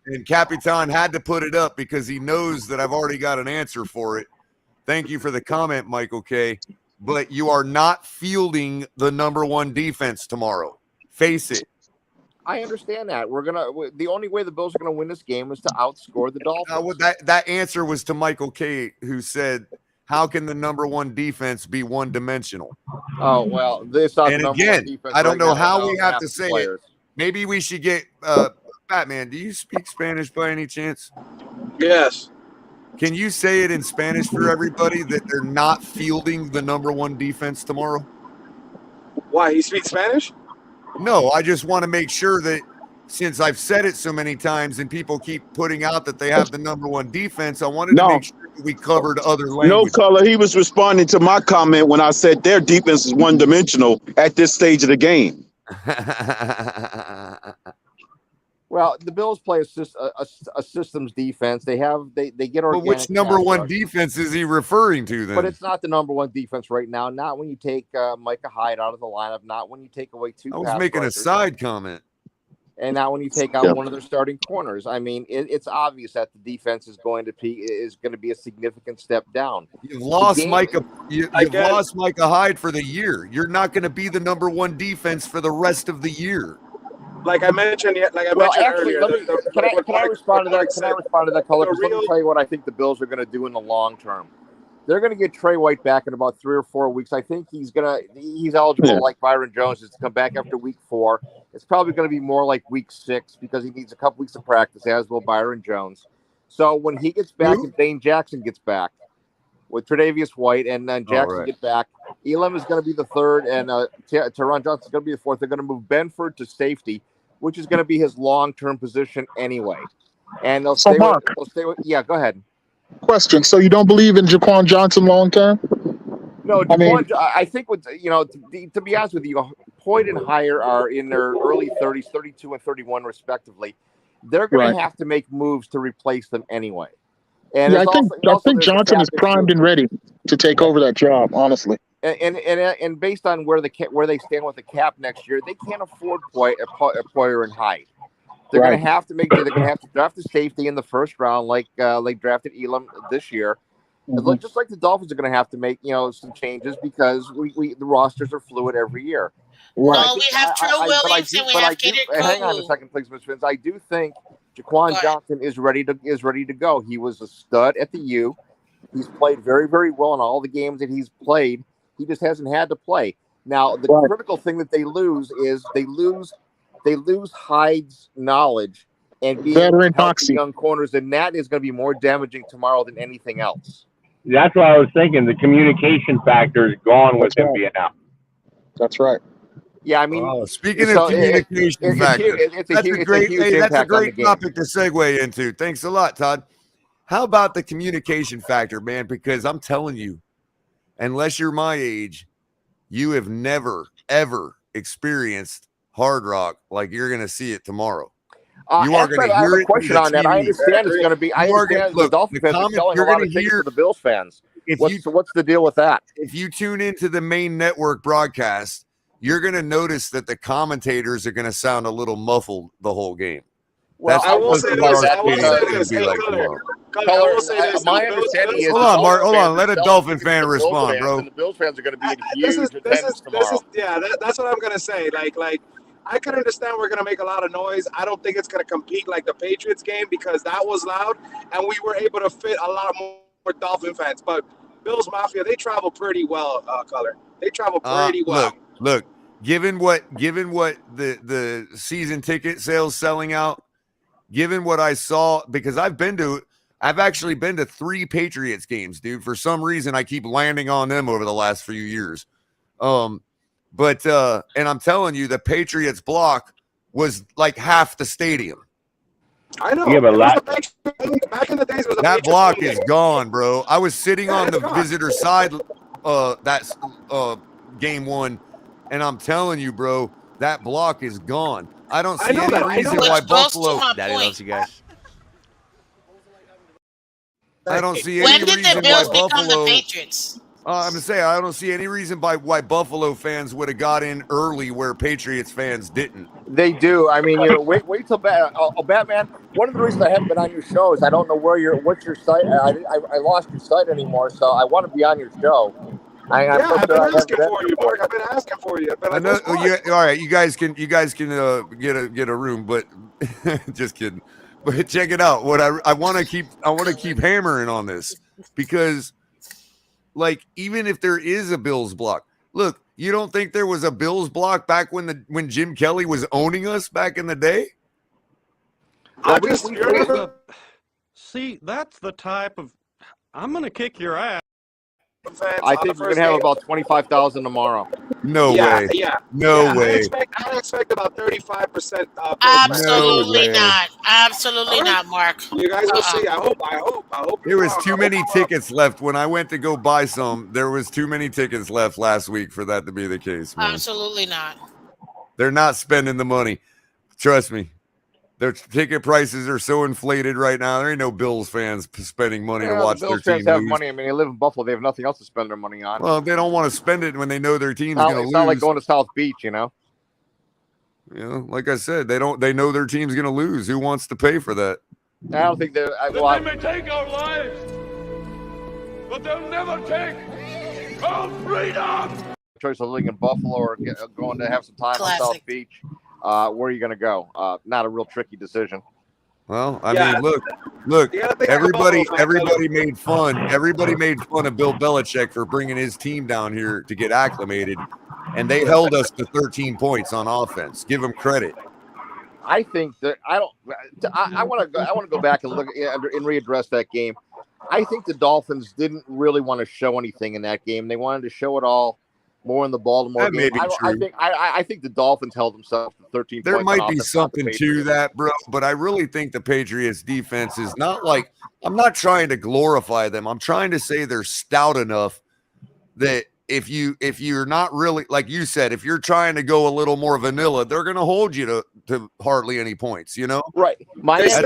and Capitan had to put it up because he knows that I've already got an answer for it. Thank you for the comment, Michael K. But you are not fielding the number one defense tomorrow. Face it. I understand that. The only way the Bills are gonna win this game is to outscore the Dolphins. That answer was to Michael K, who said, "How can the number one defense be one dimensional?" Oh well, this. And again, I don't know how we have to say it. Maybe we should get Batman, do you speak Spanish by any chance? Yes. Can you say it in Spanish for everybody that they're not fielding the number one defense tomorrow? Why? He speaks Spanish? No, I just want to make sure that since I've said it so many times and people keep putting out that they have the number one defense, I wanted to No, make sure that we covered other no languages. color. He was responding to my comment when I said their defense is one dimensional at this stage of the game. Well, the Bills play a systems defense. They get But organic. which number pass one rush. defense is he referring to then? But it's not the number one defense right now. Not when you take Micah Hyde out of the lineup. Not when you take away two. I was pass making rushers, a side comment. and not when you take out one of their starting corners. I mean, it's obvious that the defense is going to be a significant step down. You've lost Micah. You've lost Micah Hyde for the year. You're not going to be the number one defense for the rest of the year. Like I mentioned, Actually, earlier. can I respond to that? Can I respond to that, Color? Because let me tell you what I think the Bills are going to do in the long term. They're going to get Trey White back in about 3 or 4 weeks. I think he's eligible like Byron Jones is to come back after week 4. It's probably going to be more like week 6 because he needs a couple weeks of practice, as will Byron Jones. So when he gets back and Dane Jackson gets back with Tre'Davious White and then Jackson get back, Elam is going to be the third and Teron Johnson is going to be the fourth. They're going to move Benford to safety, which is going to be his long-term position anyway. And they'll stay with, yeah, go ahead. Question. So you don't believe in Jaquan Johnson long term? No, I think to be honest with you, Hoyt and Hire are in their early 30s, 32 and 31 respectively. They're going to have to make moves to replace them anyway. And I think Johnson is primed and ready to take over that job, honestly. And based on where they stand with the cap next year, they can't afford Poyer and Hyde. They're going to have to draft a safety in the first round, like drafted Elam this year. Just like the Dolphins are going to have to make some changes because the rosters are fluid every year. No, we have Trill Williams and we have Kader Kogu. Hang on a second, please, Ms. Fins. I do think Jaquan Johnson is ready to go. He was a stud at the U. He's played very, very well in all the games that he's played. He just hasn't had to play. Now, the critical thing that they lose is they lose Hyde's knowledge and being healthy young corners, and that is going to be more damaging tomorrow than anything else. That's what I was thinking. The communication factor is gone with him being out. That's right. Yeah, I mean, speaking of communication factor, that's a great topic to segue into. Thanks a lot, Todd. How about the communication factor, man? Because I'm telling you, unless you're my age, you have never, ever experienced Hard Rock like you're going to see it tomorrow. You are going to hear it. Question on that. I understand it's going to be. I understand the Dolphins fans are selling a lot of tickets for the Bills fans. What's the deal with that? If you tune into the main network broadcast, you're going to notice that the commentators are going to sound a little muffled the whole game. Well, I will say this. My understanding is. Hold on, Mark. Hold on. Let a Dolphin fan respond, bro. The Bills fans are going to be in huge attendance tomorrow. That's what I'm going to say. Like. I can understand we're going to make a lot of noise. I don't think it's going to compete like the Patriots game because that was loud, and we were able to fit a lot more Dolphin fans. But Bills Mafia, they travel pretty well, Culler. They travel pretty well. Look. Given what the season ticket sales selling out, given what I saw, because I've actually been to 3 Patriots games, dude. For some reason, I keep landing on them over the last few years. But and I'm telling you, the Patriots block was like half the stadium. I know. Yeah, but back in the days, that block is gone, bro. I was sitting on the visitor side that's game 1, and I'm telling you, bro, that block is gone. I don't see any reason why Buffalo. Daddy loves you guys. I don't see When any did reason the Bills why become Buffalo. the Patriots? I'm gonna say I don't see any reason why Buffalo fans would have got in early where Patriots fans didn't. They do. I mean, wait till Batman. One of the reasons I haven't been on your show is I don't know what's your site. I lost your site anymore, so I want to be on your show. I've been asking for you, Mark. I've been asking for you. I know. All right, you guys can get a room, but just kidding. But check it out. What I want to keep hammering on this because. Like, even if there is a Bills block, look, you don't think there was a Bills block back when Jim Kelly was owning us back in the day? See, that's the type of. I'm gonna kick your ass. I think we're gonna have about 25,000 tomorrow. No way. No way. I expect about 35%. Absolutely not. Absolutely not, Mark. You guys will see. I hope. There was too many tickets left when I went to go buy some. There was too many tickets left last week for that to be the case, man. Absolutely not. They're not spending the money. Trust me. Their ticket prices are so inflated right now. There ain't no Bills fans spending money to watch the their Bills fans team have lose. money. I mean, they live in Buffalo. They have nothing else to spend their money on. Well, they don't want to spend it when they know their team's going to lose. It's not like going to South Beach, you know. You know, like I said, they know their team's going to lose. Who wants to pay for that? I don't think they're. They may take our lives, but they'll never take our freedom. Choice of living in Buffalo or going to have some time on South Beach. Where are you going to go? Not a real tricky decision. Well, I mean, look. Everybody made fun. Everybody made fun of Bill Belichick for bringing his team down here to get acclimated, and they held us to 13 points on offense. Give them credit. I think that I want to go back and look and readdress that game. I think the Dolphins didn't really want to show anything in that game. They wanted to show it all more in the Baltimore That may game. be true. I think the Dolphins held themselves to 13 There points. might on be offense, not the something to Patriots. that, bro, but I really think the Patriots defense is not like, I'm not trying to glorify them. I'm trying to say they're stout enough that if you're not really, like you said, if you're trying to go a little more vanilla, they're going to hold you to hardly any points, you know? Right. It's a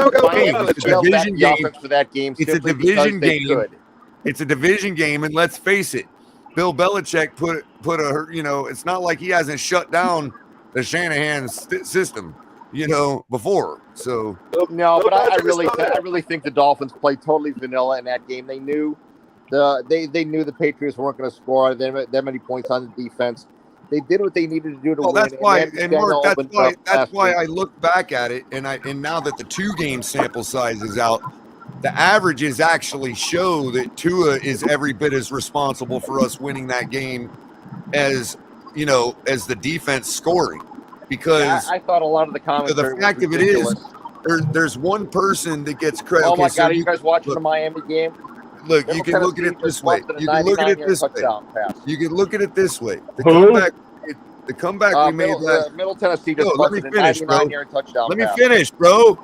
division game. For that game It's a simply division because they game. could. It's a division game, and let's face it, Bill Belichick put a, you know, it's not like he hasn't shut down the Shanahan system, you know, before. So No, but I really think the Dolphins played totally vanilla in that game. They knew they knew the Patriots weren't going to score that many points on the defense. They did what they needed to do to win. that's why, then and Mark, Daniel opened up that's last why week. I look back at it, and now that the 2-game sample size is out, the averages actually show that Tua is every bit as responsible for us winning that game as, you know, as the defense scoring. Because I thought a lot of the commentary. the fact of it is, there's one person that gets credit. Oh Okay, my so God! Are you guys watching the Miami game? Look, you can look at it this way. You can look at it this way. You can look at it this way. The comeback we made last. Middle Tennessee just let me busted a finish, bro. 99-yard touchdown Let me pass. finish, bro.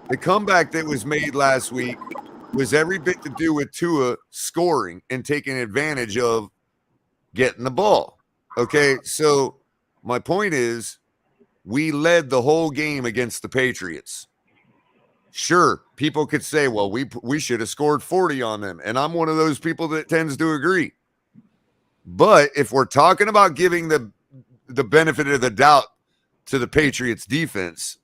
The comeback that was made last week was every bit to do with Tua scoring and taking advantage of getting the ball. Okay, so my point is, we led the whole game against the Patriots. Sure, people could say, well, we should have scored 40 on them, and I'm one of those people that tends to agree. But if we're talking about giving the benefit of the doubt to the Patriots defense,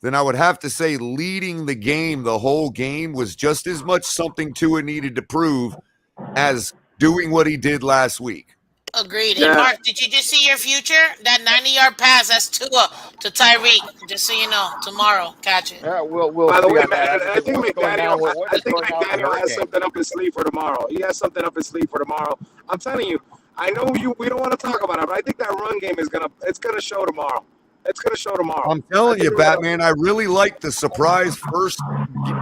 then I would have to say leading the game, the whole game, was just as much something Tua needed to prove as doing what he did last week. Agreed. And Mark, did you just see your future? That 90-yard pass, that's Tua to Tyreek. Just so you know, tomorrow, catch it. Yeah, we'll By the see way, on that. I think McDaniel McDaniel has something up his sleeve for tomorrow. He has something up his sleeve for tomorrow. I'm telling you, I know we don't want to talk about it, but I think that run game is gonna show tomorrow. It's gonna show tomorrow. I'm telling you, Batman, I really like the surprise first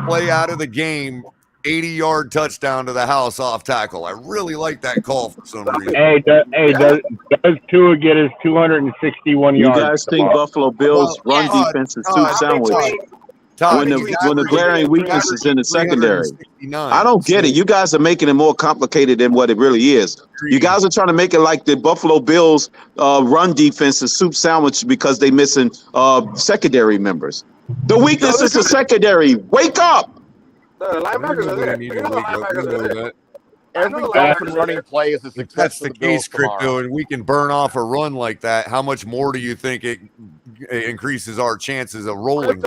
play out of the game, 80-yard touchdown to the house off tackle. I really like that call for some reason. Does Tua get his 261 You yards? guys think Buffalo Bills run defense is too sandwich? When the glaring weakness is in the secondary. I don't get it. You guys are making it more complicated than what it really is. You guys are trying to make it like the Buffalo Bills run defense is soup sandwich because they missing secondary members. The weakness is the secondary. Wake up! The linebackers are there. You know the linebackers are there. Every Dolphin running play is a success. If that's for the the Bills case, Crypto, tomorrow. and we can burn off a run like that, how much more do you think it increases our chances of rolling?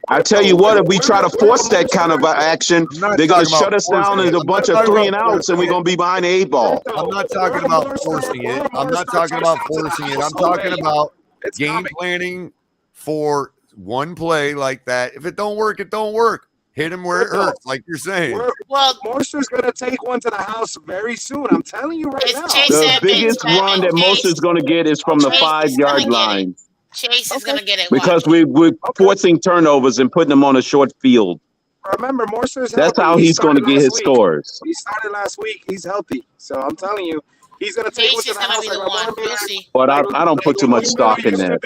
I tell you what, if we try to force that kind of action, they're going to shut us down into a bunch of 3-and-outs, and we're going to be behind the 8 ball. I'm not talking about forcing it. I'm not talking about forcing it. I'm talking about game planning for one play like that. If it don't work, it don't work. Hit him where it hurts, like you're saying. Well, Monster's gonna take one to the house very soon. I'm telling you right now. The biggest run that Monster's going to get is from the 5-yard line. Chase is gonna get it. Because Watch. we're forcing turnovers and putting them on a short field. Remember, Mercer's That's healthy. how He he's going to started get last his week. scores. He started last week. He's healthy. So I'm telling you, he's gonna take Chase what's in is the gonna house be like the Lamar one. Miller. You'll see. But I don't put too much stock in that.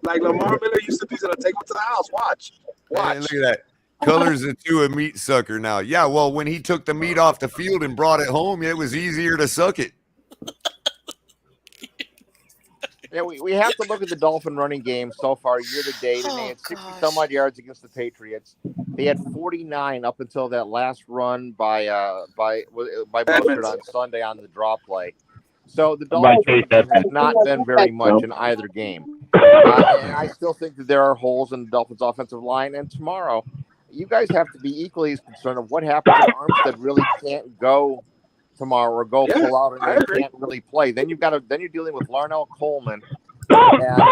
Like Lamar Miller used to do. He's gonna take him to the house. Watch. Hey, look at that. Culler's a meat sucker now. Yeah, well, when he took the meat off the field and brought it home, it was easier to suck it. Yeah, we have to look at the Dolphin running game so far year to date, and they had 60 some odd yards against the Patriots. They had 49 up until that last run by Mostert on Sunday on the draw play. So the Dolphins have not been very much in either game. And I still think that there are holes in the Dolphins' offensive line. And tomorrow, you guys have to be equally as concerned of what happens if Armstead really can't go tomorrow or go full out and they can't really play. Then you're dealing with Larnell Coleman and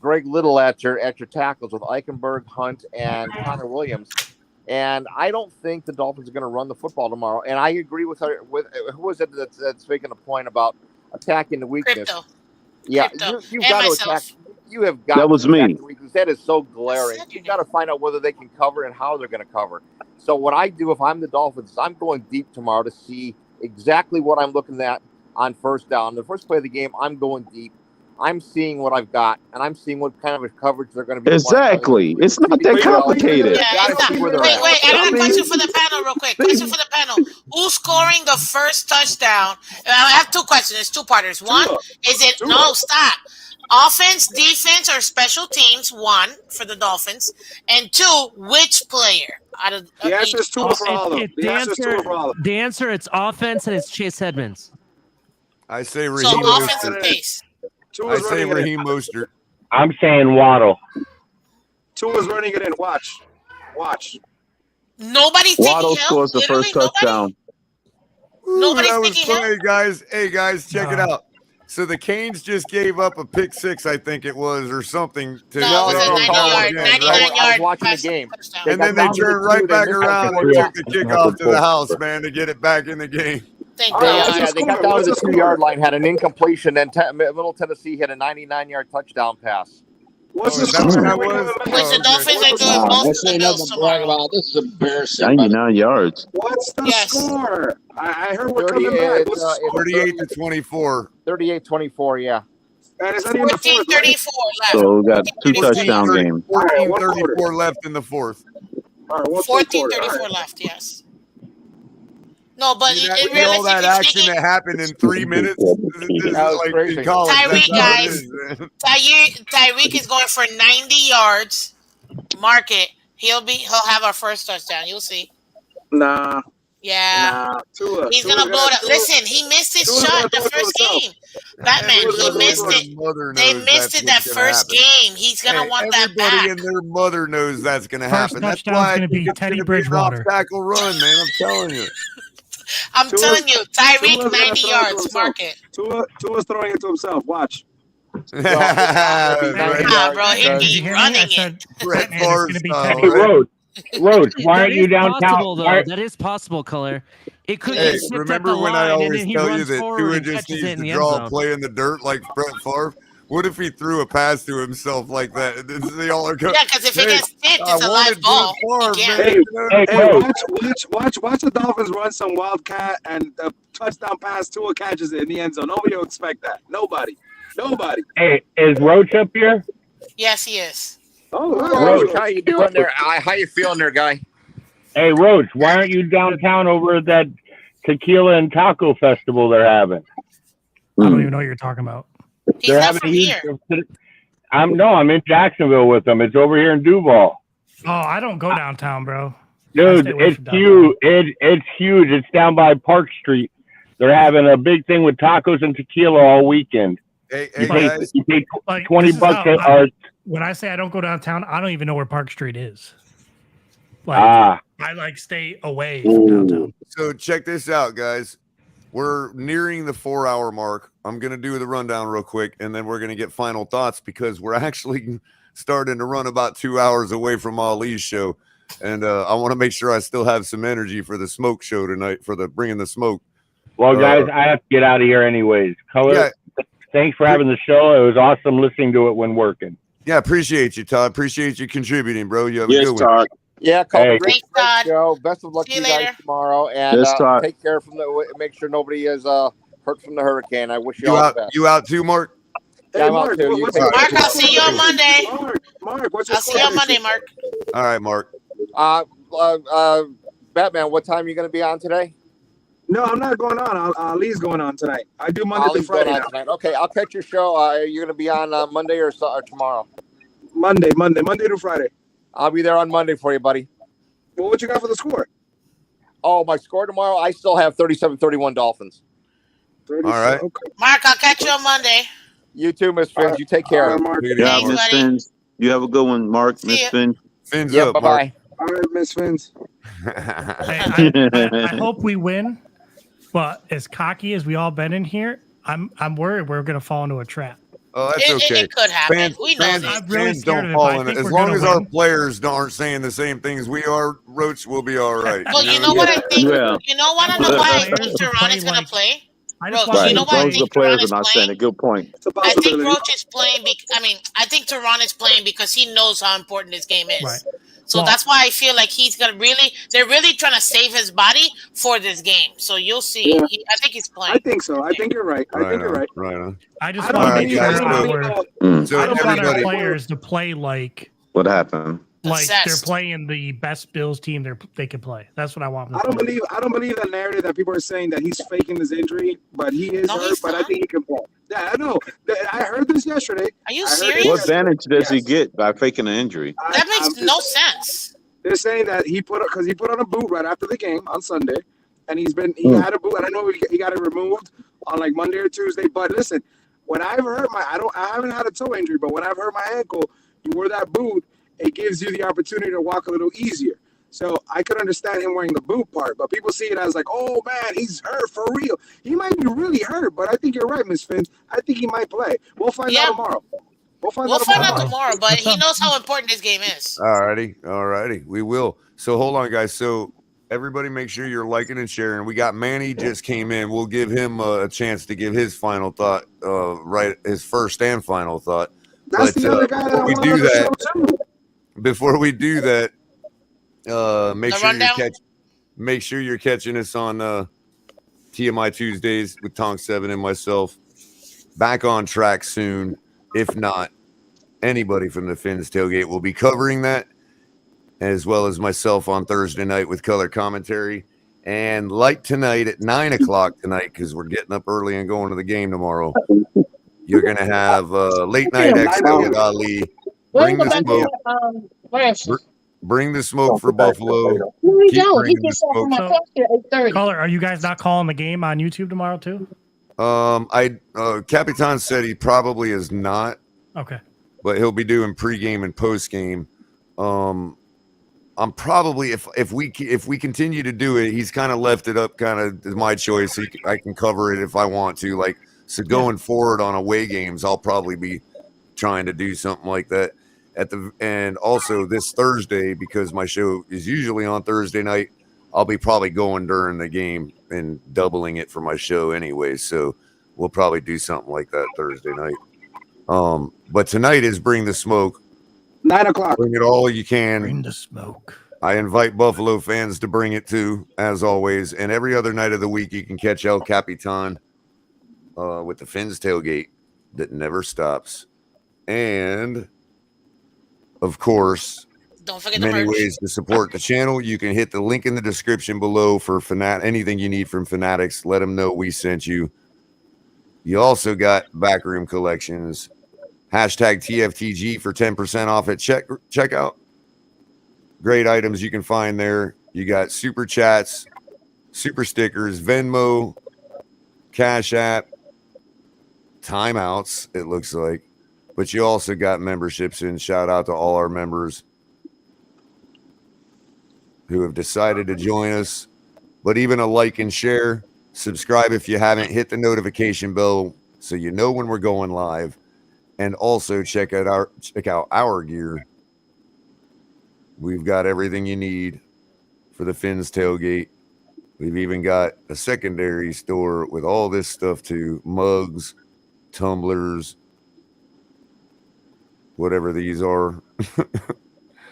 Greg Little at your tackles with Eichenberg, Hunt, and Connor Williams. And I don't think the Dolphins are going to run the football tomorrow. And I agree with who was it that's making a point about attacking the weakness. Crypto. Yeah, Crypto. you've And got to myself. attack. You have got That was to attack me. the weakness. That is so glaring. You've got to find out whether they can cover and how they're going to cover. So what I do if I'm the Dolphins is I'm going deep tomorrow to see exactly what I'm looking at on first down. The first play of the game, I'm going deep. I'm seeing what I've got, and I'm seeing what kind of a coverage they're going to be. Exactly. It's not that complicated. Yeah, it's not. Wait, I got a question for the panel real quick. Question for the panel. Who's scoring the first touchdown? I have two questions. It's two-parters. One, is it... No, stop. Offense, defense, or special teams? One, for the Dolphins. And two, which player? Out of The answer is two for all of them. The answer, it's offense, and it's Chase Edmonds. I say So Raheem offensive Mostert. pace. I say Raheem Mostert. I'm saying Waddle. Tua's running it in. Watch. Nobody's Waddle taking help. scores the first touchdown. Nobody's that was taking help. funny, guys. Hey, guys, check it out. So the Canes just gave up a pick six, I think it was, or something. To No, it was a 99-yard watching the game. And then they turned right back around and took the kickoff to the house, man, to get it back in the game. Thank They got down to the 2-yard line, had an incompletion, and Middle Tennessee had a 99-yard touchdown pass. What's the score? That was? Which the Dolphins are doing both of the Bills tomorrow. This is embarrassing. 99 yards. What's the score? I heard we're coming back. What's the score? 38-24. 38-24, yeah. And it's not even the fourth, 14-34 left. So we got two touchdown games. 14-34 left in the fourth. 14-34 left, yes. No, but See all that action that happened in 3 minutes? This is like in college. Tyreek, That's how it guys. is, man. Tyreek is going for 90 yards. Mark it. He'll have our first touchdown. You'll see. Nah. Yeah. He's gonna blow it up. Listen, he missed his shot the first game. Batman, he missed it. They missed it that first game. He's gonna want that Everybody back. in their mother knows that's going to First happen. That's touchdown's why gonna be it's Teddy gonna be an Bridgewater. off-tackle run, man. I'm telling you. I'm telling you, Tyreek, Tua's gonna 90 throw it to yards. himself. Mark it. Tua's throwing it to himself. Watch. Nah, bro, he'd Did you be hear me? running I it. said, Brett man, it's going to be Favre Teddy. Hey, Rhodes, why That aren't you is downtown? possible, though. Why- That is possible, Color. It could Hey, get snipped at remember the when I line, and always then he tell you runs that forward Tua and just catches needs it in to the end draw a zone. play in the dirt like Brett Favre? What if he threw a pass to himself like that? They all are going, Yeah, because if it gets tipped, I it's a wanted live ball. Brett You Favre, can't. man. Hey, watch the Dolphins run some wildcat and the touchdown pass. Tua catches it in the end zone. Nobody will expect that. Nobody. Hey, is Roach up here? Yes, he is. Oh, Roach, how you doing there? How you feeling there, guy? Hey, Roach, why aren't you downtown over at that tequila and taco festival they're having? I don't even know what you're talking about. He's They're not having from a huge. here. I'm in Jacksonville with them. It's over here in Duval. Oh, I don't go downtown, bro. I Dude, stay away it's from downtown. huge. It's huge. It's down by Park Street. They're having a big thing with tacos and tequila all weekend. Hey, You pay, you pay Like, 20 this is bucks how when I say I don't go downtown, I don't even know where Park Street is. Like, I like stay away from downtown. So check this out, guys. We're nearing the 4-hour mark. I'm going to do the rundown real quick, and then we're going to get final thoughts because we're actually starting to run about 2 hours away from Ali's show. And I want to make sure I still have some energy for the smoke show tonight, for the bringing the smoke. Well, guys, I have to get out of here anyways. Color. Yeah. Thanks for having the show. It was awesome listening to it when working. Yeah, appreciate you, Todd. Appreciate you contributing, bro. You have a Yes, good one. Todd. Yeah, Colton, Hey. great show. Best of luck to you guys tomorrow, and Yes, Todd. take care from the. Make sure nobody is hurt from the hurricane. I wish you, You all out? the best. You out too, Mark? Yeah, I'm out too. You take care. Mark, I'll see you on Monday. Mark, what's your I'll see you on Monday, Mark. All right, Mark. Batman, what time are you going to be on today? No, I'm not going on. Ali's going on tonight. I do Monday to Ali's Friday going on now. tonight. Okay, I'll catch your show. You're going to be on Monday or tomorrow? Monday to Friday. I'll be there on Monday for you, buddy. Well, what you got for the score? Oh, my score tomorrow? I still have 37-31 Dolphins. All right. Okay. Mark, I'll catch you on Monday. You too, Miss Fins. You take care. Mark. Yeah, Miss Fins. You have a good one, Mark. Miss Fins. Fins Yeah, up, Mark. bye-bye. All right, Miss Fins. Hey, I hope we win, but as cocky as we all been in here, I'm worried we're gonna fall into a trap. Oh, that's okay. It could happen. Fans, We know fans, this. I'm really fans scared don't of it, fall but I in it. think As we're long gonna as our win. players aren't saying the same things we are, Roach, we'll be all right. Well, you know what I think? Yeah. You know what? I know why I think Teron is going to play. I just Roach, want you know As why long I as the think players Teron are is not saying playing? it. Good point. It's a I think possibility. Roach is playing. I think Teron is playing because he knows how important this game is. Right. So Well- that's why I feel like he's gonna they're really trying to save his body for this game. So you'll see. Yeah. I think he's playing. I think so. I think you're right. I think you're right. Right on. I just I don't want to All right, make guys, sure so- So I don't want our everybody, players to play like What happened? they're Obsessed. playing the best Bills team they can play. That's what I want them I to don't play. believe the narrative that people are saying that he's faking his injury, but he is No, hurt. he's But I not. think he can play. Yeah, I know. I heard this yesterday. Are you I heard serious? this What yesterday. advantage does he Yes. get by faking an injury? That makes no sense. They're saying that he put on a boot right after the game on Sunday, and he had a boot. I don't know if he got it removed on like Monday or Tuesday. But listen, when I've hurt I haven't had a toe injury, but when I've hurt my ankle, you wear that boot, it gives you the opportunity to walk a little easier. So I could understand him wearing the boot part, but people see it as like, oh man, he's hurt for real. He might be really hurt, but I think you're right, Miss Fins. I think he might play. We'll find out tomorrow. We'll find out tomorrow, but he knows how important this game is. all righty. We will. So hold on, guys. So everybody make sure you're liking and sharing. We got Manny just came in. We'll give him a chance to give his final thought, his first and final thought. That's the other guy that I we wanted do on the that, show too. before we do that, make The sure rundown? you're catching us on TMI Tuesdays with Tonk 7 and myself. Back on track soon. If not, anybody from the Fins Tailgate will be covering that, as well as myself on Thursday night with color commentary. And like tonight at 9 o'clock tonight, because we're getting up early and going to the game tomorrow, you're going to have late night XL with Ali. Bring the smoke. Bring the smoke for Buffalo. Keep bringing the smoke. Caller, are you guys not calling the game on YouTube tomorrow too? Capitan said he probably is not, Okay. but he'll be doing pregame and postgame. I'm probably if we continue to do it, he's kind of left it up, kind of my choice. I can cover it if I want to. Like, so going forward on away games, I'll probably be trying to do something like that and also this Thursday, because my show is usually on Thursday night, I'll be probably going during the game and doubling it for my show anyway. So we'll probably do something like that Thursday night. But tonight is Bring the Smoke. 9 o'clock. Bring it all you can. Bring the smoke. I invite Buffalo fans to bring it too, as always. And every other night of the week, you can catch El Capitan with the Fins Tailgate that never stops. And, of course, Don't forget the many merch. ways to support the channel. You can hit the link in the description below for anything you need from Fanatics. Let them know we sent you. You also got Backroom Collections. Hashtag TFTG for 10% off at checkout. Great items you can find there. You got super chats, super stickers, Venmo, Cash App, timeouts, it looks like. But you also got memberships, and shout out to all our members who have decided to join us. But even a like and share, subscribe if you haven't, hit the notification bell so you know when we're going live. And also check out our gear. We've got everything you need for the Fins Tailgate. We've even got a secondary store with all this stuff too: mugs, tumblers, whatever these are.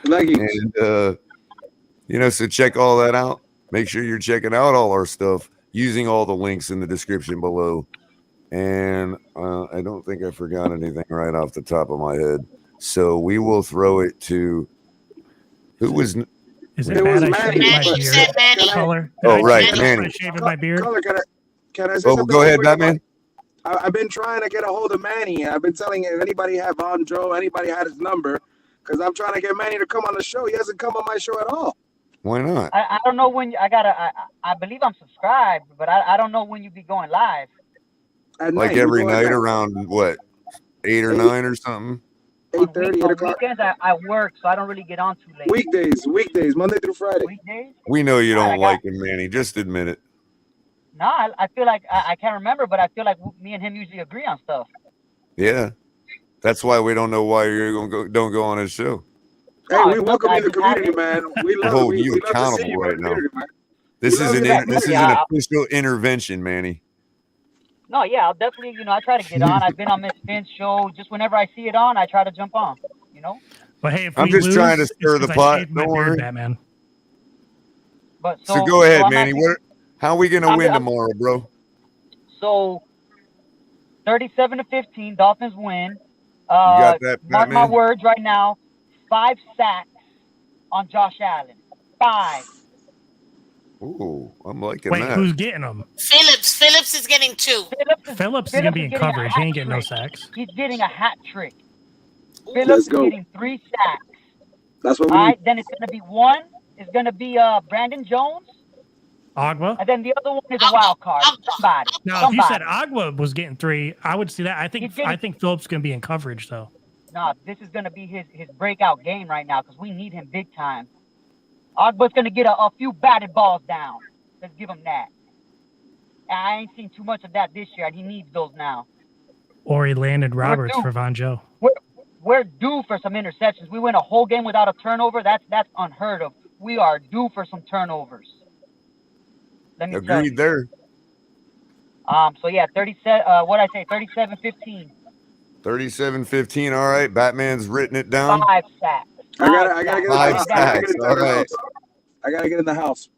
Leggings. And so check all that out. Make sure you're checking out all our stuff using all the links in the description below. And I don't think I forgot anything right off the top of my head. So we will throw it to who was. Is it bad I shaved my beard? Color. Oh, right, Manny. Manny. I shaved my beard. Color, can I say Oh, something? go ahead, real quick Batman. I've been trying to get a hold of Manny. I've been telling if anybody have Andro, anybody had his number, because I'm trying to get Manny to come on the show. He hasn't come on my show at all. Why not? I don't know when I believe I'm subscribed, but I don't know when you be going live. At Like night, every we go at night night. around what, 8 or 9 or something? 8:30, 8 On o'clock. weekends I work, so I don't really get on too late. Weekdays, Monday through Friday. Weekdays? We know you All right, don't like him, Manny. Just admit it. No, I feel like I can't remember, but I feel like me and him usually agree on stuff. Yeah, that's why we don't know why you're don't go on his show. Hey, we welcome you in the community, man. We We're love holding you we love to see accountable you in right the now. community, man. This We is love an you. this is an official intervention, Manny. No, yeah, I'll definitely, I try to get on. I've been on Miss Finn's show. Just whenever I see it on, I try to jump on, But hey, if I'm we just lose, trying to it's stir the 'cause I pot. shaved my Don't beard, worry. Batman. But So go ahead, I'm Manny. actually- How are we gonna I'm- win I'm- tomorrow, bro? So 37-15, Dolphins win. got that, Mark my Batman? words right now. 5 sacks on Josh Allen. 5. Ooh, I'm liking Wait, that. who's getting them? Phillips is getting 2. Phillips is gonna be in getting a coverage. He ain't hat getting no trick. sacks. He's getting a hat trick. Let's Phillips is go. getting 3 sacks. That's what we All need. right, then it's gonna be 1. It's gonna be Brandon Jones, Agua. and then the other one is a wild card. Somebody. Now, if you said Agua was getting 3, I would see that. I think Phillips gonna be in coverage though. No, this is gonna be his breakout game right now because we need him big time. Agba's gonna get a few batted balls down. Let's give him that. I ain't seen too much of that this year, and he needs those now. Or he landed Roberts due. for Von Joe. We're due for some interceptions. We went a whole game without a turnover. That's unheard of. We are due for some turnovers. Let me tell you. Agreed there. So yeah, 37. What I say? 37-15. 37-15. All right, Batman's written it down. 5 sacks. I gotta get in the 5 house. I gotta get sacks. in All the right. house. I gotta get in the house.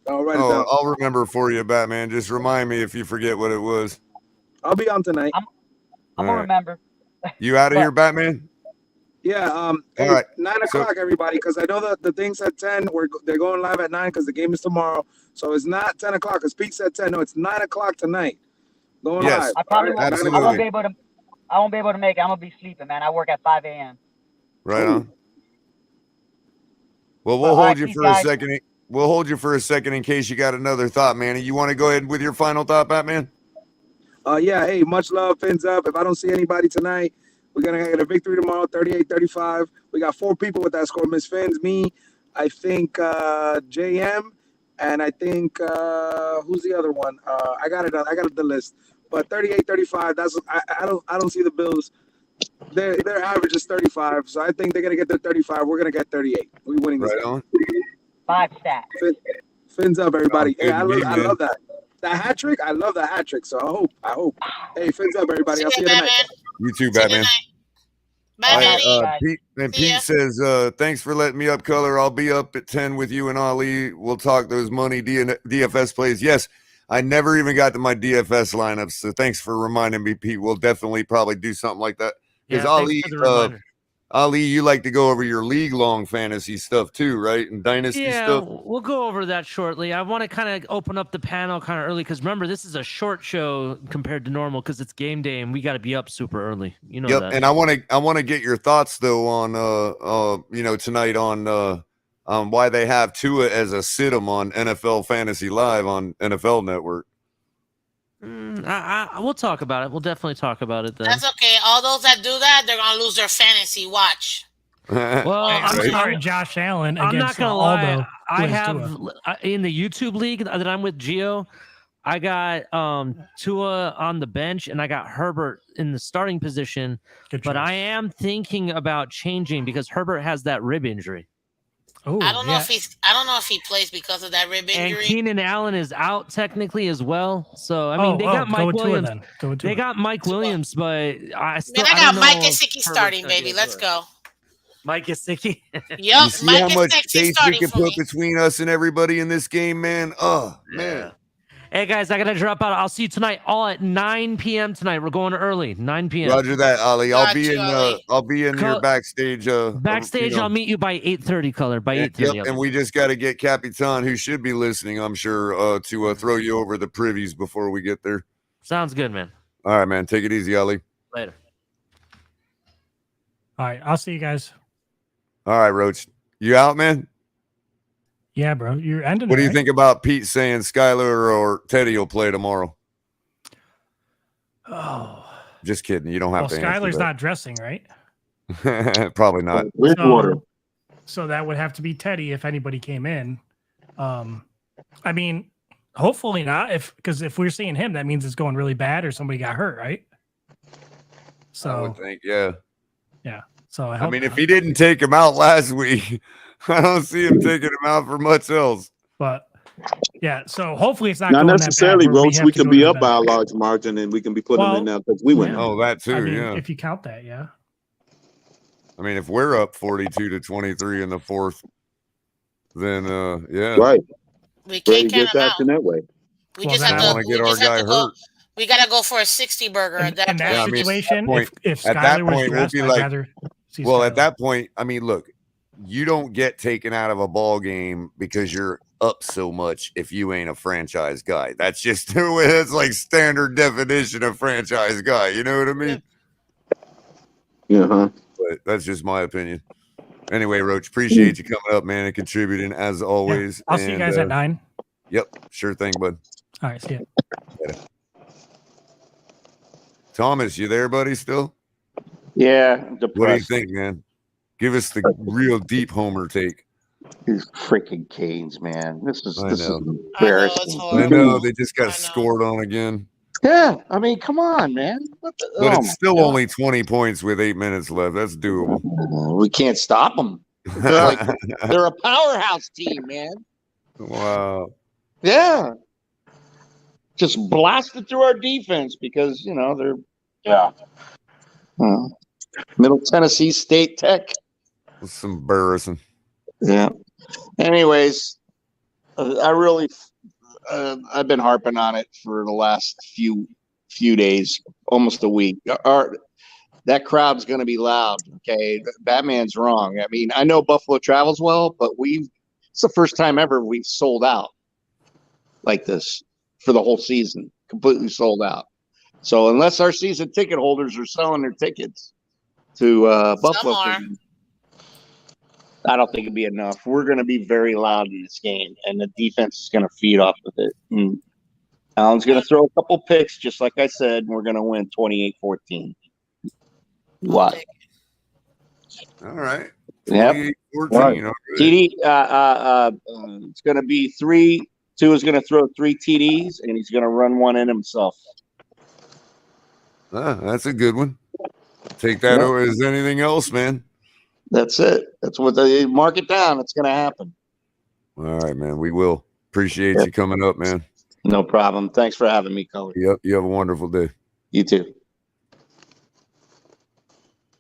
I'll write it Oh, down. I'll remember for you, Batman. Just remind me if you forget what it was. I'll be on tonight. I'm All gonna right. remember. You out of here, Batman? Yeah. Hey, All right. 9 So- o'clock, everybody, because I know that the thing's at 10. They're going live at 9 because the game is tomorrow. So it's not 10 o'clock. Because Pete said 10. No, it's 9 o'clock tonight. Going Yes, live. I probably All won't. right? absolutely. I won't be able to make it. I'm gonna be sleeping, man. I work at 5 a.m. Right on. Well, we'll All hold right, you peace, for guys. a second. We'll hold you for a second in case you got another thought, Manny. You want to go ahead with your final thought, Batman? Yeah, hey, much love, fins up. If I don't see anybody tonight, we're going to get a victory tomorrow, 38-35. We got 4 people with that score. Miss Fins, me, I think JM, and I think, who's the other one? I got the list. But 38-35, that's I don't see the Bills. Their average is 35, so I think they're going to get the 35. We're going to get 38. We're winning this Right game. on. 5 sacks. Fins up, everybody. Sounds Hey, good I to me, man. love that. That hat trick, I love that hat trick. So I hope. Hey, fins up, everybody. I'll see you tonight. You too, Batman. Bye, All Manny. right, Pete says, thanks for letting me up, Culler. I'll be up at 10 with you and Ali. We'll talk those money DFS plays. Yes, I never even got to my DFS lineups, so thanks for reminding me, Pete. We'll definitely probably do something like that. Because Yeah, thanks for the reminder. Ali, you like to go over your league-long fantasy stuff too, right? And dynasty Yeah, stuff. we'll go over that shortly. I want to kind of open up the panel kind of early because remember, this is a short show compared to normal because it's game day and we got to be up super early. You know Yep, that. and I want to get your thoughts though on tonight on why they have Tua as a sit-em on NFL Fantasy Live on NFL Network. We'll talk about it. We'll definitely talk about it then. That's okay. All those that do that, they're gonna lose their fantasy. Watch. Well, I'm right. starting Josh Allen I'm against not gonna lie. Aldo. I have in the YouTube league that I'm with Gio. I got Tua on the bench and I got Herbert in the starting position. But I am thinking about changing because Herbert has that rib injury. Oh, I don't know yeah. if he plays because of that rib And injury. Keenan Allen is out technically as well. So I mean, they got Mike go with Tua Williams. then. Go with They Tua. got Mike Williams, but I still Man, I I don't got Mike know if Gesicki Herbert's starting, gonna be baby. able to Let's do it. go. Mike Gesicki. Yup, You see Mike how much Gesicki space we starting can for put me. between us and everybody in this game, man? Oh, man. Hey guys, I gotta drop out. I'll see you tonight, all at 9 p.m. tonight. We're going early, 9 p.m. Roger that, Ali. I'll be in Ali. I'll be in your backstage. Backstage, I'll meet you by 8:30, Color. By 8:30. Yep, and we just got to get Capitan, who should be listening, I'm sure, to throw you over the privies before we get there. Sounds good, man. All right, man. Take it easy, Ali. Later. All right, I'll see you guys. All right, Roach. You out, man? Yeah, bro. You're ending. What do it, you right? think about Pete saying Skyler or Teddy will play tomorrow? Oh, Just kidding. You don't have well, to answer Skyler's that. not dressing, right? Probably not. So that would have to be Teddy if anybody came in. I mean, hopefully not. Because if we're seeing him, that means it's going really bad or somebody got hurt, right? So I would think, yeah. Yeah. So I mean, if he didn't take him out last week, I don't see him taking him out for much else. But yeah, so hopefully it's not Not going necessarily, that bad where Roach. have We to could go be to the up by a bench. large margin, and we can be putting him in Well, there because we win. yeah. Oh, that too, I mean, yeah. if you count that, yeah. I mean, if we're up 42-23 in the fourth, then yeah. Right. We Ready can't to count get him out. acting that way. We Well, just then have I to. wanna We get our just have guy to go. hurt. We gotta go for a 60 burger at that In that point. situation, if at that Skyler was point, we'll dressed, be I'd like, rather see well, Skyler. at that point, I mean, look, you don't get taken out of a ball game because you're up so much if you ain't a franchise guy. That's just the way. That's like standard definition of franchise guy. You know what I mean? Yeah, huh? But that's just my opinion. Anyway, Roach, appreciate you coming up, man, and contributing as always. I'll see you guys at 9. Yep, sure thing, bud. All right, see ya. Later. Thomas, you there, buddy? Still? Yeah, What do you depressed. think, man? Give us the real deep homer take. These freaking Canes, man. This is I know. embarrassing. I know they just got scored on again, Yeah, I mean, come on, man. What the, but oh it's my still God. only 20 points with 8 minutes left. That's doable. We can't stop them. They're like they're a powerhouse team, man. Wow. Yeah, just blasted through our defense because they're Middle Tennessee State Tech. It's embarrassing. Yeah. Anyways, I really I've been harping on it for the last few days, almost a week. That crowd's going to be loud. Okay, Batman's wrong. I mean, I know Buffalo travels well, but it's the first time ever we've sold out like this for the whole season, completely sold out. So unless our season ticket holders are selling their tickets to Buffalo, I don't think it'd be enough. We're going to be very loud in this game, and the defense is going to feed off of it. And Allen's going to throw a couple picks, just like I said, and we're going to win 28-14. What? All right. Yep. 14. Okay. TD, it's going to be 3. Tua is going to throw 3 TDs, and he's going to run one in himself. That's a good one. Take that over as anything else, man. That's it. That's what they mark it down. It's going to happen. All right, man. We will. Appreciate you coming up, man. No problem. Thanks for having me, Culler. Yep. You have a wonderful day. You too.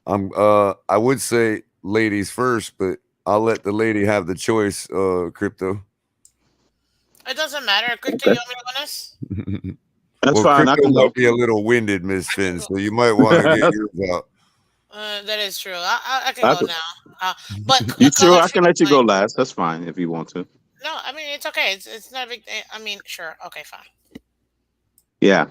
I would say ladies first, but I'll let the lady have the choice, Crypto. It doesn't matter. Crypto, you want me to go next? That's fine. I Crypto can go. might be a little winded, Miss Finn, so you might want to get yours out. That is true. I can go now. But You too. I can let you go last. That's fine if you want to. No, I mean it's okay. It's not a big. I mean, sure. Okay, fine. Yeah.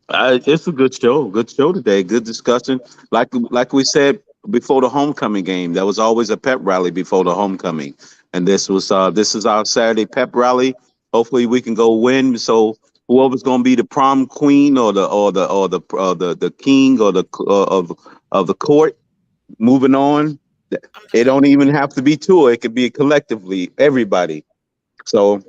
It's a good show. Good show today. Good discussion. Like we said before the homecoming game, there was always a pep rally before the homecoming, and this is our Saturday pep rally. Hopefully, we can go win. So whoever's going to be the prom queen or the king or of the court, moving on. It don't even have to be Tua. It could be collectively everybody. So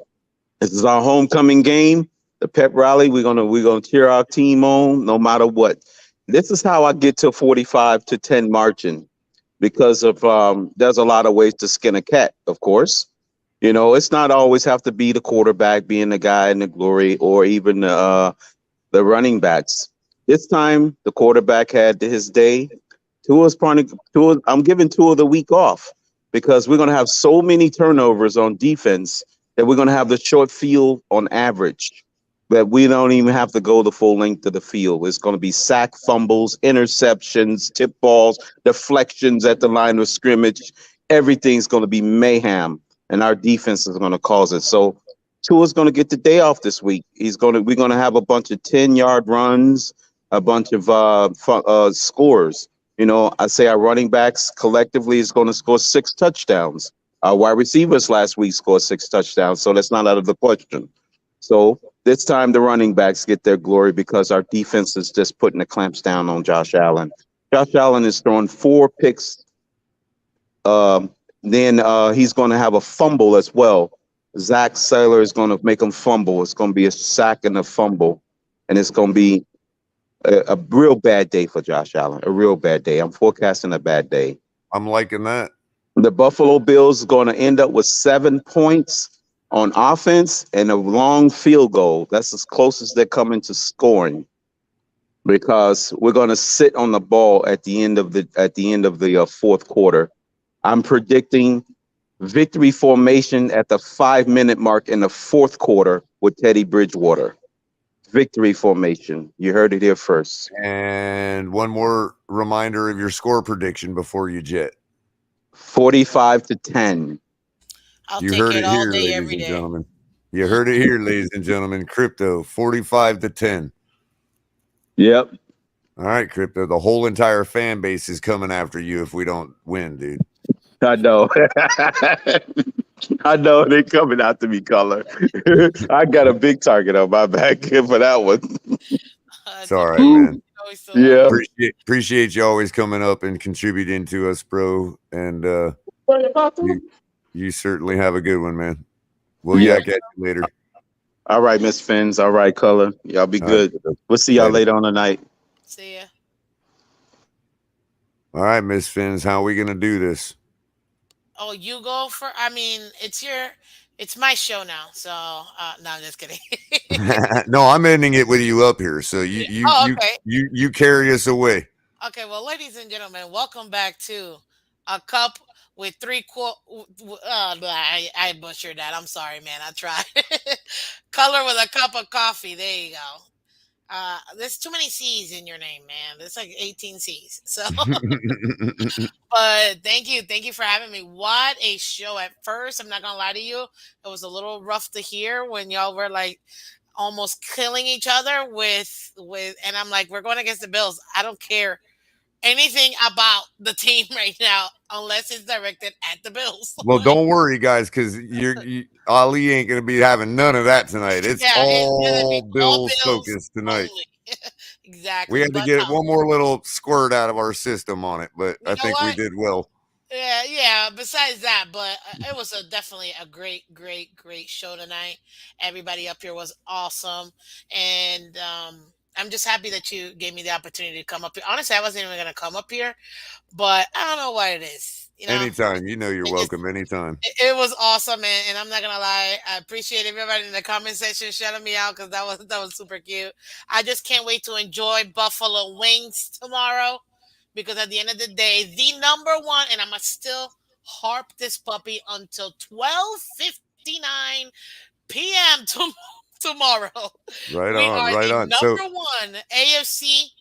this is our homecoming game. The pep rally, we're gonna cheer our team on no matter what. This is how I get to 45-10 margin, because of there's a lot of ways to skin a cat, of course. You know, it's not always have to be the quarterback being the guy in the glory or even the running backs. This time the quarterback had his day. Tua's probably Tua, I'm giving Tua the week off because we're gonna have so many turnovers on defense that we're gonna have the short field on average. That we don't even have to go the full length of the field. It's going to be sack fumbles, interceptions, tip balls, deflections at the line of scrimmage. Everything's going to be mayhem, and our defense is going to cause it. So Tua's going to get the day off this week. We're going to have a bunch of 10-yard runs, a bunch of scores. You know, I say our running backs collectively is going to score 6 touchdowns. Our wide receivers last week scored 6 touchdowns, so that's not out of the question. So this time the running backs get their glory because our defense is just putting the clamps down on Josh Allen. Josh Allen is throwing 4 picks. Then he's going to have a fumble as well. Zach Saylor is going to make him fumble. It's going to be a sack and a fumble. And it's going to be a real bad day for Josh Allen. A real bad day. I'm forecasting a bad day. I'm liking that. The Buffalo Bills are going to end up with 7 points on offense and a long field goal. That's as close as they're coming to scoring, because we're going to sit on the ball at the end of the fourth quarter. I'm predicting victory formation at the 5-minute mark in the fourth quarter with Teddy Bridgewater. Victory formation. You heard it here first. And one more reminder of your score prediction before you jet. 45-10. You heard it here, ladies and gentlemen. You heard it here, ladies and gentlemen. Crypto, 45-10. Yep. All right, Crypto. The whole entire fan base is coming after you if we don't win, dude. I know. I know they're coming after me, Culler. I got a big target on my back for that one. It's all right, man. Yeah. Appreciate you always coming up and contributing to us, bro. And you certainly have a good one, man. We'll yak at you later. All right, Miss Fins. All right, Culler. Y'all be good. We'll see y'all later on tonight. See ya. All right, Miss Fins. How are we going to do this? Oh, you go for. I mean, it's my show now. So no, I'm just kidding. No, I'm ending it with you up here. So you carry us away. Okay, well, ladies and gentlemen, welcome back to A Cup with 3 quarters. I butchered that. I'm sorry, man. I tried. Culler with a cup of coffee. There you go. There's too many C's in your name, man. There's like 18 C's. So, but thank you for having me. What a show! At first, I'm not gonna lie to you, it was a little rough to hear when y'all were like almost killing each other with, and I'm like, we're going against the Bills. I don't care anything about the team right now unless it's directed at the Bills. Well, don't worry, guys, because Ali ain't going to be having none of that tonight. It's all Bills focused tonight. Exactly. We had to get one more little squirt out of our system on it, but I think we did well. Yeah. Besides that, but it was definitely a great show tonight. Everybody up here was awesome, and I'm just happy that you gave me the opportunity to come up here. Honestly, I wasn't even going to come up here, but I don't know what it is. You know? Anytime. You know you're welcome anytime. It was awesome, and I'm not going to lie. I appreciate everybody in the comment section shouting me out because that was super cute. I just can't wait to enjoy Buffalo wings tomorrow because at the end of the day, the number one, and I'm going to still harp this puppy until 12:59 p.m. tomorrow. Right we on, are right the on. Number one AFC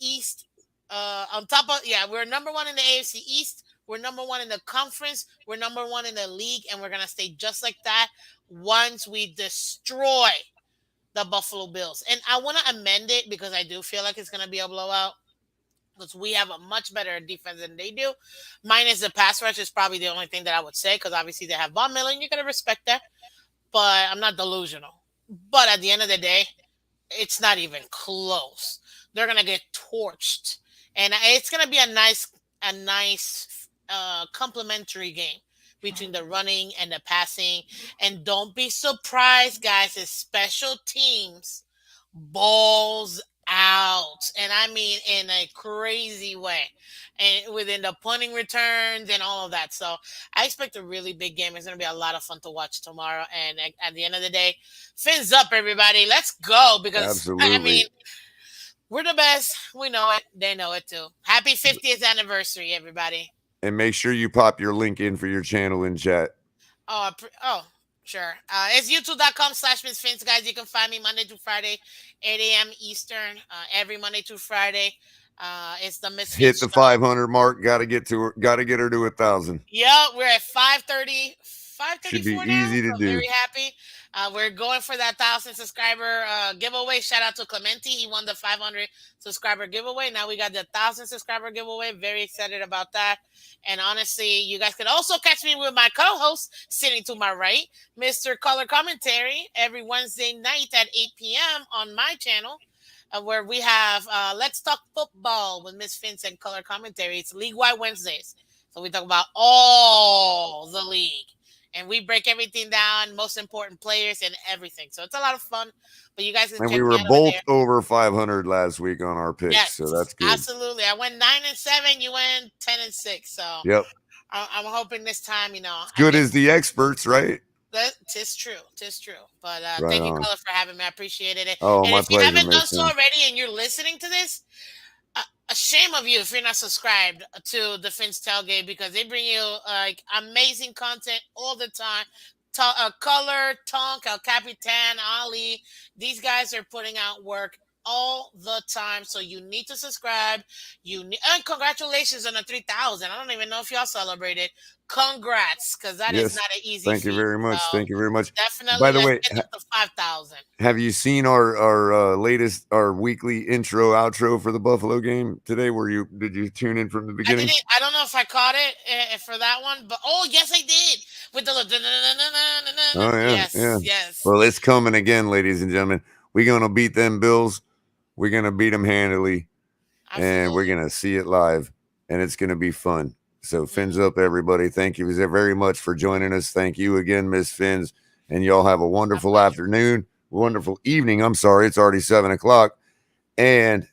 East. On top of we're number one in the AFC East. We're number one in the conference. We're number one in the league, and we're gonna stay just like that once we destroy the Buffalo Bills. And I want to amend it because I do feel like it's gonna be a blowout. Because we have a much better defense than they do. Minus the pass rush is probably the only thing that I would say because obviously they have Von Miller and you're going to respect that. But I'm not delusional. But at the end of the day, it's not even close. They're going to get torched. And it's going to be a nice complementary game between the running and the passing. And don't be surprised, guys, if special teams balls out, and I mean in a crazy way, and within the punting returns and all of that. So I expect a really big game. It's going to be a lot of fun to watch tomorrow. And at the end of the day, fins up, everybody. Let's go, because I Absolutely. mean, we're the best. We know it. They know it too. Happy 50th anniversary, everybody. And make sure you pop your link in for your channel in chat. Oh, sure. It's youtube.com/MissFins, guys. You can find me Monday through Friday, 8 a.m. Eastern, every Monday through Friday. It's the Misfits Hit the show. 500 mark. Got to get her to 1,000. Yeah, we're at 530. Should be 534 now. easy to So do. very happy. We're going for that 1,000 subscriber giveaway. Shout out to Clementi. He won the 500 subscriber giveaway. Now we got the 1,000 subscriber giveaway. Very excited about that. And honestly, you guys can also catch me with my co-host sitting to my right, Mr. Color Commentary, every Wednesday night at 8 p.m. on my channel, where we have Let's Talk Football with Miss Vince and Color Commentary. It's League-wide Wednesdays. So we talk about all the league. And we break everything down, most important players and everything. So it's a lot of fun. But you guys can And check we me were out both over over 500 last week on our picks, yes, so that's good. Absolutely. I went 9-7. You went 10-6. So Yep. I'm hoping this time, As good as the experts, right? Tis true. But Right thank you, on. Color, for having me. I appreciated it. Oh, And my if you pleasure, haven't done Miss so Vince. already and you're listening to this, a shame of you if you're not subscribed to the Fins Tailgate, because they bring you like amazing content all the time. Color, Tonk, El Capitan, Ali. These guys are putting out work all the time, so you need to subscribe. And congratulations on the 3,000. I don't even know if y'all celebrated. Congrats, because that is Yes. not an easy Thank you feat. very much. So Thank you very much. definitely, By the let's way, get up to 5,000. have you seen our latest, our weekly intro outro for the Buffalo game today? Did you tune in from the beginning? I don't know if I caught it for that one, but yes, I did. With the Oh yeah, yes. Well, it's coming again, ladies and gentlemen. We're gonna beat them Bills. We're gonna beat them handily, and we're gonna see it live, and it's gonna be fun. So fins up, everybody. Thank you very much for joining us. Thank you again, Miss Fins, and y'all have a wonderful afternoon, wonderful evening. I'm sorry, it's already 7:00, and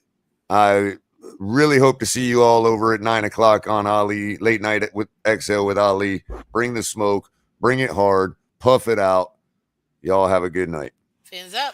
I really hope to see you all over at 9:00 on Ali Late Night with Exhale with Ali. Bring the smoke, bring it hard, puff it out. Y'all have a good night. Fins up.